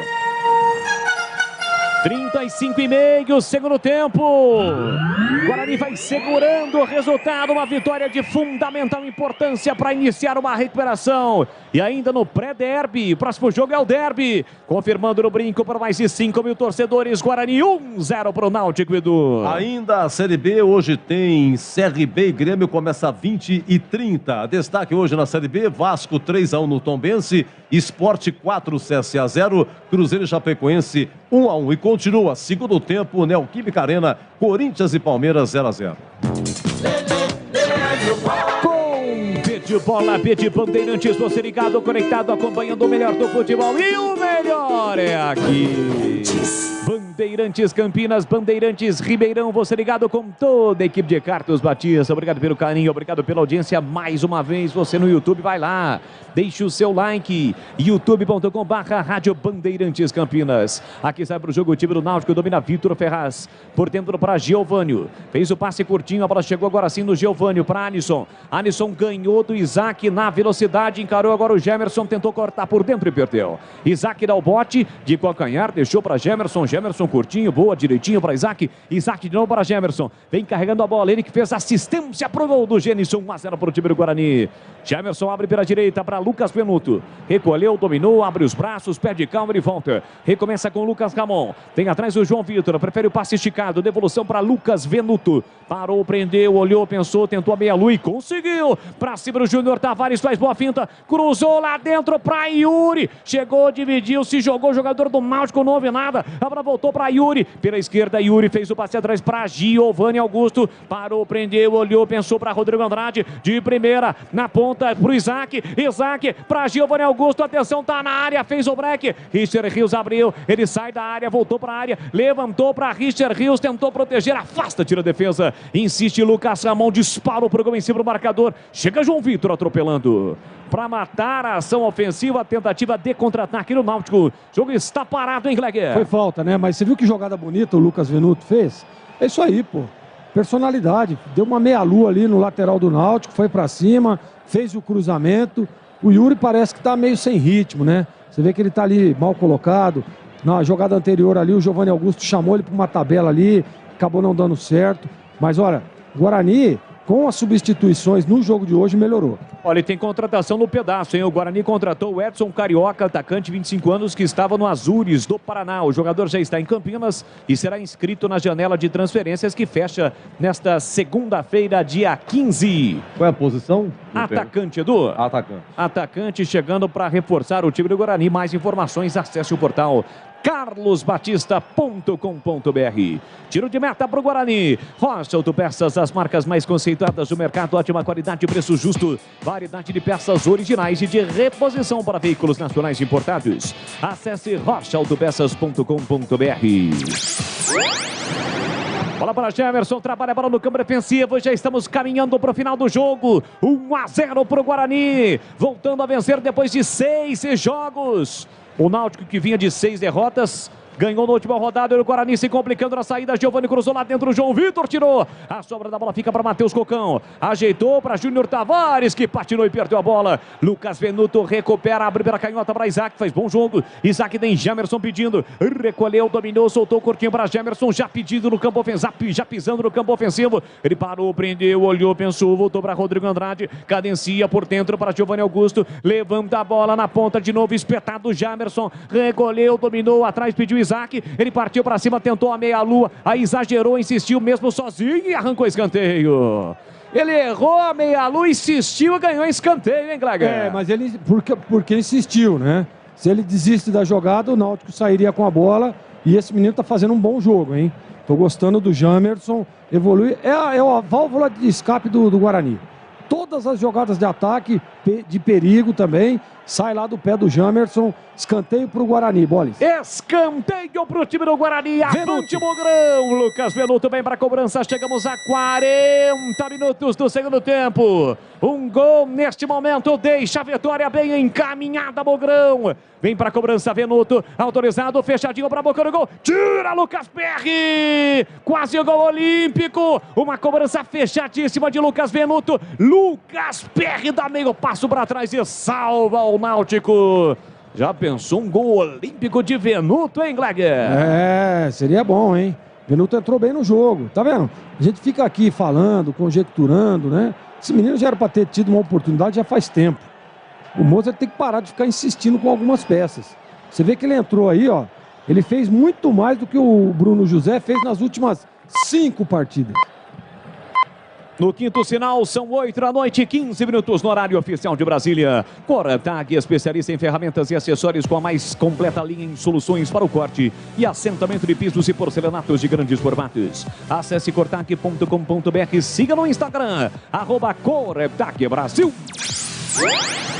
35,5, segundo tempo. Guarani vai segurando o resultado, uma vitória de fundamental importância para iniciar uma recuperação. E ainda no pré-derby, o próximo jogo é o derby. Confirmando no brinco para mais de 5 mil torcedores, Guarani 1-0 para o Náutico, Edu. Ainda a Série B, hoje tem CRB e Grêmio, começa 20h30. Destaque hoje na Série B, Vasco 3-1 no Tombense, Sport 4, CSA 0, Cruzeiro e Chapecoense 1-1. E continua, segundo tempo, Neoquímica Arena, Corinthians e Palmeiras 0-0. Com B de bola, B de Bandeirantes, você ligado, conectado, acompanhando o melhor do futebol. E o melhor é aqui. Bandeirantes Campinas, Bandeirantes Ribeirão, você ligado com toda a equipe de Carlos Batista. Obrigado pelo carinho, obrigado pela audiência mais uma vez. Você no YouTube, vai lá, deixe o seu like, youtube.com/Rádio Bandeirantes Campinas. Aqui sai para o jogo o time do Náutico, domina Vitor Ferraz, por dentro para Giovânio, fez o passe curtinho, a bola chegou agora sim no Giovânio para Alisson. Alisson ganhou do Isaac na velocidade, encarou agora o Gemerson, tentou cortar por dentro e perdeu. Isaac dá o bote de calcanhar, deixou para Gemerson, Gemerson curtinho, boa, direitinho para Isaac, Isaac de novo para Gemerson, vem carregando a bola, ele que fez assistência pro gol do Genilson, 1-0 para o time do Guarani. Gemerson abre pela direita para Lucas Venuto, recolheu, dominou, abre os braços, perde calma e volta, recomeça com Lucas Ramon, tem atrás o João Vitor, prefere o passe esticado, devolução para Lucas Venuto, parou, prendeu, olhou, pensou, tentou a meia-lua e conseguiu, para cima do Júnior Tavares, faz boa finta, cruzou lá dentro para Yuri, chegou, dividiu, se jogou, o jogador do Náutico, não houve nada, a bola voltou para Yuri. Pela esquerda, Yuri fez o passe atrás para Giovanni Augusto. Parou, prendeu, olhou, pensou para Rodrigo Andrade. De primeira, na ponta pro Isaac. Isaac para Giovanni Augusto. Atenção, tá na área, fez o break. Richard Rios abriu, ele sai da área, voltou para a área, levantou para Richard Rios, tentou proteger, afasta, tira a defesa. Insiste Lucas Ramon, dispara o programa em cima do marcador. Chega João Vitor atropelando para matar a ação ofensiva, a tentativa de contra-ataque no Náutico. O jogo está parado, hein, Gleger? Foi falta, né? Mas você viu que jogada bonita o Lucas Venuto fez? É isso aí, pô. Personalidade. Deu uma meia-lua ali no lateral do Náutico, foi para cima, fez o cruzamento. O Yuri parece que tá meio sem ritmo, né? Você vê que ele tá ali mal colocado. Na jogada anterior ali, o Giovanni Augusto chamou ele para uma tabela ali, acabou não dando certo. Mas olha, Guarani, com as substituições no jogo de hoje, melhorou. Olha, tem contratação no pedaço, hein? O Guarani contratou o Edson Carioca, atacante, 25 anos, que estava no Azures do Paraná. O jogador já está em Campinas e será inscrito na janela de transferências que fecha nesta segunda-feira, dia 15. Qual é a posição? Atacante, Edu. Atacante. Atacante chegando para reforçar o time do Guarani. Mais informações, acesse o portal carlosbatista.com.br. Tiro de meta para o Guarani. Rocha Autopeças, as marcas mais conceituadas do mercado, ótima qualidade e preço justo. Variedade de peças originais e de reposição para veículos nacionais importados. Acesse rochaautopeças.com.br. Bola para Gemerson, trabalha a bola no campo defensivo, já estamos caminhando para o final do jogo. 1-0 para o Guarani, voltando a vencer depois de 6 jogos. O Náutico, que vinha de 6 derrotas, ganhou na última rodada. E o Guarani se complicando na saída. Giovanni cruzou lá dentro. O João Vitor tirou. A sobra da bola fica para Matheus Cocão. Ajeitou para Júnior Tavares, que patinou e perdeu a bola. Lucas Venuto recupera. Abre pela canhota para Isaac. Faz bom jogo. Isaac tem Gemerson pedindo. Recolheu, dominou, soltou o curtinho para Gemerson. Já pedindo no campo ofensivo. Já pisando no campo ofensivo. Ele parou, prendeu, olhou, pensou. Voltou para Rodrigo Andrade. Cadencia por dentro para Giovanni Augusto. Levanta a bola na ponta de novo. Espetado Gemerson. Recolheu, dominou. Atrás pediu Isaac, ele partiu para cima, tentou a meia-lua, aí exagerou, insistiu mesmo sozinho e arrancou escanteio. Ele errou a meia-lua, insistiu e ganhou escanteio, hein, Gleger? É, mas ele, porque insistiu, né? Se ele desiste da jogada, o Náutico sairia com a bola e esse menino tá fazendo um bom jogo, hein? Tô gostando do Gemerson, evolui, é a válvula de escape do Guarani. Todas as jogadas de ataque, de perigo também, sai lá do pé do Gemerson, escanteio para o Guarani, Bolis. Escanteio para o time do Guarani, avante Mogrão, Lucas Venuto vem para a cobrança, chegamos a 40 minutos do segundo tempo. Um gol neste momento, deixa a vitória bem encaminhada, Mogrão. Vem para a cobrança, Venuto, autorizado, fechadinho para a boca do gol, tira Lucas Perry, quase o gol olímpico, uma cobrança fechadíssima de Lucas Venuto, Lucas Perry dá meio passo para trás e salva o Náutico. Já pensou um gol olímpico de Venuto, hein, Gleger? É, seria bom, hein? Venuto entrou bem no jogo, tá vendo? A gente fica aqui falando, conjecturando, né? Esse menino já era para ter tido uma oportunidade já faz tempo. O Mozart tem que parar de ficar insistindo com algumas peças. Você vê que ele entrou aí, ó. Ele fez muito mais do que o Bruno José fez nas últimas 5 partidas. No quinto sinal, são 8 da noite, 15 minutos no horário oficial de Brasília. Cortag, especialista em ferramentas e acessórios com a mais completa linha em soluções para o corte e assentamento de pisos e porcelanatos de grandes formatos. Acesse cortag.com.br, siga no Instagram, @Cortag Brasil.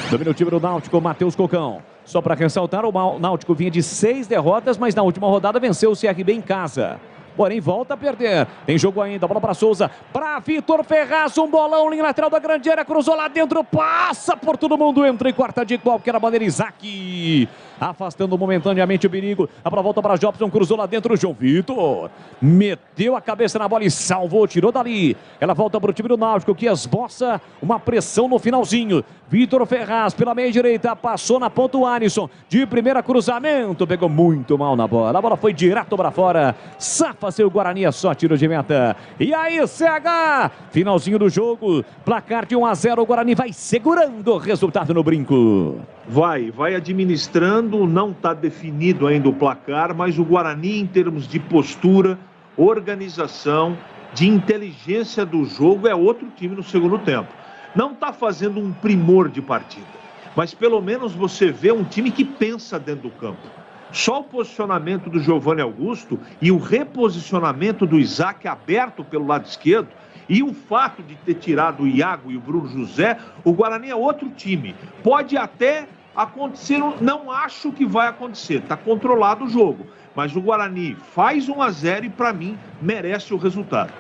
Domina o time do Náutico, Matheus Cocão. Só para ressaltar, o Náutico vinha de 6 derrotas, mas na última rodada venceu o CRB em casa. Porém, volta a perder. Tem jogo ainda, bola para Souza, para Vitor Ferraz, um bolão, linha lateral da grande área, cruzou lá dentro, passa por todo mundo, entra em quarta de qualquer maneira, Isaac. Afastando momentaneamente o perigo. A bola volta para Jobson, cruzou lá dentro, João Vitor. Meteu a cabeça na bola e salvou, tirou dali. Ela volta para o time do Náutico, que esboça uma pressão no finalzinho. Vitor Ferraz pela meia direita, passou na ponta o Alisson. De primeira cruzamento, pegou muito mal na bola. A bola foi direto para fora. Safa seu Guarani, é só tiro de meta. E aí, CH, finalzinho do jogo. Placar de 1-0, o Guarani vai segurando o resultado no brinco. Vai administrando, não está definido ainda o placar, mas o Guarani, em termos de postura, organização, de inteligência do jogo, é outro time no segundo tempo. Não está fazendo um primor de partida, mas pelo menos você vê um time que pensa dentro do campo. Só o posicionamento do Giovanni Augusto e o reposicionamento do Isaac aberto pelo lado esquerdo e o fato de ter tirado o Iago e o Bruno José, o Guarani é outro time. Pode até acontecer, não acho que vai acontecer, está controlado o jogo. Mas o Guarani faz 1-0 e, para mim, merece o resultado.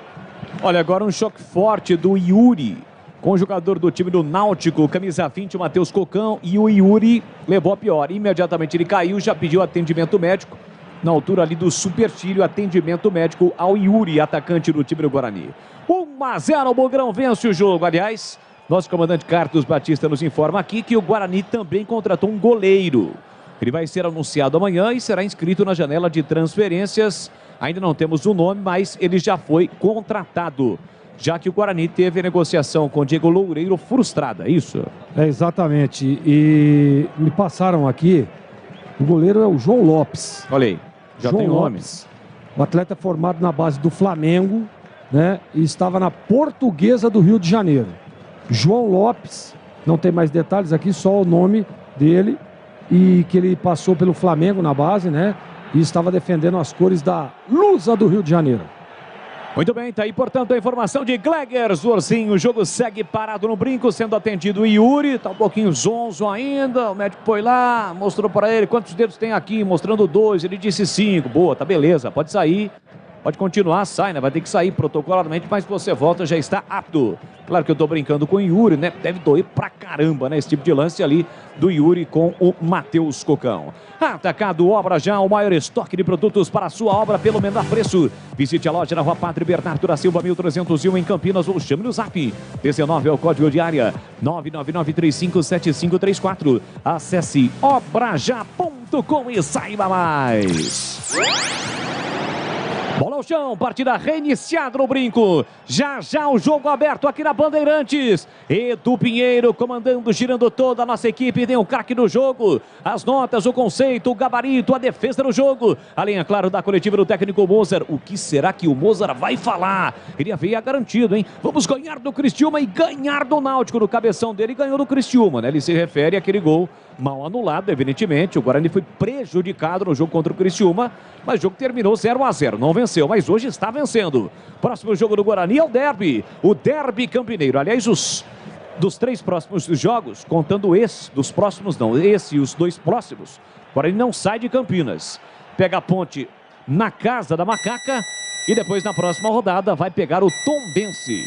Olha, agora um choque forte do Yuri, com o jogador do time do Náutico, camisa 20, o Matheus Cocão, e o Yuri levou a pior. Imediatamente ele caiu, já pediu atendimento médico, na altura ali do supercílio, atendimento médico ao Yuri, atacante do time do Guarani. 1-0, o Bugrão vence o jogo. Aliás, nosso comandante Carlos Batista nos informa aqui que o Guarani também contratou um goleiro. Ele vai ser anunciado amanhã e será inscrito na janela de transferências. Ainda não temos o nome, mas ele já foi contratado, já que o Guarani teve a negociação com o Diego Loureiro frustrada, é isso? É, exatamente. E me passaram aqui, o goleiro é o João Lopes. Olha aí, já João tem nome. Lopes, o atleta é formado na base do Flamengo, né? E estava na Portuguesa do Rio de Janeiro. João Lopes, não tem mais detalhes aqui, só o nome dele, e que ele passou pelo Flamengo na base, né? E estava defendendo as cores da Lusa do Rio de Janeiro. Muito bem, tá aí, portanto, a informação de Gleger Zorzinho. O jogo segue parado no brinco, sendo atendido o Yuri. Tá um pouquinho zonzo ainda. O médico foi lá, mostrou para ele quantos dedos tem aqui, mostrando 2. Ele disse 5. Boa, tá beleza, pode sair. Pode continuar, sai, né? Vai ter que sair protocolarmente, mas você volta, já está apto. Claro que eu tô brincando com o Yuri, né? Deve doer pra caramba, né? Esse tipo de lance ali do Yuri com o Matheus Cocão. Atacado Obra Já, o maior estoque de produtos para a sua obra pelo menor preço. Visite a loja na Rua Padre Bernardo da Silva, 1301 em Campinas, ou chame no Zap. 19 é o código de área, 999357534. Acesse obraja.com e saiba mais. Bola ao chão, partida reiniciada no brinco. Já já o jogo aberto aqui na Bandeirantes. Edu Pinheiro comandando, girando toda a nossa equipe. Tem o craque do jogo. As notas, o conceito, o gabarito, a defesa do jogo. A linha, claro, da coletiva do técnico Mozart. O que será que o Mozart vai falar? Ele havia garantido, hein? Vamos ganhar do Criciúma e ganhar do Náutico. No cabeção dele, ganhou do Criciúma, né? Ele se refere àquele gol mal anulado, evidentemente. O Guarani foi prejudicado no jogo contra o Criciúma, mas o jogo terminou 0-0. Não venceu, mas hoje está vencendo. Próximo jogo do Guarani é o derby. O derby campineiro. Aliás, dos 3 próximos jogos, contando esse, dos próximos não, esse e os 2 próximos, o Guarani não sai de Campinas. Pega a Ponte na casa da Macaca e depois na próxima rodada vai pegar o Tombense,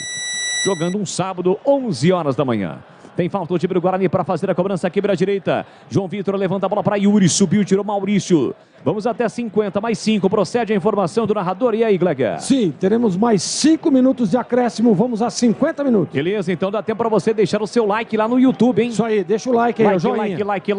jogando um sábado, 11 horas da manhã. Tem falta o time do Guarani para fazer a cobrança aqui para a direita. João Vitor levanta a bola para Yuri, subiu, tirou Maurício. Vamos até 50, mais 5. Procede a informação do narrador. E aí, Gleger? Sim, teremos mais 5 minutos de acréscimo. Vamos a 50 minutos. Beleza, então dá tempo para você deixar o seu like lá no YouTube, hein? Isso aí, deixa o like aí, joinha. Like.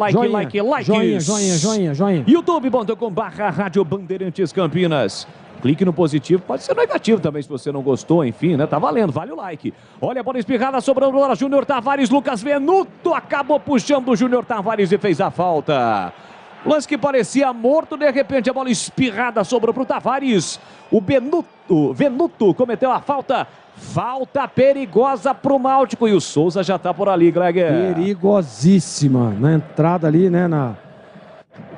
Joinha. youtube.com/Rádio Bandeirantes Campinas. Clique no positivo, pode ser negativo também se você não gostou, enfim, né? Tá valendo, vale o like. Olha a bola espirrada, sobrando para Júnior Tavares, Lucas Venuto acabou puxando o Júnior Tavares e fez a falta. Lance que parecia morto, de repente a bola espirrada sobrou para o Tavares. O Venuto cometeu a falta. Falta perigosa para o Náutico e o Souza já tá por ali, Gleger. Perigosíssima, na entrada ali, né?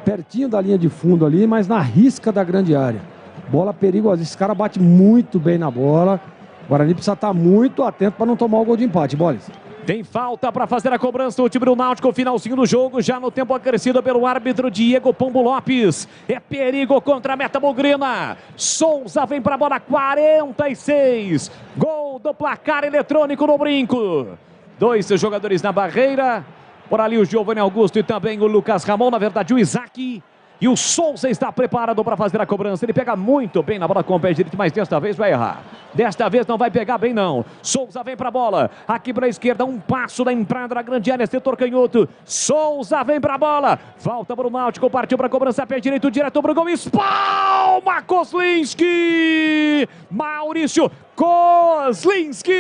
Pertinho da linha de fundo ali, mas na risca da grande área. Bola perigosa, esse cara bate muito bem na bola. O Guarani precisa estar muito atento para não tomar o gol de empate, Bolis. Tem falta para fazer a cobrança o time do Náutico, finalzinho do jogo, já no tempo acrescido pelo árbitro Diego Pombo Lopes. É perigo contra a meta bugrina. Souza vem para a bola, 46. Gol do placar eletrônico no brinco. 2 jogadores na barreira. Por ali o Giovanni Augusto e também o Lucas Ramon, na verdade o Isaac. E o Souza está preparado para fazer a cobrança. Ele pega muito bem na bola com o pé direito, mas desta vez vai errar. Desta vez não vai pegar bem, não. Souza vem para a bola. Aqui para a esquerda, um passo da entrada da grande área, setor canhoto. Souza vem para a bola. Falta para o Náutico, partiu para a cobrança, pé direito, direto para o gol. Espalma! Toma Kozlinski! Maurício Kozlinski!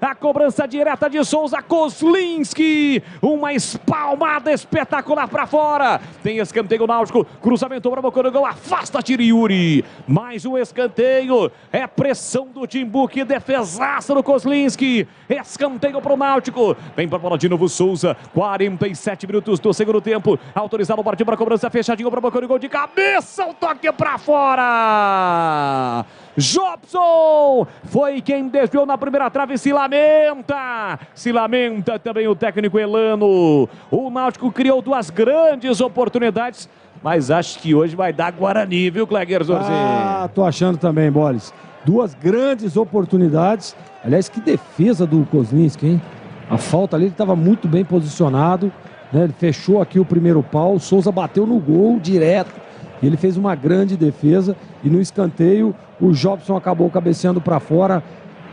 A cobrança direta de Souza. Kozlinski! Uma espalmada espetacular para fora. Tem escanteio náutico. Cruzamento para o boca do gol. Afasta, tira Yuri. Mais um escanteio. É pressão do Timbu. Que defesaça do Kozlinski. Escanteio para o Náutico. Vem para a bola de novo Souza. 47 minutos do segundo tempo. Autorizado o partido para a cobrança. Fechadinho para o boca do gol de cabeça. O toque para fora. Jobson foi quem desviou na primeira trave. Se lamenta também o técnico Elano. O Náutico criou duas grandes oportunidades, mas acho que hoje vai dar Guarani, viu, Cleguer Zorzinho? Ah, tô achando também, Boles. Duas grandes oportunidades. Aliás, que defesa do Kozlinski, hein? A falta ali, ele estava muito bem posicionado, né? Ele fechou aqui o primeiro pau, o Souza bateu no gol direto. E ele fez uma grande defesa e no escanteio o Jobson acabou cabeceando para fora.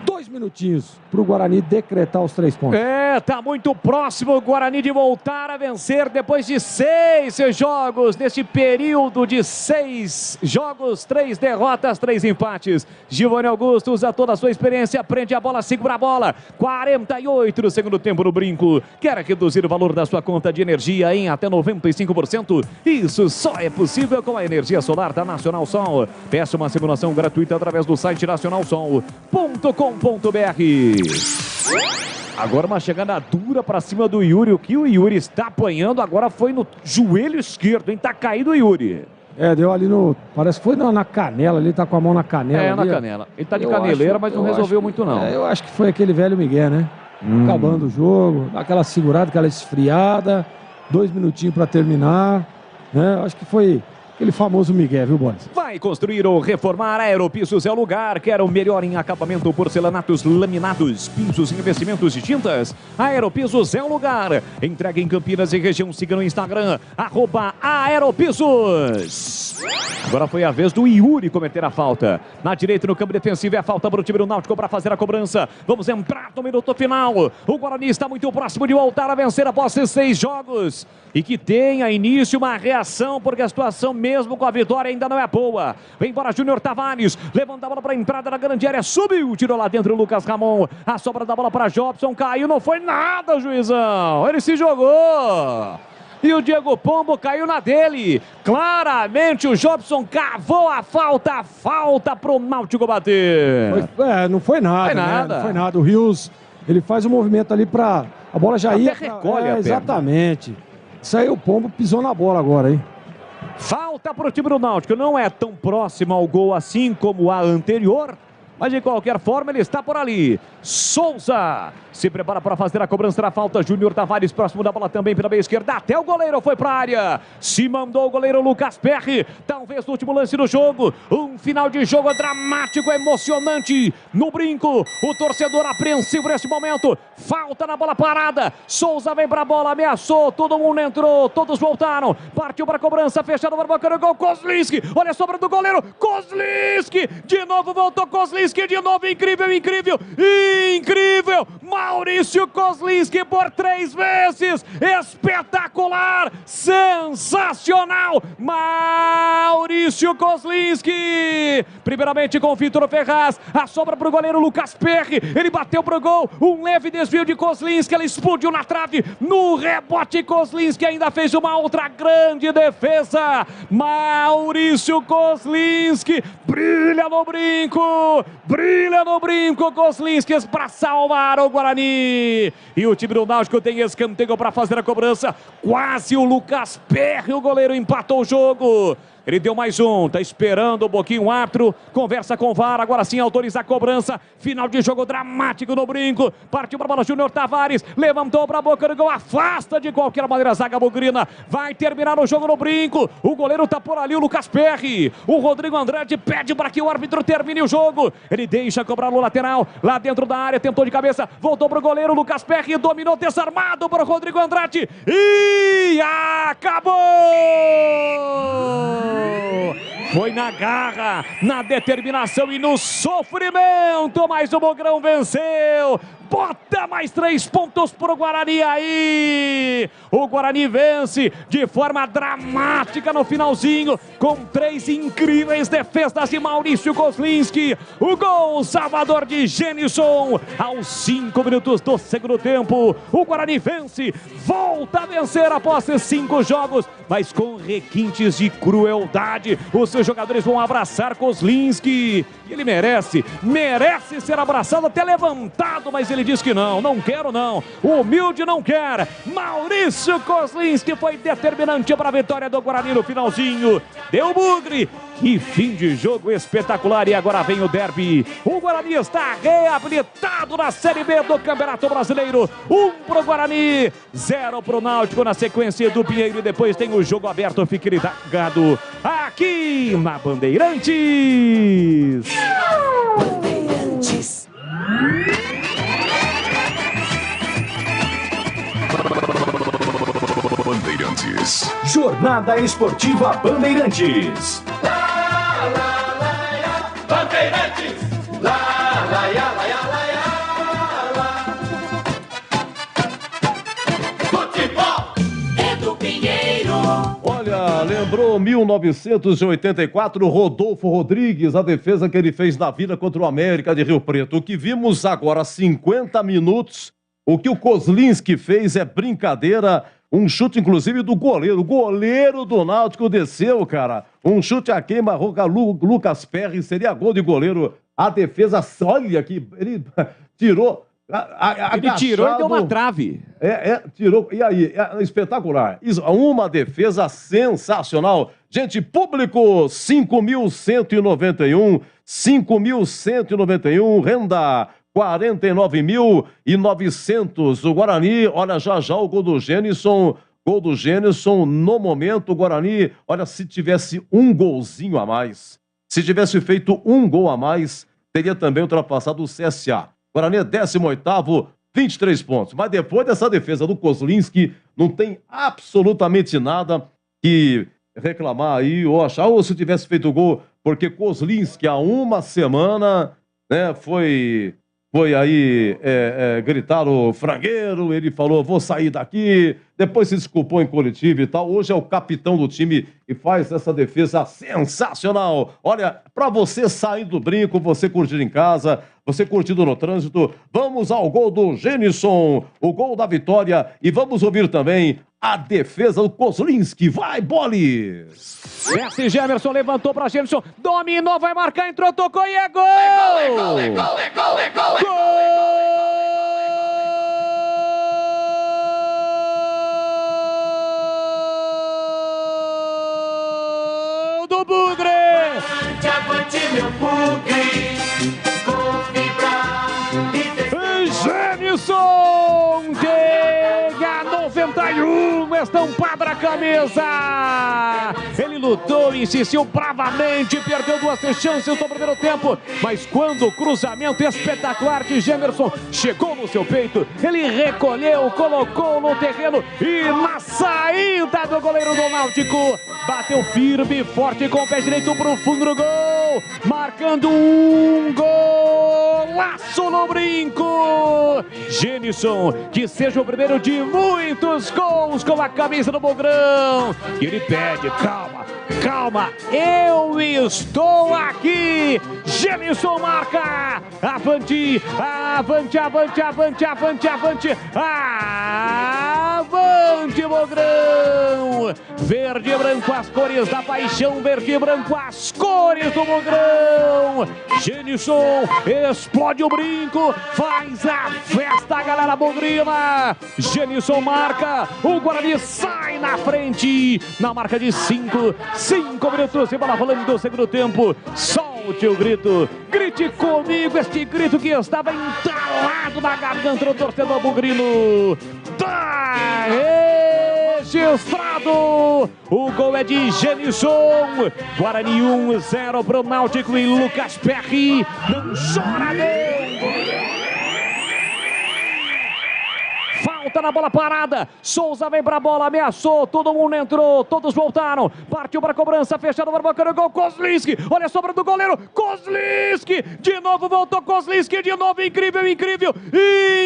2 minutinhos para o Guarani decretar os 3 pontos. Tá muito próximo o Guarani de voltar a vencer depois de 6 jogos. Neste período de 6 jogos, 3 derrotas, 3 empates. Giovanni Augusto usa toda a sua experiência, prende a bola, segura a bola. 48 no segundo tempo no Brinco. Quer reduzir o valor da sua conta de energia em até 95%? Isso só é possível com a energia solar da Nacional Sol. Peça uma simulação gratuita através do site nacionalsol.com.br. Agora uma chegada dura para cima do Yuri. O que o Yuri está apanhando agora foi no joelho esquerdo, hein? Tá caído o Yuri. Deu ali no... Parece que foi na canela, ele tá com a mão na canela. Na canela. Ele tá de caneleira, mas não resolveu muito não. Eu acho que foi aquele velho Miguel, né? Acabando o jogo, dá aquela segurada, aquela esfriada, 2 minutinhos para terminar, né? Acho que foi... aquele famoso Miguel, viu, Bones? Vai construir ou reformar? Aeropisos é o lugar. Quer o melhor em acabamento, porcelanatos, laminados, pisos, investimentos e tintas? Aeropisos é o lugar. Entrega em Campinas e região. Siga no Instagram, @Aeropisos. Agora foi a vez do Yuri cometer a falta. Na direita, no campo defensivo, é a falta para o time do Náutico para fazer a cobrança. Vamos entrar no minuto final. O Guarani está muito próximo de voltar a vencer após 6 jogos. E que tenha início uma reação, porque a situação mesmo com a vitória ainda não é boa. Vem embora Júnior Tavares, levanta a bola para a entrada da grande área, subiu, tirou lá dentro o Lucas Ramon. A sobra da bola para Jobson, caiu, não foi nada, juizão. Ele se jogou. E o Diego Pombo caiu na dele. Claramente o Jobson cavou a falta para o Náutico bater. Não foi nada, Não foi nada. O Rios, ele faz um movimento ali para a bola já ir. Até recolhe a perna. Exatamente. Isso aí, o Pombo pisou na bola agora, hein? Falta para o time do Náutico. Não é tão próximo ao gol assim como a anterior, mas de qualquer forma ele está por ali. Souza se prepara para fazer a cobrança da falta. Júnior Tavares próximo da bola também pela meia esquerda. Até o goleiro foi para a área. Se mandou o goleiro Lucas Perry. Talvez no último lance do jogo. Um final de jogo dramático, emocionante. No Brinco, o torcedor apreensivo nesse momento. Falta na bola parada. Souza vem para a bola, ameaçou. Todo mundo entrou, todos voltaram. Partiu para a cobrança, fechado para o boca do gol. Kozlinski, olha a sobra do goleiro. Kozlinski, de novo voltou Kozlinski, de novo, incrível. Maurício Kozlinski por 3 vezes. Espetacular, sensacional. Maurício Kozlinski. Primeiramente com o Vitor Ferraz. A sobra para o goleiro Lucas Perry. Ele bateu pro gol. Um leve desvio de Kozlinski. Ela explodiu na trave. No rebote, Kozlinski ainda fez uma outra grande defesa. Maurício Kozlinski. Brilha no brinco, Kozlinski para salvar o Guarani. E o time do Náutico tem escanteio para fazer a cobrança. Quase o Lucas Perry, o goleiro, empatou o jogo. Ele deu mais um, tá esperando um pouquinho o árbitro, conversa com o VAR, agora sim autoriza a cobrança. Final de jogo dramático no Brinco. Partiu para a bola Júnior Tavares, levantou para a boca do gol, afasta de qualquer maneira a zaga bugrina. Vai terminar o jogo no Brinco. O goleiro tá por ali, o Lucas Perry. O Rodrigo Andrade pede para que o árbitro termine o jogo. Ele deixa cobrar no lateral, lá dentro da área, tentou de cabeça, voltou para o goleiro, Lucas Perry dominou, desarmado para o Rodrigo Andrade. E acabou! Foi na garra, na determinação e no sofrimento, mas o Bogrão venceu. bota mais 3 pontos pro Guarani aí. O Guarani vence de forma dramática no finalzinho, com 3 incríveis defesas de Maurício Kozlinski. O gol salvador de Genison aos 5 minutos do segundo tempo. O Guarani vence, volta a vencer após 5 jogos, mas com requintes de crueldade. Os seus jogadores vão abraçar Kozlinski. Ele merece ser abraçado, até levantado, mas ele diz que não quero não. O humilde não quer. Maurício Kozlinski foi determinante para a vitória do Guarani no finalzinho. Deu bugre. E fim de jogo espetacular. E agora vem o derby. O Guarani está reabilitado na Série B do Campeonato Brasileiro. 1 pro Guarani, 0 pro Náutico na sequência do Pinheiro. E depois tem o jogo aberto. Fique ligado aqui na Bandeirantes. Bandeirantes. Bandeirantes. Jornada Esportiva Bandeirantes. Bandeirantes. Futebol é do Pinheiro. Olha, lembrou 1984, Rodolfo Rodrigues, a defesa que ele fez na vida contra o América de Rio Preto. O que vimos agora, 50 minutos, o que o Kozlinski fez é brincadeira. Um chute, inclusive, do goleiro. O goleiro do Náutico desceu, cara. Um chute a queima-roupa, Lucas Perry, seria gol de goleiro. A defesa, olha aqui, ele tirou... Ele tirou e deu uma trave. Tirou. E aí, espetacular. Uma defesa sensacional. Gente, público 5.191. 5.191, renda 49.900. O Guarani, olha, já o gol do Genison. Gol do Genison no momento. O Guarani, olha, se tivesse um golzinho a mais, se tivesse feito um gol a mais, teria também ultrapassado o CSA. Guarani é 18º, 23 pontos. Mas depois dessa defesa do Kozlinski, não tem absolutamente nada que reclamar aí, ou achar, ou se tivesse feito gol, porque Kozlinski há uma semana, né, foi aí gritar o frangueiro, ele falou, vou sair daqui, depois se desculpou em coletivo e tal. Hoje é o capitão do time e faz essa defesa sensacional. Olha, para você sair do brinco, você curtir em casa, você curtindo no trânsito, vamos ao gol do Genison, o gol da vitória, e vamos ouvir também a defesa do Kozlinski. Vai, Bolis! Messi Gemerson levantou para Genison, dominou, vai marcar, entrou, tocou e é gol! Gol! Do Bugre! Avante, meu Bugre! Vou vibrar e Genison! Chega 91, estampada na camisa! Ele lutou, insistiu bravamente, perdeu 2 chances no primeiro tempo, mas quando o cruzamento espetacular de Gemerson chegou no seu peito, ele recolheu, colocou no terreno e na saída do goleiro do Náutico, bateu firme, forte com o pé direito pro fundo do gol, marcando um golaço no brinco. Genison, que seja o primeiro de muitos gols com a camisa do Bugrão. E ele pede, calma, eu estou aqui. Genison marca, avante, Bugrão. Verde e branco, as cores da paixão, verde e branco, as cores do Bugrão. Genison explode o brinco, faz a festa, galera bugrina. Genison marca, o Guarani sai na frente, na marca de 5 minutos e bola rolando do segundo tempo. Solte o grito, grite comigo este grito que estava entalado na garganta do torcedor bugrino. Tá registrado, o gol é de Genison. Guarani 1-0 pro Náutico e Lucas Perry não chora não. volta na bola parada. Souza vem pra bola, ameaçou, todo mundo entrou, todos voltaram. Partiu pra cobrança, fechado para o banco do gol. Kozlinski, olha a sobra do goleiro. Kozlinski, de novo voltou Kozlinski, de novo, incrível, incrível,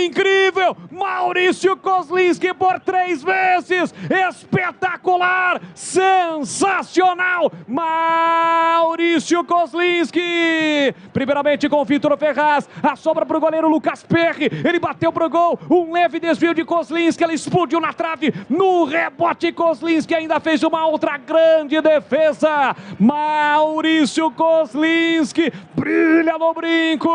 incrível. Maurício Kozlinski por 3 vezes. Espetacular, sensacional. Maurício Kozlinski. Primeiramente com o Vitor Ferraz, a sobra pro goleiro Lucas Perry. Ele bateu pro gol, um leve desvio de Kozlinski, ela explodiu na trave, no rebote Kozlinski ainda fez uma outra grande defesa. Maurício Kozlinski brilha no brinco.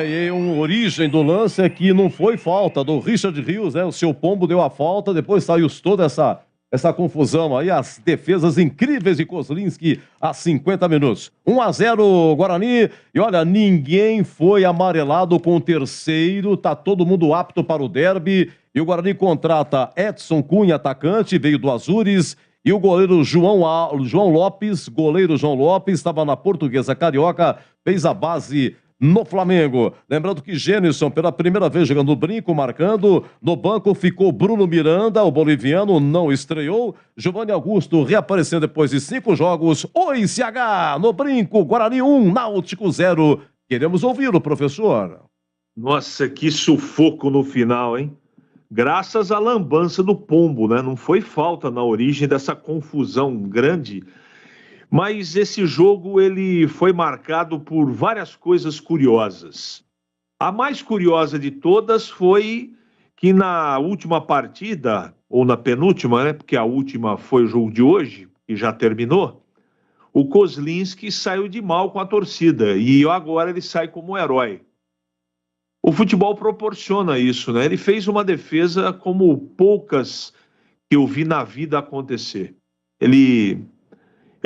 E uma origem do lance é que não foi falta do Richard Rios, né? O seu Pombo deu a falta, depois saiu toda essa confusão aí, as defesas incríveis de Kozlinski a 50 minutos. 1-0 Guarani, e olha, ninguém foi amarelado com o terceiro, tá todo mundo apto para o derby, e o Guarani contrata Edson Cunha, atacante, veio do Azures, e o goleiro João Lopes, estava na Portuguesa Carioca, fez a base no Flamengo. Lembrando que Gênison, pela primeira vez jogando no brinco, marcando. No banco ficou Bruno Miranda, o boliviano, não estreou. Giovanni Augusto reaparecendo depois de 5 jogos. Oi, CH, no brinco, Guarani 1, Náutico 0. Queremos ouvi-lo, professor. Nossa, que sufoco no final, hein? Graças à lambança do Pombo, né? Não foi falta na origem dessa confusão grande. Mas esse jogo ele foi marcado por várias coisas curiosas. A mais curiosa de todas foi que na última partida, ou na penúltima, né, porque a última foi o jogo de hoje, que já terminou, o Kozlinski saiu de mal com a torcida e agora ele sai como herói. O futebol proporciona isso, né? Ele fez uma defesa como poucas que eu vi na vida acontecer. Ele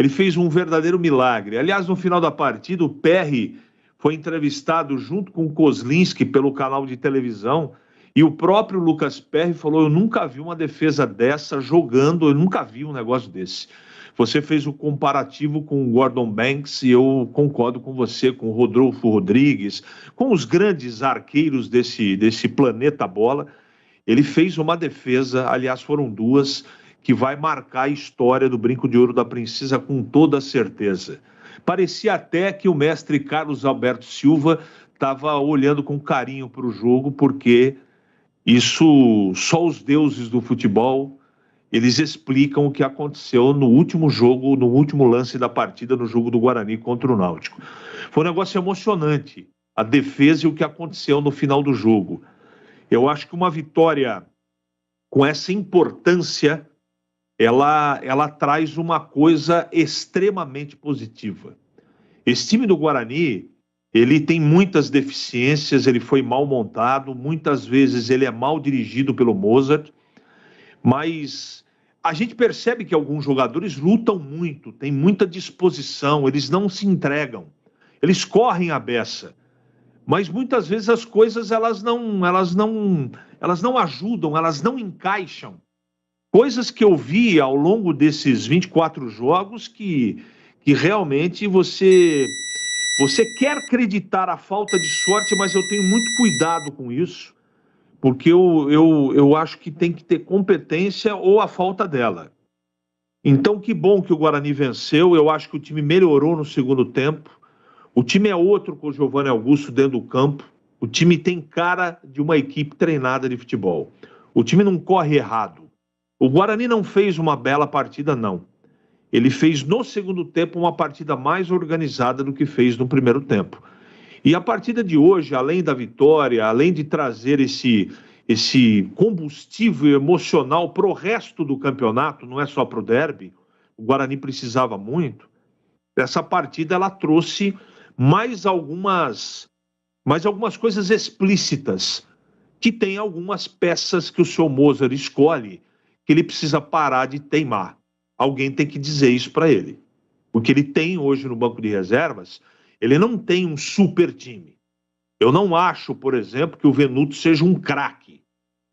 fez um verdadeiro milagre. Aliás, no final da partida, o Perry foi entrevistado junto com o Kozlinski pelo canal de televisão e o próprio Lucas Perry falou: eu nunca vi uma defesa dessa jogando, eu nunca vi um negócio desse. Você fez o comparativo com o Gordon Banks e eu concordo com você, com o Rodolfo Rodrigues, com os grandes arqueiros desse planeta bola. Ele fez uma defesa, aliás, foram 2, que vai marcar a história do Brinco de Ouro da Princesa com toda certeza. Parecia até que o mestre Carlos Alberto Silva estava olhando com carinho para o jogo, porque isso só os deuses do futebol, eles explicam o que aconteceu no último jogo, no último lance da partida, no jogo do Guarani contra o Náutico. Foi um negócio emocionante, a defesa e o que aconteceu no final do jogo. Eu acho que uma vitória com essa importância, ela traz uma coisa extremamente positiva. Esse time do Guarani, ele tem muitas deficiências, ele foi mal montado, muitas vezes ele é mal dirigido pelo Mozart, mas a gente percebe que alguns jogadores lutam muito, têm muita disposição, eles não se entregam, eles correm a beça, mas muitas vezes as coisas elas não ajudam, elas não encaixam. Coisas que eu vi ao longo desses 24 jogos que realmente você quer acreditar a falta de sorte, mas eu tenho muito cuidado com isso, porque eu acho que tem que ter competência ou a falta dela. Então, que bom que o Guarani venceu, eu acho que o time melhorou no segundo tempo, o time é outro com o Giovanni Augusto dentro do campo, o time tem cara de uma equipe treinada de futebol, o time não corre errado. O Guarani não fez uma bela partida, não. Ele fez no segundo tempo uma partida mais organizada do que fez no primeiro tempo. E a partida de hoje, além da vitória, além de trazer esse combustível emocional para o resto do campeonato, não é só para o derby, o Guarani precisava muito, essa partida ela trouxe mais algumas coisas explícitas, que tem algumas peças que o seu Mozart escolhe, que ele precisa parar de teimar. Alguém tem que dizer isso para ele. O que ele tem hoje no banco de reservas, ele não tem um super time. Eu não acho, por exemplo, que o Venuto seja um craque,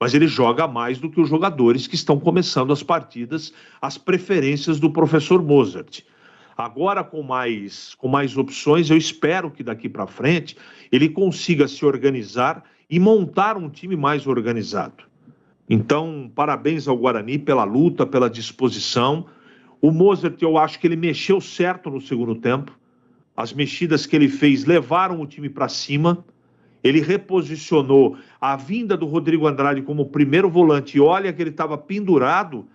mas ele joga mais do que os jogadores que estão começando as partidas, as preferências do professor Mozart. Agora, com mais opções, eu espero que daqui para frente ele consiga se organizar e montar um time mais organizado. Então, parabéns ao Guarani pela luta, pela disposição. O Mozart, eu acho que ele mexeu certo no segundo tempo. As mexidas que ele fez levaram o time para cima. Ele reposicionou a vinda do Rodrigo Andrade como primeiro volante. E olha que ele estava pendurado.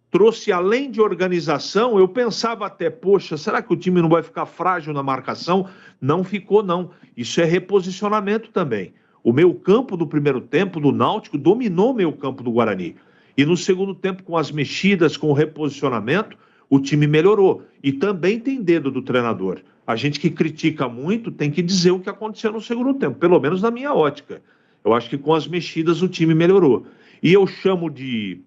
Trouxe, além de organização, eu pensava até, poxa, será que o time não vai ficar frágil na marcação? Não ficou, não. Isso é reposicionamento também. O meio campo do primeiro tempo do Náutico dominou o meio campo do Guarani. E no segundo tempo, com as mexidas, com o reposicionamento, o time melhorou. E também tem dedo do treinador. A gente que critica muito tem que dizer o que aconteceu no segundo tempo, pelo menos na minha ótica. Eu acho que com as mexidas o time melhorou. E eu chamo de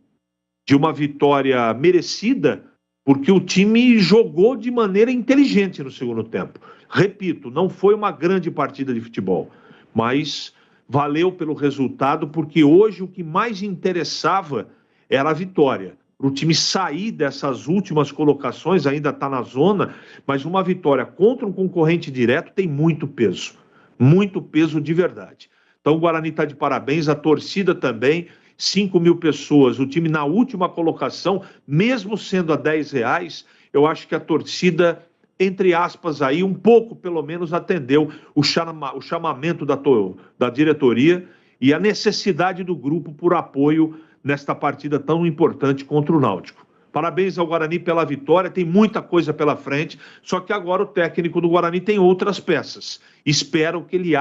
uma vitória merecida, porque o time jogou de maneira inteligente no segundo tempo. Repito, não foi uma grande partida de futebol, mas valeu pelo resultado, porque hoje o que mais interessava era a vitória. Para o time sair dessas últimas colocações, ainda está na zona, mas uma vitória contra um concorrente direto tem muito peso de verdade. Então o Guarani está de parabéns, a torcida também, 5.000 pessoas, o time na última colocação, mesmo sendo a R$10, eu acho que a torcida, entre aspas, aí um pouco pelo menos atendeu o chamamento da diretoria e a necessidade do grupo por apoio nesta partida tão importante contra o Náutico. Parabéns ao Guarani pela vitória, tem muita coisa pela frente, só que agora o técnico do Guarani tem outras peças. Espero que ele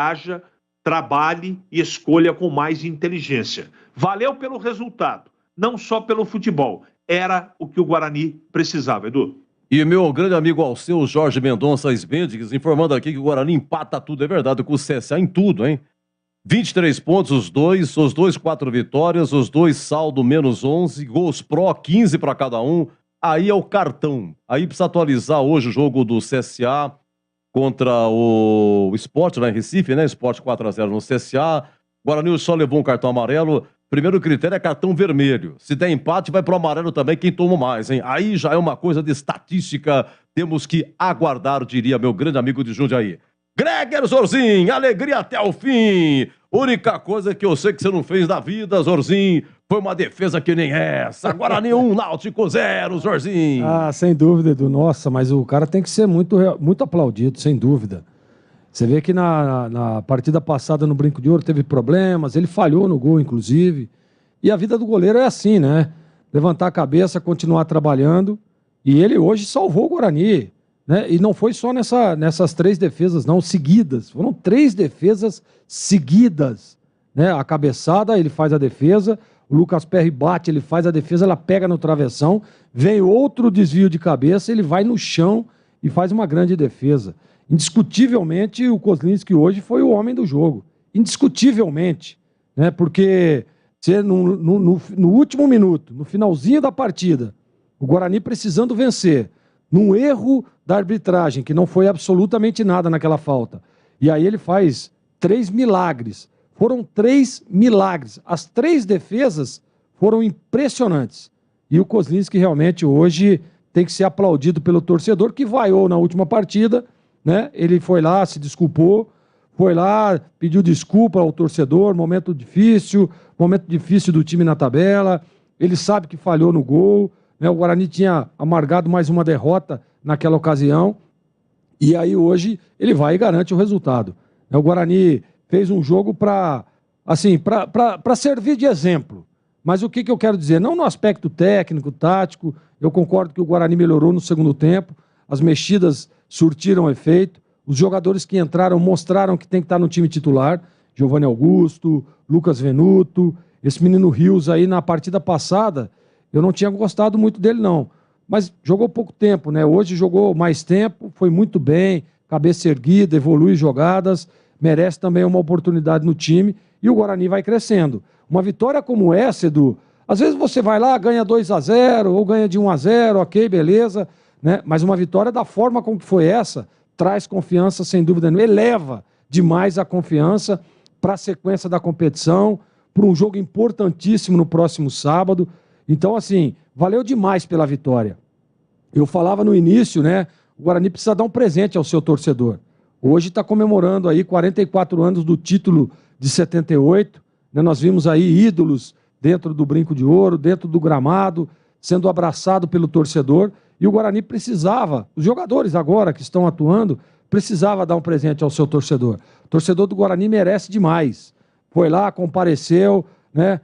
trabalhe e escolha com mais inteligência. Valeu pelo resultado, não só pelo futebol. Era o que o Guarani precisava, Edu. E meu grande amigo Alceu Jorge Mendonça Sbendiges informando aqui que o Guarani empata tudo, é verdade, com o CSA em tudo, hein? 23 pontos os dois 4 vitórias, os dois saldo menos 11, gols pró, 15 para cada um. Aí é o cartão. Aí precisa atualizar hoje o jogo do CSA contra o Sport lá em Recife, né? Sport 4-0 no CSA. Guarani só levou um cartão amarelo. Primeiro critério é cartão vermelho. Se der empate, vai pro amarelo também quem toma mais, hein? Aí já é uma coisa de estatística. Temos que aguardar, diria meu grande amigo de Jundiaí. Greger Zorzin, alegria até o fim. Única coisa que eu sei que você não fez na vida, Zorzin, foi uma defesa que nem essa. Guarani 1, Náutico 0, Zorzin. Ah, sem dúvida, Edu. Nossa, mas o cara tem que ser muito aplaudido, sem dúvida. Você vê que na partida passada no Brinco de Ouro teve problemas, ele falhou no gol, inclusive. E a vida do goleiro é assim, né? Levantar a cabeça, continuar trabalhando. E ele hoje salvou o Guarani. Né? E não foi só nessas 3 defesas, não, seguidas. Foram 3 defesas seguidas. Né? A cabeçada, ele faz a defesa. O Lucas Perry bate, ele faz a defesa, ela pega no travessão. Vem outro desvio de cabeça, ele vai no chão e faz uma grande defesa. Indiscutivelmente, o Kozlinski hoje foi o homem do jogo. Indiscutivelmente. Né? Porque no último minuto, no finalzinho da partida, o Guarani precisando vencer, num erro da arbitragem, que não foi absolutamente nada naquela falta. E aí ele faz 3 milagres. Foram 3 milagres. As 3 defesas foram impressionantes. E o Kozlinski realmente hoje tem que ser aplaudido pelo torcedor, que vaiou na última partida, né? Ele foi lá, se desculpou, foi lá, pediu desculpa ao torcedor, momento difícil do time na tabela, ele sabe que falhou no gol, né? O Guarani tinha amargado mais uma derrota naquela ocasião, e aí hoje ele vai e garante o resultado. O Guarani fez um jogo para servir de exemplo. Mas o que eu quero dizer? Não no aspecto técnico, tático, eu concordo que o Guarani melhorou no segundo tempo, as mexidas surtiram efeito, os jogadores que entraram mostraram que tem que estar no time titular, Giovanni Augusto, Lucas Venuto, esse menino Rios aí na partida passada, eu não tinha gostado muito dele não, mas jogou pouco tempo, né? Hoje jogou mais tempo, foi muito bem, cabeça erguida, evolui jogadas, merece também uma oportunidade no time e o Guarani vai crescendo. Uma vitória como essa, Edu, às vezes você vai lá, ganha 2-0 ou ganha de 1-0, ok, beleza, né? Mas uma vitória da forma como que foi essa, traz confiança sem dúvida nenhuma, eleva demais a confiança para a sequência da competição, para um jogo importantíssimo no próximo sábado. Então, assim, valeu demais pela vitória. Eu falava no início, né? o Guarani precisa dar um presente ao seu torcedor. Hoje está comemorando aí 44 anos do título de 78, né? Nós vimos aí ídolos dentro do Brinco de Ouro, dentro do gramado, sendo abraçado pelo torcedor, e o Guarani precisava, os jogadores agora que estão atuando, precisava dar um presente ao seu torcedor. O torcedor do Guarani merece demais. Foi lá, compareceu, né?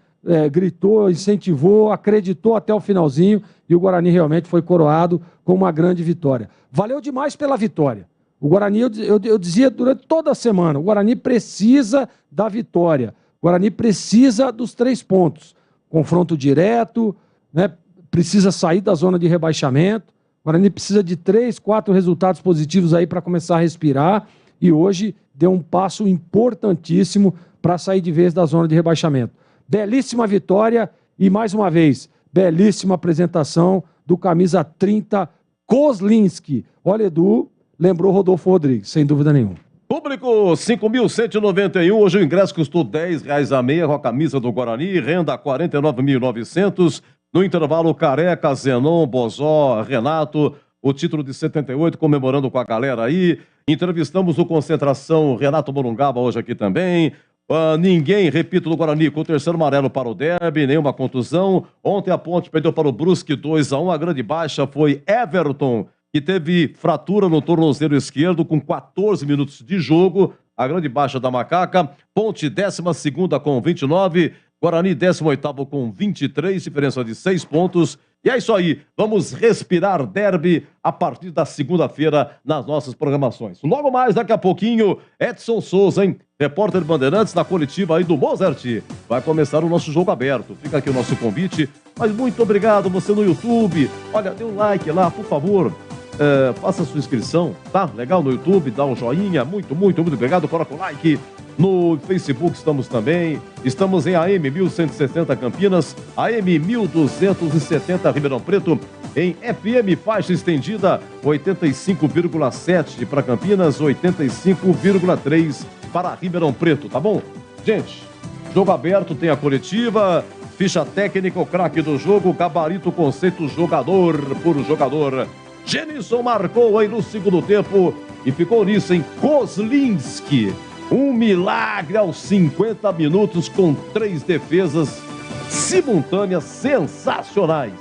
Gritou, incentivou, acreditou até o finalzinho, e o Guarani realmente foi coroado com uma grande vitória. Valeu demais pela vitória. O Guarani, eu dizia durante toda a semana, o Guarani precisa da vitória. O Guarani precisa dos 3 pontos. Confronto direto, né? Precisa sair da zona de rebaixamento. O Guarani precisa de 3, 4 resultados positivos aí para começar a respirar. E hoje deu um passo importantíssimo para sair de vez da zona de rebaixamento. Belíssima vitória e, mais uma vez, belíssima apresentação do camisa 30, Kozlinski. Olha, Edu, lembrou Rodolfo Rodrigues, sem dúvida nenhuma. Público, 5.191, hoje o ingresso custou R$10 a meia com a camisa do Guarani, renda 49.900. No intervalo, Careca, Zenon, Bozó, Renato, o título de 78, comemorando com a galera aí. Entrevistamos o Concentração Renato Morungaba hoje aqui também. Ninguém, repito, do Guarani, com o terceiro amarelo para o derby, nenhuma contusão. Ontem a Ponte perdeu para o Brusque 2-1, a grande baixa foi Everton, que teve fratura no tornozelo esquerdo com 14 minutos de jogo, a grande baixa da Macaca. Ponte 12ª com 29, Guarani 18º com 23, diferença de 6 pontos. E é isso aí, vamos respirar derby a partir da segunda-feira nas nossas programações. Logo mais, daqui a pouquinho, Edson Souza, hein? Repórter Bandeirantes na coletiva aí do Mozart. Vai começar o nosso jogo aberto. Fica aqui o nosso convite. Mas muito obrigado, você no YouTube. Olha, dê um like lá, por favor. Faça a sua inscrição, tá? Legal no YouTube, dá um joinha. Muito obrigado. Coloca o like. No Facebook estamos também. Estamos em AM 1160 Campinas, AM 1270 Ribeirão Preto, em FM faixa estendida 85,7 para Campinas, 85,3 para Ribeirão Preto, tá bom? Gente, jogo aberto, tem a coletiva, ficha técnica, o craque do jogo, gabarito, conceito, jogador por jogador. Genilson marcou aí no segundo tempo e ficou nisso, em Kozlinski. Um milagre aos 50 minutos com 3 defesas simultâneas sensacionais,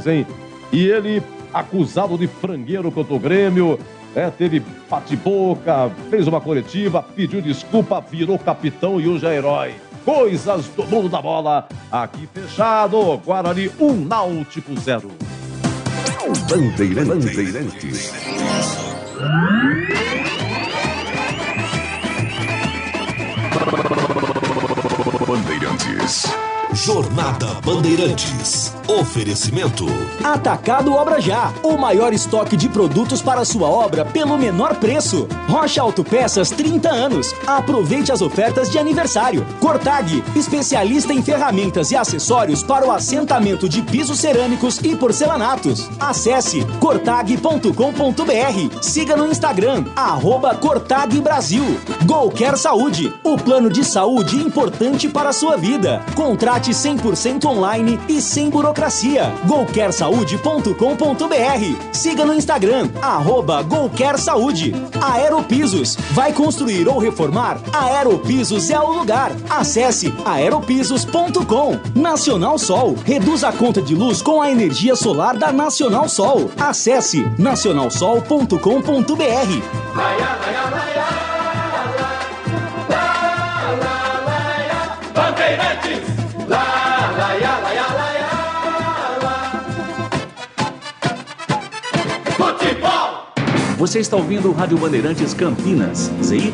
hein? E ele, acusado de frangueiro contra o Grêmio, teve bate-boca, fez uma coletiva, pediu desculpa, virou capitão e hoje é herói. Coisas do mundo da bola, aqui fechado, Guarani 1, Náutico 0. Bandeirantes. Bandeirantes. Jornada Bandeirantes. Oferecimento. Atacado Obra Já. O maior estoque de produtos para sua obra pelo menor preço. Rocha Autopeças 30 anos. Aproveite as ofertas de aniversário. Cortag, especialista em ferramentas e acessórios para o assentamento de pisos cerâmicos e porcelanatos. Acesse cortag.com.br. Siga no Instagram, @Cortag Brasil. Golquer Saúde. O plano de saúde importante para a sua vida. Contrate 100% online e sem burocracia. golquersaude.com.br. Siga no Instagram, @Golquer Saúde. Aeropisos. Vai construir ou reformar? Aeropisos é o lugar. Acesse aeropisos.com. Nacional Sol. Reduz a conta de luz com a energia solar da Nacional Sol. Acesse nacionalsol.com.br. Bandeirantes, futebol. Você está ouvindo o Rádio Bandeirantes Campinas, ZYK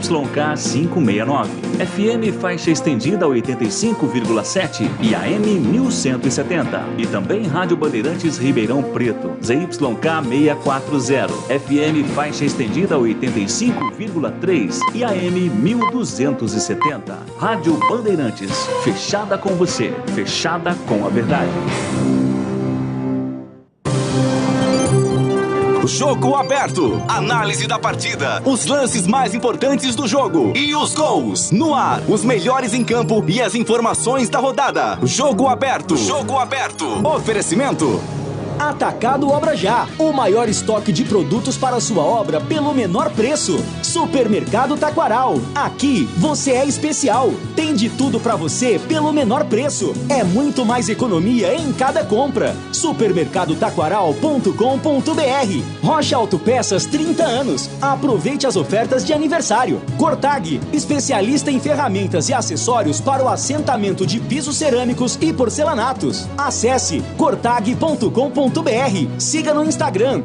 569, FM faixa estendida 85,7 e AM 1170. E também Rádio Bandeirantes Ribeirão Preto, ZYK 640, FM faixa estendida 85,3 e AM 1270. Rádio Bandeirantes, fechada com você, fechada com a verdade. Jogo aberto. Análise da partida. Os lances mais importantes do jogo. E os gols. No ar. Os melhores em campo e as informações da rodada. Jogo aberto. Jogo aberto. Oferecimento. Atacado Obra Já, o maior estoque de produtos para a sua obra pelo menor preço. Supermercado Taquaral, aqui você é especial. Tem de tudo para você pelo menor preço. É muito mais economia em cada compra. Supermercadotaquaral.com.br. Rocha Autopeças 30 anos. Aproveite as ofertas de aniversário. Cortag, especialista em ferramentas e acessórios para o assentamento de pisos cerâmicos e porcelanatos. Acesse cortag.com.br. Siga no Instagram,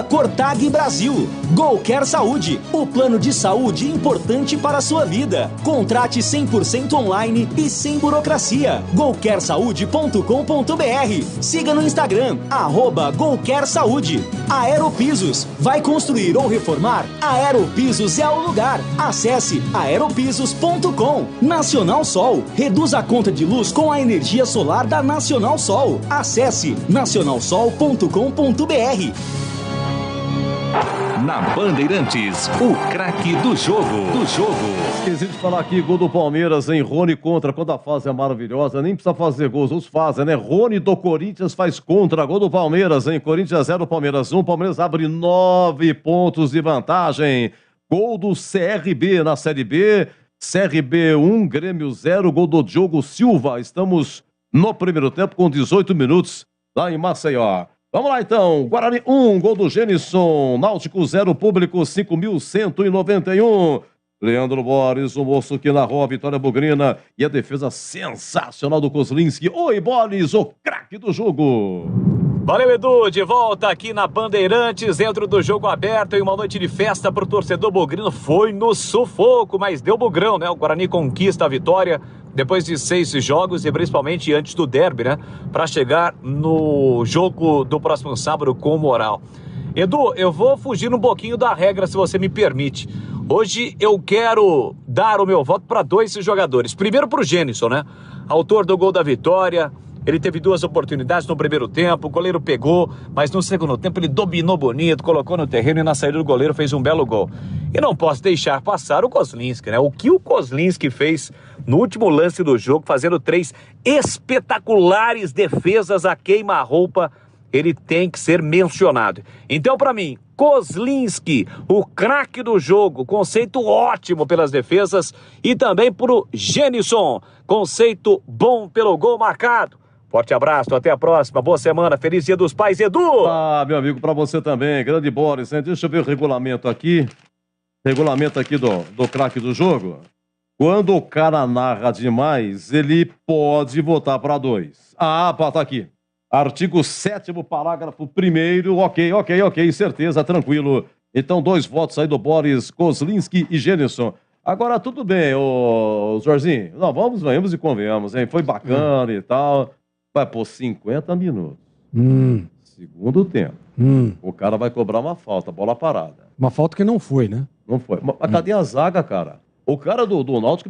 @Cortag Brasil. Golcare Saúde, o plano de saúde importante para a sua vida. Contrate 100% online e sem burocracia. golcaresaude.com.br. Siga no Instagram, @Golcare Saúde. Aeropisos, vai construir ou reformar? Aeropisos é o lugar. Acesse aeropisos.com. Nacional Sol, reduz a conta de luz com a energia solar da Nacional Sol. Acesse nacionalsol.com.br. Na Bandeirantes, o craque do jogo. Esqueci de falar aqui, gol do Palmeiras, hein? Rony contra, quando a fase é maravilhosa, nem precisa fazer gols, os fazem, né? Rony do Corinthians faz contra, gol do Palmeiras, hein? Corinthians 0, Palmeiras 1, Palmeiras abre 9 pontos de vantagem. Gol do CRB na Série B, CRB 1, Grêmio 0, gol do Diogo Silva. Estamos no primeiro tempo com 18 minutos lá em Maceió. Vamos lá então, Guarani 1, gol do Genison, Náutico 0, público 5.191. Leandro Borges, o moço que narrou a vitória bugrina e a defesa sensacional do Kozlinski. Oi, Borges, o craque do jogo. Valeu, Edu, de volta aqui na Bandeirantes, dentro do jogo aberto, e uma noite de festa para o torcedor bugrino. Foi no sufoco, mas deu bugrão, né? O Guarani conquista a vitória depois de 6 jogos e principalmente antes do derby, né? Para chegar no jogo do próximo sábado com moral. Edu, eu vou fugir um pouquinho da regra, se você me permite. Hoje eu quero dar o meu voto para 2 jogadores. Primeiro para o Genison, né? Autor do gol da vitória. Ele teve 2 oportunidades no primeiro tempo, o goleiro pegou, mas no segundo tempo ele dominou bonito, colocou no terreno e na saída do goleiro fez um belo gol. E não posso deixar passar o Kozlinski, né? O que o Kozlinski fez no último lance do jogo, fazendo 3 espetaculares defesas a queima-roupa, ele tem que ser mencionado. Então, para mim, Kozlinski, o craque do jogo, conceito ótimo pelas defesas, e também pro Genison, conceito bom pelo gol marcado. Forte abraço, até a próxima, boa semana, feliz Dia dos Pais, Edu! Ah, meu amigo, pra você também, grande Boris, hein? Deixa eu ver o regulamento aqui do craque do jogo. Quando o cara narra demais, ele pode votar pra 2. Ah, tá aqui. Artigo 7º, parágrafo 1º, ok, certeza, tranquilo. Então, 2 votos aí do Boris, Kozlinski e Genison. Agora, tudo bem, ô Jorginho, não, vamos e convenhamos, hein? Foi bacana e tal. Vai pôr 50 minutos. Segundo tempo. O cara vai cobrar uma falta, bola parada. Uma falta que não foi, né? Não foi. Mas cadê a zaga, cara? O cara do Náutico,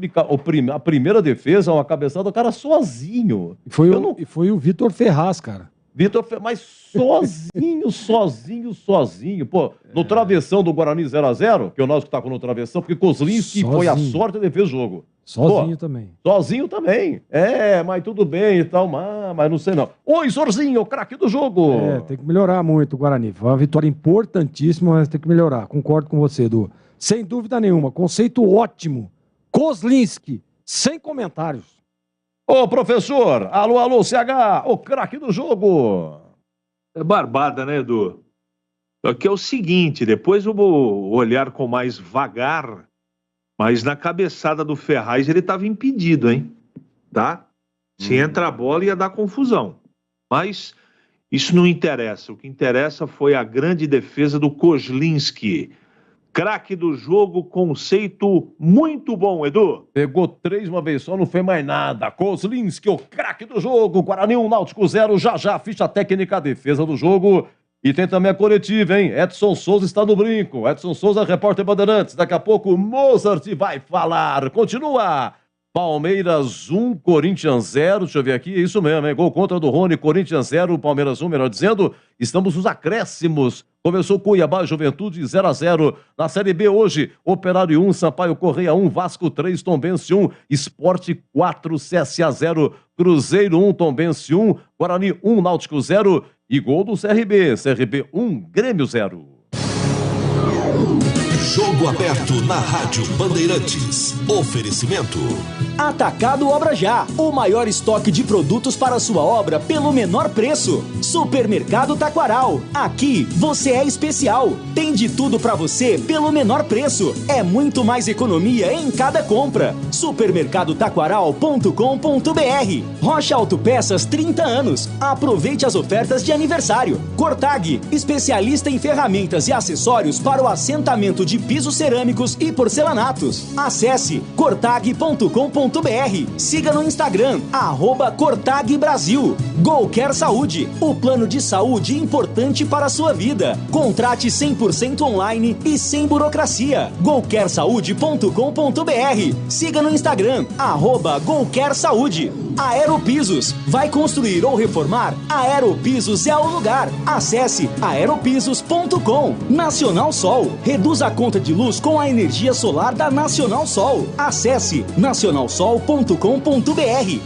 a primeira defesa, uma cabeçada, o cara sozinho. E foi o Vitor Ferraz, cara. Mas sozinho. Pô, no travessão do Guarani 0x0, que o Náutico tá com no travessão, porque Kozlinski foi a sorte e fez o jogo. Sozinho também. Sozinho também. Mas tudo bem e tal, mas não sei não. Oi, Zorzinho, craque do jogo. Tem que melhorar muito o Guarani. Foi uma vitória importantíssima, mas tem que melhorar. Concordo com você, Edu. Sem dúvida nenhuma. Conceito ótimo. Kozlinski, sem comentários. Ô, professor, alô, CH, o craque do jogo. É barbada, né, Edu? Só que é o seguinte, depois eu vou olhar com mais vagar, mas na cabeçada do Ferraz ele estava impedido, hein? Tá? Se entra a bola ia dar confusão. Mas isso não interessa. O que interessa foi a grande defesa do Kozlinski. Craque do jogo, conceito muito bom, Edu. Pegou 3 uma vez só, não fez mais nada. Kozlinski, o craque do jogo. Guarani 1, Náutico 0. Já, ficha técnica, a defesa do jogo. E tem também a coletiva, hein? Edson Souza está no brinco. Edson Souza, repórter Bandeirantes. Daqui a pouco, Mozart vai falar. Continua. Palmeiras 1, Corinthians 0. Deixa eu ver aqui, é isso mesmo, hein? Gol contra do Rony, Corinthians 0, Palmeiras 1, melhor dizendo. Estamos nos acréscimos. Começou Cuiabá, Juventude 0x0. Na Série B hoje, Operário 1, Sampaio Correia 1, Vasco 3, Tombense 1, Sport 4, CSA 0, Cruzeiro 1, Tombense 1, Guarani 1, Náutico 0 E gol do CRB. CRB 1, Grêmio 0. Jogo aberto na Rádio Bandeirantes. Oferecimento. Atacado Obra Já, o maior estoque de produtos para sua obra pelo menor preço. Supermercado Taquaral, aqui você é especial. Tem de tudo para você pelo menor preço. É muito mais economia em cada compra. Supermercadotaquaral.com.br. Rocha Autopeças 30 anos. Aproveite as ofertas de aniversário. Cortag, especialista em ferramentas e acessórios para o assentamento de pisos cerâmicos e porcelanatos. Acesse cortag.com.br. Siga no Instagram, @Cortag Brasil. Golcare Saúde, o plano de saúde importante para a sua vida. Contrate 100% online e sem burocracia. golcaresaude.com.br. Siga no Instagram, @Golcare Saúde. Aeropisos, vai construir ou reformar? Aeropisos é o lugar. Acesse aeropisos.com. Nacional Sol, reduz a conta de luz com a energia solar da Nacional Sol. Acesse nacionalsol.com.br.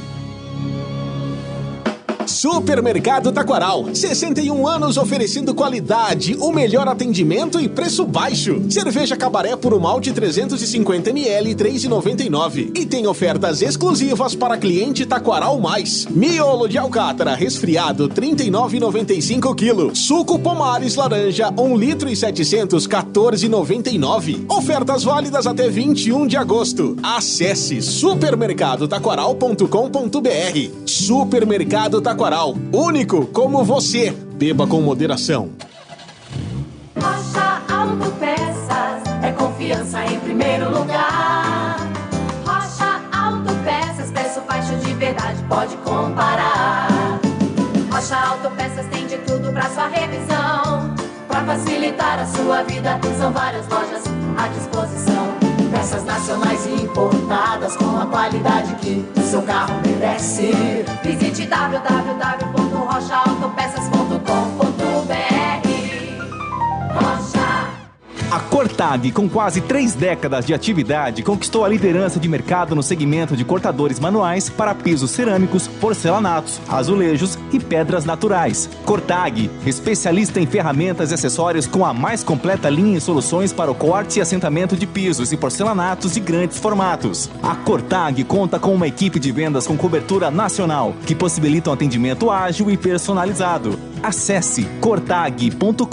Supermercado Taquaral, 61 anos oferecendo qualidade, o melhor atendimento e preço baixo. Cerveja Cabaré por um malte 350 ml, R$3,99. E tem ofertas exclusivas para cliente Taquaral Mais. Miolo de alcatra resfriado, R$39,95 kg. Suco Pomares laranja, 1 litro e 700, R$14,99. Ofertas válidas até 21 de agosto. Acesse supermercadotaquaral.com.br. Supermercado Taquaral, único como você. Beba com moderação. Rocha Autopeças, é confiança em primeiro lugar. Rocha Autopeças, preço baixo de verdade, pode comparar. Rocha Autopeças tem de tudo pra sua revisão. Pra facilitar a sua vida, são várias lojas à disposição. Peças nacionais e importadas com a qualidade que o seu carro merece. Visite www.rochaautopeças.com.br. Rocha. A Cortag, com quase 3 décadas de atividade, conquistou a liderança de mercado no segmento de cortadores manuais para pisos cerâmicos, porcelanatos, azulejos e pedras naturais. Cortag, especialista em ferramentas e acessórios com a mais completa linha e soluções para o corte e assentamento de pisos e porcelanatos de grandes formatos. A Cortag conta com uma equipe de vendas com cobertura nacional, que possibilita um atendimento ágil e personalizado. Acesse cortag.com.br.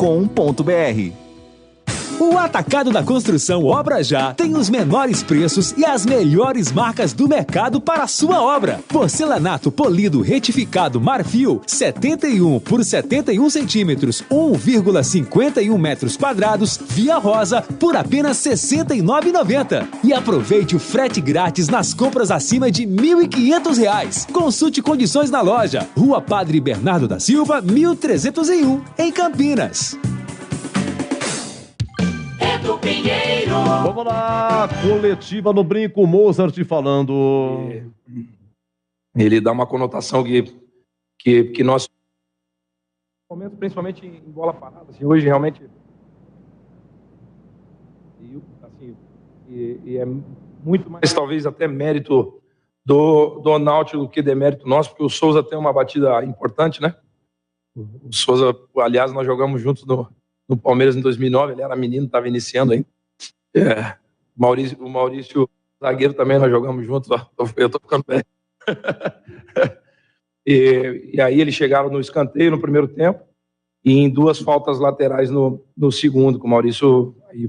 O Atacado da Construção Obra Já tem os menores preços e as melhores marcas do mercado para a sua obra. Porcelanato polido retificado Marfil, 71 por 71 centímetros, 1,51 metros quadrados, via rosa, por apenas R$ 69,90. E aproveite o frete grátis nas compras acima de R$ 1.500. Consulte condições na loja. Rua Padre Bernardo da Silva, 1301, em Campinas. Do Pinheiro. Vamos lá, coletiva no Brinco, Mozart falando. Ele dá uma conotação que nós, principalmente em bola parada, assim, hoje realmente e é muito mais talvez até mérito do Náutico do que demérito nosso, porque o Souza tem uma batida importante, né? O Souza, aliás, nós jogamos juntos no Palmeiras em 2009, ele era menino, estava iniciando aí. O Maurício, zagueiro também, nós jogamos juntos, eu estou ficando velho. E aí eles chegaram no escanteio no primeiro tempo e em 2 faltas laterais no segundo, que o Maurício aí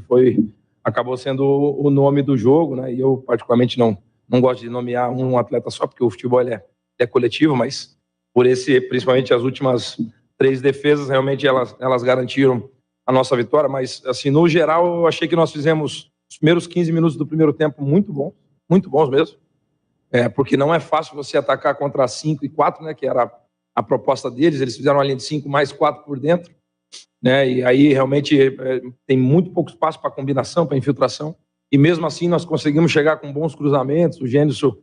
acabou sendo o nome do jogo, né? E eu particularmente não gosto de nomear um atleta só, porque o futebol é coletivo, mas principalmente as últimas 3 defesas, realmente elas garantiram a nossa vitória, mas assim, no geral, eu achei que nós fizemos os primeiros 15 minutos do primeiro tempo muito bons mesmo, porque não é fácil você atacar contra 5 e 4, né, que era a proposta deles, eles fizeram uma linha de 5 mais 4 por dentro, né, e aí realmente tem muito pouco espaço para combinação, para infiltração, e mesmo assim nós conseguimos chegar com bons cruzamentos. O Gênison,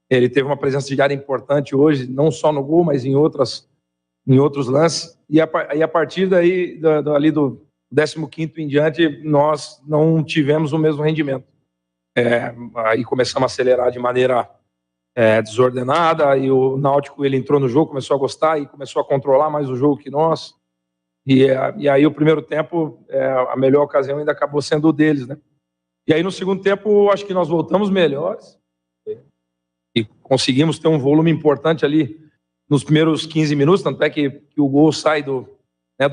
ele teve uma presença de área importante hoje, não só no gol, mas em outros lances, e a partir daí, ali do 15º em diante, nós não tivemos o mesmo rendimento. Aí começamos a acelerar de maneira desordenada, e o Náutico ele entrou no jogo, começou a gostar e começou a controlar mais o jogo que nós. E aí o primeiro tempo, a melhor ocasião ainda acabou sendo o deles, né? E aí no segundo tempo, acho que nós voltamos melhores e conseguimos ter um volume importante ali nos primeiros 15 minutos, tanto é que o gol sai de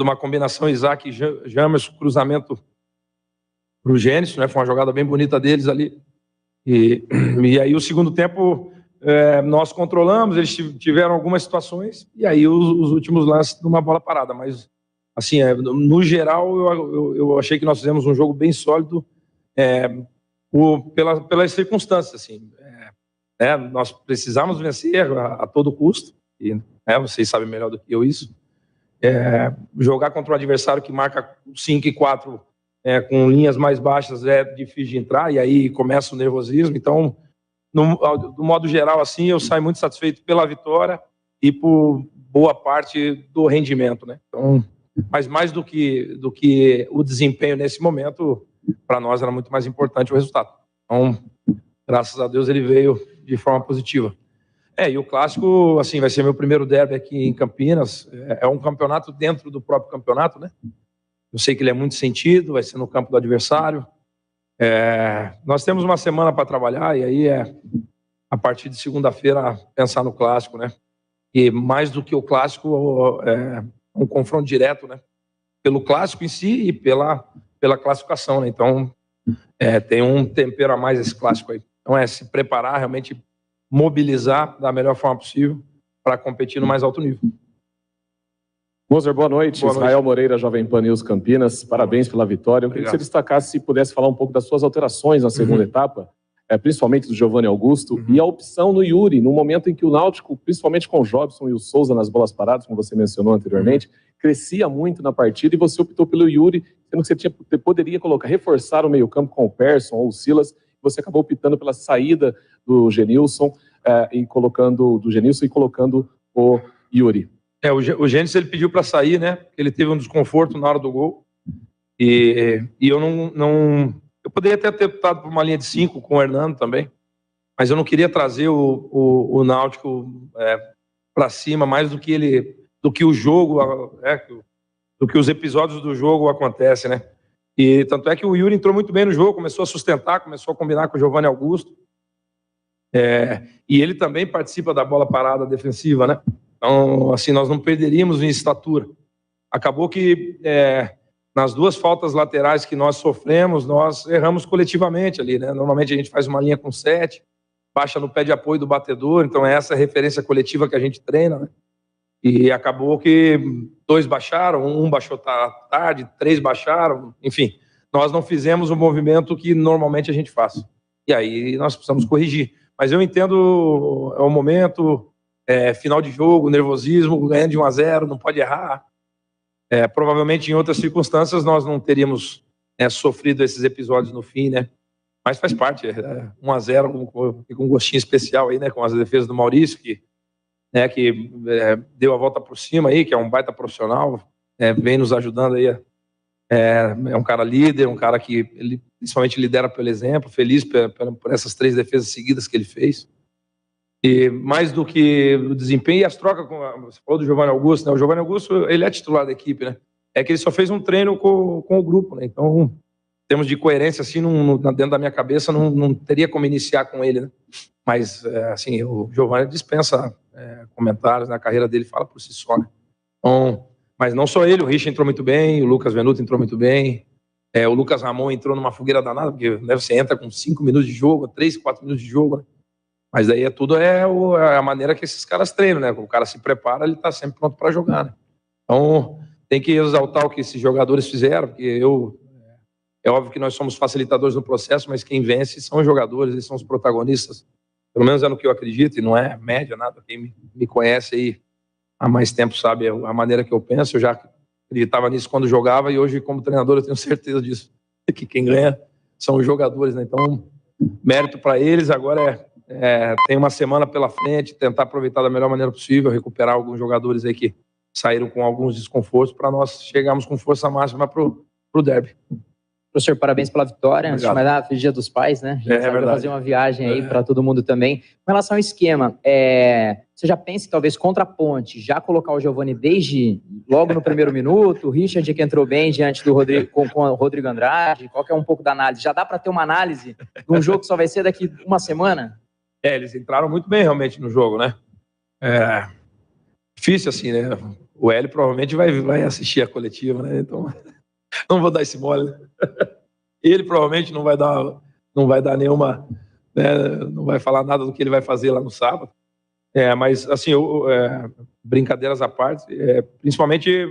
uma combinação Isaac e Jamerson, cruzamento para o Gênesis, né? Foi uma jogada bem bonita deles ali. E aí o segundo tempo nós controlamos, eles tiveram algumas situações, e aí os últimos lances de uma bola parada, mas assim, no geral eu achei que nós fizemos um jogo bem sólido pelas circunstâncias, assim. Nós precisamos vencer a todo custo, e vocês sabem melhor do que eu isso. Jogar contra um adversário que marca 5 e 4 com linhas mais baixas é difícil de entrar, e aí começa o nervosismo. Então, do modo geral, assim, eu saio muito satisfeito pela vitória e por boa parte do rendimento, né? Então, mas mais do que o desempenho nesse momento, para nós era muito mais importante o resultado. Então, graças a Deus, ele veio de forma positiva. E o clássico, assim, vai ser meu primeiro derby aqui em Campinas. É um campeonato dentro do próprio campeonato, né? Eu sei que ele é muito sentido, vai ser no campo do adversário. Nós temos uma semana para trabalhar, e aí a partir de segunda-feira, pensar no clássico, né? E mais do que o clássico, um confronto direto, né? Pelo clássico em si e pela classificação, né? Então, tem um tempero a mais esse clássico aí. Então, se preparar, realmente mobilizar da melhor forma possível para competir no mais alto nível. Moser, boa noite. Israel Moreira, Jovem Pan News Campinas. Parabéns pela vitória. Eu queria que você destacasse, se pudesse falar um pouco das suas alterações na segunda etapa, principalmente do Giovanni Augusto, e a opção no Yuri, no momento em que o Náutico, principalmente com o Jobson e o Souza nas bolas paradas, como você mencionou anteriormente, crescia muito na partida, e você optou pelo Yuri, sendo que você poderia reforçar o meio-campo com o Persson ou o Silas. Você acabou optando pela saída do Genilson e colocando o Yuri. O Gênesis ele pediu para sair, né? Ele teve um desconforto na hora do gol. E eu não. Eu poderia até ter optado por uma linha de 5 com o Hernando também, mas eu não queria trazer o Náutico para cima mais do que o jogo, do que os episódios do jogo acontecem, né? E tanto é que o Yuri entrou muito bem no jogo, começou a sustentar, começou a combinar com o Giovanni Augusto. E ele também participa da bola parada defensiva, né? Então, assim, nós não perderíamos em estatura. Acabou que nas duas faltas laterais que nós sofremos, nós erramos coletivamente ali, né? Normalmente a gente faz uma linha com 7, baixa no pé de apoio do batedor, então é essa referência coletiva que a gente treina, né? E acabou que 2 baixaram, 1 baixou tarde, 3 baixaram, enfim. Nós não fizemos o movimento que normalmente a gente faz. E aí nós precisamos corrigir. Mas eu entendo o momento, final de jogo, nervosismo, ganhando de 1-0, não pode errar. Provavelmente em outras circunstâncias nós não teríamos sofrido esses episódios no fim, né? Mas faz parte, 1-0 com um gostinho especial aí, né? Com as defesas do Maurício, que deu a volta por cima aí, que é um baita profissional, vem nos ajudando aí. É um cara líder, um cara que ele principalmente lidera pelo exemplo, feliz por essas 3 defesas seguidas que ele fez. E mais do que o desempenho e as trocas, você falou do Giovanni Augusto, né? O Giovanni Augusto, ele é titular da equipe, né? É que ele só fez um treino com o grupo, né? Então, em termos de coerência, assim, dentro da minha cabeça, não teria como iniciar com ele, né? Mas, assim, o Giovanni dispensa comentários, na carreira dele fala por si só, né? Então, mas não só ele, o Richard entrou muito bem, o Lucas Venuto entrou muito bem, o Lucas Ramon entrou numa fogueira danada, porque você entra com 5 minutos de jogo, 3, 4 minutos de jogo, né? Mas daí tudo a maneira que esses caras treinam, né? O cara se prepara, ele tá sempre pronto para jogar, né? Então, tem que exaltar o que esses jogadores fizeram, porque é óbvio que nós somos facilitadores no processo, mas quem vence são os jogadores, eles são os protagonistas. Pelo menos é no que eu acredito, e não é média, nada. Quem me conhece aí há mais tempo sabe a maneira que eu penso. Eu já acreditava nisso quando jogava, e hoje, como treinador, eu tenho certeza disso. Que quem ganha são os jogadores, né? Então, mérito para eles. Agora tem uma semana pela frente, tentar aproveitar da melhor maneira possível, recuperar alguns jogadores aí que saíram com alguns desconfortos, para nós chegarmos com força máxima pro derby. Professor, parabéns pela vitória. Antes de mais nada, feliz Dia dos Pais, né? A gente sabe que vai fazer uma viagem aí para todo mundo também. Com relação ao esquema, você já pensa, talvez, contra a Ponte, já colocar o Giovani desde logo no primeiro minuto, o Richard que entrou bem diante do Rodrigo, com o Rodrigo Andrade, qual que é um pouco da análise? Já dá para ter uma análise de um jogo que só vai ser daqui uma semana? Eles entraram muito bem realmente no jogo, né? Difícil assim, né? O Hélio provavelmente vai assistir a coletiva, né? Então, não vou dar esse mole, né? Ele provavelmente não vai dar nenhuma, né? Não vai falar nada do que ele vai fazer lá no sábado. Mas, assim, brincadeiras à parte, principalmente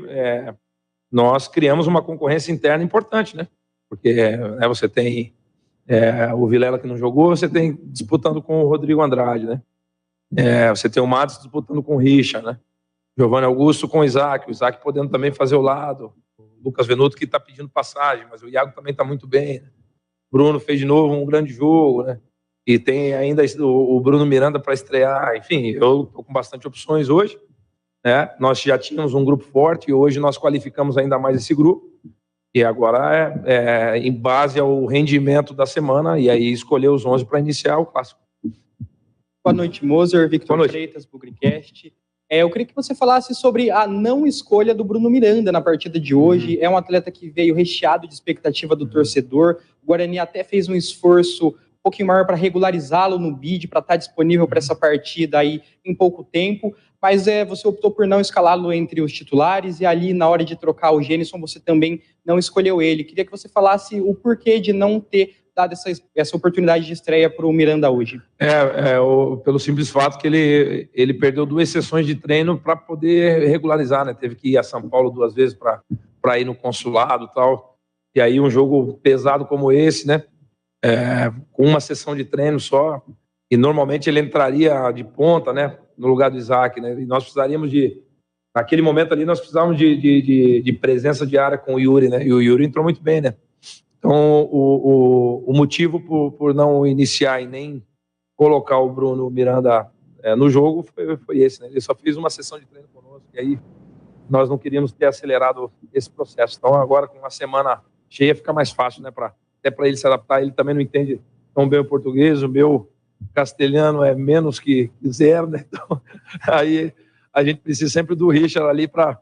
nós criamos uma concorrência interna importante, né? Porque você tem o Vilela que não jogou, você tem disputando com o Rodrigo Andrade, né? Você tem o Matos disputando com o Richard, né? Giovani Augusto com o Isaac podendo também fazer o lado, o Lucas Venuto que está pedindo passagem, mas o Iago também está muito bem, né? Bruno fez de novo um grande jogo, né? E tem ainda o Bruno Miranda para estrear, enfim, eu estou com bastante opções hoje, né? Nós já tínhamos um grupo forte e hoje nós qualificamos ainda mais esse grupo, e agora em base ao rendimento da semana, e aí escolher os 11 para iniciar o clássico. Boa noite, Moser, Victor Freitas, Bugricast. Eu queria que você falasse sobre a não escolha do Bruno Miranda na partida de hoje. É um atleta que veio recheado de expectativa do torcedor. O Guarani até fez um esforço um pouquinho maior para regularizá-lo no bid, para estar disponível para essa partida aí em pouco tempo. Mas você optou por não escalá-lo entre os titulares e ali na hora de trocar o Gênison você também não escolheu ele. Queria que você falasse o porquê de não ter dado essa oportunidade de estreia para o Miranda hoje. Pelo simples fato que ele perdeu 2 sessões de treino para poder regularizar, né? Teve que ir a São Paulo 2 vezes para ir no consulado e tal. E aí um jogo pesado como esse, né? Com uma sessão de treino só, e normalmente ele entraria de ponta, né? No lugar do Isaac, né? E nós precisaríamos naquele momento ali, nós precisávamos de presença de área com o Yuri, né? E o Yuri entrou muito bem, né? Então, o motivo por não iniciar e nem colocar o Bruno Miranda no jogo foi esse, né? Ele só fez uma sessão de treino conosco, e aí nós não queríamos ter acelerado esse processo. Então, agora, com uma semana cheia, fica mais fácil, né? Até para ele se adaptar. Ele também não entende tão bem o português, o meu castelhano é menos que 0, né? Então, aí a gente precisa sempre do Richard ali para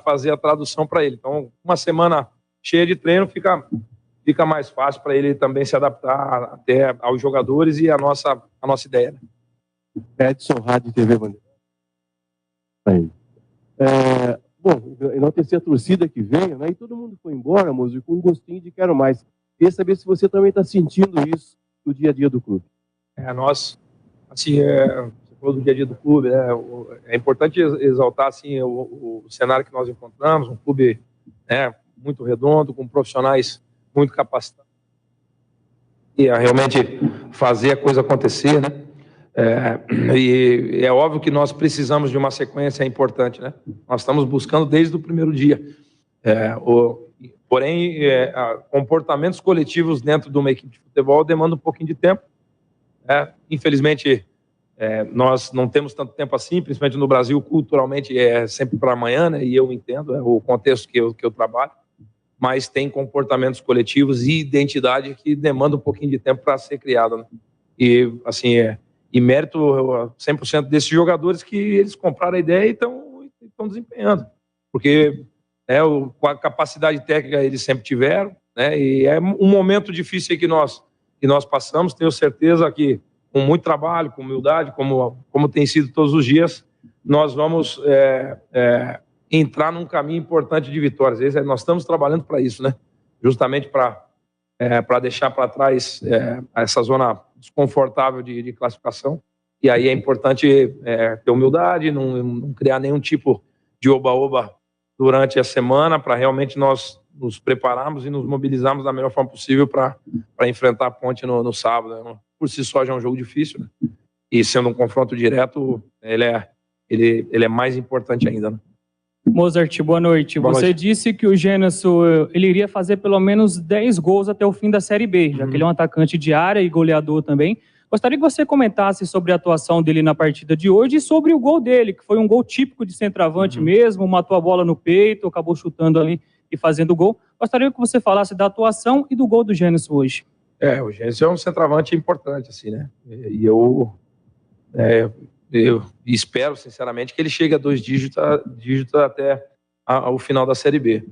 fazer a tradução para ele. Então, uma semana cheia de treino fica mais fácil para ele também se adaptar até aos jogadores e a nossa ideia. Né? Edson, Rádio TV Bandeira. Bom, enaltecer a torcida que veio, né? E todo mundo foi embora, moço, com um gostinho de quero mais. Queria saber se você também está sentindo isso no dia a dia do clube. Nós, assim, você falou do dia a dia do clube, né? É importante exaltar, assim, o cenário que nós encontramos, um clube, né, muito redondo, com profissionais muito capacitado e a realmente fazer a coisa acontecer, né? E é óbvio que nós precisamos de uma sequência importante, né? Nós estamos buscando desde o primeiro dia. Porém, comportamentos coletivos dentro de uma equipe de futebol demandam um pouquinho de tempo. Infelizmente, nós não temos tanto tempo assim, principalmente no Brasil, culturalmente é sempre para amanhã, né? E eu entendo o contexto que eu trabalho. Mas tem comportamentos coletivos e identidade que demandam um pouquinho de tempo para ser criado, né? E, assim, e mérito 100% desses jogadores que eles compraram a ideia e estão desempenhando. Porque com a capacidade técnica eles sempre tiveram, né? E é um momento difícil aí que nós passamos, tenho certeza que com muito trabalho, com humildade, como tem sido todos os dias, nós vamos entrar num caminho importante de vitórias. Nós estamos trabalhando para isso, né? Justamente para deixar para trás essa zona desconfortável de classificação. E aí é importante ter humildade, não criar nenhum tipo de oba-oba durante a semana, para realmente nós nos prepararmos e nos mobilizarmos da melhor forma possível para enfrentar a Ponte no sábado, né? Por si só já é um jogo difícil, né? E sendo um confronto direto, ele é mais importante ainda, né? Mozart, boa noite. Você disse que o Gênison ele iria fazer pelo menos 10 gols até o fim da Série B, já que ele é um atacante de área e goleador também. Gostaria que você comentasse sobre a atuação dele na partida de hoje e sobre o gol dele, que foi um gol típico de centroavante mesmo, matou a bola no peito, acabou chutando ali e fazendo gol. Gostaria que você falasse da atuação e do gol do Gênesis hoje. O Gênesis é um centroavante importante, assim, né? E eu espero, sinceramente, que ele chegue a 2 dígitos até o final da Série B.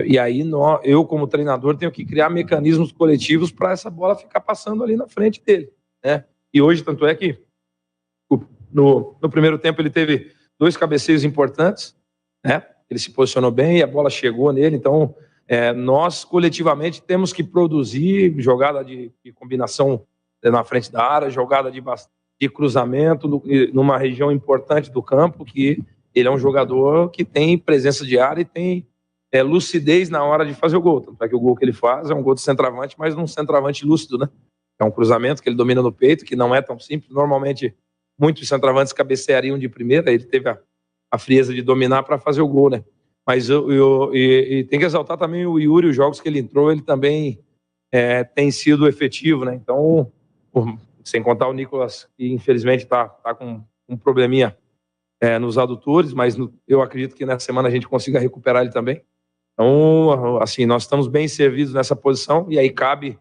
E aí, eu, como treinador, tenho que criar mecanismos coletivos para essa bola ficar passando ali na frente dele, né? E hoje, tanto é que no primeiro tempo ele teve 2 cabeceios importantes, né? Ele se posicionou bem e a bola chegou nele. Então, nós coletivamente temos que produzir jogada de combinação na frente da área, jogada de cruzamento numa região importante do campo, que ele é um jogador que tem presença de área e tem lucidez na hora de fazer o gol. Tanto é que o gol que ele faz é um gol de centroavante, mas um centroavante lúcido, né? É um cruzamento que ele domina no peito, que não é tão simples. Normalmente, muitos centroavantes cabeceariam de primeira, ele teve a frieza de dominar para fazer o gol, né? Mas e tem que exaltar também o Yuri, os jogos que ele entrou, ele também tem sido efetivo, né? Então, sem contar o Nicolas, que infelizmente está com um probleminha nos adutores, mas eu acredito que nessa semana a gente consiga recuperar ele também. Então, assim, nós estamos bem servidos nessa posição e aí cabe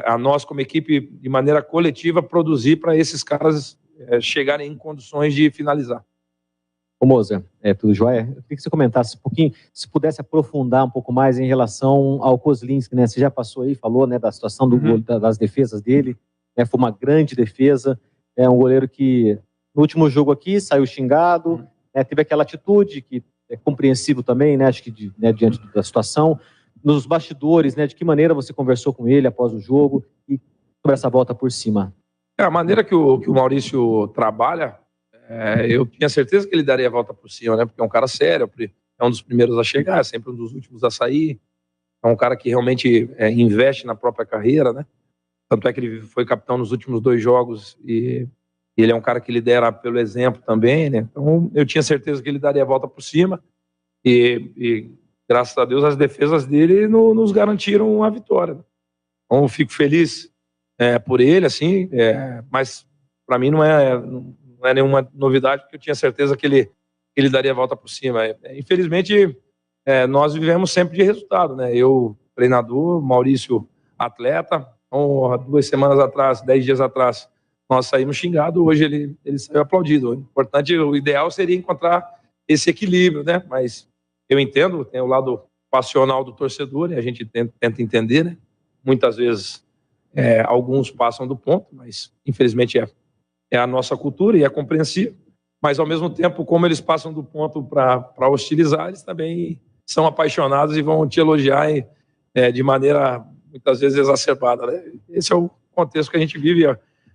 a nós, como equipe, de maneira coletiva, produzir para esses caras chegarem em condições de finalizar. Ô Moser, tudo jóia? Eu queria que você comentasse um pouquinho, se pudesse aprofundar um pouco mais em relação ao Kozlinski, né? Você já passou aí, falou, né, da situação do gol, das defesas dele, né? Foi uma grande defesa, é um goleiro que no último jogo aqui saiu xingado, teve aquela atitude que é compreensível também, né? Acho que diante da situação. Nos bastidores, né? De que maneira você conversou com ele após o jogo e sobre essa volta por cima? A maneira que o Maurício trabalha, eu tinha certeza que ele daria a volta por cima, né? Porque é um cara sério, é um dos primeiros a chegar, é sempre um dos últimos a sair. É um cara que realmente investe na própria carreira, né? Tanto é que ele foi capitão nos últimos 2 jogos e ele é um cara que lidera pelo exemplo também, né? Então eu tinha certeza que ele daria a volta por cima e graças a Deus as defesas dele nos garantiram a vitória, né? Então eu fico feliz por ele, assim, mas para mim não é nenhuma novidade, porque eu tinha certeza que ele daria a volta por cima. Infelizmente, nós vivemos sempre de resultado, né? Eu, treinador, Maurício, atleta. Então, 2 semanas atrás, 10 dias atrás, nós saímos xingados, hoje ele saiu aplaudido. O importante, o ideal seria encontrar esse equilíbrio, né? Mas eu entendo, tem o lado passional do torcedor, e a gente tenta entender, né? Muitas vezes, alguns passam do ponto, mas infelizmente é a nossa cultura e é compreensível, mas ao mesmo tempo, como eles passam do ponto para hostilizar, eles também são apaixonados e vão te elogiar de maneira muitas vezes exacerbada, né? Esse é o contexto que a gente vive,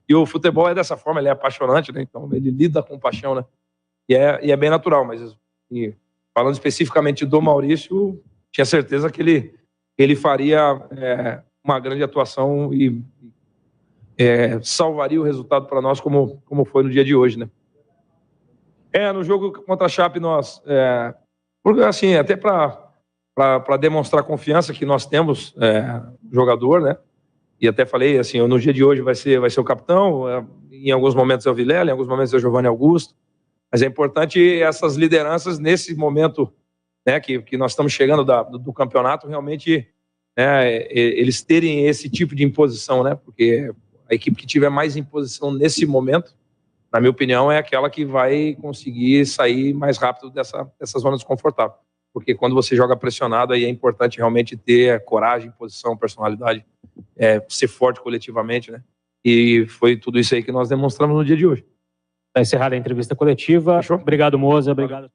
e o futebol é dessa forma, ele é apaixonante, né? Então ele lida com paixão, né? E é bem natural, mas falando especificamente do Maurício, tinha certeza que ele faria uma grande atuação e salvaria o resultado para nós, como foi no dia de hoje, né? No jogo contra a Chape, nós... porque, assim, até para demonstrar a confiança que nós temos no jogador, né? E até falei, assim, no dia de hoje vai ser o capitão, em alguns momentos é o Vilela, em alguns momentos é o Giovanni Augusto, mas é importante essas lideranças nesse momento, né, que nós estamos chegando do campeonato, realmente eles terem esse tipo de imposição, né? Porque a equipe que tiver mais imposição nesse momento, na minha opinião, é aquela que vai conseguir sair mais rápido dessa zona desconfortável. Porque quando você joga pressionado, aí é importante realmente ter coragem, posição, personalidade, ser forte coletivamente, né? E foi tudo isso aí que nós demonstramos no dia de hoje. Está encerrada a entrevista coletiva. Fechou? Obrigado, Moza. Obrigado.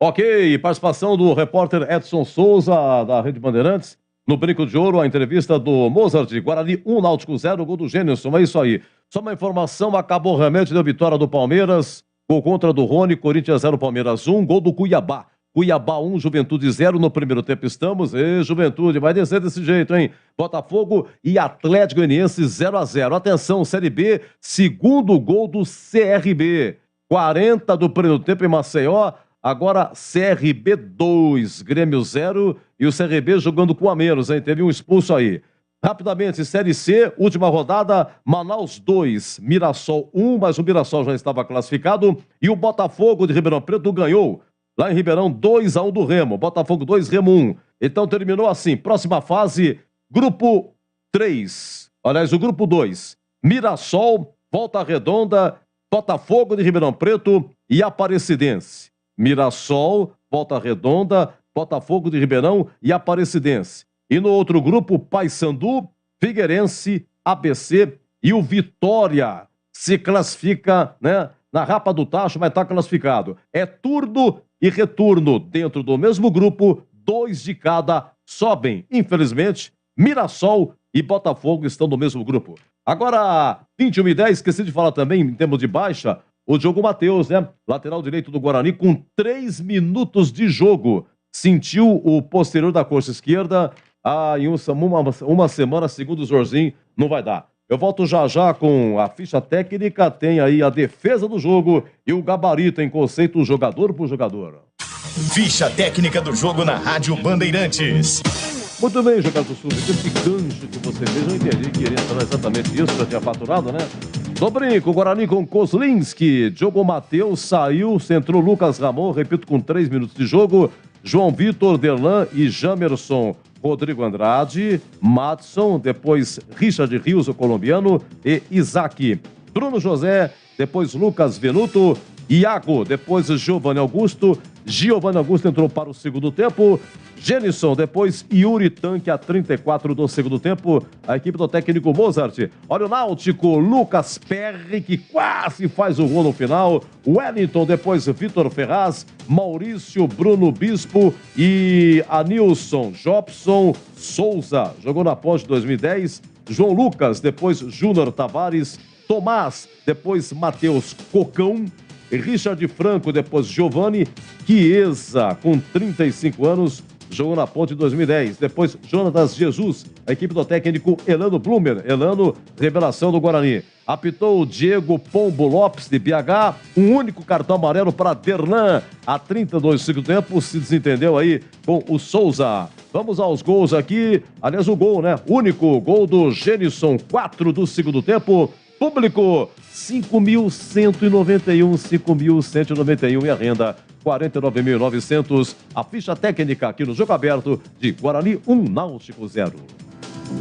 Ok, participação do repórter Edson Souza, da Rede Bandeirantes. No Brinco de Ouro, a entrevista do Mozart, Guarani 1, Náutico 0, gol do Gênison. É isso aí. Só uma informação, acabou realmente, deu vitória do Palmeiras, gol contra do Rony, Corinthians 0, Palmeiras 1, gol do Cuiabá. Cuiabá 1, Juventude 0, no primeiro tempo estamos. Juventude, vai descer desse jeito, hein? Botafogo e Atlético Goianiense 0-0. Atenção, Série B, segundo gol do CRB. 40 do primeiro tempo em Maceió. Agora CRB 2, Grêmio 0 e o CRB jogando com a menos, hein? Teve um expulso aí. Rapidamente, Série C, última rodada, Manaus 2, Mirassol 1, mas o Mirassol já estava classificado e o Botafogo de Ribeirão Preto ganhou lá em Ribeirão, 2-1 do Remo. Botafogo 2, Remo 1. Então terminou assim. Próxima fase, grupo 3. Aliás, o grupo 2. Mirassol, Volta Redonda, Botafogo de Ribeirão Preto e Aparecidense. Mirassol, Volta Redonda, Botafogo de Ribeirão e Aparecidense. E no outro grupo, Paysandu, Figueirense, ABC e o Vitória se classifica, né? Na Rapa do Tacho vai estar classificado. É turno e retorno dentro do mesmo grupo, 2 de cada sobem. Infelizmente, Mirassol e Botafogo estão no mesmo grupo. Agora, 21h10, esqueci de falar também, em termos de baixa, o Diogo Matheus, né? Lateral direito do Guarani, com 3 minutos de jogo. Sentiu o posterior da coxa esquerda. Em uma semana, segundo o Jorginho, não vai dar. Eu volto já já com a ficha técnica, tem aí a defesa do jogo e o gabarito em conceito jogador por jogador. Ficha técnica do jogo na Rádio Bandeirantes. Muito bem, jogador do Sul, esse gancho que você fez, eu entendi que ele era exatamente isso, já tinha faturado, né? No brinco, Guarani com Kozlinski, Diogo Matheus saiu, centrou Lucas Ramon, repito, com 3 minutos de jogo, João Vitor, Derlan e Jamerson. Rodrigo Andrade, Madson, depois Richard Rios, o colombiano, e Isaac. Bruno José, depois Lucas Venuto, Iago, depois Giovanni Augusto. Giovanni Augusto entrou para o segundo tempo. Genison, depois Yuri Tanque a 34 do segundo tempo. A equipe do técnico Mozart. Olha o Náutico, Lucas Perry, que quase faz o gol no final. Wellington, depois Vitor Ferraz, Maurício, Bruno Bispo e Anilson Jobson Souza. Jogou na Ponte 2010. João Lucas, depois Júnior Tavares. Tomás, depois Matheus Cocão. Richard Franco, depois Giovanni Chiesa, com 35 anos, jogou na Ponte 2010. Depois Jonatas Jesus, a equipe do técnico Elano Blumer. Elano, revelação do Guarani. Apitou o Diego Pombo Lopes, de BH. Um único cartão amarelo para Derlan. A 32 do segundo tempo, se desentendeu aí com o Souza. Vamos aos gols aqui. Aliás, o gol, né? Único gol do Genison, 4 do segundo tempo. Público, 5.191, 5.191 e a renda, 49.900. A ficha técnica aqui no Jogo Aberto de Guarani 1, Náutico 0.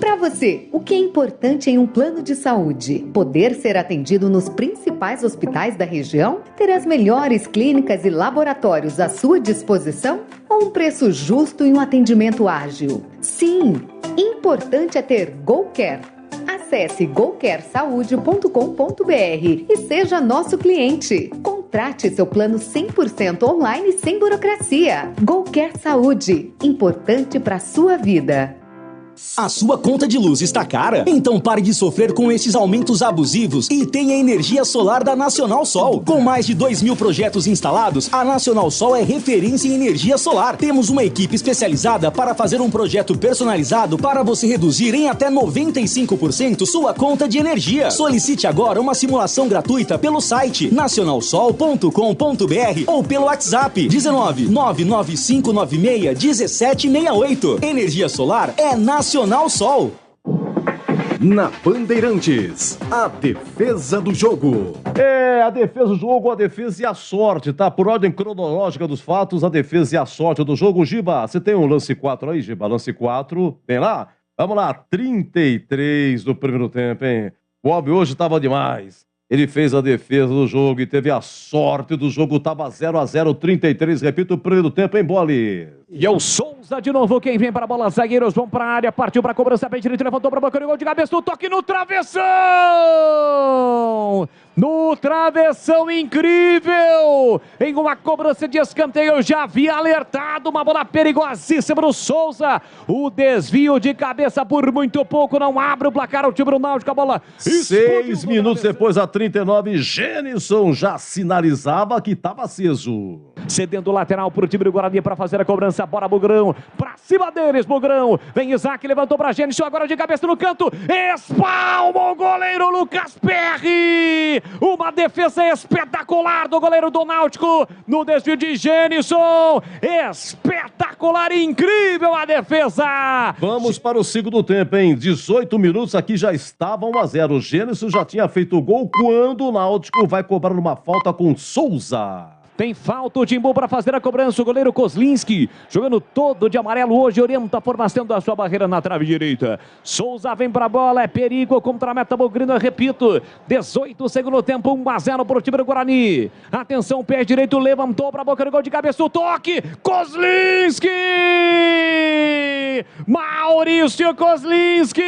Para você, o que é importante em um plano de saúde? Poder ser atendido nos principais hospitais da região? Ter as melhores clínicas e laboratórios à sua disposição? Ou um preço justo e um atendimento ágil? Sim, importante é ter GoCare. Acesse gocaresaude.com.br e seja nosso cliente. Contrate seu plano 100% online sem burocracia. GoCare Saúde, importante para a sua vida. A sua conta de luz está cara? Então pare de sofrer com esses aumentos abusivos e tenha energia solar da Nacional Sol. Com mais de 2.000 projetos instalados, a Nacional Sol é referência em energia solar. Temos uma equipe especializada para fazer um projeto personalizado para você reduzir em até 95% sua conta de energia. Solicite agora uma simulação gratuita pelo site nacionalsol.com.br ou pelo WhatsApp 19 99596 1768. Energia solar é Nacional Sol. Na Bandeirantes, a defesa do jogo. É, a defesa do jogo, a defesa e a sorte, tá? Por ordem cronológica dos fatos, a defesa e a sorte do jogo. Giba, você tem um lance 4 aí, Giba? Lance 4, tem lá? Vamos lá, 33 do primeiro tempo, hein? O Albi hoje tava demais. Ele fez a defesa do jogo e teve a sorte do jogo. Tava 0-0, 33. Repito, o primeiro tempo, hein, Boali? E é o Souza de novo. Quem vem para a bola? Zagueiros vão para a área. Partiu para a cobrança. Bem direito, levantou para o banco. Gol de cabeça. No toque no travessão. No travessão, incrível. Em uma cobrança de escanteio. Eu já havia alertado. Uma bola perigosíssima do Souza. O desvio de cabeça por muito pouco. Não abre o placar. O time do Náutico. A bola 6 minutos depois, a 39. Genison já sinalizava que estava aceso. Cedendo o lateral para o time do Guarani para fazer a cobrança. Bora, Bugrão. Para cima deles, Bugrão. Vem Isaac, levantou para Genison. Agora de cabeça no canto. Espalma o goleiro Lucas Perry. Uma defesa espetacular do goleiro do Náutico. No desvio de Genison. Espetacular, incrível a defesa. Vamos para o segundo tempo, hein? 18 minutos, aqui já estava 1-0. O Genison já tinha feito o gol quando o Náutico vai cobrar uma falta com Souza. Tem falta o Timbu para fazer a cobrança. O goleiro Kozlinski, jogando todo de amarelo hoje, orienta a formação da sua barreira na trave direita. Souza vem para a bola, é perigo contra a meta Bugrino, repito. 18 segundo tempo, 1-0 para o time do Guarani. Atenção, pé direito, levantou para a boca do gol de cabeça, o toque. Kozlinski! Maurício Kozlinski,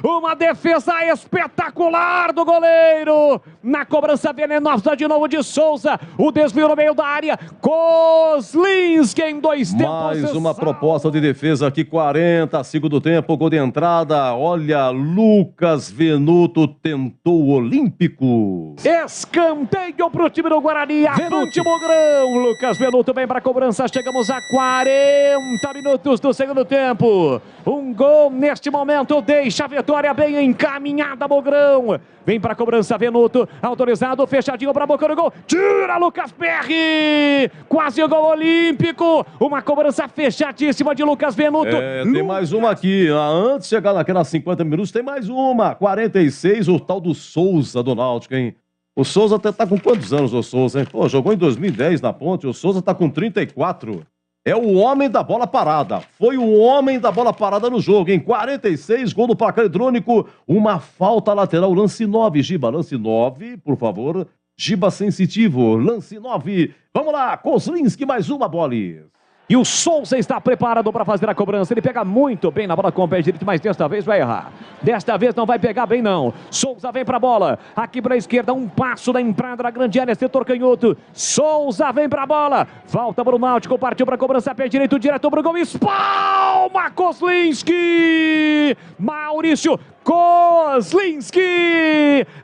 uma defesa espetacular do goleiro. Na cobrança venenosa de novo de Souza, o desvio no meio da área. Kozlinski em 2 tempos. Mais uma proposta de defesa aqui, 40, segundo tempo, gol de entrada. Olha, Lucas Venuto tentou o olímpico. Escanteio para o time do Guarani. Avante Bugrão. Lucas Venuto vem para a cobrança. Chegamos a 40 minutos do segundo tempo. Um gol neste momento deixa a vitória bem encaminhada, Bugrão. Vem para a cobrança Venuto, autorizado, fechadinho para a boca do gol. Tira Lucas Perry. Quase o gol olímpico. Uma cobrança fechadíssima de Lucas Venuto. Tem mais uma aqui. Antes de chegar naquelas 50 minutos, tem mais uma. 46, o tal do Souza do Náutico, hein? O Souza tá com quantos anos, o Souza, hein? Pô, jogou em 2010 na Ponte, o Souza tá com 34. É o homem da bola parada. Foi o homem da bola parada no jogo. Em 46, gol do placar eletrônico. Uma falta lateral. Lance 9, Giba. Lance 9, por favor. Giba sensitivo. Lance 9. Vamos lá. Kozlinski, mais uma bola. E o Souza está preparado para fazer a cobrança. Ele pega muito bem na bola com o pé direito, mas desta vez vai errar. Desta vez não vai pegar bem, não. Souza vem para a bola. Aqui para a esquerda, um passo da entrada da grande área, setor canhoto. Souza vem para a bola. Volta para o Náutico, partiu para a cobrança, pé direito, direto para o gol. Espalma Kozlinski. Maurício Kozlinski.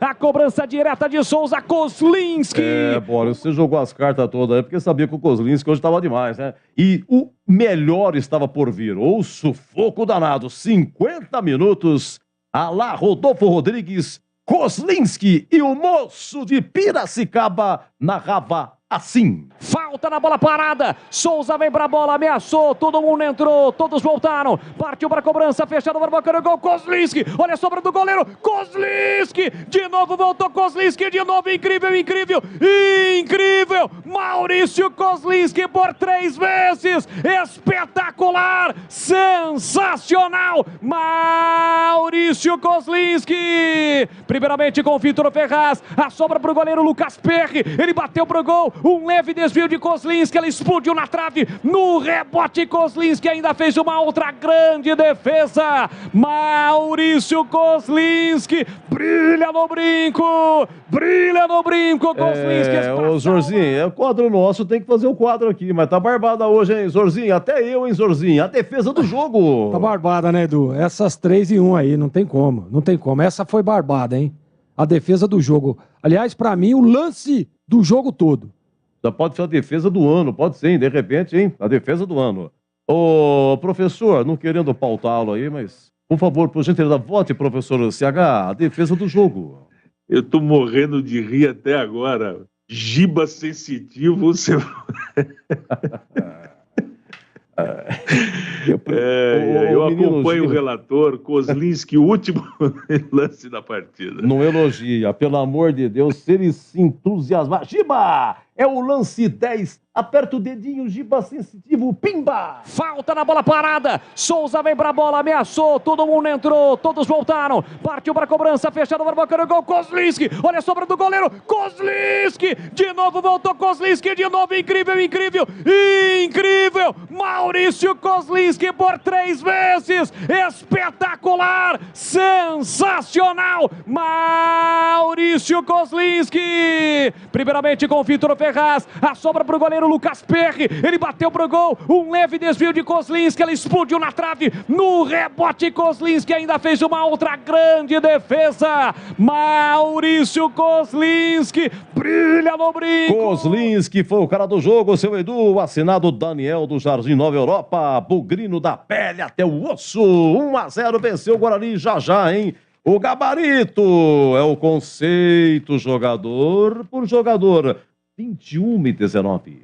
A cobrança direta de Souza, Kozlinski. Boris, você jogou as cartas todas aí, porque sabia que o Kozlinski hoje estava demais, né? E o melhor estava por vir. O sufoco danado. 50 minutos. Alá Rodolfo Rodrigues, Kozlinski e o moço de Piracicaba narrava assim. Falta na bola parada. Souza vem pra bola, ameaçou. Todo mundo entrou, todos voltaram. Partiu pra cobrança, fechado para o boca do gol. Kozlinski, olha a sobra do goleiro. Kozlinski, de novo voltou Kozlinski, de novo. Incrível, incrível, incrível. Maurício Kozlinski por 3 vezes. Espetacular, sensacional. Maurício Kozlinski. Primeiramente com o Vitor Ferraz. A sobra pro goleiro Lucas Perry. Ele bateu pro gol. Um leve desvio de Kozlinski, ela explodiu na trave, no rebote Kozlinski ainda fez uma outra grande defesa. Maurício Kozlinski, brilha no brinco, Kozlinski. Ô Zorzinho, é o quadro nosso, tem que fazer o quadro aqui, mas tá barbada hoje, hein, Zorzinho? Até eu, hein, Zorzinho? A defesa do jogo. Tá barbada, né, Edu? Essas 3 em 1 aí, não tem como, não tem como. Essa foi barbada, hein? A defesa do jogo. Aliás, pra mim, o lance do jogo todo. Já pode ser a defesa do ano, pode ser, hein? De repente, hein? A defesa do ano. Ô, professor, não querendo pautá-lo aí, mas, por favor, por gentileza, vote, professor CH, a defesa do jogo. Eu tô morrendo de rir até agora. Giba sensitivo, você... Eu acompanho o relator, Kozlinski, o último lance da partida. Não elogia, pelo amor de Deus, se ele se entusiasmar. Giba, é o lance 10, aperta o dedinho, Giba sensitivo, pimba! Falta na bola parada, Souza vem pra bola, ameaçou, todo mundo entrou, todos voltaram, partiu pra cobrança, fechado para o boca do gol, Kozlinski, olha a sobra do goleiro, Kozlinski, de novo voltou Kozlinski, de novo, incrível, incrível, incrível, Maurício Kozlinski por 3 vezes, espetacular, sensacional, Maurício Kozlinski, primeiramente com o Vitor Ferraz, a sobra pro goleiro Lucas Perry, ele bateu pro gol, um leve desvio de Kozlinski, ela explodiu na trave, no rebote Kozlinski ainda fez uma outra grande defesa, Maurício Kozlinski, brilha no brinco. Kozlinski foi o cara do jogo, seu Edu, assinado Daniel do Jardim Nova Europa, bugrino da pele até o osso, 1-0, venceu o Guarani já, hein? O gabarito é o conceito jogador por jogador, 21-19.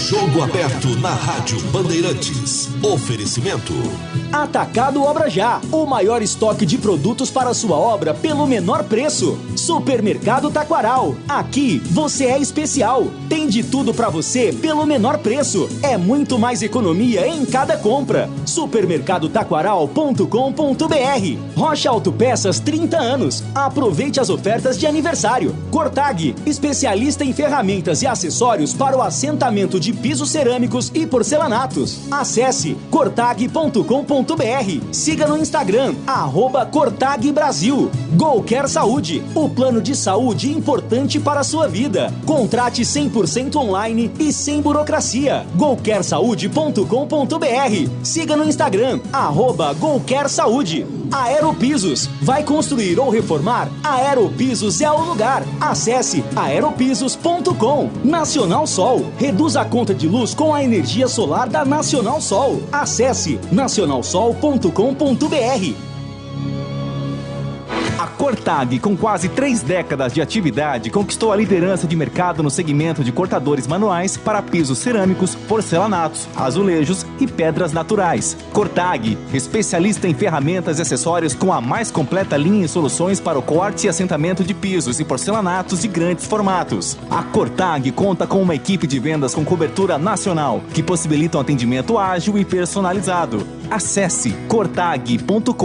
Jogo aberto na Rádio Bandeirantes. Oferecimento Atacado Obra Já, o maior estoque de produtos para sua obra pelo menor preço. Supermercado Taquaral, aqui você é especial. Tem de tudo para você pelo menor preço. É muito mais economia em cada compra. Supermercadotaquaral.com.br. Rocha Autopeças 30 anos. Aproveite as ofertas de aniversário. Cortag, especialista em ferramentas e acessórios para o assentamento de pisos cerâmicos e porcelanatos. Acesse cortag.com.br. Siga no Instagram, @CortagBrasil. Golcare Saúde, o plano de saúde importante para a sua vida. Contrate 100% online e sem burocracia. golcaresaude.com.br. Siga no Instagram, @Golcare Saúde. Aeropisos, vai construir ou reformar? Aeropisos é o lugar. Acesse aeropisos.com. Nacional Sol, reduz a conta de luz com a energia solar da Nacional Sol. Acesse nacionalsol.com.br. A Cortag, com quase 3 décadas de atividade, conquistou a liderança de mercado no segmento de cortadores manuais para pisos cerâmicos, porcelanatos, azulejos e pedras naturais. Cortag, especialista em ferramentas e acessórios com a mais completa linha em soluções para o corte e assentamento de pisos e porcelanatos de grandes formatos. A Cortag conta com uma equipe de vendas com cobertura nacional, que possibilita um atendimento ágil e personalizado. Acesse cortag.com.br.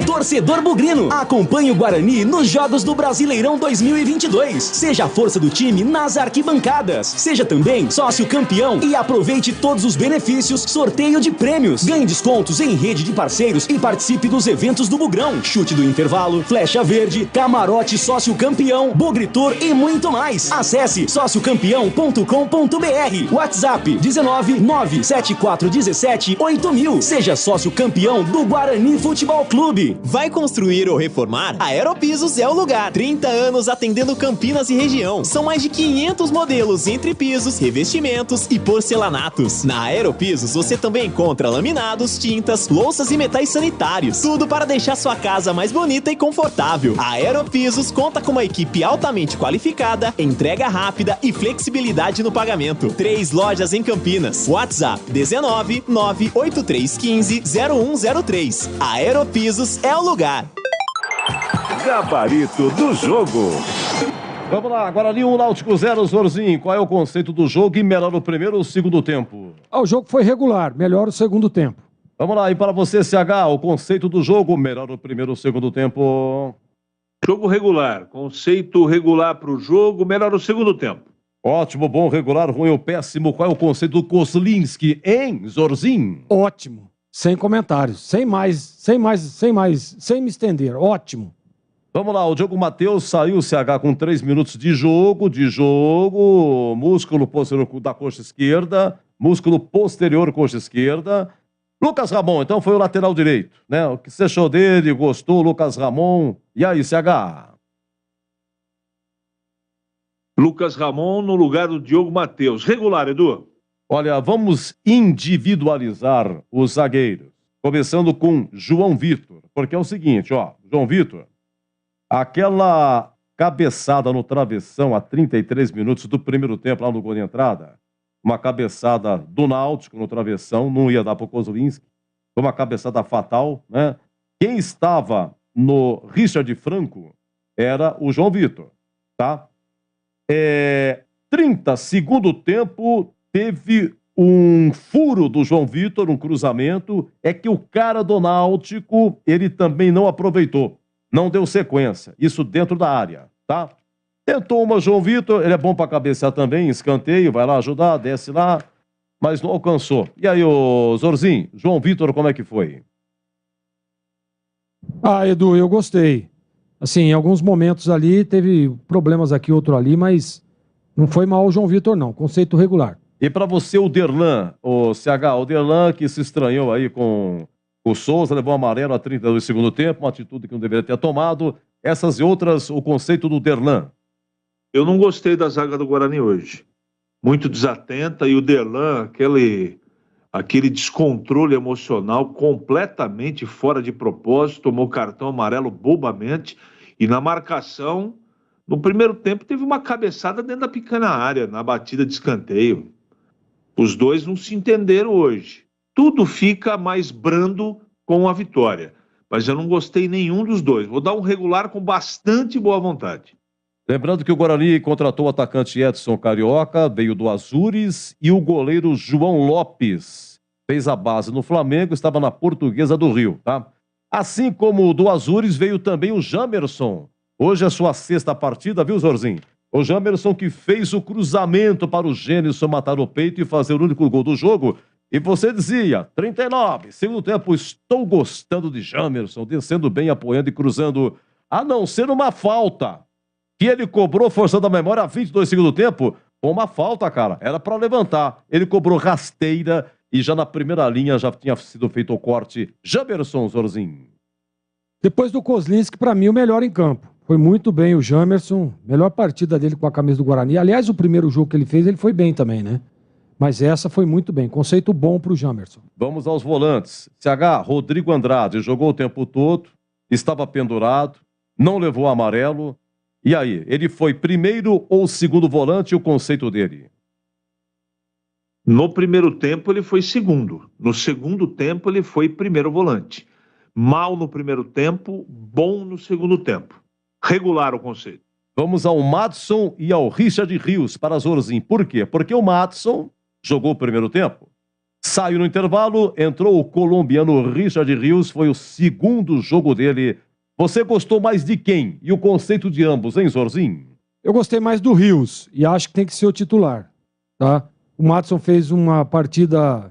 Torcedor bugrino, acompanhe o Guarani nos Jogos do Brasileirão 2022. Seja a força do time nas arquibancadas. Seja também sócio campeão e aproveite todos os benefícios, sorteio de prêmios. Ganhe descontos em rede de parceiros e participe dos eventos do Bugrão. Chute do intervalo, flecha verde, camarote sócio campeão, Bugritor e muito mais. Acesse sociocampeão.com.br. WhatsApp 19974178000. Seja sócio campeão do Guarani Futebol Clube. Vai construir ou reformar? A Aeropisos é o lugar. 30 anos atendendo Campinas e região. São mais de 500 modelos entre pisos, revestimentos e porcelanatos. Na Aeropisos você também encontra laminados, tintas, louças e metais sanitários. Tudo para deixar sua casa mais bonita e confortável. A Aeropisos conta com uma equipe altamente qualificada, entrega rápida e flexibilidade no pagamento. 3 lojas em Campinas. WhatsApp 19983150103. Aeropisos é o lugar. Gabarito do jogo. Vamos lá, Guarani 1, Náutico 0, Zorzinho. Qual é o conceito do jogo e melhor o primeiro ou o segundo tempo? O jogo foi regular, melhor o segundo tempo. Vamos lá, e para você, CH, o conceito do jogo, melhor o primeiro ou o segundo tempo? Jogo regular, conceito regular para o jogo, melhor o segundo tempo. Ótimo, bom, regular, ruim ou péssimo. Qual é o conceito do Kozlinski, hein, Zorzinho? Ótimo, sem comentários, sem me estender, ótimo. Vamos lá, o Diogo Matheus saiu, CH, com 3 minutos de jogo, músculo posterior da coxa esquerda, músculo posterior coxa esquerda. Lucas Ramon, então foi o lateral direito, né? O que você achou dele, gostou, Lucas Ramon? E aí, CH? Lucas Ramon no lugar do Diogo Matheus. Regular, Edu? Olha, vamos individualizar os zagueiros, começando com João Vitor, porque é o seguinte, ó, João Vitor, aquela cabeçada no travessão a 33 minutos do primeiro tempo lá no gol de entrada, uma cabeçada do Náutico no travessão, não ia dar para o Kozlinski, foi uma cabeçada fatal, né? Quem estava no Richard Franco era o João Vitor, tá? 30, segundo tempo, teve um furo do João Vitor, um cruzamento, é que o cara do Náutico, ele também não aproveitou, não deu sequência, isso dentro da área, tá? Tentou uma João Vitor, ele é bom para cabecear também, escanteio, vai lá ajudar, desce lá, mas não alcançou. E aí, ô Zorzinho, João Vitor, como é que foi? Edu, eu gostei. Assim, em alguns momentos ali, teve problemas aqui, outro ali, mas não foi mal o João Vitor, não. Conceito regular. E para você, o Derlan, o CH, o Derlan que se estranhou aí com o Souza, levou amarelo a 32 do segundo tempo, uma atitude que não deveria ter tomado. Essas e outras, o conceito do Derlan. Eu não gostei da zaga do Guarani hoje. Muito desatenta, e o Derlan, aquele descontrole emocional completamente fora de propósito, tomou cartão amarelo bobamente, e na marcação, no primeiro tempo, teve uma cabeçada dentro da pequena área, na batida de escanteio. Os dois não se entenderam hoje. tudo fica mais brando com a vitória. Mas eu não gostei nenhum dos dois. Vou dar um regular com bastante boa vontade. Lembrando que o Guarani contratou o atacante Edson Carioca, veio do Azures, e o goleiro João Lopes. Fez a base no Flamengo, estava na Portuguesa do Rio, tá? Assim como o do Azures, veio também o Jamerson. Hoje é a sua 6ª partida, viu, Zorzinho? O Jamerson que fez o cruzamento para o Gênison matar no peito e fazer o único gol do jogo. E você dizia, 39, segundo tempo, estou gostando de Jamerson, descendo bem, apoiando e cruzando, a não ser uma falta, que ele cobrou, forçando a memória, a 22 segundo tempo, uma falta, cara, era para levantar. Ele cobrou rasteira e já na primeira linha já tinha sido feito o corte. Jamerson, Zorzinho. Depois do Kozlinski, para mim, o melhor em campo. Foi muito bem o Jamerson, melhor partida dele com a camisa do Guarani. Aliás, o primeiro jogo que ele fez, ele foi bem também, né? Mas essa foi muito bem, conceito bom para o Jamerson. Vamos aos volantes. CH, Rodrigo Andrade jogou o tempo todo, estava pendurado, não levou amarelo. E aí, ele foi primeiro ou segundo volante, o conceito dele? No primeiro tempo ele foi segundo. No segundo tempo ele foi primeiro volante. Mal no primeiro tempo, bom no segundo tempo. Regular o conceito. Vamos ao Madson e ao Richard Rios para Zorzinho. Por quê? Porque o Madson jogou o primeiro tempo, saiu no intervalo, entrou o colombiano Richard Rios, foi o segundo jogo dele. Você gostou mais de quem? E o conceito de ambos, hein, Zorzinho? Eu gostei mais do Rios e acho que tem que ser o titular, tá? O Madson fez uma partida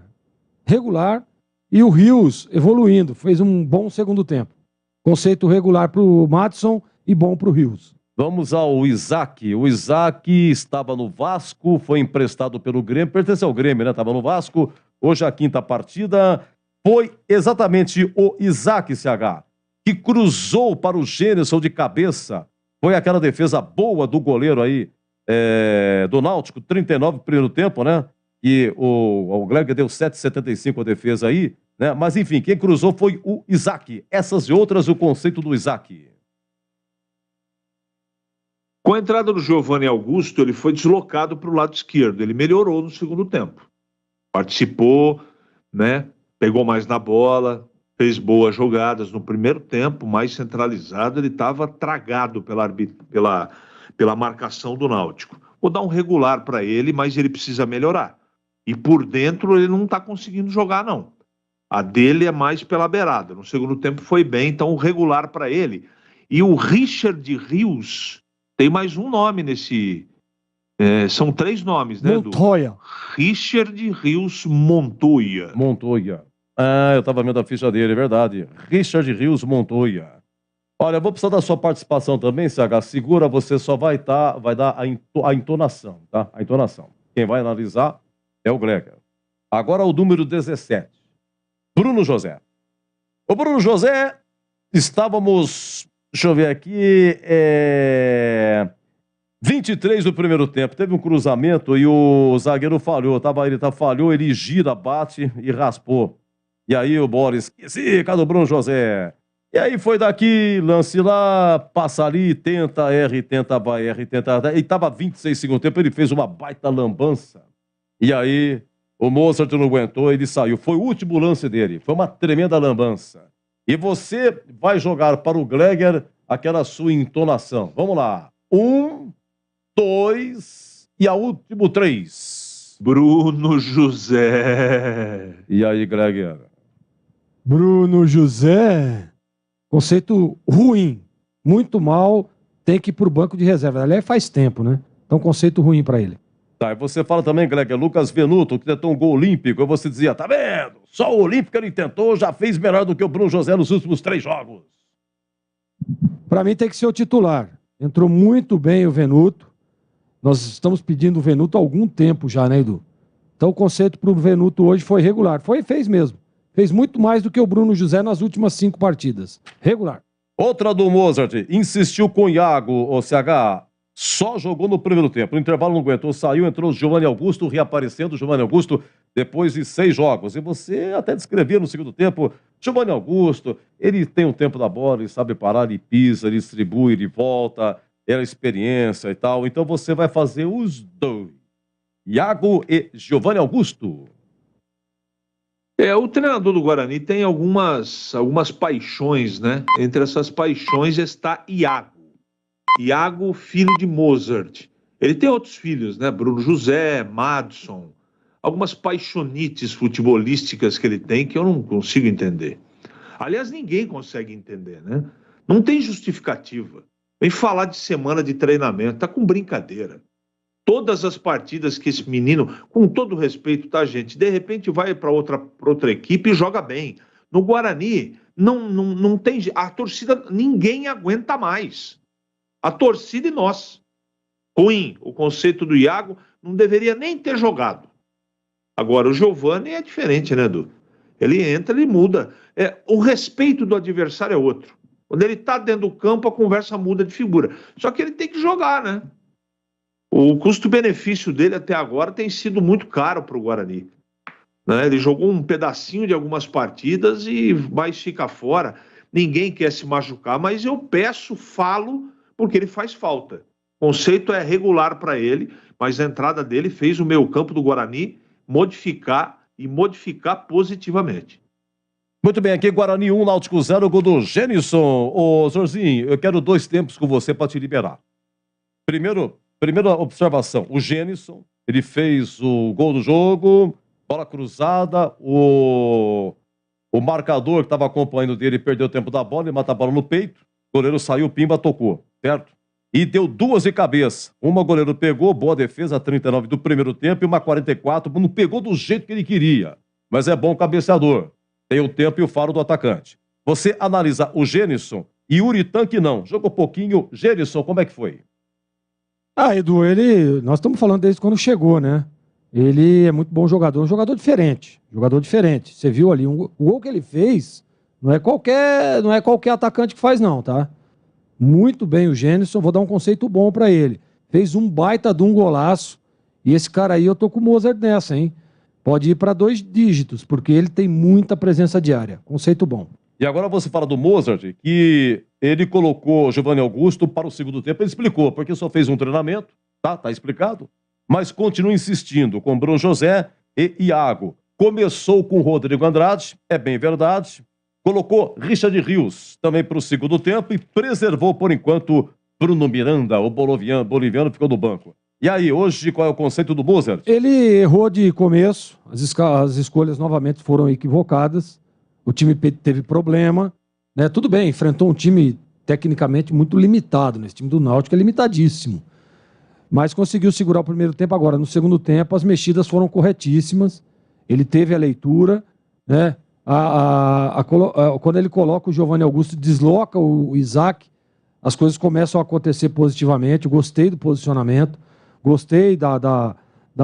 regular e o Rios evoluindo, fez um bom segundo tempo. Conceito regular para o Madson e bom para o Rios. Vamos ao Isaac. O Isaac estava no Vasco, foi emprestado pelo Grêmio, pertence ao Grêmio, né? Estava no Vasco, hoje a 5ª partida. Foi exatamente o Isaac, CH, que cruzou para o Gênison de cabeça. Foi aquela defesa boa do goleiro aí, do Náutico, 39 primeiro tempo, né? E o Gleger deu 7,75 a defesa aí, né? Mas enfim, quem cruzou foi o Isaac. Essas e outras, o conceito do Isaac. Com a entrada do Giovanni Augusto, ele foi deslocado para o lado esquerdo. Ele melhorou no segundo tempo. Participou, né? Pegou mais na bola, fez boas jogadas no primeiro tempo, mais centralizado. Ele estava tragado pela marcação do Náutico. Vou dar um regular para ele, mas ele precisa melhorar. E por dentro ele não está conseguindo jogar, não. A dele é mais pela beirada. No segundo tempo foi bem, então o regular para ele. E o Richard Rios... Tem mais um nome nesse... são 3 nomes, né? Montoya. Richard Rios Montoya. Montoya. Ah, eu estava vendo a ficha dele, é verdade. Richard Rios Montoya. Olha, eu vou precisar da sua participação também, CH. Segura, você só vai dar a entonação, tá? A entonação. Quem vai analisar é o Gleger. Agora o número 17. Bruno José. O Bruno José, estávamos... Deixa eu ver aqui, 23 do primeiro tempo, teve um cruzamento e o zagueiro falhou, falhou, ele gira, bate e raspou. E aí o Boris, cadê o Bruno José? E aí foi daqui, lance lá, passa ali, tenta, R, tenta, vai, R, tenta, e tava 26 segundo tempo, ele fez uma baita lambança. E aí o Mozart não aguentou, ele saiu, foi o último lance dele, foi uma tremenda lambança. E você vai jogar para o Gleger aquela sua entonação. Vamos lá. 1, 2 e a último 3. Bruno José. E aí, Gleger? Bruno José. Conceito ruim. Muito mal. Tem que ir para o banco de reserva. Aliás, faz tempo, né? Então, conceito ruim para ele. Tá, e você fala também, Gleger, Lucas Venuto, que tentou um gol olímpico, e você dizia, tá vendo? Só o olímpico ele tentou, já fez melhor do que o Bruno José nos últimos 3 jogos. Para mim tem que ser o titular. Entrou muito bem o Venuto. Nós estamos pedindo o Venuto há algum tempo já, né, Edu? Então o conceito para o Venuto hoje foi regular. Fez mesmo. Fez muito mais do que o Bruno José nas últimas 5 partidas. Regular. Outra do Mozart, insistiu com o Iago, o CH, só jogou no primeiro tempo. No intervalo não aguentou, saiu, entrou o Giovanni Augusto, reaparecendo o Giovanni Augusto depois de 6 jogos. E você até descrevia no segundo tempo, Giovanni Augusto, ele tem um tempo da bola, ele sabe parar, ele pisa, ele distribui, ele volta, é a experiência e tal. Então você vai fazer os 2. Iago e Giovanni Augusto. O treinador do Guarani tem algumas paixões, né? Entre essas paixões está Iago. Iago, filho de Mozart. Ele tem outros filhos, né? Bruno José, Madson. Algumas paixonites futebolísticas que ele tem que eu não consigo entender. Aliás, ninguém consegue entender, né? Não tem justificativa. Vem falar de semana de treinamento, tá com brincadeira. Todas as partidas que esse menino, com todo respeito, tá, gente? De repente vai para outra equipe e joga bem. No Guarani, não tem... A torcida, ninguém aguenta mais. A torcida e nós. Ruim, o conceito do Iago não deveria nem ter jogado. Agora, o Giovani é diferente, né, Edu? Ele entra, ele muda. O respeito do adversário é outro. Quando ele tá dentro do campo, a conversa muda de figura. Só que ele tem que jogar, né? O custo-benefício dele até agora tem sido muito caro para o Guarani. Né? Ele jogou um pedacinho de algumas partidas e mais fica fora. Ninguém quer se machucar, mas eu falo, porque ele faz falta. O conceito é regular para ele, mas a entrada dele fez o meio-campo do Guarani modificar positivamente. Muito bem, aqui Guarani 1, Náutico 0, gol do Gênison. Ô, Zorzinho, eu quero 2 tempos com você para te liberar. Primeira observação, o Gênison, ele fez o gol do jogo, bola cruzada, o marcador que estava acompanhando dele perdeu o tempo da bola, ele mata a bola no peito, o goleiro saiu, pimba, tocou, certo? E deu 2 de cabeça. Uma o goleiro pegou, boa defesa, 39 do primeiro tempo, e uma 44, não pegou do jeito que ele queria, mas é bom cabeceador. Tem o tempo e o faro do atacante. Você analisa o Gênison e o Uritan que não, jogou pouquinho. Gênison, como é que foi? Edu, nós estamos falando desde quando chegou, né? Ele é muito bom jogador, um jogador diferente. Você viu ali, o gol que ele fez, não é qualquer atacante que faz não, tá? Muito bem o Gênison, vou dar um conceito bom pra ele. Fez um baita de um golaço, e esse cara aí eu tô com o Mozart nessa, hein? Pode ir pra 2 dígitos, porque ele tem muita presença diária. Conceito bom. E agora você fala do Mozart, que ele colocou Giovani Augusto para o segundo tempo. Ele explicou, porque só fez um treinamento, tá explicado. Mas continua insistindo com Bruno José e Iago. Começou com Rodrigo Andrade, é bem verdade. Colocou Richard Rios também para o segundo tempo e preservou, por enquanto, Bruno Miranda, o boliviano, ficou no banco. E aí, hoje, qual é o conceito do Mozart? Ele errou de começo, as escolhas novamente foram equivocadas. O time teve problema, né? Tudo bem, enfrentou um time tecnicamente muito limitado, né? Esse time do Náutico é limitadíssimo. Mas conseguiu segurar o primeiro tempo. Agora, no segundo tempo, as mexidas foram corretíssimas. Ele teve a leitura, né? Quando ele coloca o Giovani Augusto, desloca o Isaac, as coisas começam a acontecer positivamente. Eu gostei do posicionamento, gostei da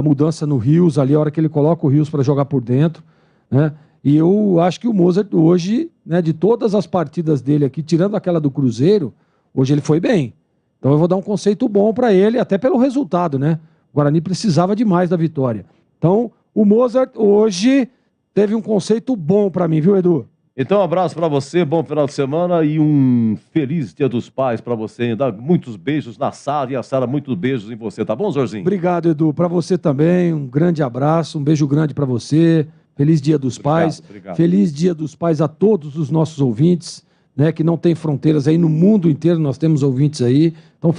mudança no Rios ali, a hora que ele coloca o Rios para jogar por dentro, né? E eu acho que o Mozart hoje, né, de todas as partidas dele aqui, tirando aquela do Cruzeiro, hoje ele foi bem. Então eu vou dar um conceito bom para ele, até pelo resultado, né? O Guarani precisava demais da vitória. Então, o Mozart hoje teve um conceito bom para mim, viu, Edu? Então, um abraço para você, bom final de semana e um feliz Dia dos Pais para você. Dá muitos beijos na Sara e a Sara muitos beijos em você, tá bom, Zorzinho? Obrigado, Edu. Para você também, um grande abraço, um beijo grande para você. Feliz Dia dos Pais. Obrigado. Feliz Dia dos Pais a todos os nossos ouvintes, né, que não tem fronteiras aí no mundo inteiro, nós temos ouvintes aí. Então,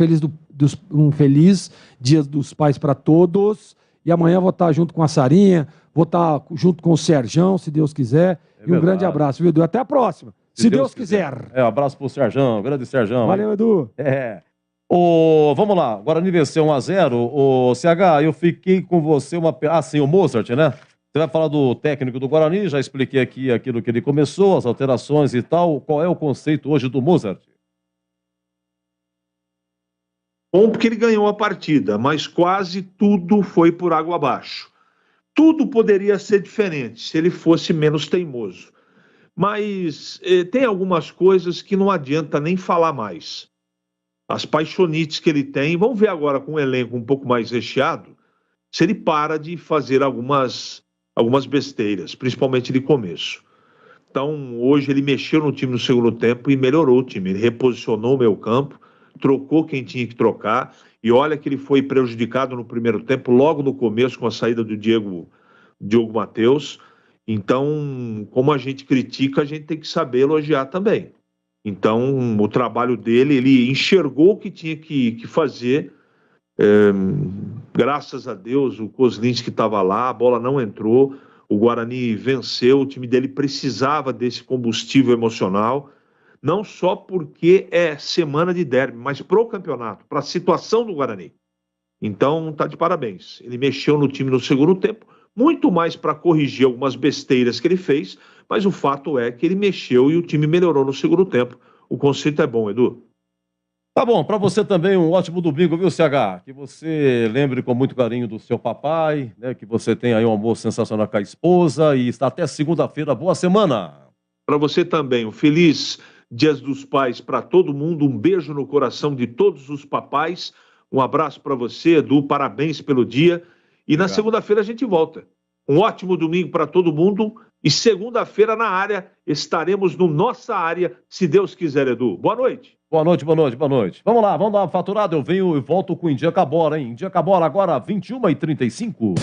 um feliz Dia dos Pais para todos. E amanhã vou estar junto com a Sarinha, vou estar junto com o Serjão, se Deus quiser. E um grande abraço, viu, Edu? Até a próxima, se Deus quiser. Um abraço pro Serjão, grande Serjão. Valeu, Edu. Vamos lá, Guarani venceu 1-0. O CH, eu fiquei com você o Mozart, né? Você vai falar do técnico do Guarani, já expliquei aqui aquilo que ele começou, as alterações e tal. Qual é o conceito hoje do Mozart? Bom, porque ele ganhou a partida, mas quase tudo foi por água abaixo. Tudo poderia ser diferente se ele fosse menos teimoso. Mas tem algumas coisas que não adianta nem falar mais. As paixonites que ele tem, vamos ver agora com um elenco um pouco mais recheado, se ele para de fazer algumas besteiras, principalmente de começo. Então, hoje ele mexeu no time no segundo tempo e melhorou o time. Ele reposicionou o meio campo, trocou quem tinha que trocar, e olha que ele foi prejudicado no primeiro tempo, logo no começo, com a saída do Diogo Matheus, Então, como a gente critica, a gente tem que saber elogiar também. Então, o trabalho dele, ele enxergou o que tinha que fazer. Graças a Deus, o Kozlinski estava lá, a bola não entrou, o Guarani venceu, o time dele precisava desse combustível emocional, não só porque é semana de derby, mas para o campeonato, para a situação do Guarani. Então, tá de parabéns. Ele mexeu no time no segundo tempo, muito mais para corrigir algumas besteiras que ele fez, mas o fato é que ele mexeu e o time melhorou no segundo tempo. O conceito é bom, Edu. Tá bom, para você também um ótimo domingo, viu, CH? Que você lembre com muito carinho do seu papai, né? Que você tenha aí um amor sensacional com a esposa e está até segunda-feira. Boa semana! Para você também, um feliz Dias dos Pais para todo mundo, um beijo no coração de todos os papais, um abraço para você, Edu, parabéns pelo dia, e na segunda-feira a gente volta. Um ótimo domingo para todo mundo, e segunda-feira na área, estaremos no Nossa Área, se Deus quiser, Edu. Boa noite. Boa noite, boa noite, boa noite. Vamos lá, vamos dar uma faturada, eu venho e volto com o Indica Bola, hein? Indica Bola agora, 21h35.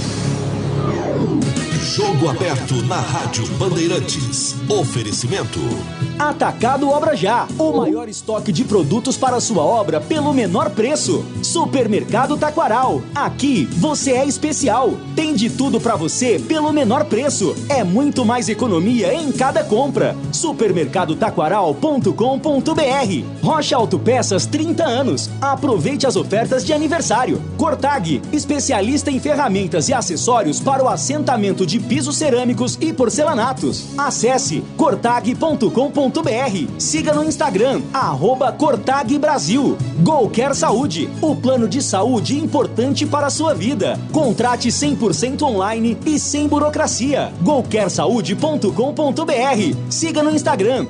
Jogo aberto na Rádio Bandeirantes. Oferecimento. Atacado Obra Já, o maior estoque de produtos para sua obra pelo menor preço. Supermercado Taquaral, aqui você é especial. Tem de tudo para você pelo menor preço. É muito mais economia em cada compra. Supermercadotaquaral.com.br. Rocha Autopeças 30 anos. Aproveite as ofertas de aniversário. Cortag, especialista em ferramentas e acessórios para o assentamento de pisos cerâmicos e porcelanatos. Acesse cortag.com.br. Siga no Instagram, @CortagBrasil. Golcare Saúde, o plano de saúde importante para a sua vida. Contrate 100% online e sem burocracia. golcaresaude.com.br. Siga no Instagram,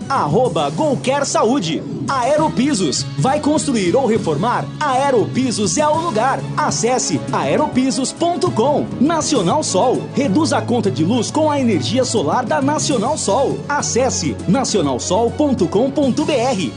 @Golcare Saúde. Aeropisos, vai construir ou reformar? Aeropisos é o lugar. Acesse aeropisos.com. Nacional Sol, reduz a conta de luz com a energia solar da Nacional Sol. Acesse nacionalsol.com.br.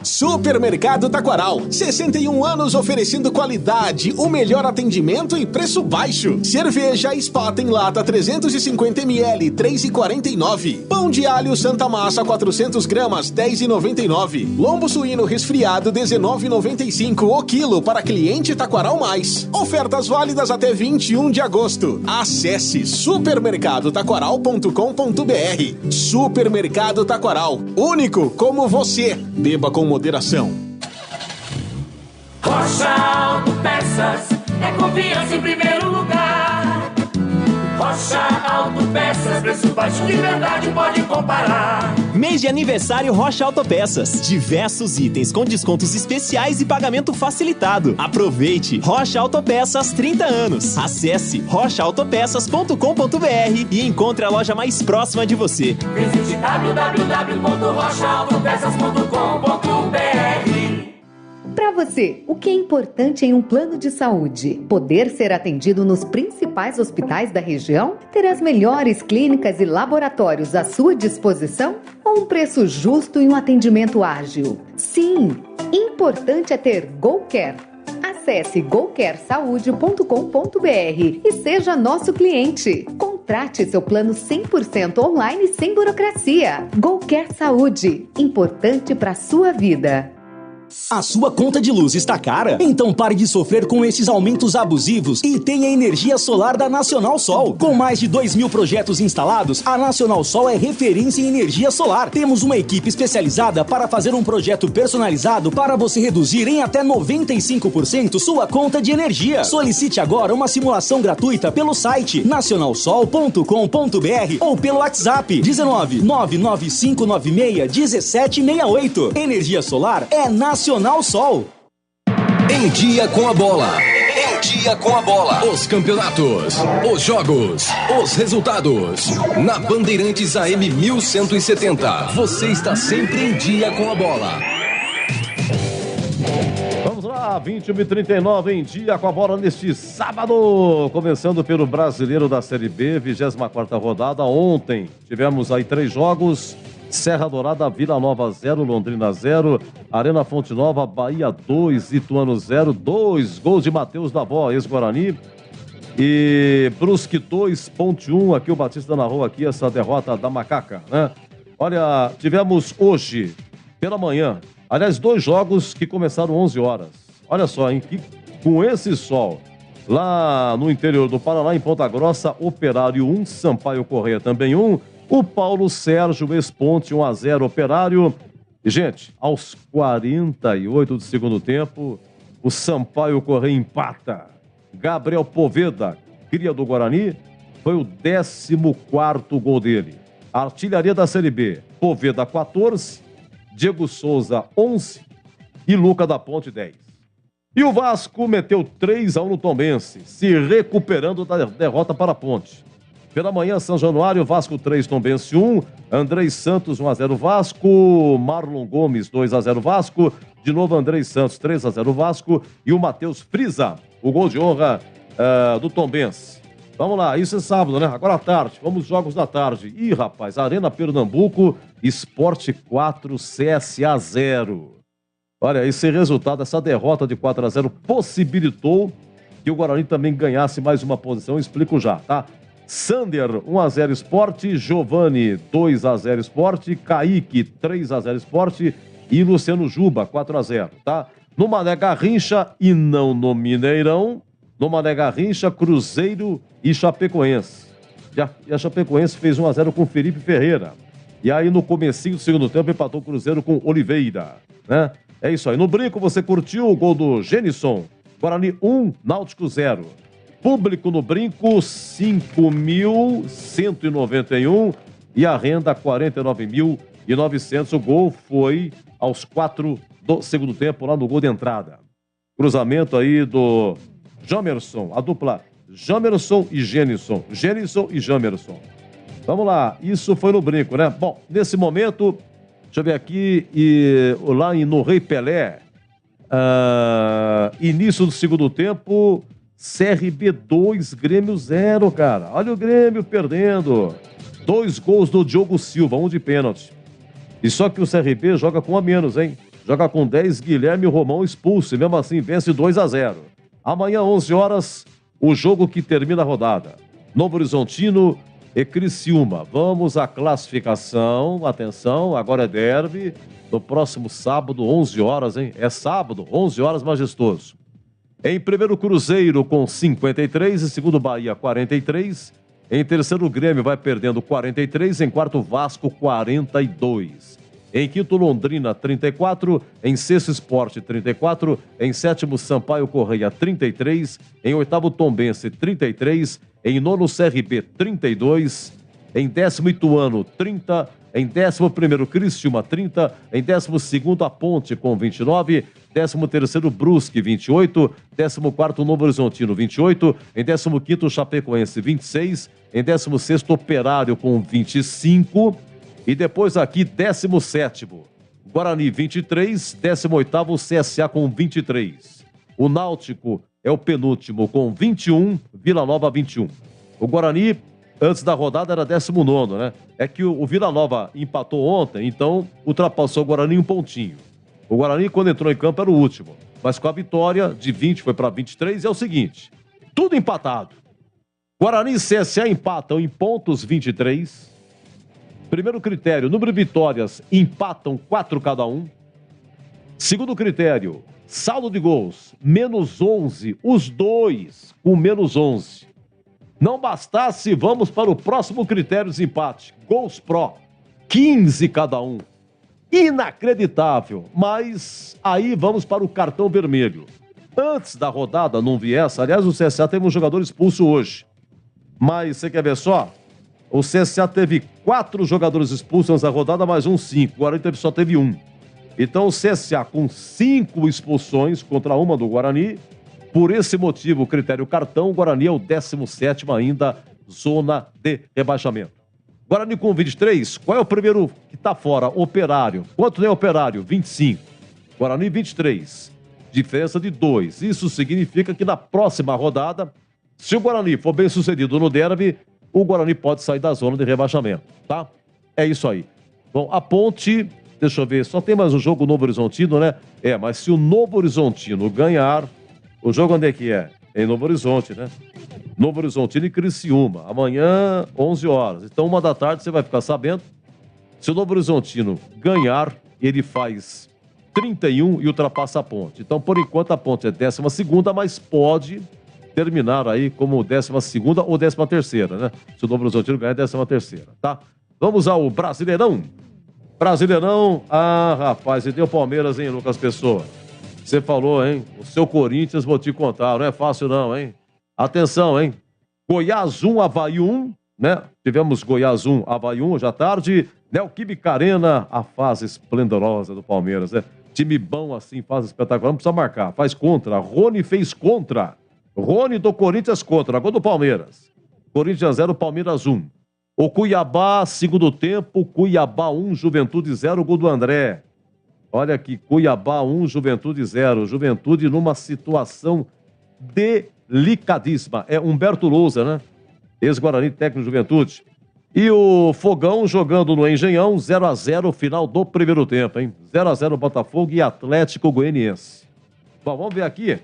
Supermercado Taquaral, 61 anos oferecendo qualidade, o melhor atendimento e preço baixo. Cerveja Spaten lata 350 ml, 3,49. Pão de alho Santa Massa 400 gramas, 10,99. Lombo suíno resfriado 19,95 o quilo para cliente Taquaral Mais. Ofertas válidas até 21 de agosto. Acesse supermercadotaquaral.com.br. Supermercado Taquaral, único como você. Beba com moderação. Rocha Autopeças é confiança em primeiro lugar. Rocha Autopeças, preço baixo de verdade, pode comparar. Mês de aniversário Rocha Autopeças. Diversos itens com descontos especiais e pagamento facilitado. Aproveite! Rocha Autopeças 30 anos. Acesse rochaautopeças.com.br e encontre a loja mais próxima de você. Visite www.rochaautopeças.com.br. Para você, o que é importante em um plano de saúde? Poder ser atendido nos principais hospitais da região? Ter as melhores clínicas e laboratórios à sua disposição? Ou um preço justo e um atendimento ágil? Sim, importante é ter Golcare. Acesse golcaresaude.com.br e seja nosso cliente. Contrate seu plano 100% online sem burocracia. Golcare Saúde, importante para a sua vida. A sua conta de luz está cara? Então pare de sofrer com esses aumentos abusivos e tenha energia solar da Nacional Sol. Com mais de 2.000 projetos instalados, a Nacional Sol é referência em energia solar. Temos uma equipe especializada para fazer um projeto personalizado para você reduzir em até 95% sua conta de energia. Solicite agora uma simulação gratuita pelo site nacionalsol.com.br ou pelo WhatsApp 19 99596 1768. Energia solar é Nacional Sol. Em dia com a bola. Em dia com a bola. Os campeonatos, os jogos, os resultados. Na Bandeirantes AM 1170. Você está sempre em dia com a bola. Vamos lá, 21h39 em dia com a bola neste sábado. Começando pelo Brasileiro da Série B, 24ª rodada. Ontem tivemos aí 3 jogos. Serra Dourada, Vila Nova 0, Londrina 0, Arena Fonte Nova, Bahia 2, Ituano 0, 2 gols de Matheus Davó, ex-Guarani. E Brusque 2, Ponte 1, aqui o Batista narrou aqui essa derrota da Macaca, né? Olha, tivemos hoje, pela manhã, aliás, 2 jogos que começaram 11 horas. Olha só, hein? Que, com esse sol, lá no interior do Paraná, em Ponta Grossa, Operário 1, Sampaio Corrêa também 1, o Paulo Sérgio, ex-Ponte 1-0, Operário. E, gente, aos 48 do segundo tempo, o Sampaio Corrêa empata. Gabriel Poveda, cria do Guarani, foi o 14º gol dele. Artilharia da Série B, Poveda 14, Diego Souza 11 e Luca da Ponte 10. E o Vasco meteu 3-1 no Tombense, se recuperando da derrota para a Ponte. Pela manhã, São Januário, Vasco 3, Tombense 1, Andrei Santos 1-0 Vasco, Marlon Gomes 2-0 Vasco, de novo Andrei Santos 3-0 Vasco e o Matheus Friza, o gol de honra do Tombense. Vamos lá, isso é sábado, né? Agora à tarde, vamos aos jogos da tarde. Ih, rapaz, Arena Pernambuco, Sport 4, CSA 0. Olha, esse resultado, essa derrota de 4-0 possibilitou que o Guarani também ganhasse mais uma posição, eu explico já, tá? Sander, 1-0 Sport, Giovani, 2-0 Sport, Kaique, 3-0 Sport e Luciano Juba, 4-0, tá? No Mané Garrincha e não no Mineirão, no Mané Garrincha, Cruzeiro e Chapecoense. E a Chapecoense fez 1-0 com Felipe Ferreira. E aí no comecinho do segundo tempo empatou o Cruzeiro com Oliveira, né? É isso aí. No Brinco você curtiu o gol do Genison. Guarani 1, Náutico 0. Público no Brinco, 5.191 e a renda 49.900. O gol foi aos 4 do segundo tempo, lá no gol de entrada. Cruzamento aí do Jamerson, a dupla Jamerson e Genison. Genison e Jamerson. Vamos lá, isso foi no Brinco, né? Bom, nesse momento, deixa eu ver aqui, lá no Rei Pelé, início do segundo tempo, CRB 2, Grêmio 0, cara. Olha o Grêmio perdendo. 2 gols do Diogo Silva, 1 de pênalti. E só que o CRB joga com a menos, hein? Joga com 10, Guilherme Romão expulso. E mesmo assim vence 2-0. Amanhã, 11 horas, o jogo que termina a rodada. Novo Horizontino e Criciúma. Vamos à classificação. Atenção, agora é derby. No próximo sábado, 11 horas, hein? É sábado, 11 horas, majestoso. Em primeiro, Cruzeiro com 53. Em segundo, Bahia, 43. Em terceiro, Grêmio vai perdendo 43. Em quarto, Vasco, 42. Em quinto, Londrina, 34. Em sexto, Sport, 34. Em sétimo, Sampaio Corrêa, 33. Em oitavo, Tombense, 33. Em nono, CRB, 32. Em décimo, Ituano, 30. Em 11º, Criciúma, 30. Em 12º, A Ponte, com 29. 13º, Brusque, 28. 14º, Novo Horizontino, 28. Em 15º, Chapecoense, 26. Em 16º, Operário, com 25. E depois aqui, 17º, Guarani, 23. 18º, CSA, com 23. O Náutico é o penúltimo, com 21. Vila Nova, 21. O Guarani, antes da rodada, era 19º, né? É que o Vila Nova empatou ontem, então ultrapassou o Guarani um pontinho. O Guarani, quando entrou em campo, era o último. Mas com a vitória, de 20 foi para 23, é o seguinte, tudo empatado. Guarani e CSA empatam em pontos 23. Primeiro critério, número de vitórias, empatam 4 cada um. Segundo critério, saldo de gols, menos 11, os dois com menos 11. Não bastasse, vamos para o próximo critério de empate. Gols pró, 15 cada um. Inacreditável, mas aí vamos para o cartão vermelho. Antes da rodada não viesse, aliás, o CSA teve um jogador expulso hoje. Mas você quer ver só? O CSA teve 4 jogadores expulsos antes da rodada, mais 5. O Guarani só teve 1. Então o CSA com 5 expulsões contra uma do Guarani. Por esse motivo, o critério cartão, o Guarani é o 17º ainda, zona de rebaixamento. Guarani com 23, qual é o primeiro que está fora? Operário. Quanto é Operário? 25. Guarani 23. Diferença de 2. Isso significa que na próxima rodada, se o Guarani for bem sucedido no derby, o Guarani pode sair da zona de rebaixamento, tá? É isso aí. Bom, a Ponte, deixa eu ver, só tem mais um jogo Novo Horizontino, né? Mas se o Novo Horizontino ganhar, o jogo onde é que é? em Novo Horizonte, né? Novo Horizontino e Criciúma. Amanhã, 11 horas. Então, 1 da tarde, você vai ficar sabendo. Se o Novo Horizontino ganhar, ele faz 31 e ultrapassa a Ponte. Então, por enquanto, a Ponte é 12ª, mas pode terminar aí como 12ª ou 13ª, né? Se o Novo Horizontino ganhar, é 13ª, tá? Vamos ao Brasileirão. Brasileirão, rapaz, e deu Palmeiras, hein, Lucas Pessoa? Você falou, hein? O seu Corinthians, vou te contar, não é fácil não, hein? Atenção, hein? Goiás 1, Avaí 1, né? Tivemos Goiás 1, Avaí 1, hoje à tarde. Neoquímica Arena, a fase esplendorosa do Palmeiras, né? Time bom assim, fase espetacular, não precisa marcar, faz contra. Rony fez contra. Rony do Corinthians contra, gol do Palmeiras. Corinthians 0, Palmeiras 1. O Cuiabá, segundo tempo, Cuiabá 1, Juventude 0, gol do André. Olha aqui, Cuiabá 1, Juventude 0. Juventude numa situação delicadíssima. É Humberto Lousa, né? Ex-Guarani, técnico de Juventude. E o Fogão jogando no Engenhão, 0-0, final do primeiro tempo, hein? 0-0 Botafogo e Atlético Goianiense. Bom, vamos ver aqui.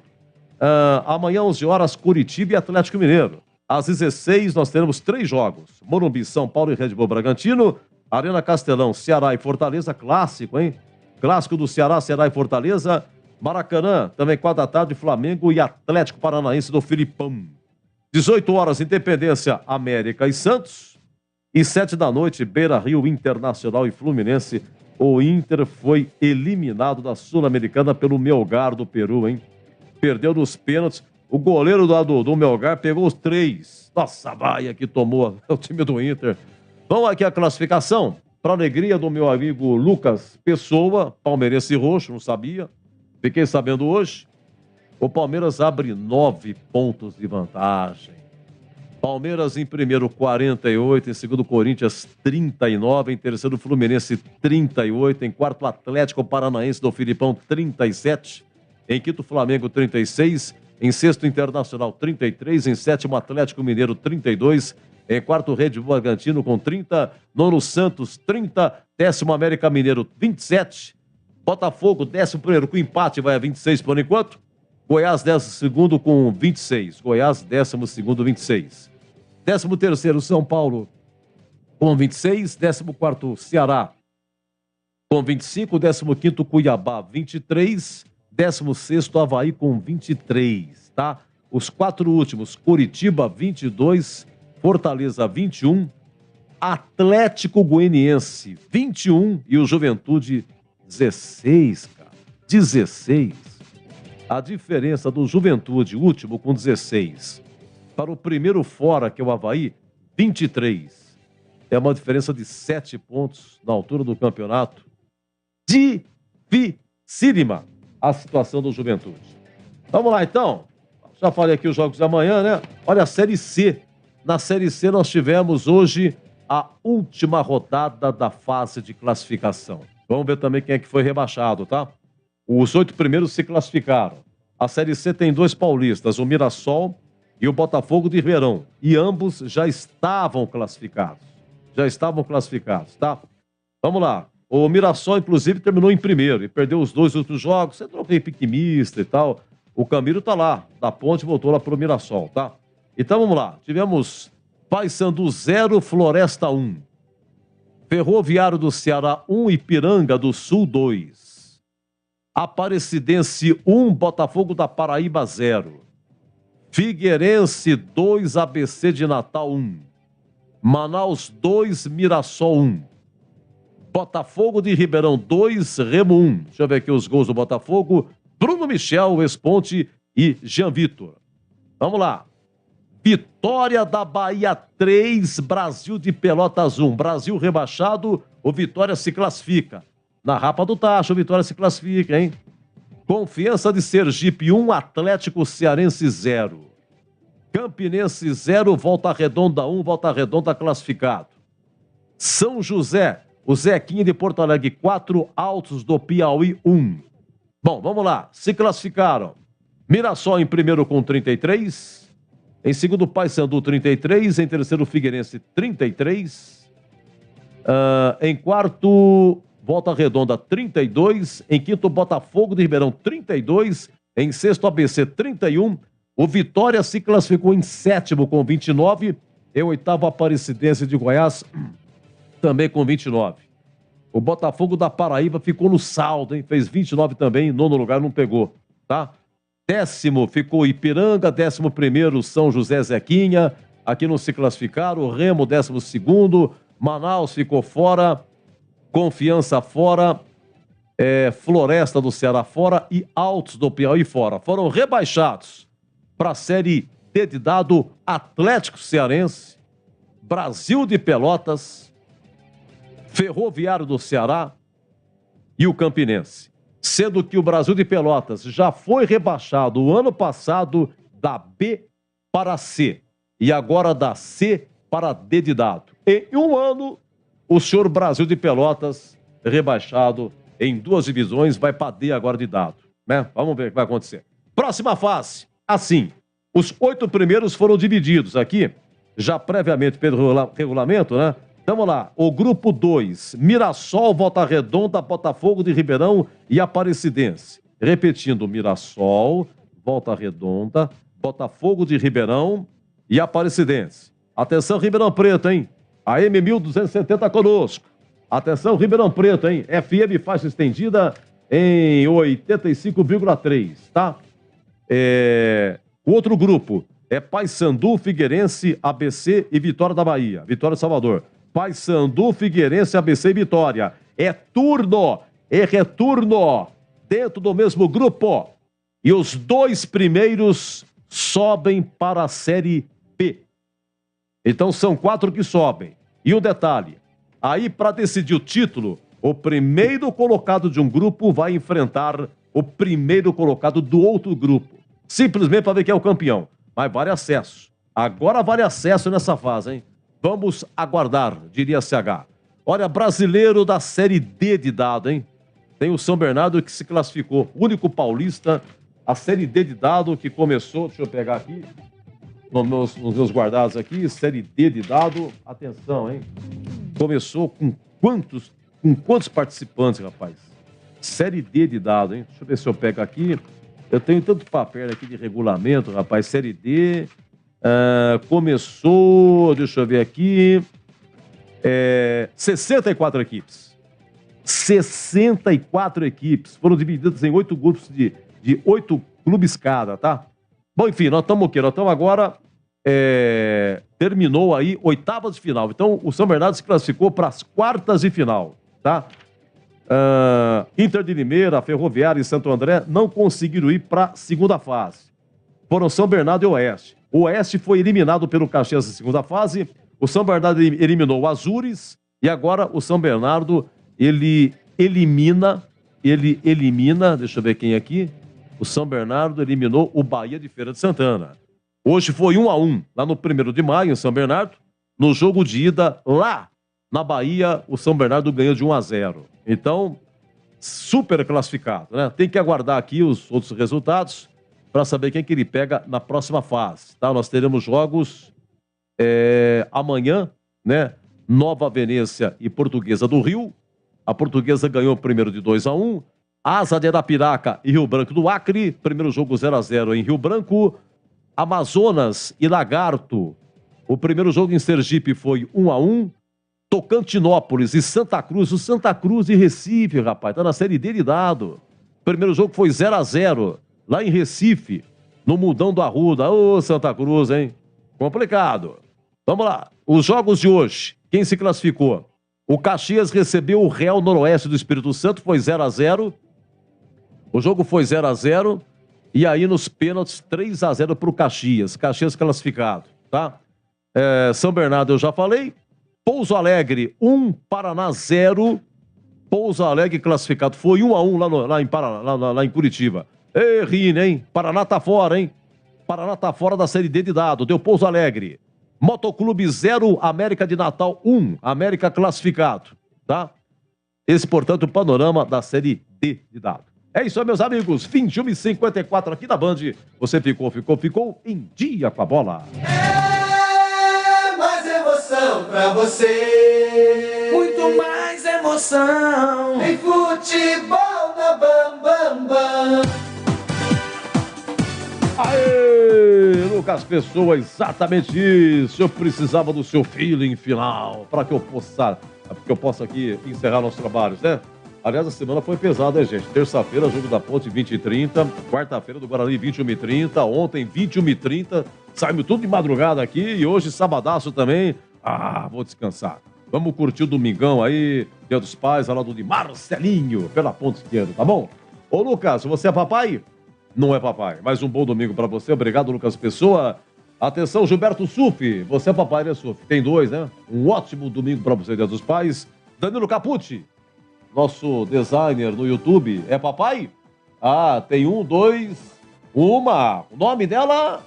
Amanhã, 11 horas, Curitiba e Atlético Mineiro. Às 16, nós teremos 3 jogos. Morumbi, São Paulo e Red Bull Bragantino. Arena Castelão, Ceará e Fortaleza. Clássico, hein? Clássico do Ceará, Ceará e Fortaleza. Maracanã, também 4 da tarde, Flamengo e Atlético Paranaense do Filipão. 18 horas, Independência, América e Santos. E 7 da noite, Beira-Rio, Internacional e Fluminense. O Inter foi eliminado da Sul-Americana pelo Melgar do Peru, hein? Perdeu nos pênaltis. O goleiro do Melgar pegou os 3. Nossa, a baia que tomou o time do Inter. Vamos aqui a classificação. Para alegria do meu amigo Lucas Pessoa, palmeirense roxo, não sabia. Fiquei sabendo hoje. O Palmeiras abre 9 pontos de vantagem. Palmeiras em primeiro, 48. Em segundo, Corinthians, 39. Em terceiro, Fluminense, 38. Em quarto, Atlético Paranaense do Filipão, 37. Em quinto, Flamengo, 36. Em sexto, Internacional, 33. Em sétimo, Atlético Mineiro, 32. Em quarto, Red Bull Bragantino com 30. Nono, Santos, 30. Décimo, América Mineiro, 27. Botafogo, 11º com empate, vai a 26 por enquanto. Goiás, 12º com 26. Goiás, 12º, 26. 13º, São Paulo com 26. 14º, Ceará com 25. 15º, Cuiabá, 23. 16º, Avaí com 23, tá? Os 4 últimos, Curitiba, 22. Fortaleza, 21. Atlético Goianiense, 21. E o Juventude, 16, cara. 16. A diferença do Juventude, último, com 16, para o primeiro fora, que é o Avaí, 23. É uma diferença de 7 pontos na altura do campeonato. Dificílima a situação do Juventude. Vamos lá, então. Já falei aqui os jogos de amanhã, né? Olha a Série C. Na Série C nós tivemos hoje a última rodada da fase de classificação. Vamos ver também quem é que foi rebaixado, tá? Os 8 primeiros se classificaram. A Série C tem 2 paulistas, o Mirassol e o Botafogo de Ribeirão. E ambos já estavam classificados. Já estavam classificados, tá? Vamos lá. O Mirassol, inclusive, terminou em primeiro e perdeu os 2 outros jogos. Você trocou piquimista e tal. O Camilo tá lá, da Ponte, voltou lá pro Mirassol, tá? Então vamos lá. Tivemos Paysandu 0, Floresta 1. Ferroviário do Ceará 1, Ipiranga do Sul 2. Aparecidense 1, Botafogo da Paraíba 0. Figueirense 2, ABC de Natal 1. Manaus 2, Mirassol 1. Botafogo de Ribeirão 2, Remo 1. Deixa eu ver aqui os gols do Botafogo. Bruno Michel, Esponte e Jean Vitor. Vamos lá. Vitória da Bahia 3, Brasil de Pelotas 1. Brasil rebaixado, o Vitória se classifica. Na Rapa do Tacho, o Vitória se classifica, hein? Confiança de Sergipe 1, Atlético Cearense 0. Campinense 0, Volta Redonda 1, Volta Redonda classificado. São José, o Zequinha de Porto Alegre 4, Altos do Piauí 1. Bom, vamos lá, se classificaram. Mirassol em primeiro com 33. Em segundo, Paysandu, 33. Em terceiro, Figueirense, 33. Em quarto, Volta Redonda, 32. Em quinto, Botafogo de Ribeirão, 32. Em sexto, ABC, 31. O Vitória se classificou em 7º com 29. Em 8º, a Aparecidense de Goiás, também com 29. O Botafogo da Paraíba ficou no saldo, hein? Fez 29 também, em 9º lugar, não pegou, tá? 10º ficou Ipiranga, 11º São José Zequinha, aqui não se classificaram. O Remo, 12º. Manaus ficou fora. Confiança fora. Floresta do Ceará fora e Altos do Piauí fora. Foram rebaixados para a Série D de dado Atlético Cearense, Brasil de Pelotas, Ferroviário do Ceará e o Campinense. Sendo que o Brasil de Pelotas já foi rebaixado o ano passado da B para C e agora da C para D de dado. Em um ano, o senhor Brasil de Pelotas rebaixado em 2 divisões, vai para D agora de dado, né? Vamos ver o que vai acontecer. Próxima fase, assim, os 8 primeiros foram divididos aqui, já previamente pelo regulamento, né? Então, vamos lá, o grupo 2, Mirassol, Volta Redonda, Botafogo de Ribeirão e Aparecidense. Repetindo, Mirassol, Volta Redonda, Botafogo de Ribeirão e Aparecidense. Atenção, Ribeirão Preto, hein? A M1270 conosco. Atenção, Ribeirão Preto, hein? FM faixa estendida em 85,3, tá? O outro grupo é Paysandu, Figueirense, ABC e Vitória da Bahia. Vitória de Salvador. Paysandu, Figueirense, ABC e Vitória. É turno, é retorno dentro do mesmo grupo. E os 2 primeiros sobem para a Série B. Então são 4 que sobem. E um detalhe. Aí, para decidir o título, o primeiro colocado de um grupo vai enfrentar o primeiro colocado do outro grupo. Simplesmente para ver quem é o campeão. Mas vale acesso. Agora vale acesso nessa fase, hein? Vamos aguardar, diria CH. Olha, brasileiro da Série D de dado, hein? Tem o São Bernardo que se classificou. Único paulista, a Série D de dado que começou, deixa eu pegar aqui, nos meus guardados aqui, Série D de dado. Atenção, hein? Começou com quantos participantes, rapaz? Série D de dado, hein? Deixa eu ver se eu pego aqui. Eu tenho tanto papel aqui de regulamento, rapaz. Série D. Começou, deixa eu ver aqui. 64 equipes. 64 equipes. Foram divididas em 8 grupos de 8 clubes cada, tá? Bom, enfim, nós estamos o quê? Nós estamos agora... terminou aí 8ª de final. Então, o São Bernardo se classificou para as 4ª de final, tá? Inter de Limeira, Ferroviária e Santo André não conseguiram ir para a segunda fase. Foram São Bernardo e Oeste. O Oeste foi eliminado pelo Caxias na segunda fase. O São Bernardo eliminou o Azures. E agora o São Bernardo, ele elimina, deixa eu ver quem é aqui. O São Bernardo eliminou o Bahia de Feira de Santana. Hoje foi 1-1, lá no 1º de maio, em São Bernardo. No jogo de ida, lá na Bahia, o São Bernardo ganhou de 1-0. Então, super classificado, né? Tem que aguardar aqui os outros resultados para saber quem que ele pega na próxima fase, tá? Nós teremos jogos amanhã, né? Nova Venécia e Portuguesa do Rio. A Portuguesa ganhou o primeiro de 2-1. Asa de Arapiraca e Rio Branco do Acre. Primeiro jogo 0-0 em Rio Branco. Amazonas e Lagarto. O primeiro jogo em Sergipe foi 1-1. Tocantinópolis e Santa Cruz. O Santa Cruz e Recife, rapaz. Tá na Série D de dado. O primeiro jogo foi 0-0. Lá em Recife. No Mundão do Arruda. Ô, Santa Cruz, hein? Complicado. Vamos lá. Os jogos de hoje. Quem se classificou? O Caxias recebeu o Real Noroeste do Espírito Santo. Foi 0-0. O jogo foi 0-0. E aí, nos pênaltis, 3-0 para o Caxias. Caxias classificado, tá? São Bernardo, eu já falei. Pouso Alegre, 1, Paraná 0. Pouso Alegre classificado. Foi 1-1 lá em Curitiba. Ei, Rine, hein? Paraná tá fora, hein? Paraná tá fora da Série D de dado. Deu Pouso Alegre. Motoclube 0, América de Natal 1. América classificado, tá? Esse, portanto, o panorama da Série D de dado. É isso aí, meus amigos. 21h54 aqui na Band. Você ficou em dia com a bola. É mais emoção pra você. Muito mais emoção. Em futebol na Bam Bam Bam. Aê! Lucas Pessoa, exatamente isso. Eu precisava do seu feeling final para que eu possa aqui encerrar nossos trabalhos, né? Aliás, a semana foi pesada, né, gente? Terça-feira, jogo da Ponte, 20h30. Quarta-feira, do Guarani, 21h30. Ontem, 21h30. Saímos tudo de madrugada aqui. E hoje, sabadaço também. Ah, vou descansar. Vamos curtir o domingão aí. Dia dos Pais, ao lado de Marcelinho, pela ponta esquerda, tá bom? Ô, Lucas, você é papai? Não é papai. Mais um bom domingo pra você. Obrigado, Lucas Pessoa. Atenção, Gilberto Sufi. Você é papai, né, Sufi? Tem 2, né? Um ótimo domingo pra você, Dia dos Pais. Danilo Capucci. Nosso designer no YouTube, é papai? Ah, tem 1, 2, 1. O nome dela?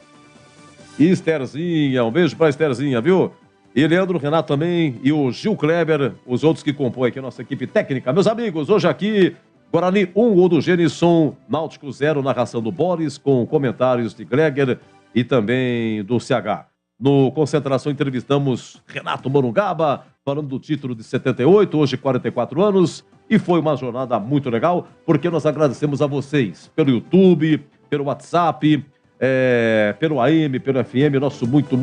Estherzinha. Um beijo pra Estherzinha, viu? E Leandro Renato também, e o Gil Kleber, os outros que compõem aqui a nossa equipe técnica. Meus amigos, hoje aqui, Guarani 1, gol do Genison, Náutico 0, narração do Boris, com comentários de Gregor e também do CH. No Concentração entrevistamos Renato Morungaba, falando do título de 78, hoje 44 anos, e foi uma jornada muito legal, porque nós agradecemos a vocês, pelo YouTube, pelo WhatsApp, pelo AM, pelo FM, nosso muito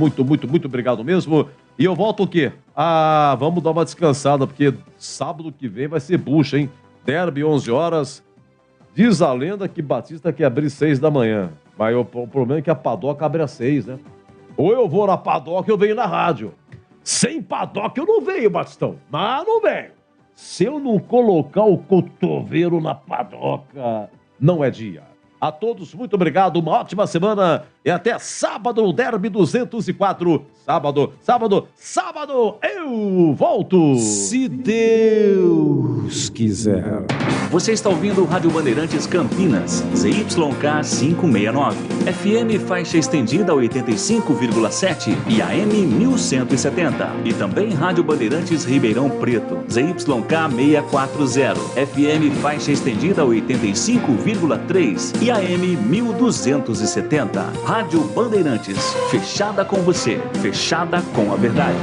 obrigado mesmo. E eu volto o quê? Ah, vamos dar uma descansada, porque sábado que vem vai ser bucha, hein? Derby, 11 horas. Diz a lenda que Batista quer abrir 6 da manhã, mas o problema é que a Padoca abre às 6, né? Ou eu vou na Padoca ou eu venho na rádio. Sem Padoca eu não venho, Batistão. Mas não venho. Se eu não colocar o cotovelo na Padoca, não é dia. A todos, muito obrigado, uma ótima semana e até sábado, o Derby 204. Sábado, eu volto. Se Deus quiser. Você está ouvindo Rádio Bandeirantes Campinas, ZYK 569, FM faixa estendida 85,7 e AM 1170. E também Rádio Bandeirantes Ribeirão Preto, ZYK 640, FM faixa estendida 85,3 e AM 1270. Rádio Bandeirantes, fechada com você, fechada com a verdade.